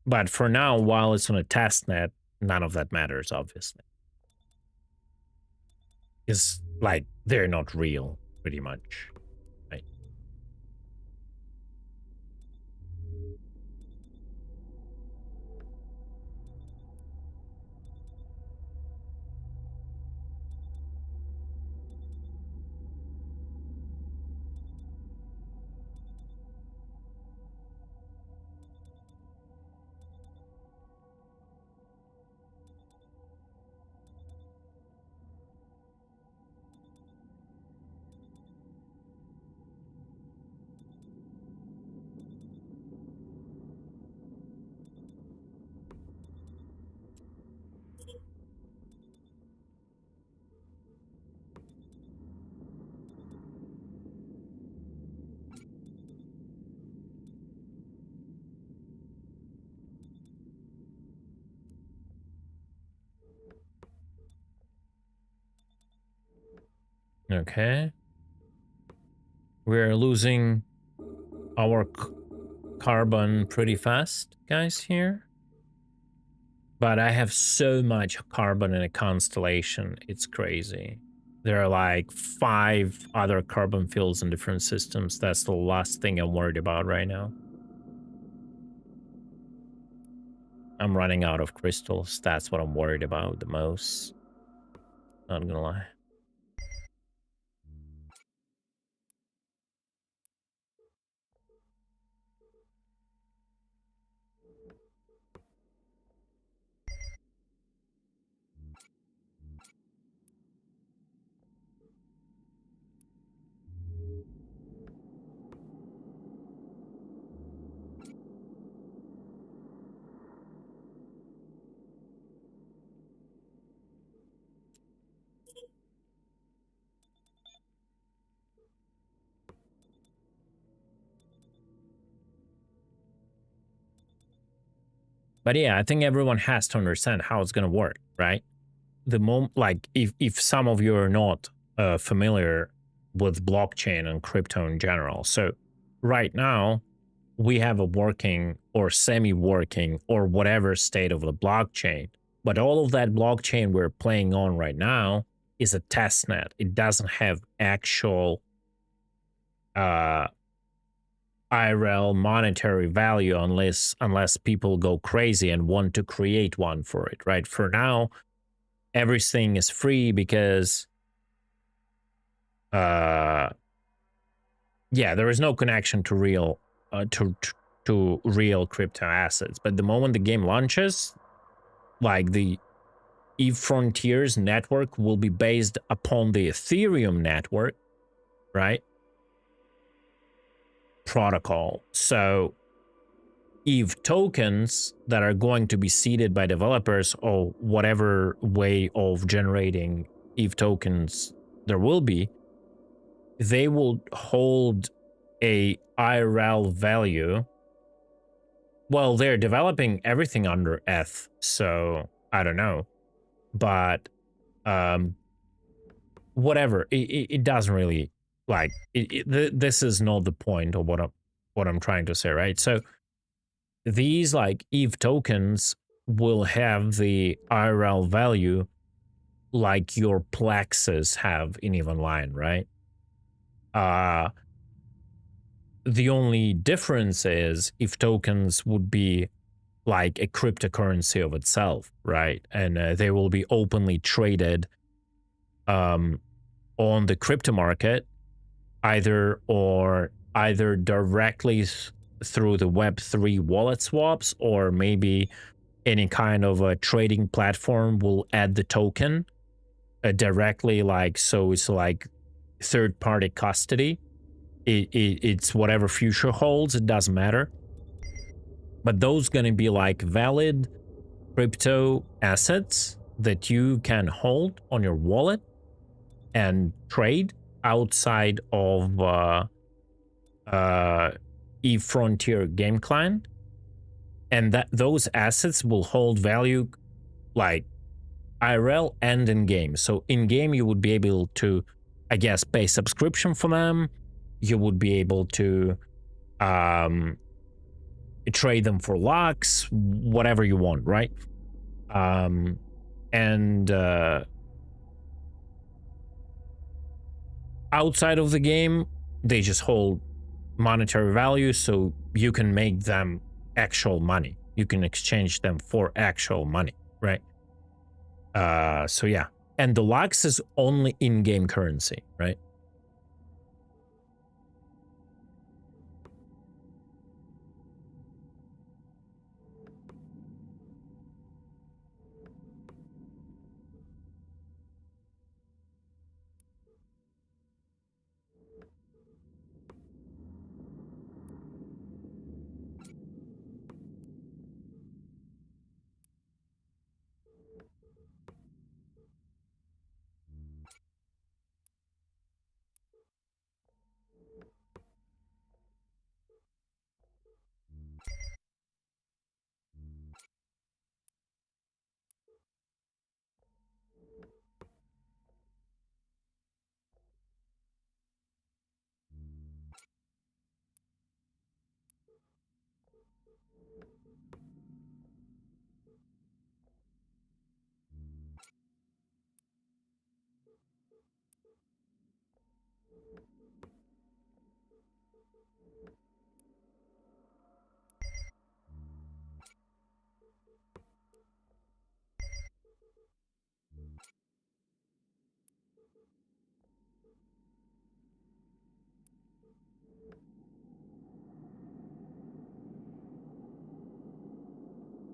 But for now, while it's on a test net, none of that matters, obviously. It's like they're not real, pretty much. Right? Okay. We're losing our carbon pretty fast, guys, here. But I have so much carbon in a constellation, it's crazy. There are like 5 other carbon fields in different systems. That's the last thing I'm worried about right now. I'm running out of crystals. That's what I'm worried about the most. Not gonna lie. But yeah, I think everyone has to understand how it's gonna work, right? The moment, like, if some of you are not familiar with blockchain and crypto in general, so right now we have a working or semi-working or whatever state of the blockchain, but all of that blockchain we're playing on right now is a test net. It doesn't have actual IRL monetary value unless people go crazy and want to create one for it, right? For now, everything is free because yeah, there is no connection to real to real crypto assets. But the moment the game launches, like the EVE Frontiers network will be based upon the Ethereum network, right? Protocol. So EVE tokens that are going to be seeded by developers or whatever way of generating EVE tokens there will be, they will hold a IRL value. Well, they're developing everything under ETH, so I don't know. But whatever, it doesn't really, like, this is not the point of what I'm trying to say, right? So these like EVE tokens will have the IRL value like your plexes have in EVE Online, right? The only difference is if tokens would be like a cryptocurrency of itself, right? And they will be openly traded on the crypto market, either directly through the Web3 wallet swaps, or maybe any kind of a trading platform will add the token directly, like, so it's like third-party custody. It's whatever future holds, it doesn't matter. But those gonna be like valid crypto assets that you can hold on your wallet and trade outside of EVE Frontier game client, and that those assets will hold value like IRL and in game. So in game you would be able to, I guess, pay subscription for them. You would be able to trade them for locks, whatever you want, right? And outside of the game, they just hold monetary value, so you can make them actual money. You can exchange them for actual money, right? So yeah, and the locks is only in-game currency, right?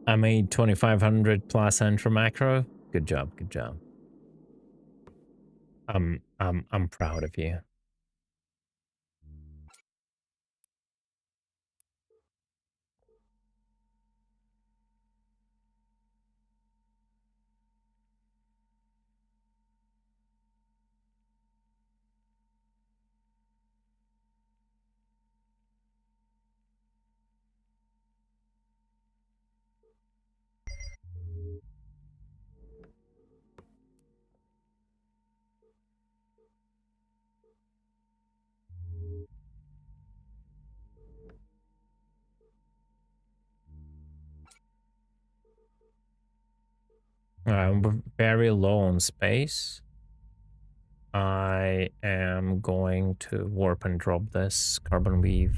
I made 2500 plus enter macro. Good job, good job. I'm proud of you. I'm very low on space. I am going to warp and drop this carbon weave.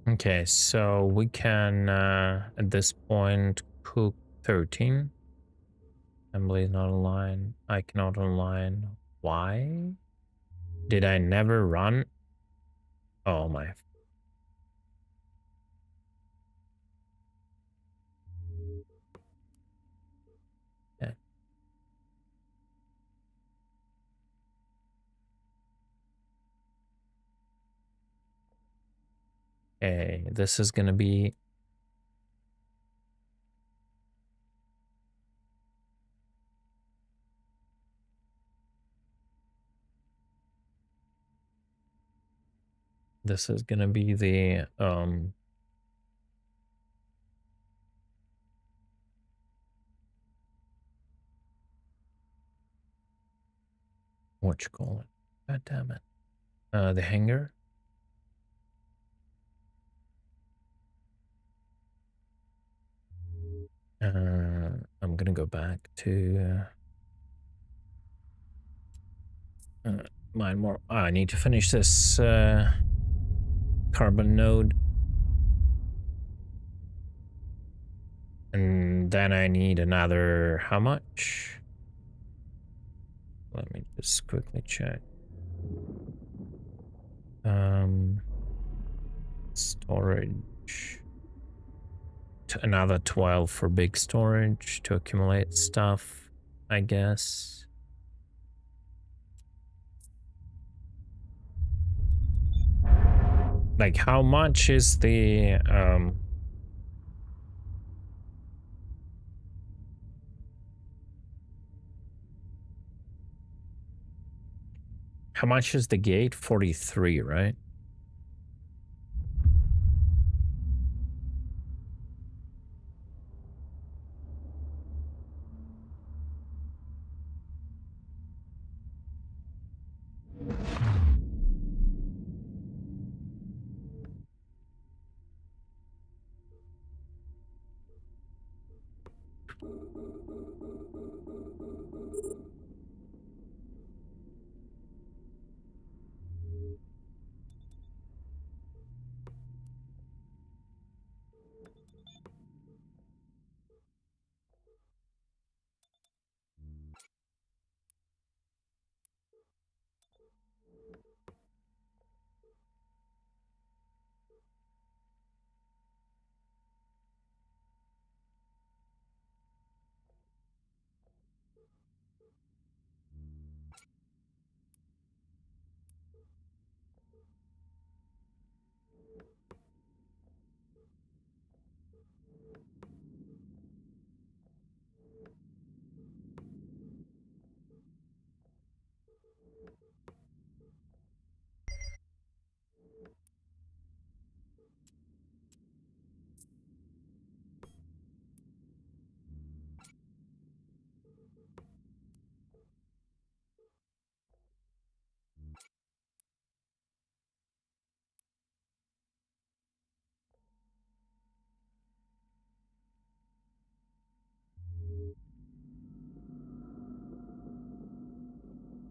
Okay, so we can at this point cook 13. Assembly is not online. I cannot online. Why? Did I never run? Oh my. Yeah. Okay, this is gonna be This is gonna be the what you call it? God damn it. The hangar. I'm gonna go back to mine more. Oh, I need to finish this carbon node. And then I need another, how much? Let me just quickly check. Storage. Another 12 for big storage to accumulate stuff, I guess. Like, how much is the how much is the gate? 43, right?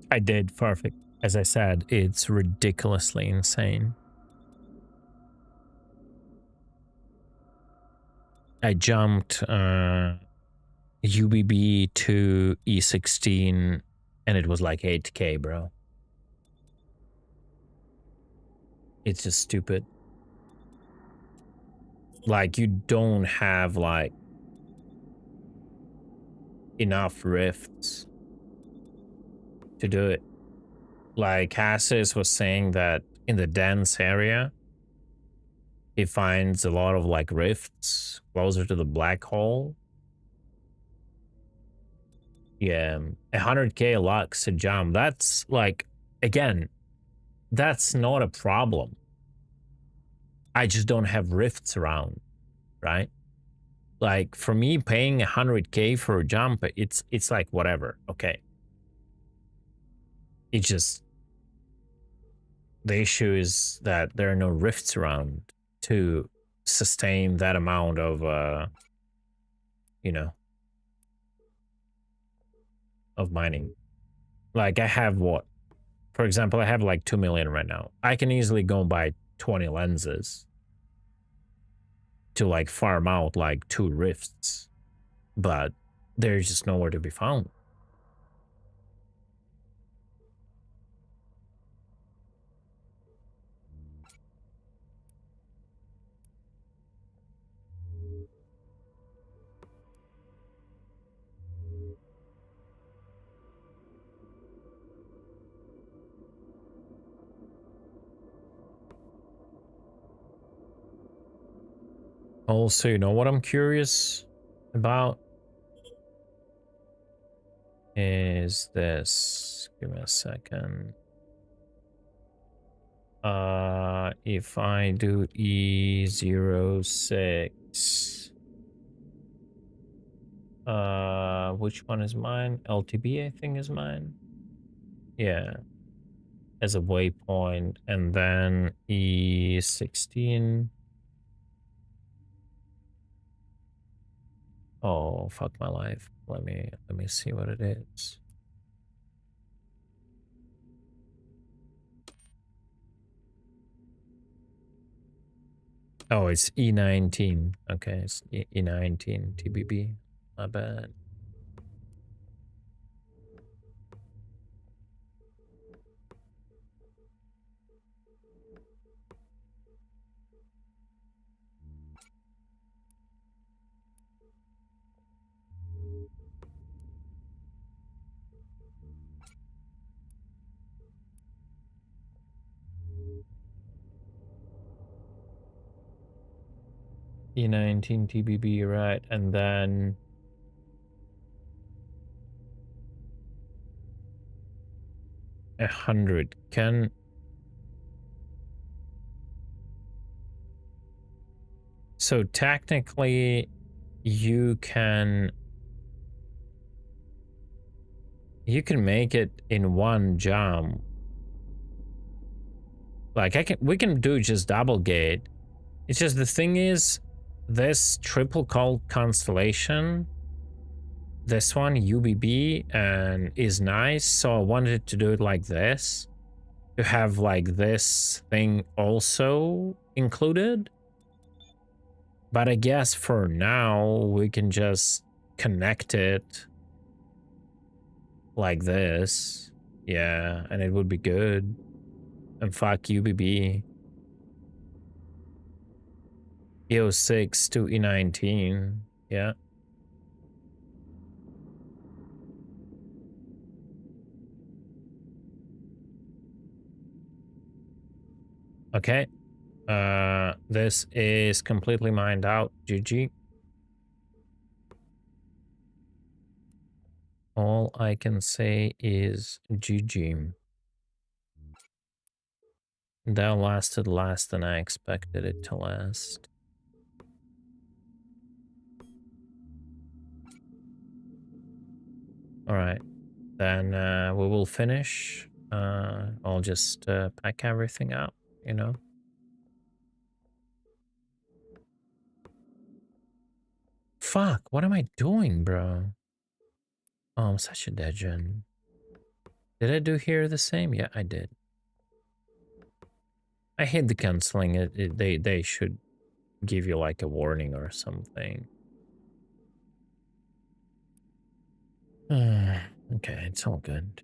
I did, perfect. As I said, it's ridiculously insane. I jumped UBB to E16 and it was like 8k, bro. It's just stupid. Like, you don't have like enough rifts to do it. Like, Cassis was saying that in the dense area, he finds a lot of like rifts closer to the black hole. Yeah, 100k lux to jump. That's like, again, that's not a problem. I just don't have rifts around, right? Like, for me, paying 100k for a jump, it's like whatever. Okay, it's just the issue is that there are no rifts around to sustain that amount of you know, of mining. Like, I have what, for example, I have like 2 million right now. I can easily go buy 20 lenses to like farm out like 2 rifts, but there's just nowhere to be found. Also, you know what I'm curious about is this. Give me a second. If I do E06, which one is mine? LTB, I think, is mine. Yeah, as a waypoint, and then E16. Oh, fuck my life. Let me see what it is. Oh, it's E19. Okay, it's E19 TBB. My bad. E19 TBB, right? And then 100. Can so technically you can make it in one jump. Like we can do just double gate. It's just the thing is this triple call constellation, this one UBB, and is nice, so I wanted to do it like this, to have like this thing also included. But I guess for now we can just connect it like this. Yeah, and it would be good. And fuck UBB. E06 to E19. Yeah. Okay. This is completely mined out. GG. All I can say is GG. That lasted less than I expected it to last. All right. Then we will finish. I'll just pack everything up, you know. Fuck, what am I doing, bro? Oh, I'm such a degen. Did I do here the same? Yeah, I did. I hate the canceling. They should give you like a warning or something. Okay, it's all good.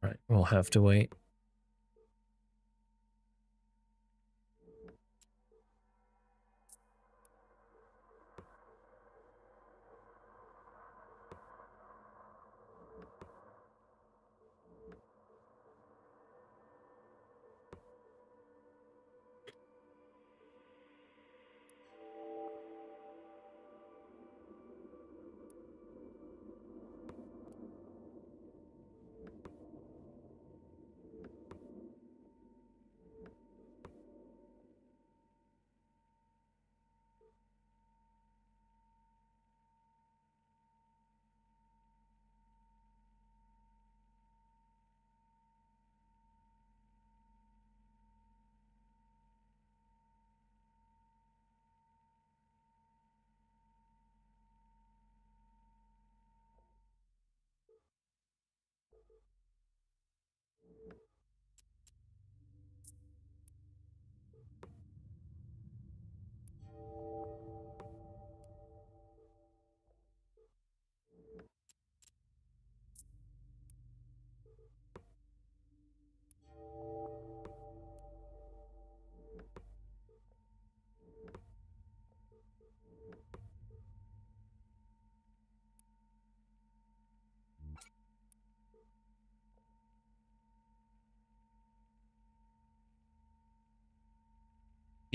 Right, we'll have to wait.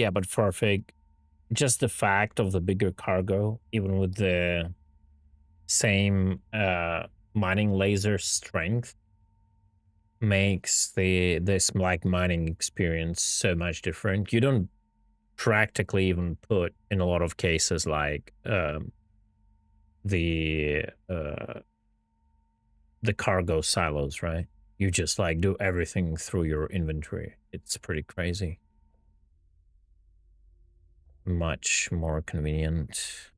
Yeah, but Farfig, just the fact of the bigger cargo, even with the same mining laser strength, makes this like mining experience so much different. You don't practically even put in a lot of cases like the uh the cargo silos, right? You just like do everything through your inventory. It's pretty crazy. Much more convenient.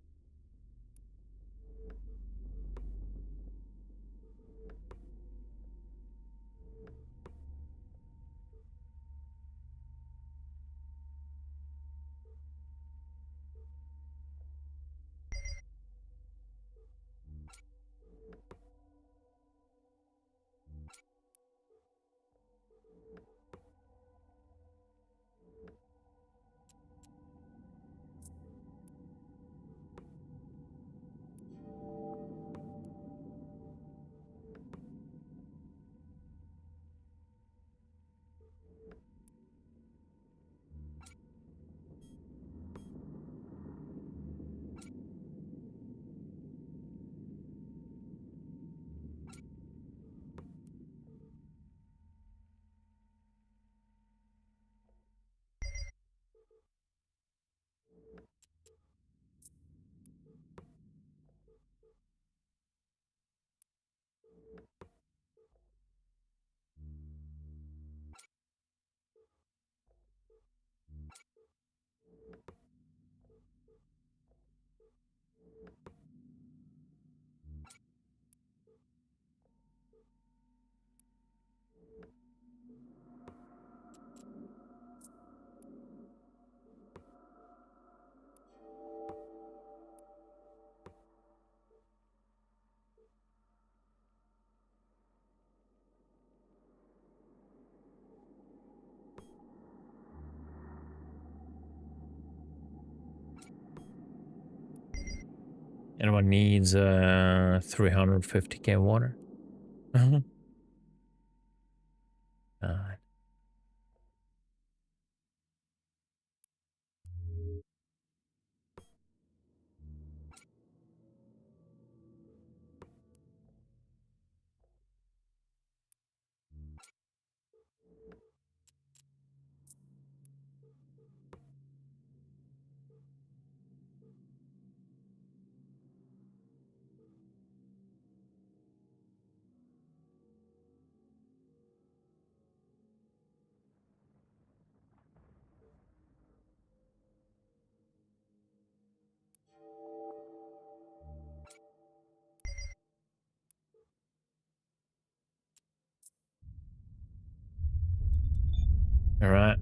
Anyone needs 350k water? God. All right.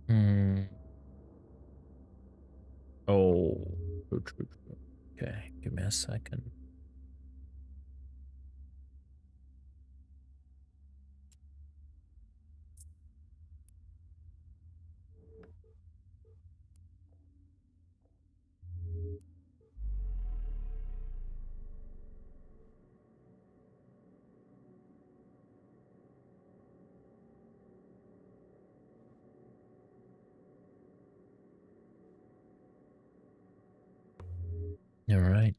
Hmm. Oh, true, true, true. Okay, give me a second. All right.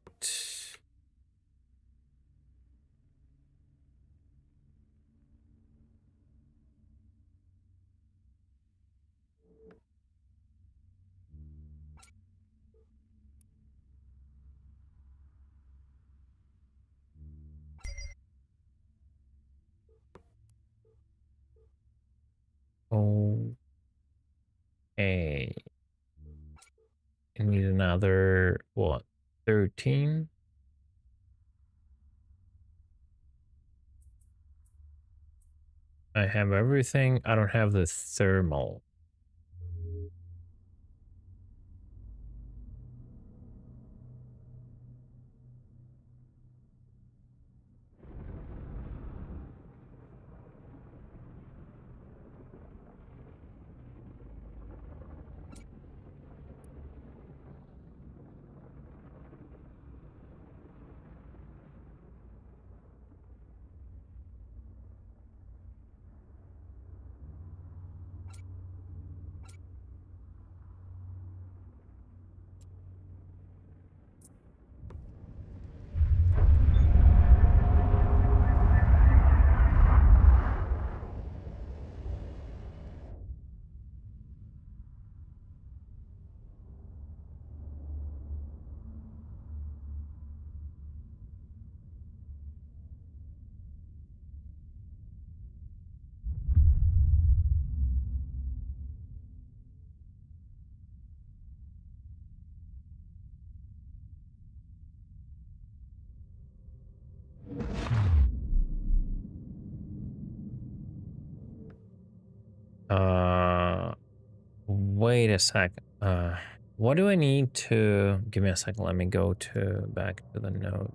Oh, hey. I need another what? 13. I have everything. I don't have the thermal. Wait a second. What do I need to give me a second? Let me go to back to the node.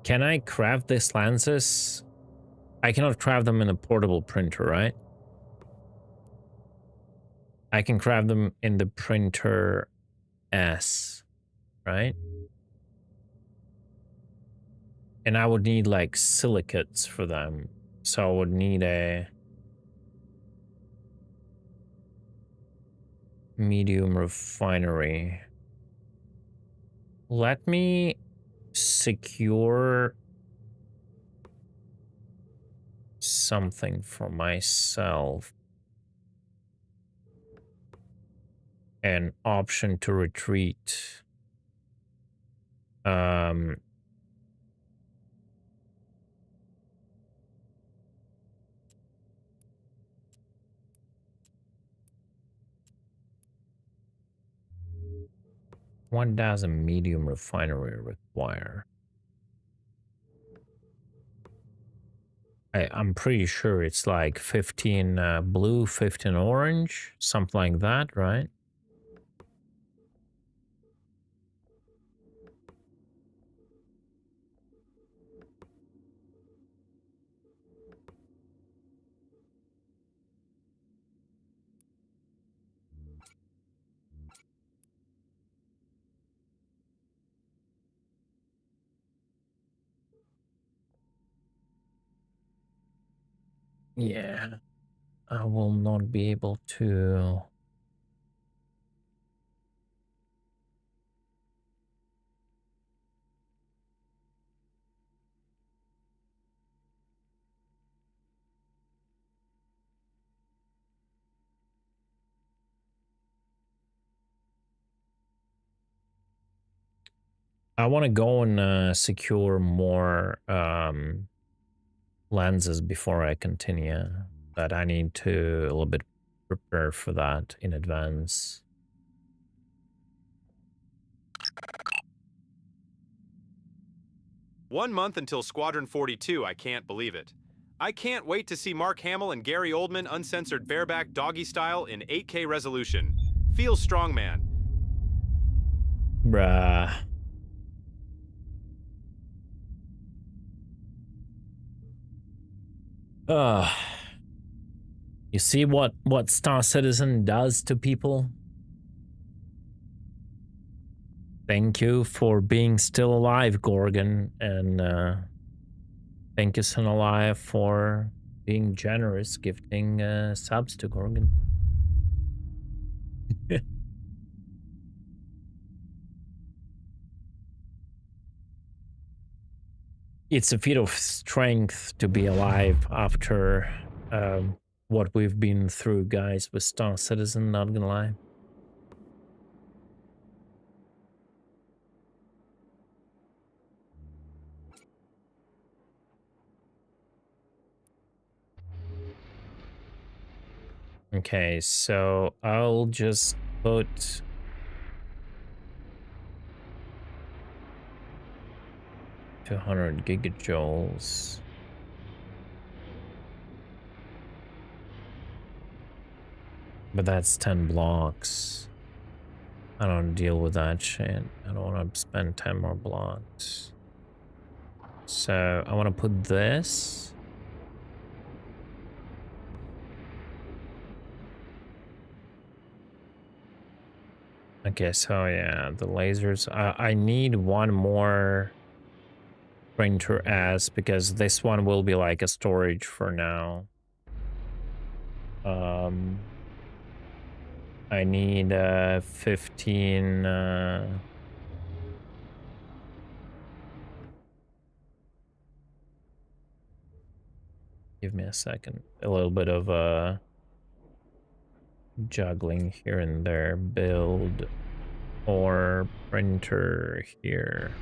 Can I craft these lenses? I cannot craft them in a portable printer, right? I can craft them in the printer S, right? And I would need like silicates for them. So I would need a medium refinery. Let me secure something for myself. An option to retreat. 1,000 medium refinery require. I'm pretty sure it's like 15 blue, 15 orange, something like that, right? Yeah, I will not be able to. I want to go and secure more lenses before I continue, but I need to a little bit prepare for that in advance. One month until Squadron 42, I can't believe it. I can't wait to see Mark Hamill and Gary Oldman uncensored bareback doggy style in 8K resolution. Feel strong, man. Bruh. You see what Star Citizen does to people? Thank you for being still alive, Gorgon, and thank you, Son Alive, for being generous, gifting subs to Gorgon. It's a feat of strength to be alive after what we've been through, guys, with Star Citizen, not gonna lie. Okay, so I'll just put 200 gigajoules. But that's 10 blocks. I don't deal with that shit. I don't want to spend 10 more blocks. So I want to put this. Okay, so yeah, the lasers. I need one more printer S because this one will be like a storage for now. I need 15 give me a second. A little bit of juggling here and there. Build or printer here.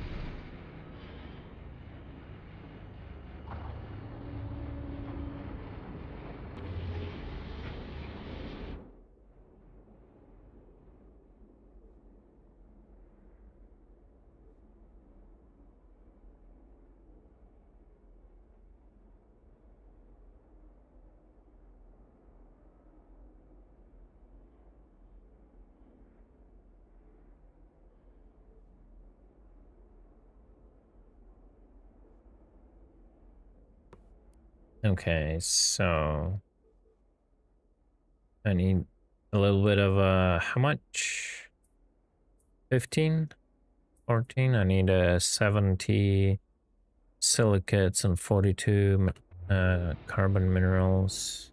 Okay, so I need a little bit of how much? 15? 14? I need 70 silicates and 42 carbon minerals.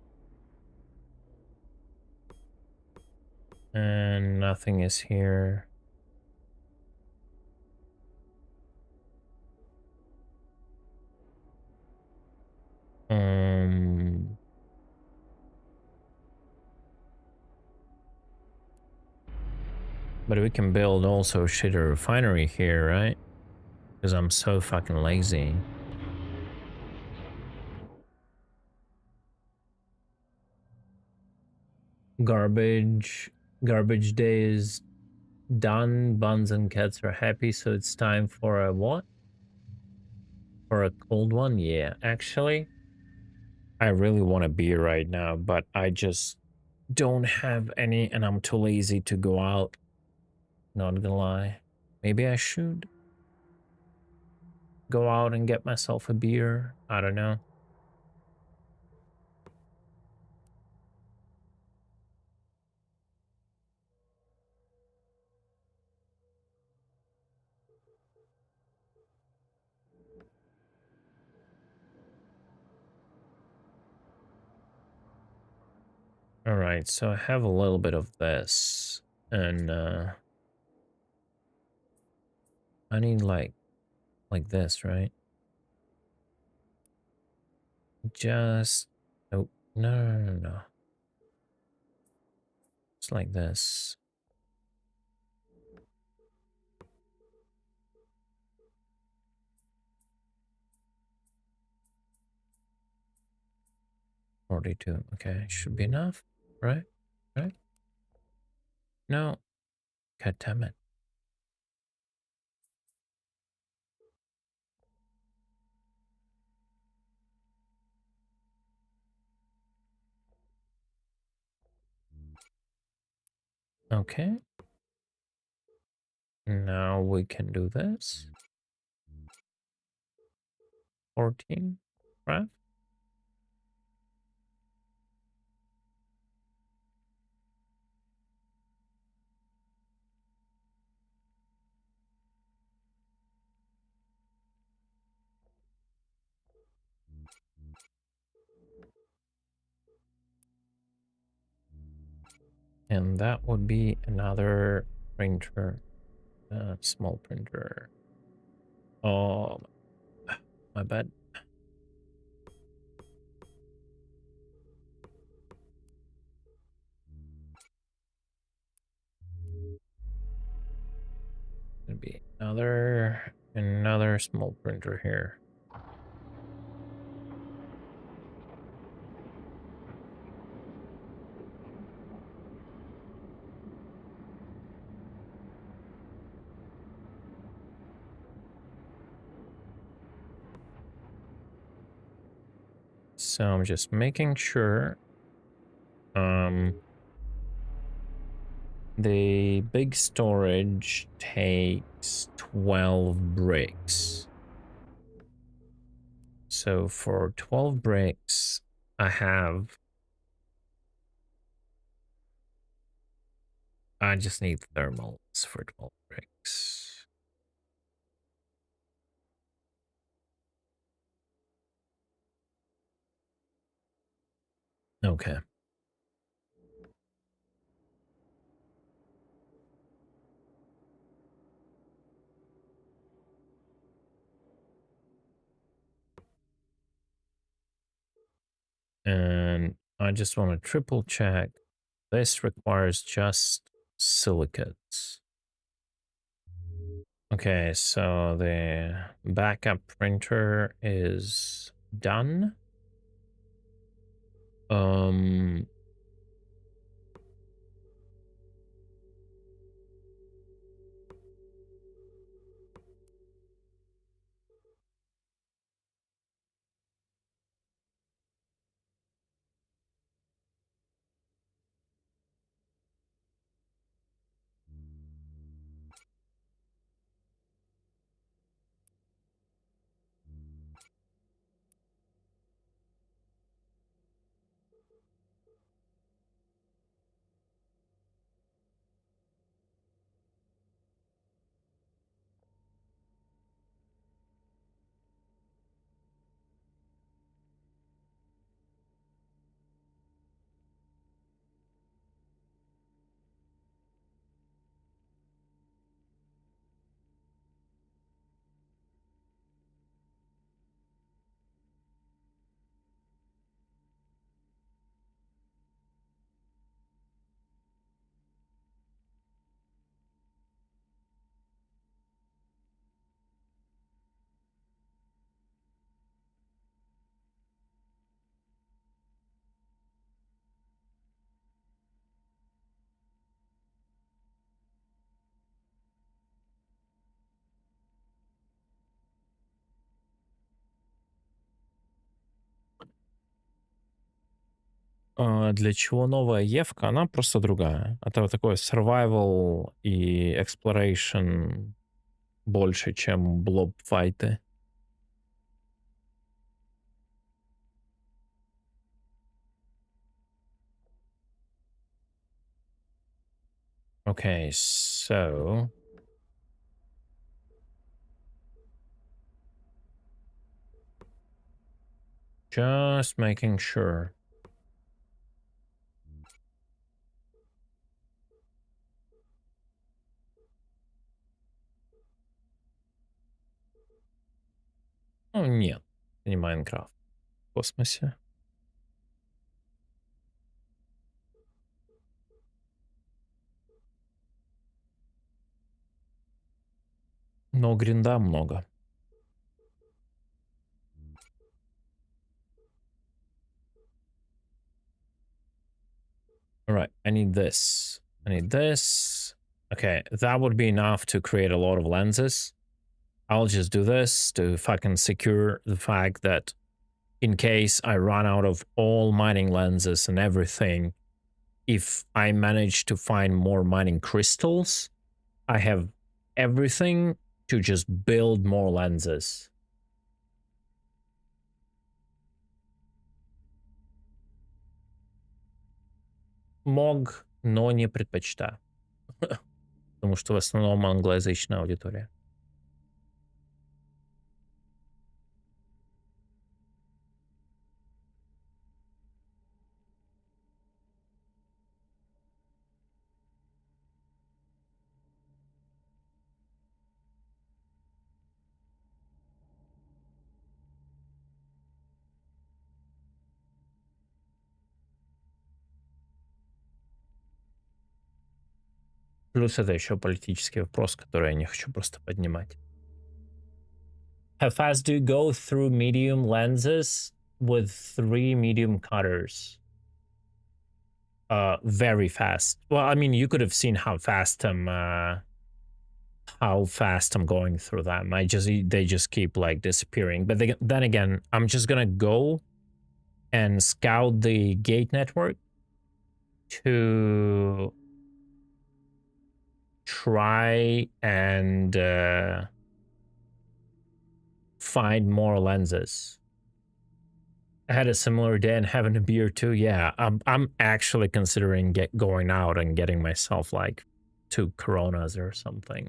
And nothing is here. But we can build also a shitter refinery here, right? Because I'm so fucking lazy. Garbage day is done. Buns and cats are happy, so it's time for a what? For a cold one? Yeah, actually, I really want a beer right now, but I just don't have any and I'm too lazy to go out. Not gonna lie. Maybe I should go out and get myself a beer. I don't know. All right, so I have a little bit of this and I need like this, right? Just nope. No. It's like this. $42. Okay, should be enough, right? Right? No. God damn it. Okay. Now we can do this. 14, right? And that would be another printer, small printer. Oh, my bad. Gonna be another small printer here. so I'm just making sure the big storage takes 12 bricks. So for 12 bricks, I just need thermals for 12 bricks. Okay. And I just want to triple check. This requires just silicates. Okay, so the backup printer is done. Для чего новая Евка? Она просто другая. Это такой survival и exploration больше, чем блоб-файты. Okay, so... Just making sure. Ну, нет, не Майнкрафт. В космосе. Но гринда много. All right, I need this. I need this. Okay, that would be enough to create a lot of lenses. I'll just do this to fucking secure the fact that in case I run out of all mining lenses and everything, if I manage to find more mining crystals, I have everything to just build more lenses. Мог, но не предпочитаю. Потому что в основном англоязычная аудитория. Плюс это еще политический вопрос, который я не хочу просто поднимать. How fast do you go through medium lenses with 3 medium cutters? Very fast. Well, I mean, you could have seen how fast I'm going through them. They just keep like disappearing. But then again, I'm just gonna go and scout the gate network to try and find more lenses. I had a similar day and having a beer too. Yeah, I'm actually considering going out and getting myself like 2 Coronas or something.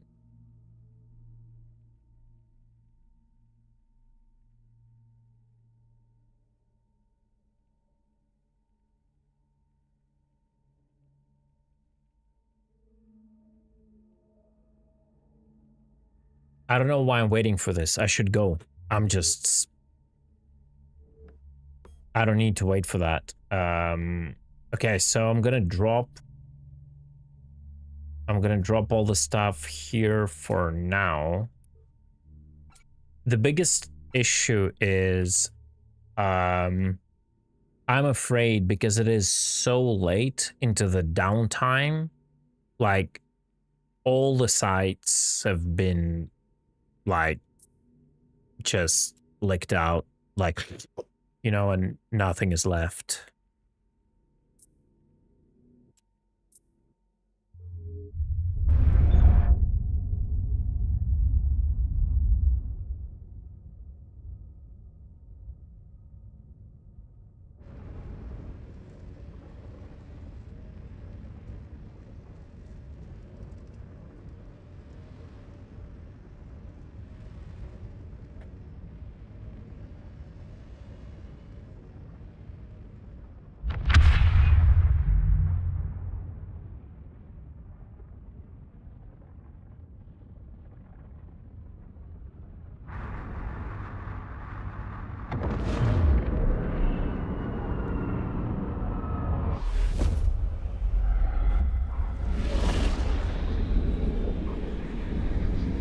I don't know why I'm waiting for this. I should go. I don't need to wait for that. Okay, so I'm gonna drop all the stuff here for now. The biggest issue is I'm afraid because it is so late into the downtime, like all the sites have been like just licked out, like, you know, and nothing is left.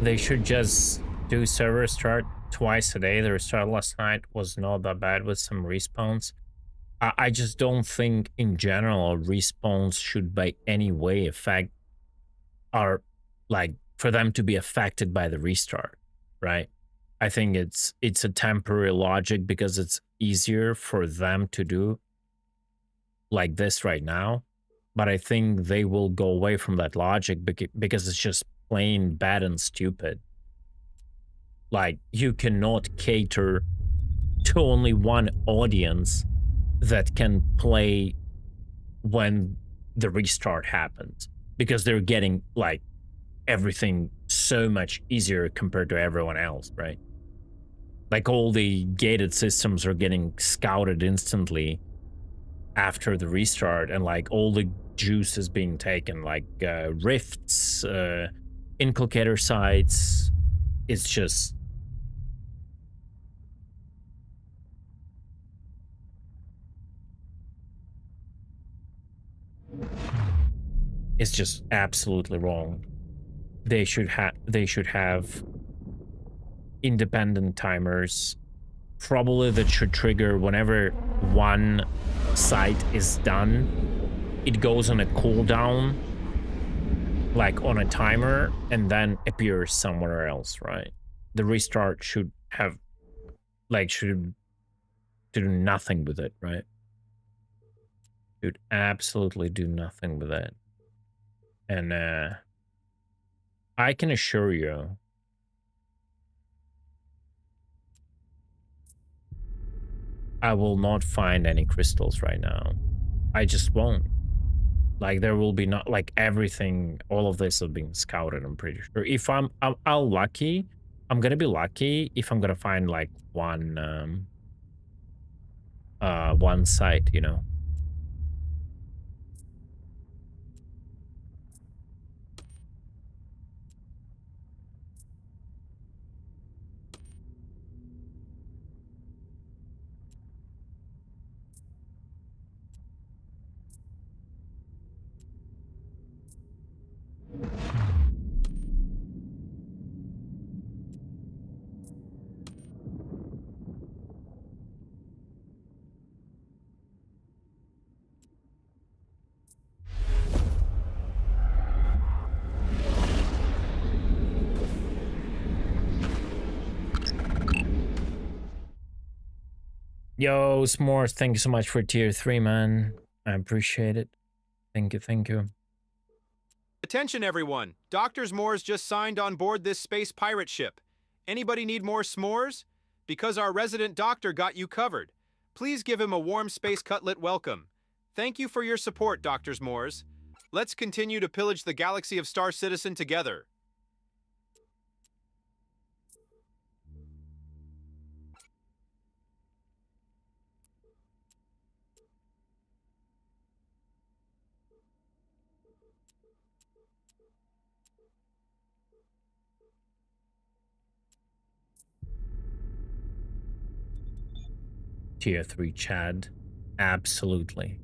They should just do server restart twice a day. The restart last night was not that bad with some respawns. I just don't think in general respawns should by any way affect are like for them to be affected by the restart, right? I think it's a temporary logic because it's easier for them to do like this right now. But I think they will go away from that logic because it's just plain bad and stupid. Like, you cannot cater to only one audience that can play when the restart happens, because they're getting like everything so much easier compared to everyone else, right? Like, all the gated systems are getting scouted instantly after the restart, and like all the juice is being taken, like rifts, inculcator sites. It's just absolutely wrong. They should have independent timers, probably, that should trigger whenever one site is done. It goes on a cooldown, like on a timer, and then appears somewhere else, right? The restart should have, like, should do nothing with it, right? Should absolutely do nothing with it. And I can assure you, I will not find any crystals right now. I just won't. Like, there will be not, like, everything, all of this is being scouted, I'm pretty sure. If I'm lucky, I'm gonna be lucky if I'm gonna find like one site, you know. Yo, S'mores, thank you so much for tier 3, man. I appreciate it. Thank you, thank you. Attention, everyone. Dr. S'mores just signed on board this space pirate ship. Anybody need more s'mores? Because our resident doctor got you covered. Please give him a warm space cutlet welcome. Thank you for your support, Dr. S'mores. Let's continue to pillage the galaxy of Star Citizen together. Tier 3 Chad. Absolutely.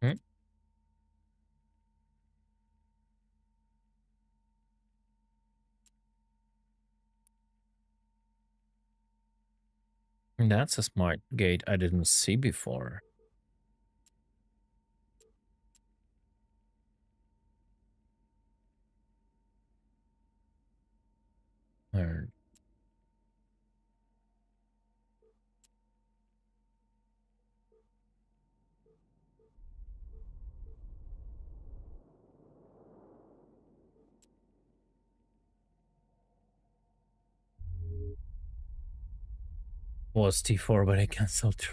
Hmm? That's a smart gate I didn't see before. Or was T4, but I canceled.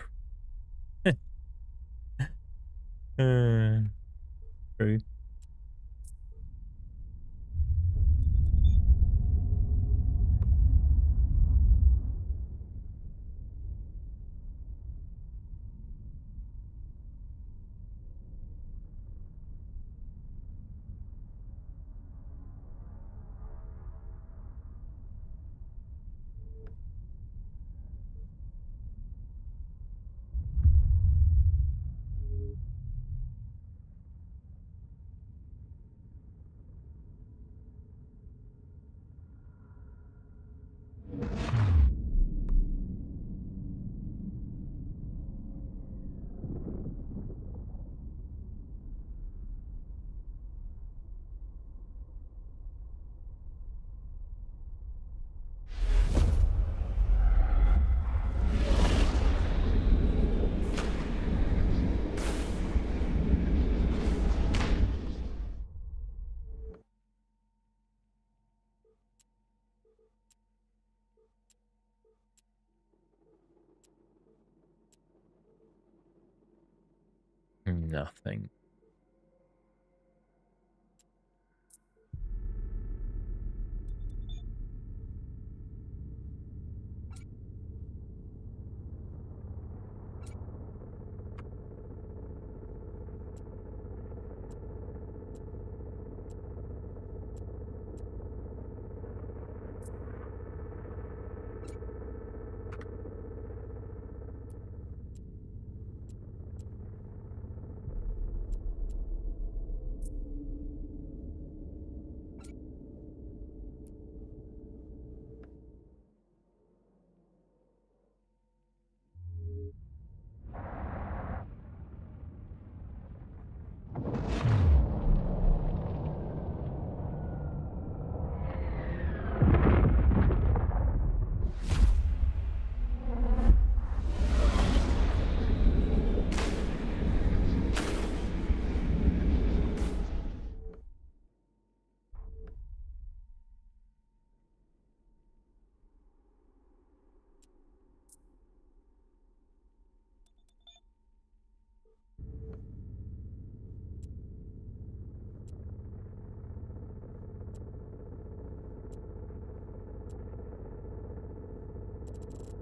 True. Nothing.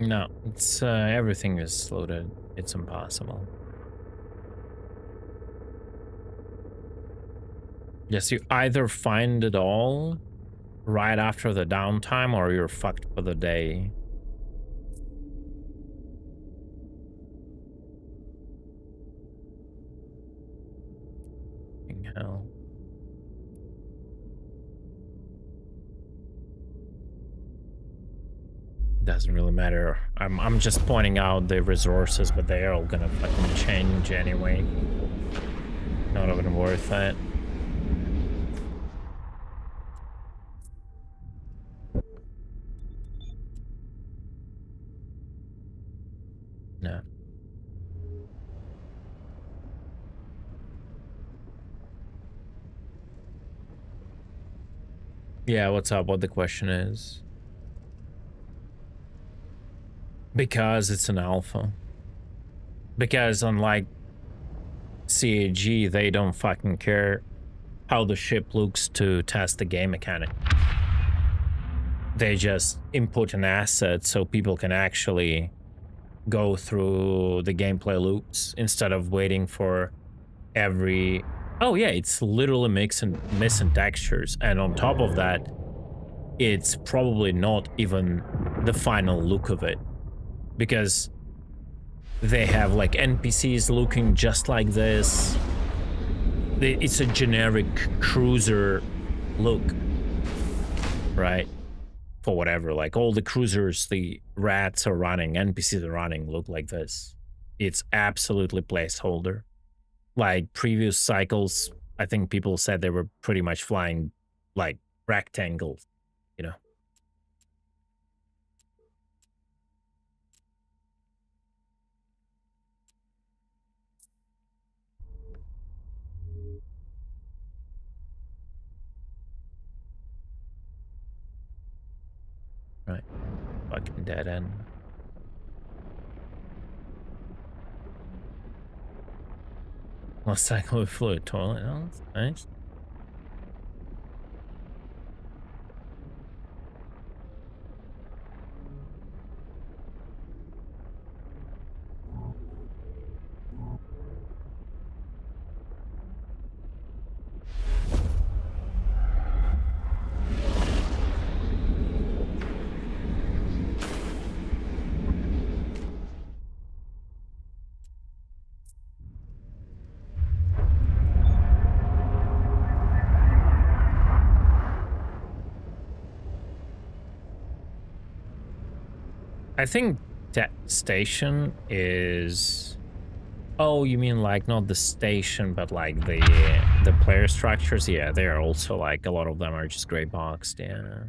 No, it's everything is loaded. It's impossible. Yes, you either find it all right after the downtime or you're fucked for the day. Fucking hell. Doesn't really matter. I'm just pointing out the resources, but they are all gonna fucking change anyway. Not even worth it. No. Yeah, what's up? What the question is? Because it's an alpha. Because unlike CAG, they don't fucking care how the ship looks to test the game mechanic. They just input an asset so people can actually go through the gameplay loops instead of waiting for every... Oh yeah, it's literally missing textures, and on top of that, it's probably not even the final look of it, because they have like NPCs looking just like this. It's a generic cruiser look, right? For whatever, like all the cruisers the rats are running, NPCs are running, look like this. It's absolutely placeholder. Like previous cycles, I think people said they were pretty much flying like rectangles, you know. Right. Fucking dead end. Lost cycle with fluid toilet. Oh, that's nice. I think that station is... Oh, you mean like not the station, but like the player structures? Yeah, they are also like, a lot of them are just gray boxed, yeah.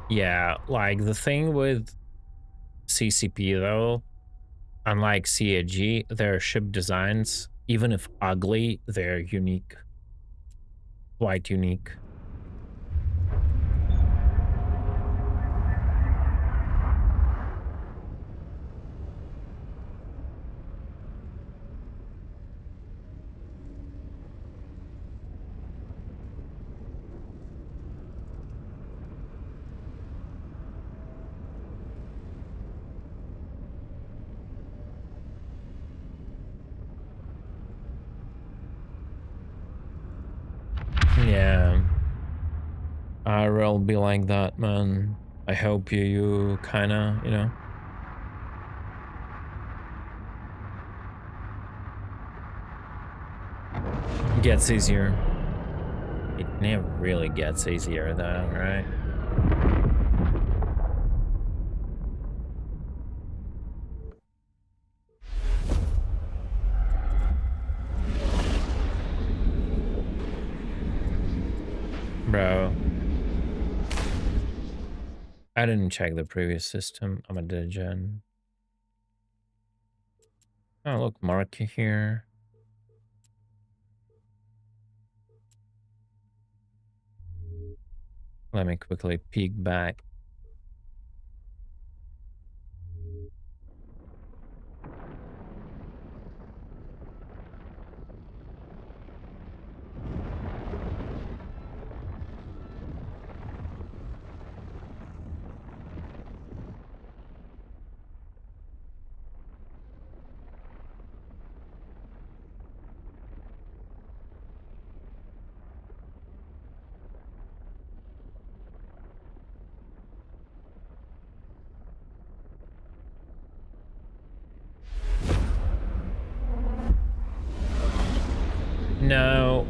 Yeah, like the thing with CCP though, unlike CAG, their ship designs, even if ugly, they're unique. Quite unique. Yeah. IRL be like that, man. I hope you kinda, you know. Gets easier. It never really gets easier though, right? Bro. I didn't check the previous system. I'm a degen. Oh, look, Marky here. Let me quickly peek back. No,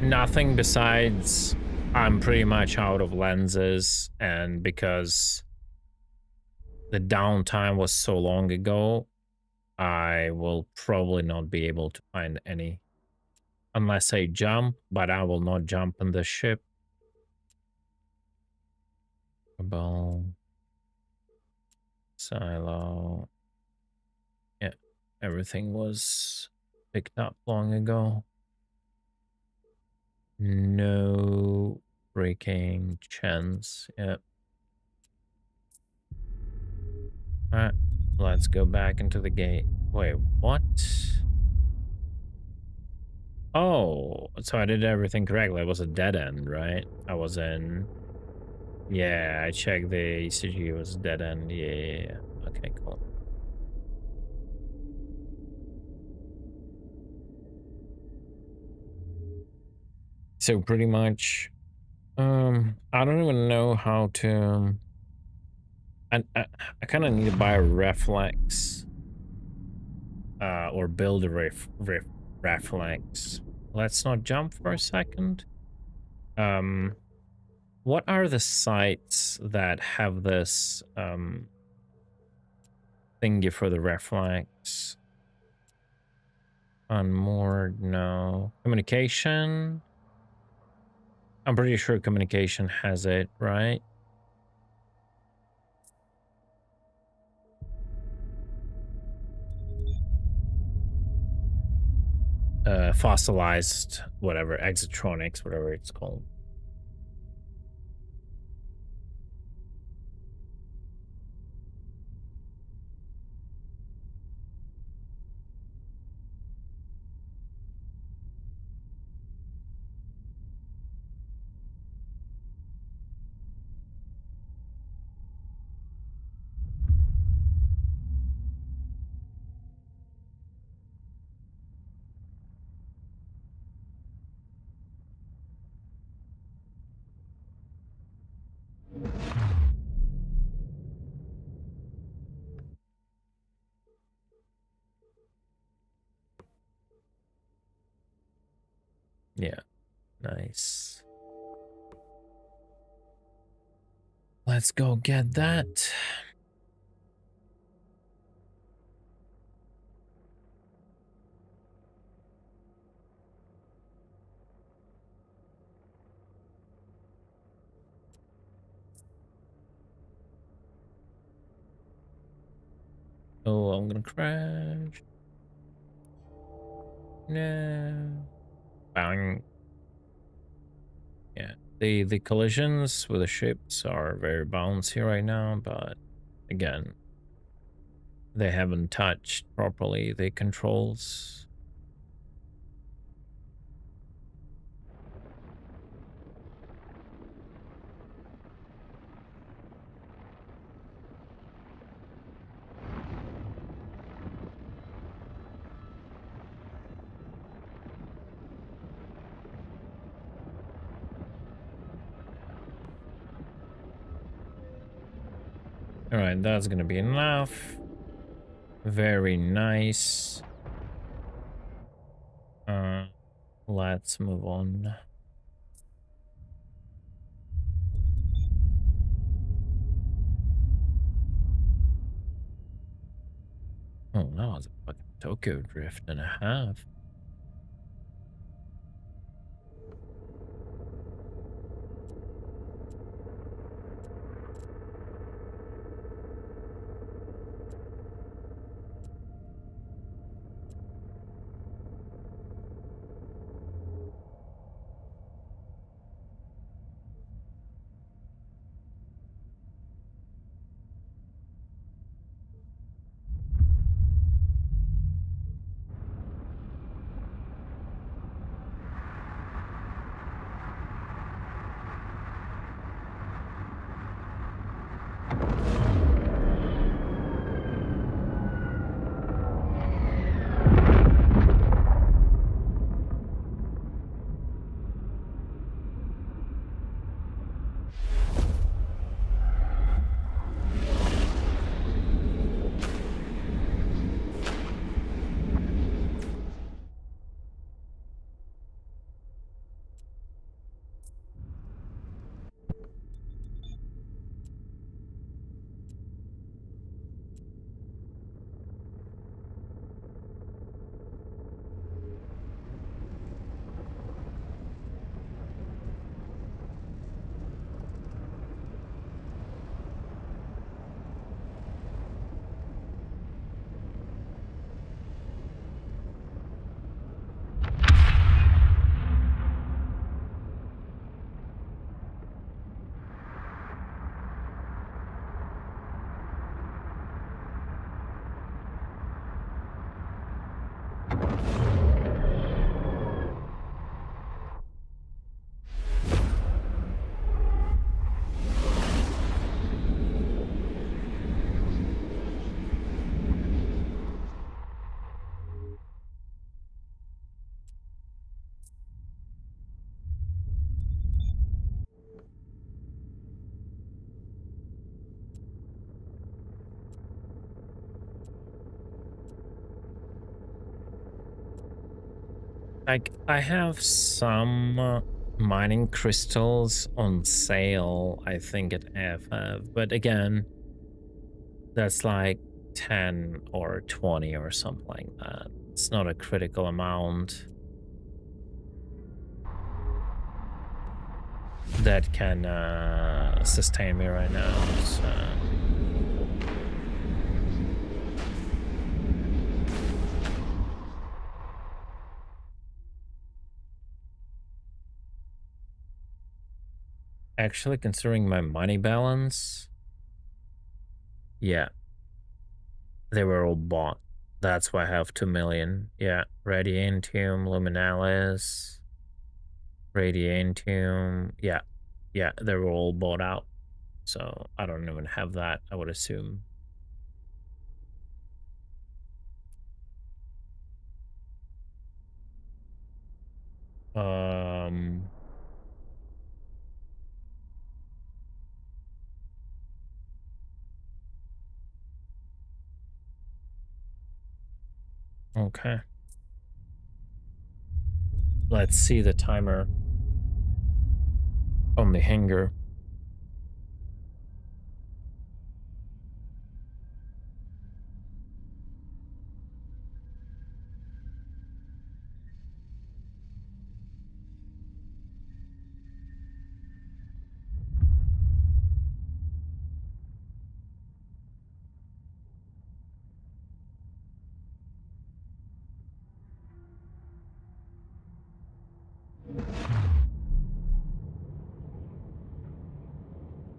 nothing besides I'm pretty much out of lenses, and because the downtime was so long ago, I will probably not be able to find any unless I jump, but I will not jump in the ship. Silo. Yeah, everything was picked up long ago. No breaking chance. Yep. Alright, let's go back into the gate. Wait, what? Oh, so I did everything correctly. It was a dead end, right? I was in... Yeah, I checked the ECG. It was dead end. Yeah. Okay, cool. So pretty much, I don't even know how to... I kind of need to buy a reflex, or build a reflex. Let's not jump for a second. What are the sites that have this thingy for the reflex? Unmoored, no. Communication. I'm pretty sure communication has it, right? Fossilized, whatever, exotronics, whatever it's called. Yeah, nice. Let's go get that. Oh, I'm gonna crash. No. Bang. Yeah, the collisions with the ships are very bouncy right now, but again, they haven't touched properly the controls. All right, that's gonna be enough. Very nice. Let's move on. Oh, that was a fucking Tokyo drift and a half. Like, I have some mining crystals on sale, I think at FF, but again, that's like 10 or 20 or something like that. It's not a critical amount that can sustain me right now. So. Actually, considering my money balance, yeah, they were all bought. That's why I have 2 million. Yeah, Radiantium, Luminalis, Radiantium. Yeah, yeah, they were all bought out. So I don't even have that, I would assume. Um, okay. Let's see the timer on the hanger.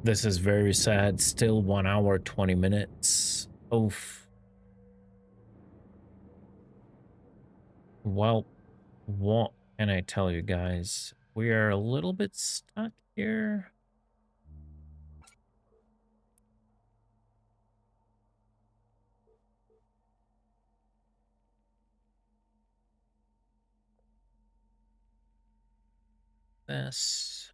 This is very sad. Still 1 hour, 20 minutes. Oof. Well, what can I tell you guys? We are a little bit stuck here. This.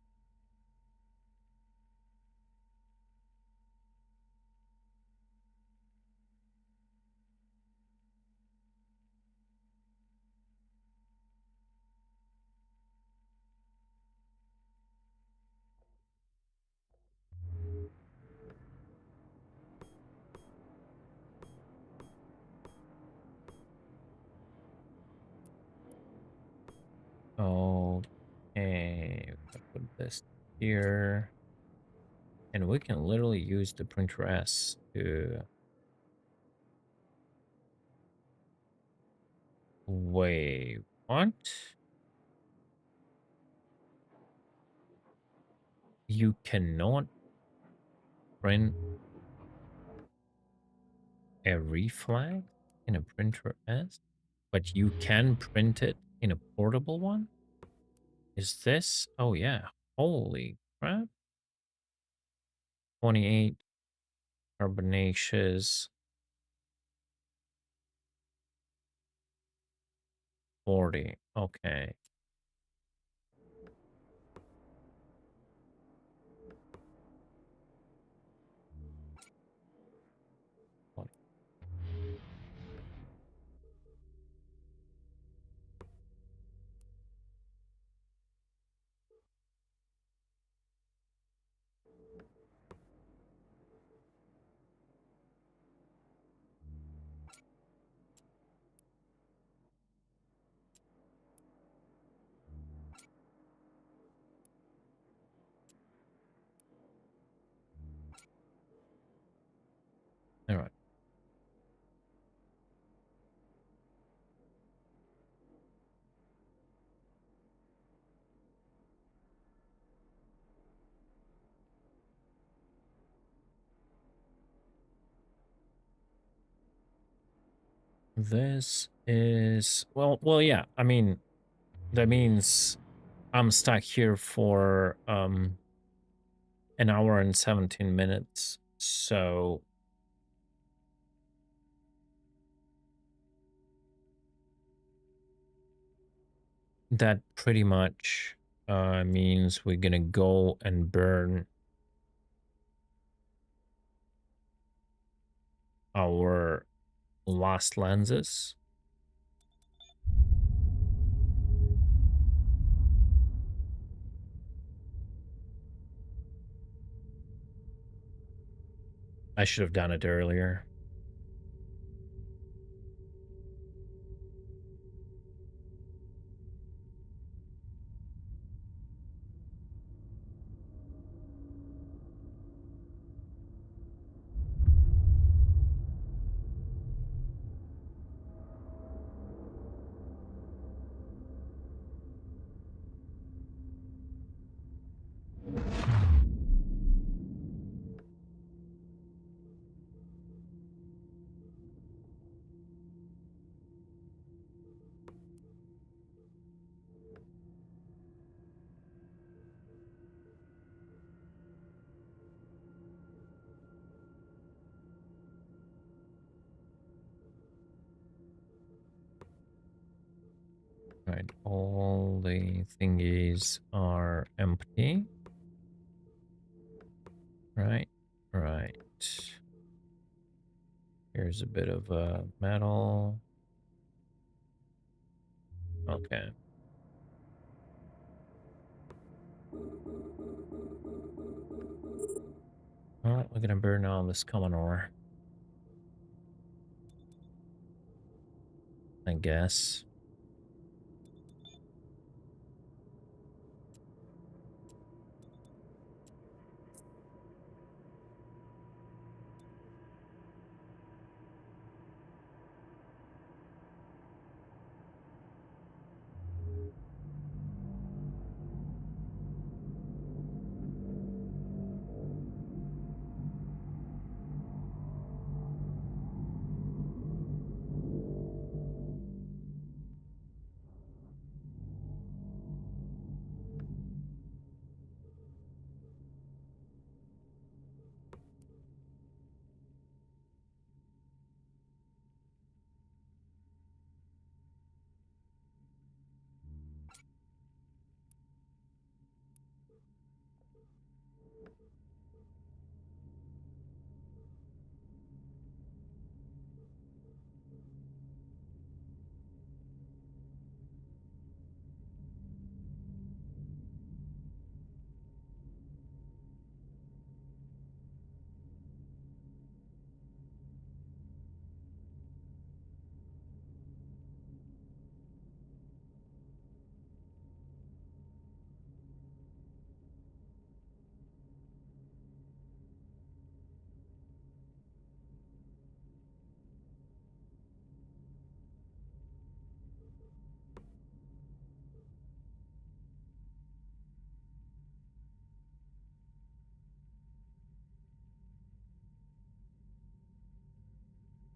Okay, put this here. And we can literally use the printer S to... Wait, what? You cannot print a reflex in a printer S, but you can print it in a portable one? Is this? Oh yeah. Holy crap. 28 carbonaceous 40. Okay. All right. This is yeah. I mean, that means I'm stuck here for an hour and 17 minutes. So that pretty much means we're gonna go and burn our last lenses. I should have done it earlier. Right, all the thingies are empty. Right, right. Here's a bit of metal. Okay. Well, we're gonna burn all this common ore, I guess.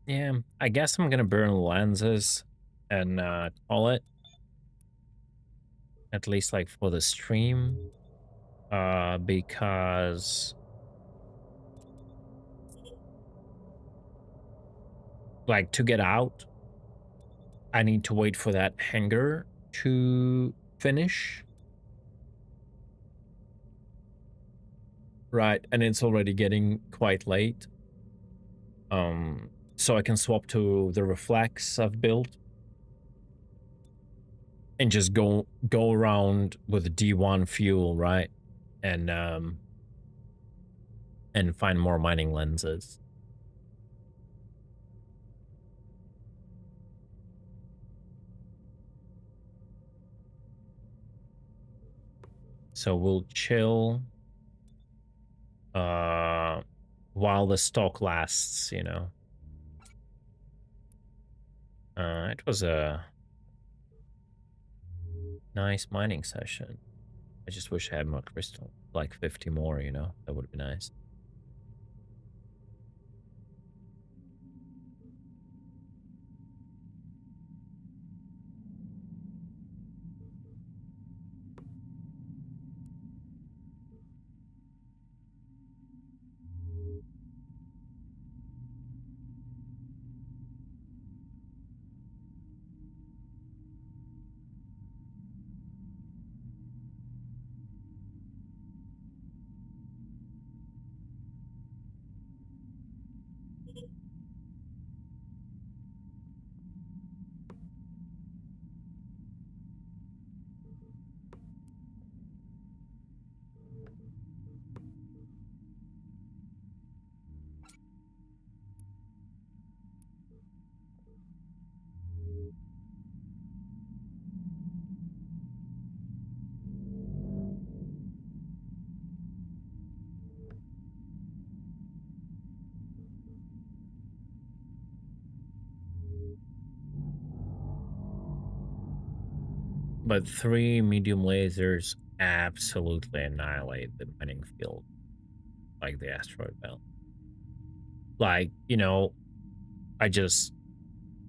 Yeah, I guess I'm gonna burn lenses and call it, at least like for the stream. Because like to get out, I need to wait for that hangar to finish. Right, and it's already getting quite late. So I can swap to the reflex I've built and just go around with D1 fuel, right? And find more mining lenses. So we'll chill while the stock lasts, you know. It was a nice mining session. I just wish I had more crystal, like 50 more, you know. That would be nice. But 3 medium lasers absolutely annihilate the mining field, like the asteroid belt. Like, I just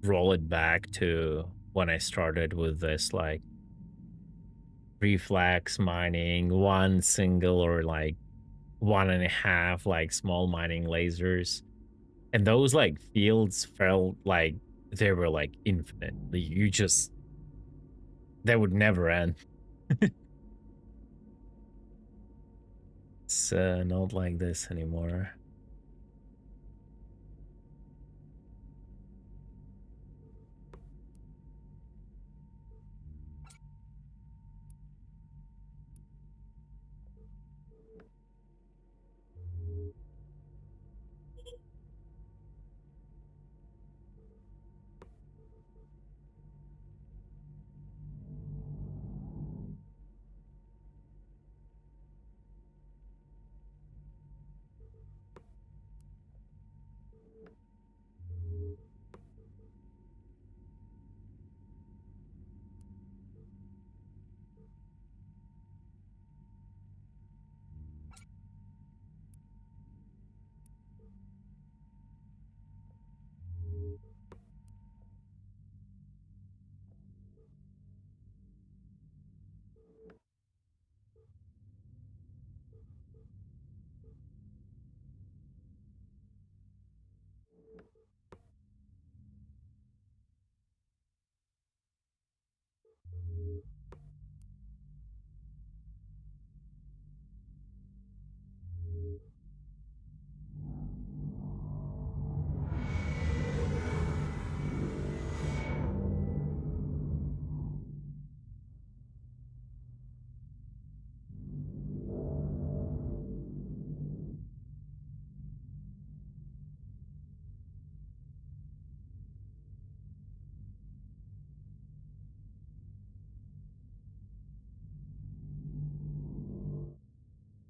roll it back to when I started with this, like, reflex mining, one single or like one and a half, like, small mining lasers. And those, like, fields felt like they were, like, infinite. You just, they would never end. It's not like this anymore.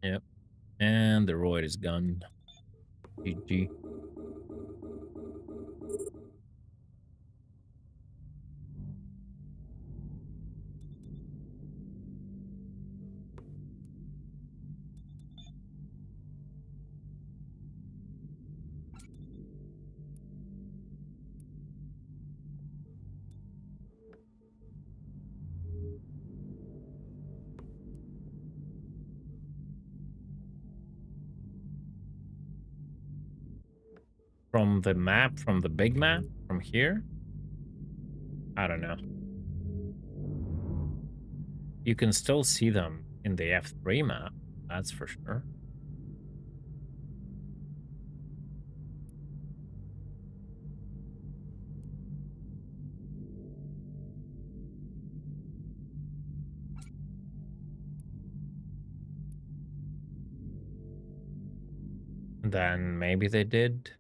Yep. And the roid is gone. GG. From the map, from the big map, from here, I don't know. You can still see them in the F3 map, that's for sure. Then maybe they did.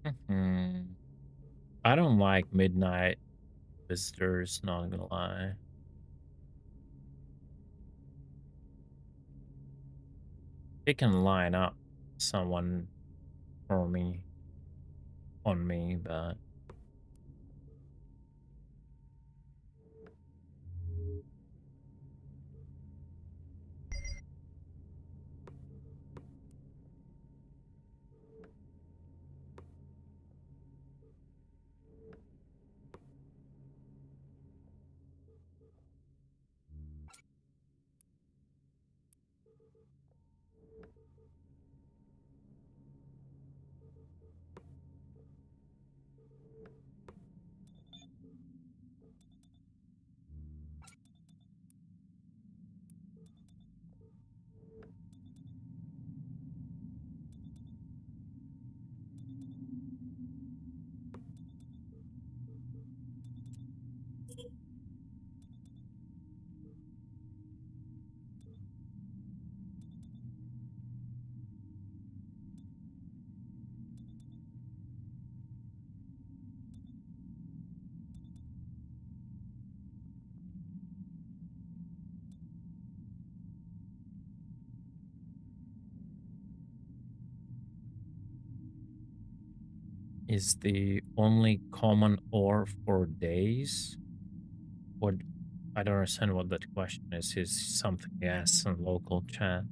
Hmm. I don't like midnight visitors, not gonna lie. It can line up someone for me, on me, but is the only common ore for days? What I don't understand what that question is something yes in local chat.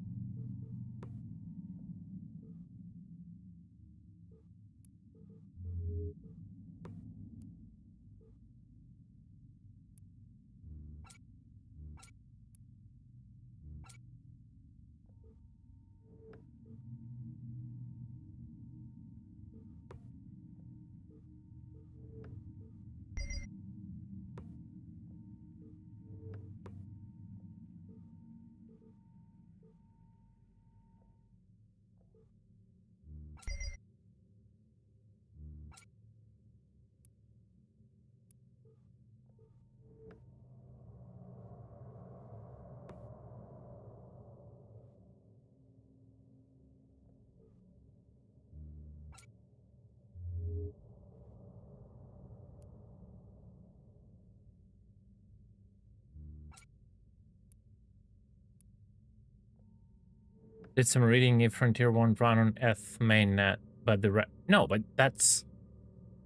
Did some reading if Frontier 1 run on F mainnet, but no, but that's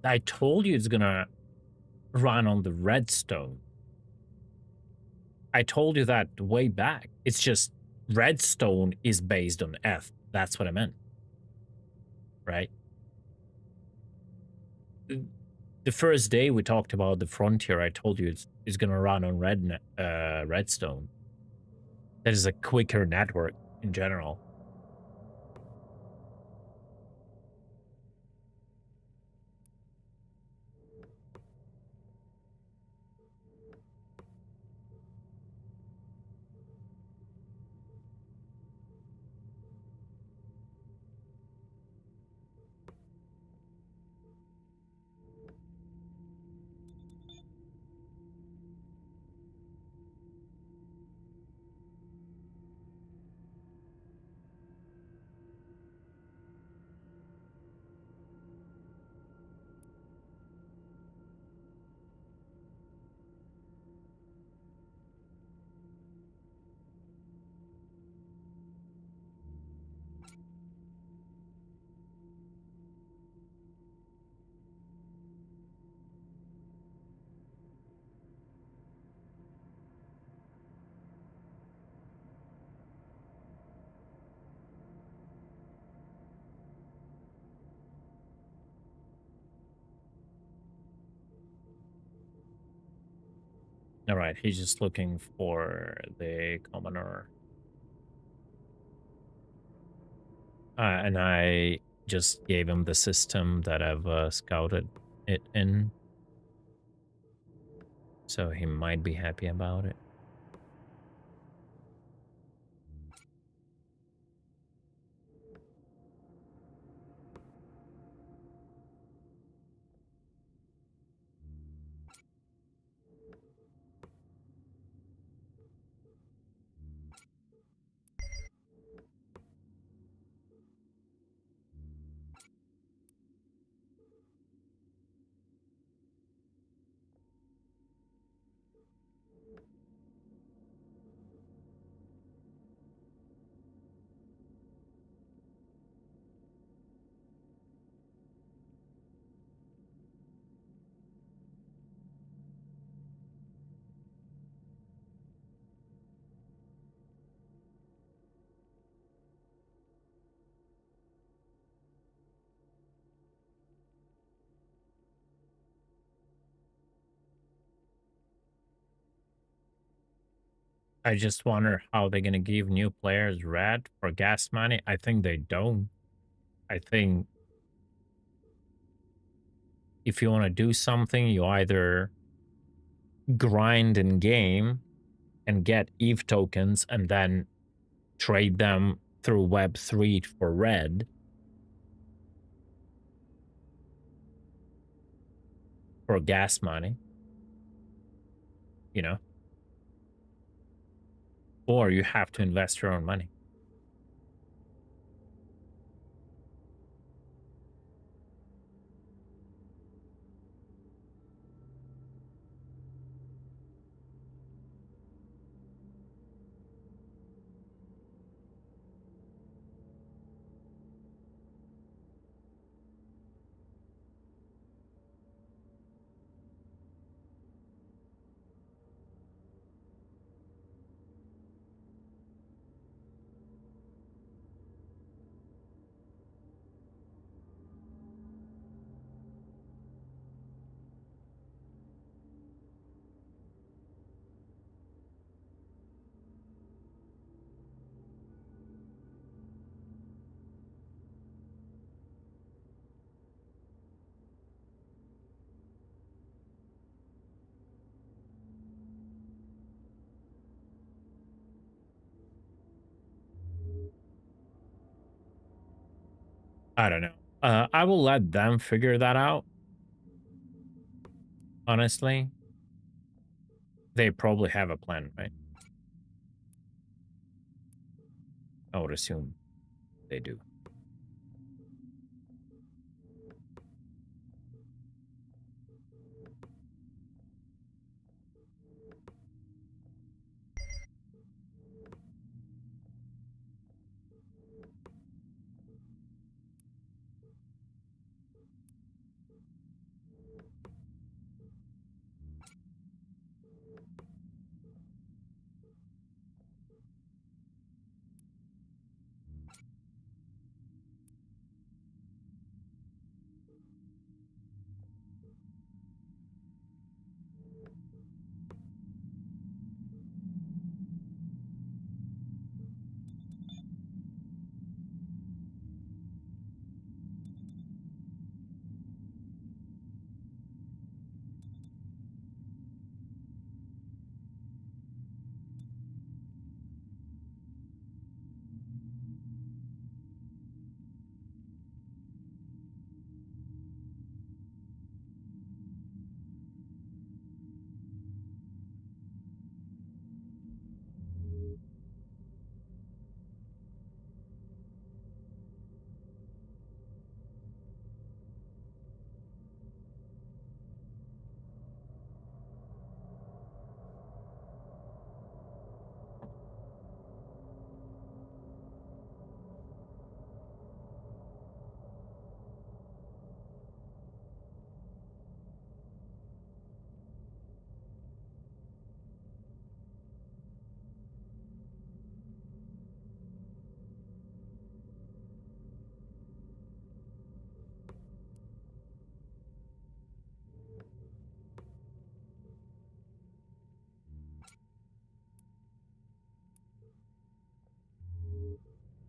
I told you it's gonna run on the Redstone. I told you that way back. It's just Redstone is based on F. That's what I meant. Right? The first day we talked about the Frontier, I told you it's gonna run on Redstone. That is a quicker network in general. All right, he's just looking for the commoner. And I just gave him the system that I've scouted it in. So he might be happy about it. I just wonder how they're gonna give new players red for gas money. I think they don't. I think if you want to do something, you either grind in game and get EVE tokens and then trade them through Web3 for red, for gas money, you know, or you have to invest your own money. I don't know. I will let them figure that out. Honestly, they probably have a plan, right? I would assume they do.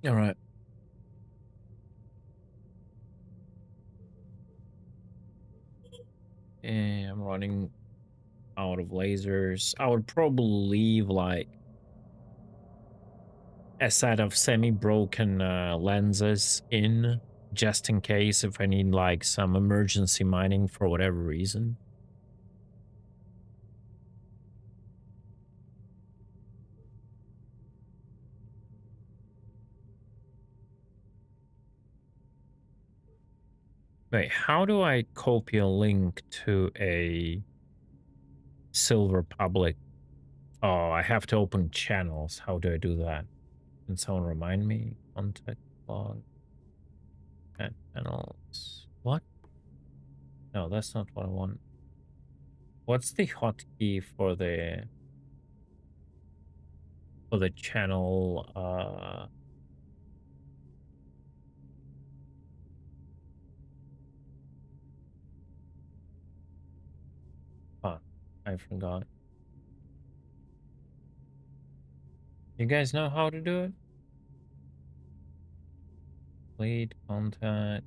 All right. I'm running out of lasers. I would probably leave like a set of semi-broken lenses in, just in case if I need like some emergency mining for whatever reason. Wait, how do I copy a link to a Silver Public Oh, I have to open channels. How do I do that? Can someone remind me? Contact log. Add channels. What? No, that's not what I want. What's the hotkey for the channel? I forgot. You guys know how to do it? Lead contact.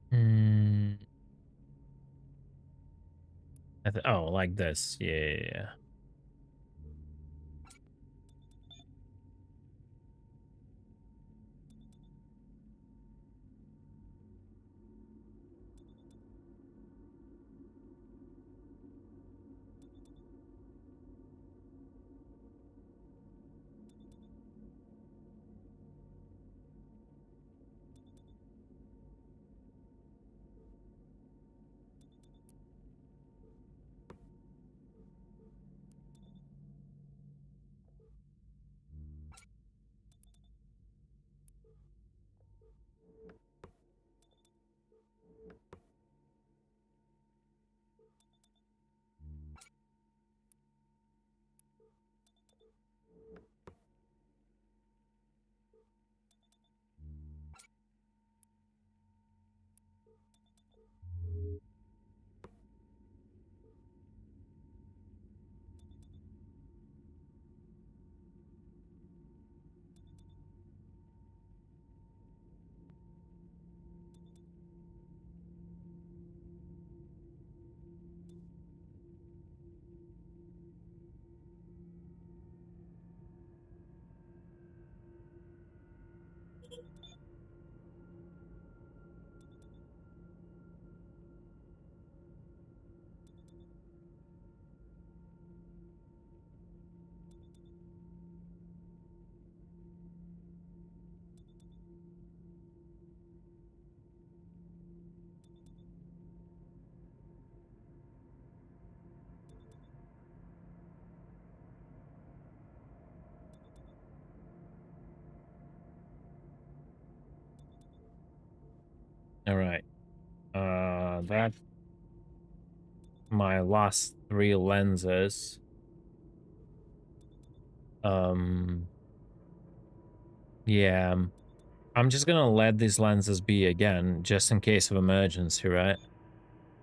Hmm. Oh, like this. Yeah, yeah, yeah. All right. That's my last 3 lenses. Yeah. I'm just gonna let these lenses be again, just in case of emergency, right?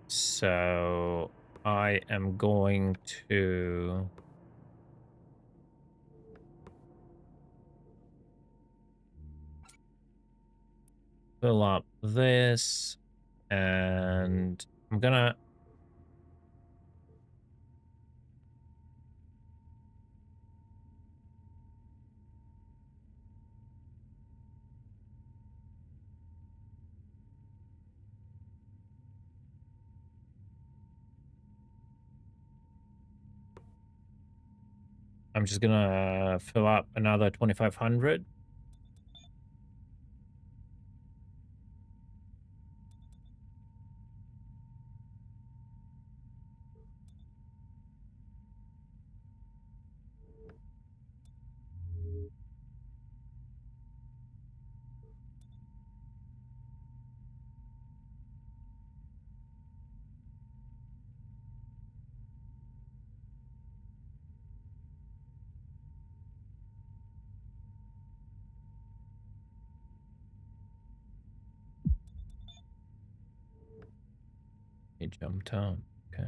So I am going to fill up this, and I'm just gonna fill up another 2500. He jumped out. Okay.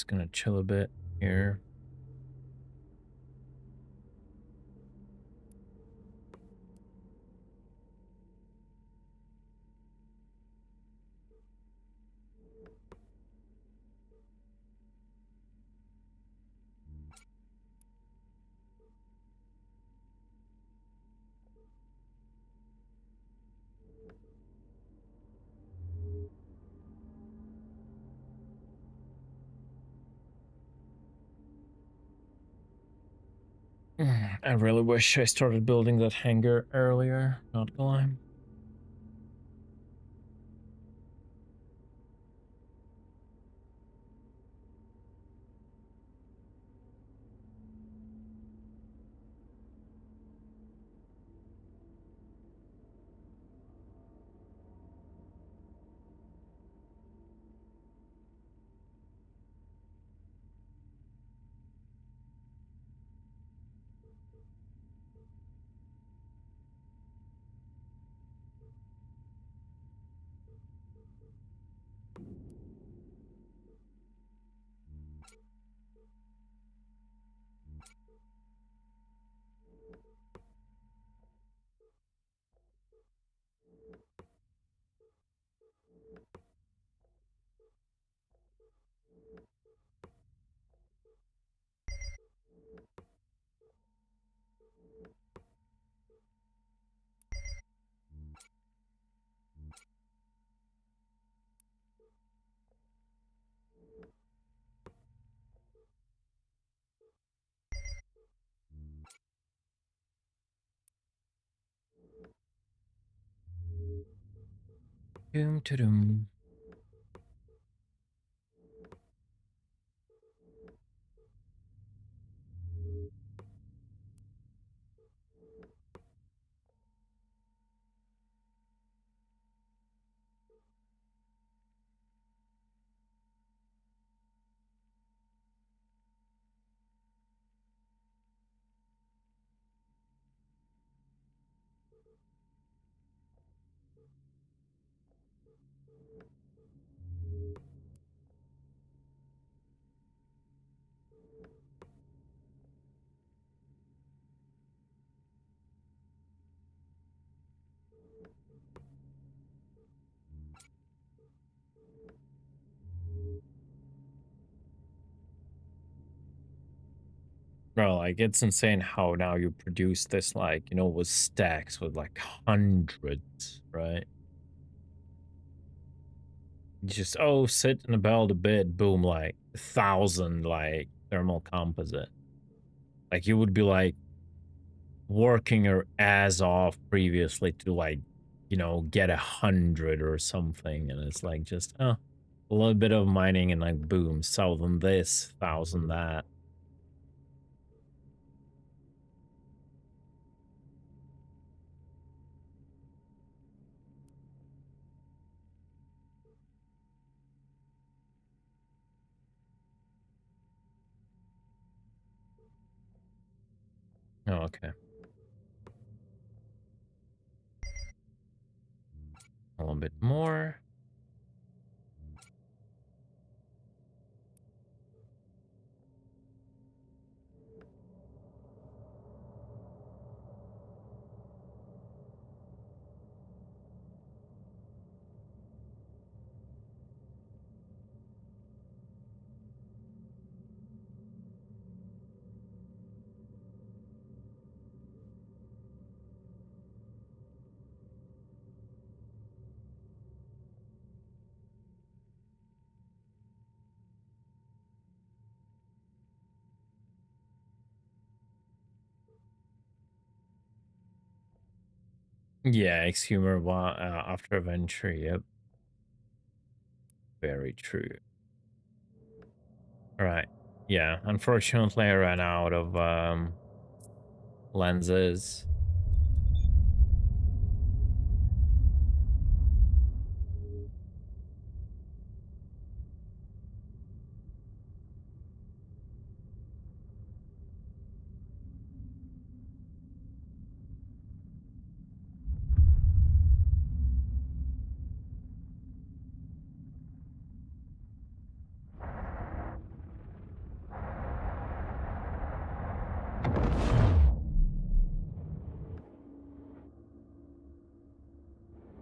gonna chill a bit here. I really wish I started building that hangar earlier, not gonna lie. Doom to doom. Bro, like it's insane how now you produce this like, you know, with stacks with like hundreds, right? You just sit and build a bit, boom, like 1,000 like thermal composite. Like you would be like working your ass off previously to like, you know, get 100 or something, and it's like just a little bit of mining and like boom, 1,000 this, 1,000 that. Oh, okay. A little bit more. Yeah, exhumer after adventure. Yep, very true. All right. Yeah, unfortunately, I ran out of lenses.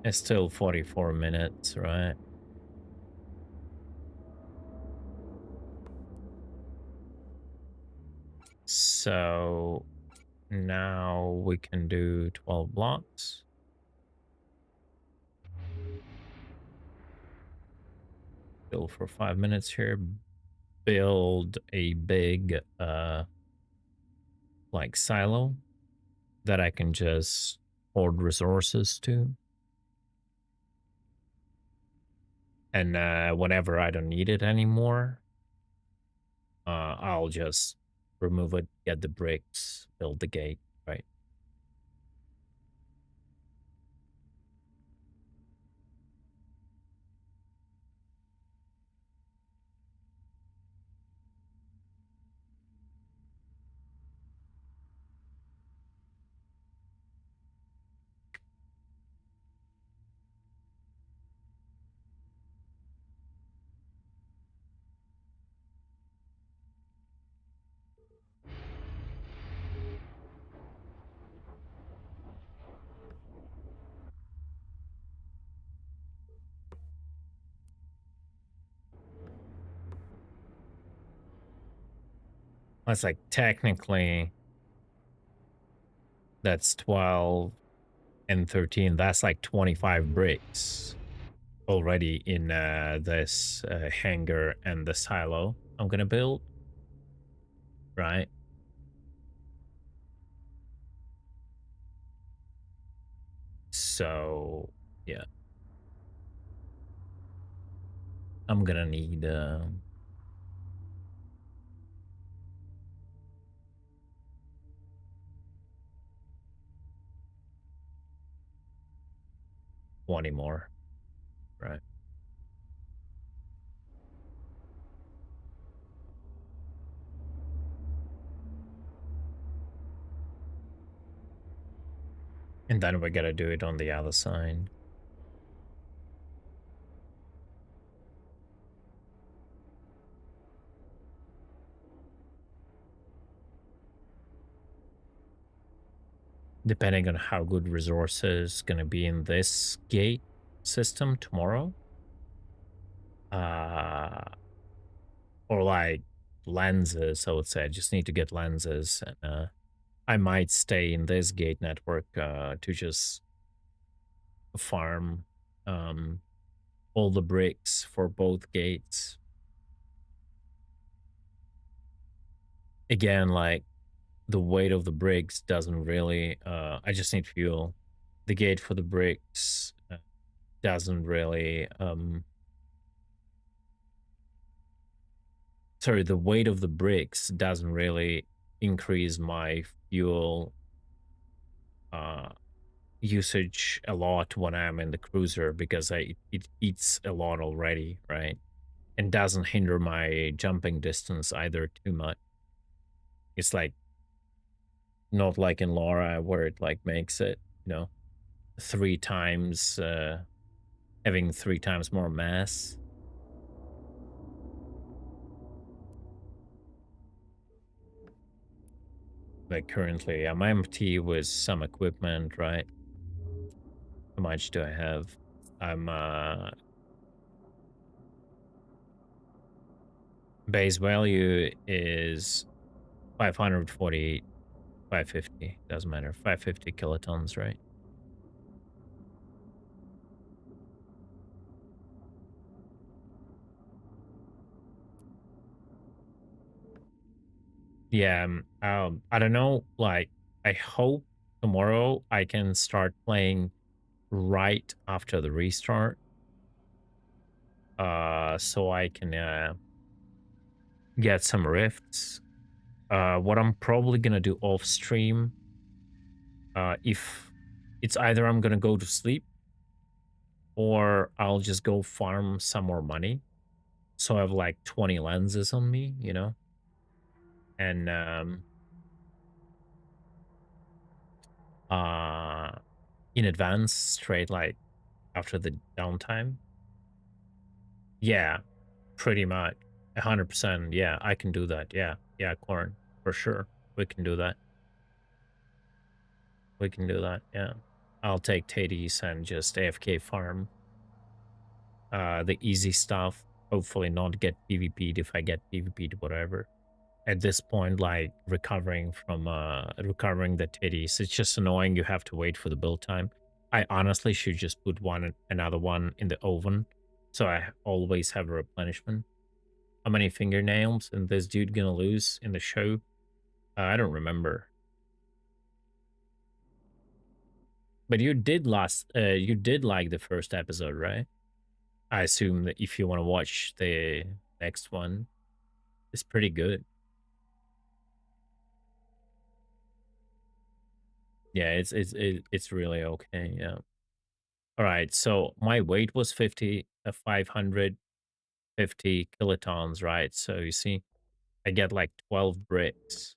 It's still 44 minutes, right? So now we can do 12 blocks. Build for 5 minutes here. Build a big like silo that I can just hoard resources to. And whenever I don't need it anymore, I'll just remove it, get the bricks, build the gate, right? That's like technically that's 12 and 13. That's like 25 bricks already in this hangar and the silo I'm gonna build, right? So yeah, I'm gonna need 20 more, right? And then we gotta do it on the other side. Depending on how good resources gonna be in this gate system tomorrow. Uh or like lenses, I would say. I just need to get lenses. And I might stay in this gate network to just farm um all the bricks for both gates. Again, like the weight of the bricks doesn't really I just need fuel. The gate for the bricks doesn't really sorry, the weight of the bricks doesn't really increase my fuel uh usage a lot when I'm in the cruiser because it eats a lot already, right? And doesn't hinder my jumping distance either too much. It's like not like in Laura where it like makes it, you know, 3 times having 3 times more mass. Like currently I'm empty with some equipment, right? How much do I have? I'm base value is 548, 550, doesn't matter. 550 kilotons, right? Yeah, I don't know, like I hope tomorrow I can start playing right after the restart. So I can get some rifts. What I'm probably gonna do off stream, if it's either I'm gonna go to sleep or I'll just go farm some more money. So I have like 20 lenses on me, you know? And uh in advance, straight like after the downtime. Yeah, pretty much. 100%. Yeah, I can do that. Yeah. Yeah, corn. For sure. We can do that. We can do that. Yeah. I'll take Teddy's and just AFK farm. The easy stuff. Hopefully not get PvP'd if I get PvP'd, whatever. At this point, like recovering the Teddy's, it's just annoying. You have to wait for the build time. I honestly should just put another one in the oven, so I always have a replenishment. How many fingernails is this dude gonna lose in the show? I don't remember. But you did like the first episode, right? I assume that if you want to watch the next one, it's pretty good. Yeah, it's really okay. Yeah. All right. So my weight was 550 kilotons, right? So you see, I get like 12 bricks.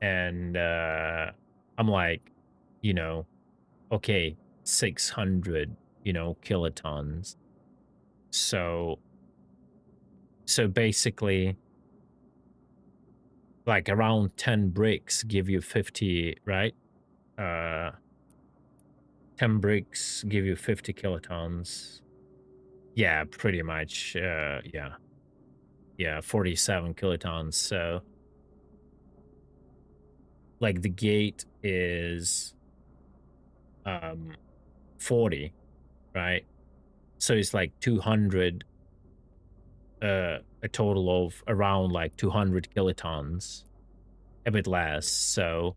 And I'm like, you know, okay, 600, kilotons. So basically, like around 10 bricks give you 50, right? 10 bricks give you 50 kilotons. Yeah, pretty much. Yeah, 47 kilotons. So like the gate is 40, right? So it's like 200, a total of around like 200 kilotons, a bit less. So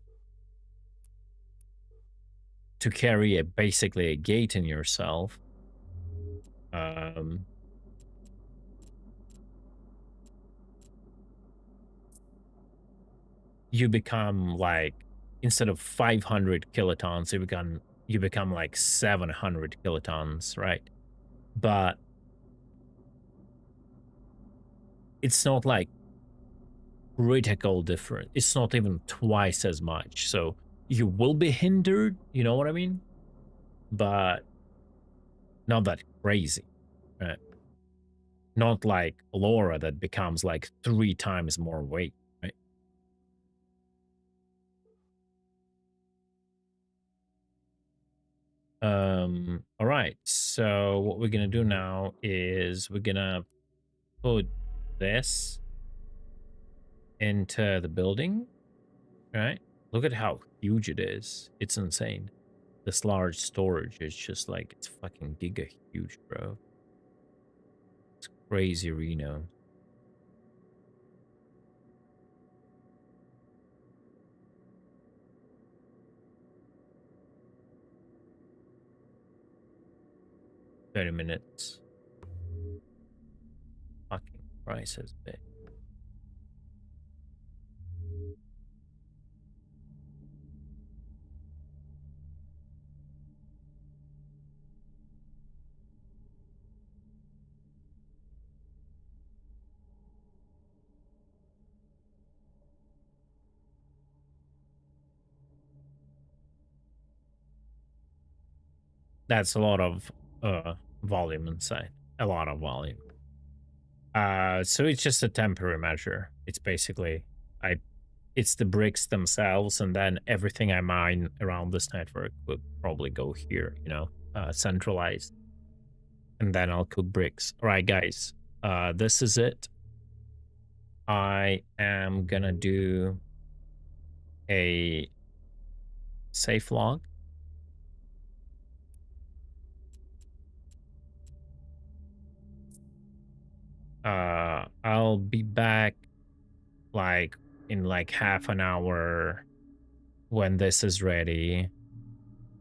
to carry basically a gate in yourself, you become like, instead of 500 kilotons, you become like 700 kilotons, right? But it's not like critical different. It's not even twice as much. So you will be hindered, you know what I mean? But not that crazy, right? Not like Laura that becomes like 3 times more weight, right? All right. So what we're gonna do now is we're gonna put this into the building, right? Look at how huge it is. It's insane. This large storage is just like, it's fucking giga huge, bro. It's crazy, Reno. $30 fucking price is big. That's a lot of volume inside. A lot of volume. So it's just a temporary measure. It's basically it's the bricks themselves, and then everything I mine around this network would probably go here, centralized. And then I'll cook bricks. All right, guys. This is it. I am gonna do a safe log. I'll be back like in like half an hour when this is ready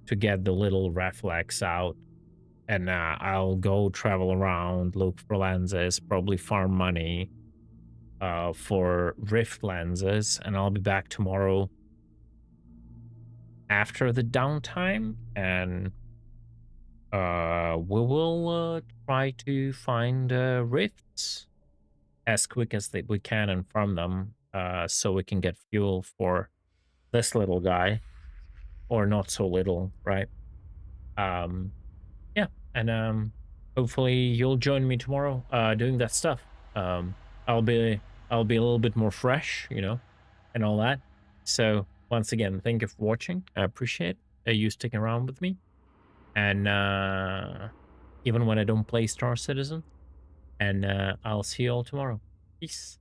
to get the little reflex out, and I'll go travel around, look for lenses, probably farm money for rift lenses, and I'll be back tomorrow after the downtime, and we will try to find rifts as quick as we can and farm them, so we can get fuel for this little guy, or not so little, right? Yeah, and hopefully you'll join me tomorrow doing that stuff. I'll be a little bit more fresh, and all that. So once again, thank you for watching. I appreciate you sticking around with me. And even when I don't play Star Citizen, and I'll see you all tomorrow. Peace.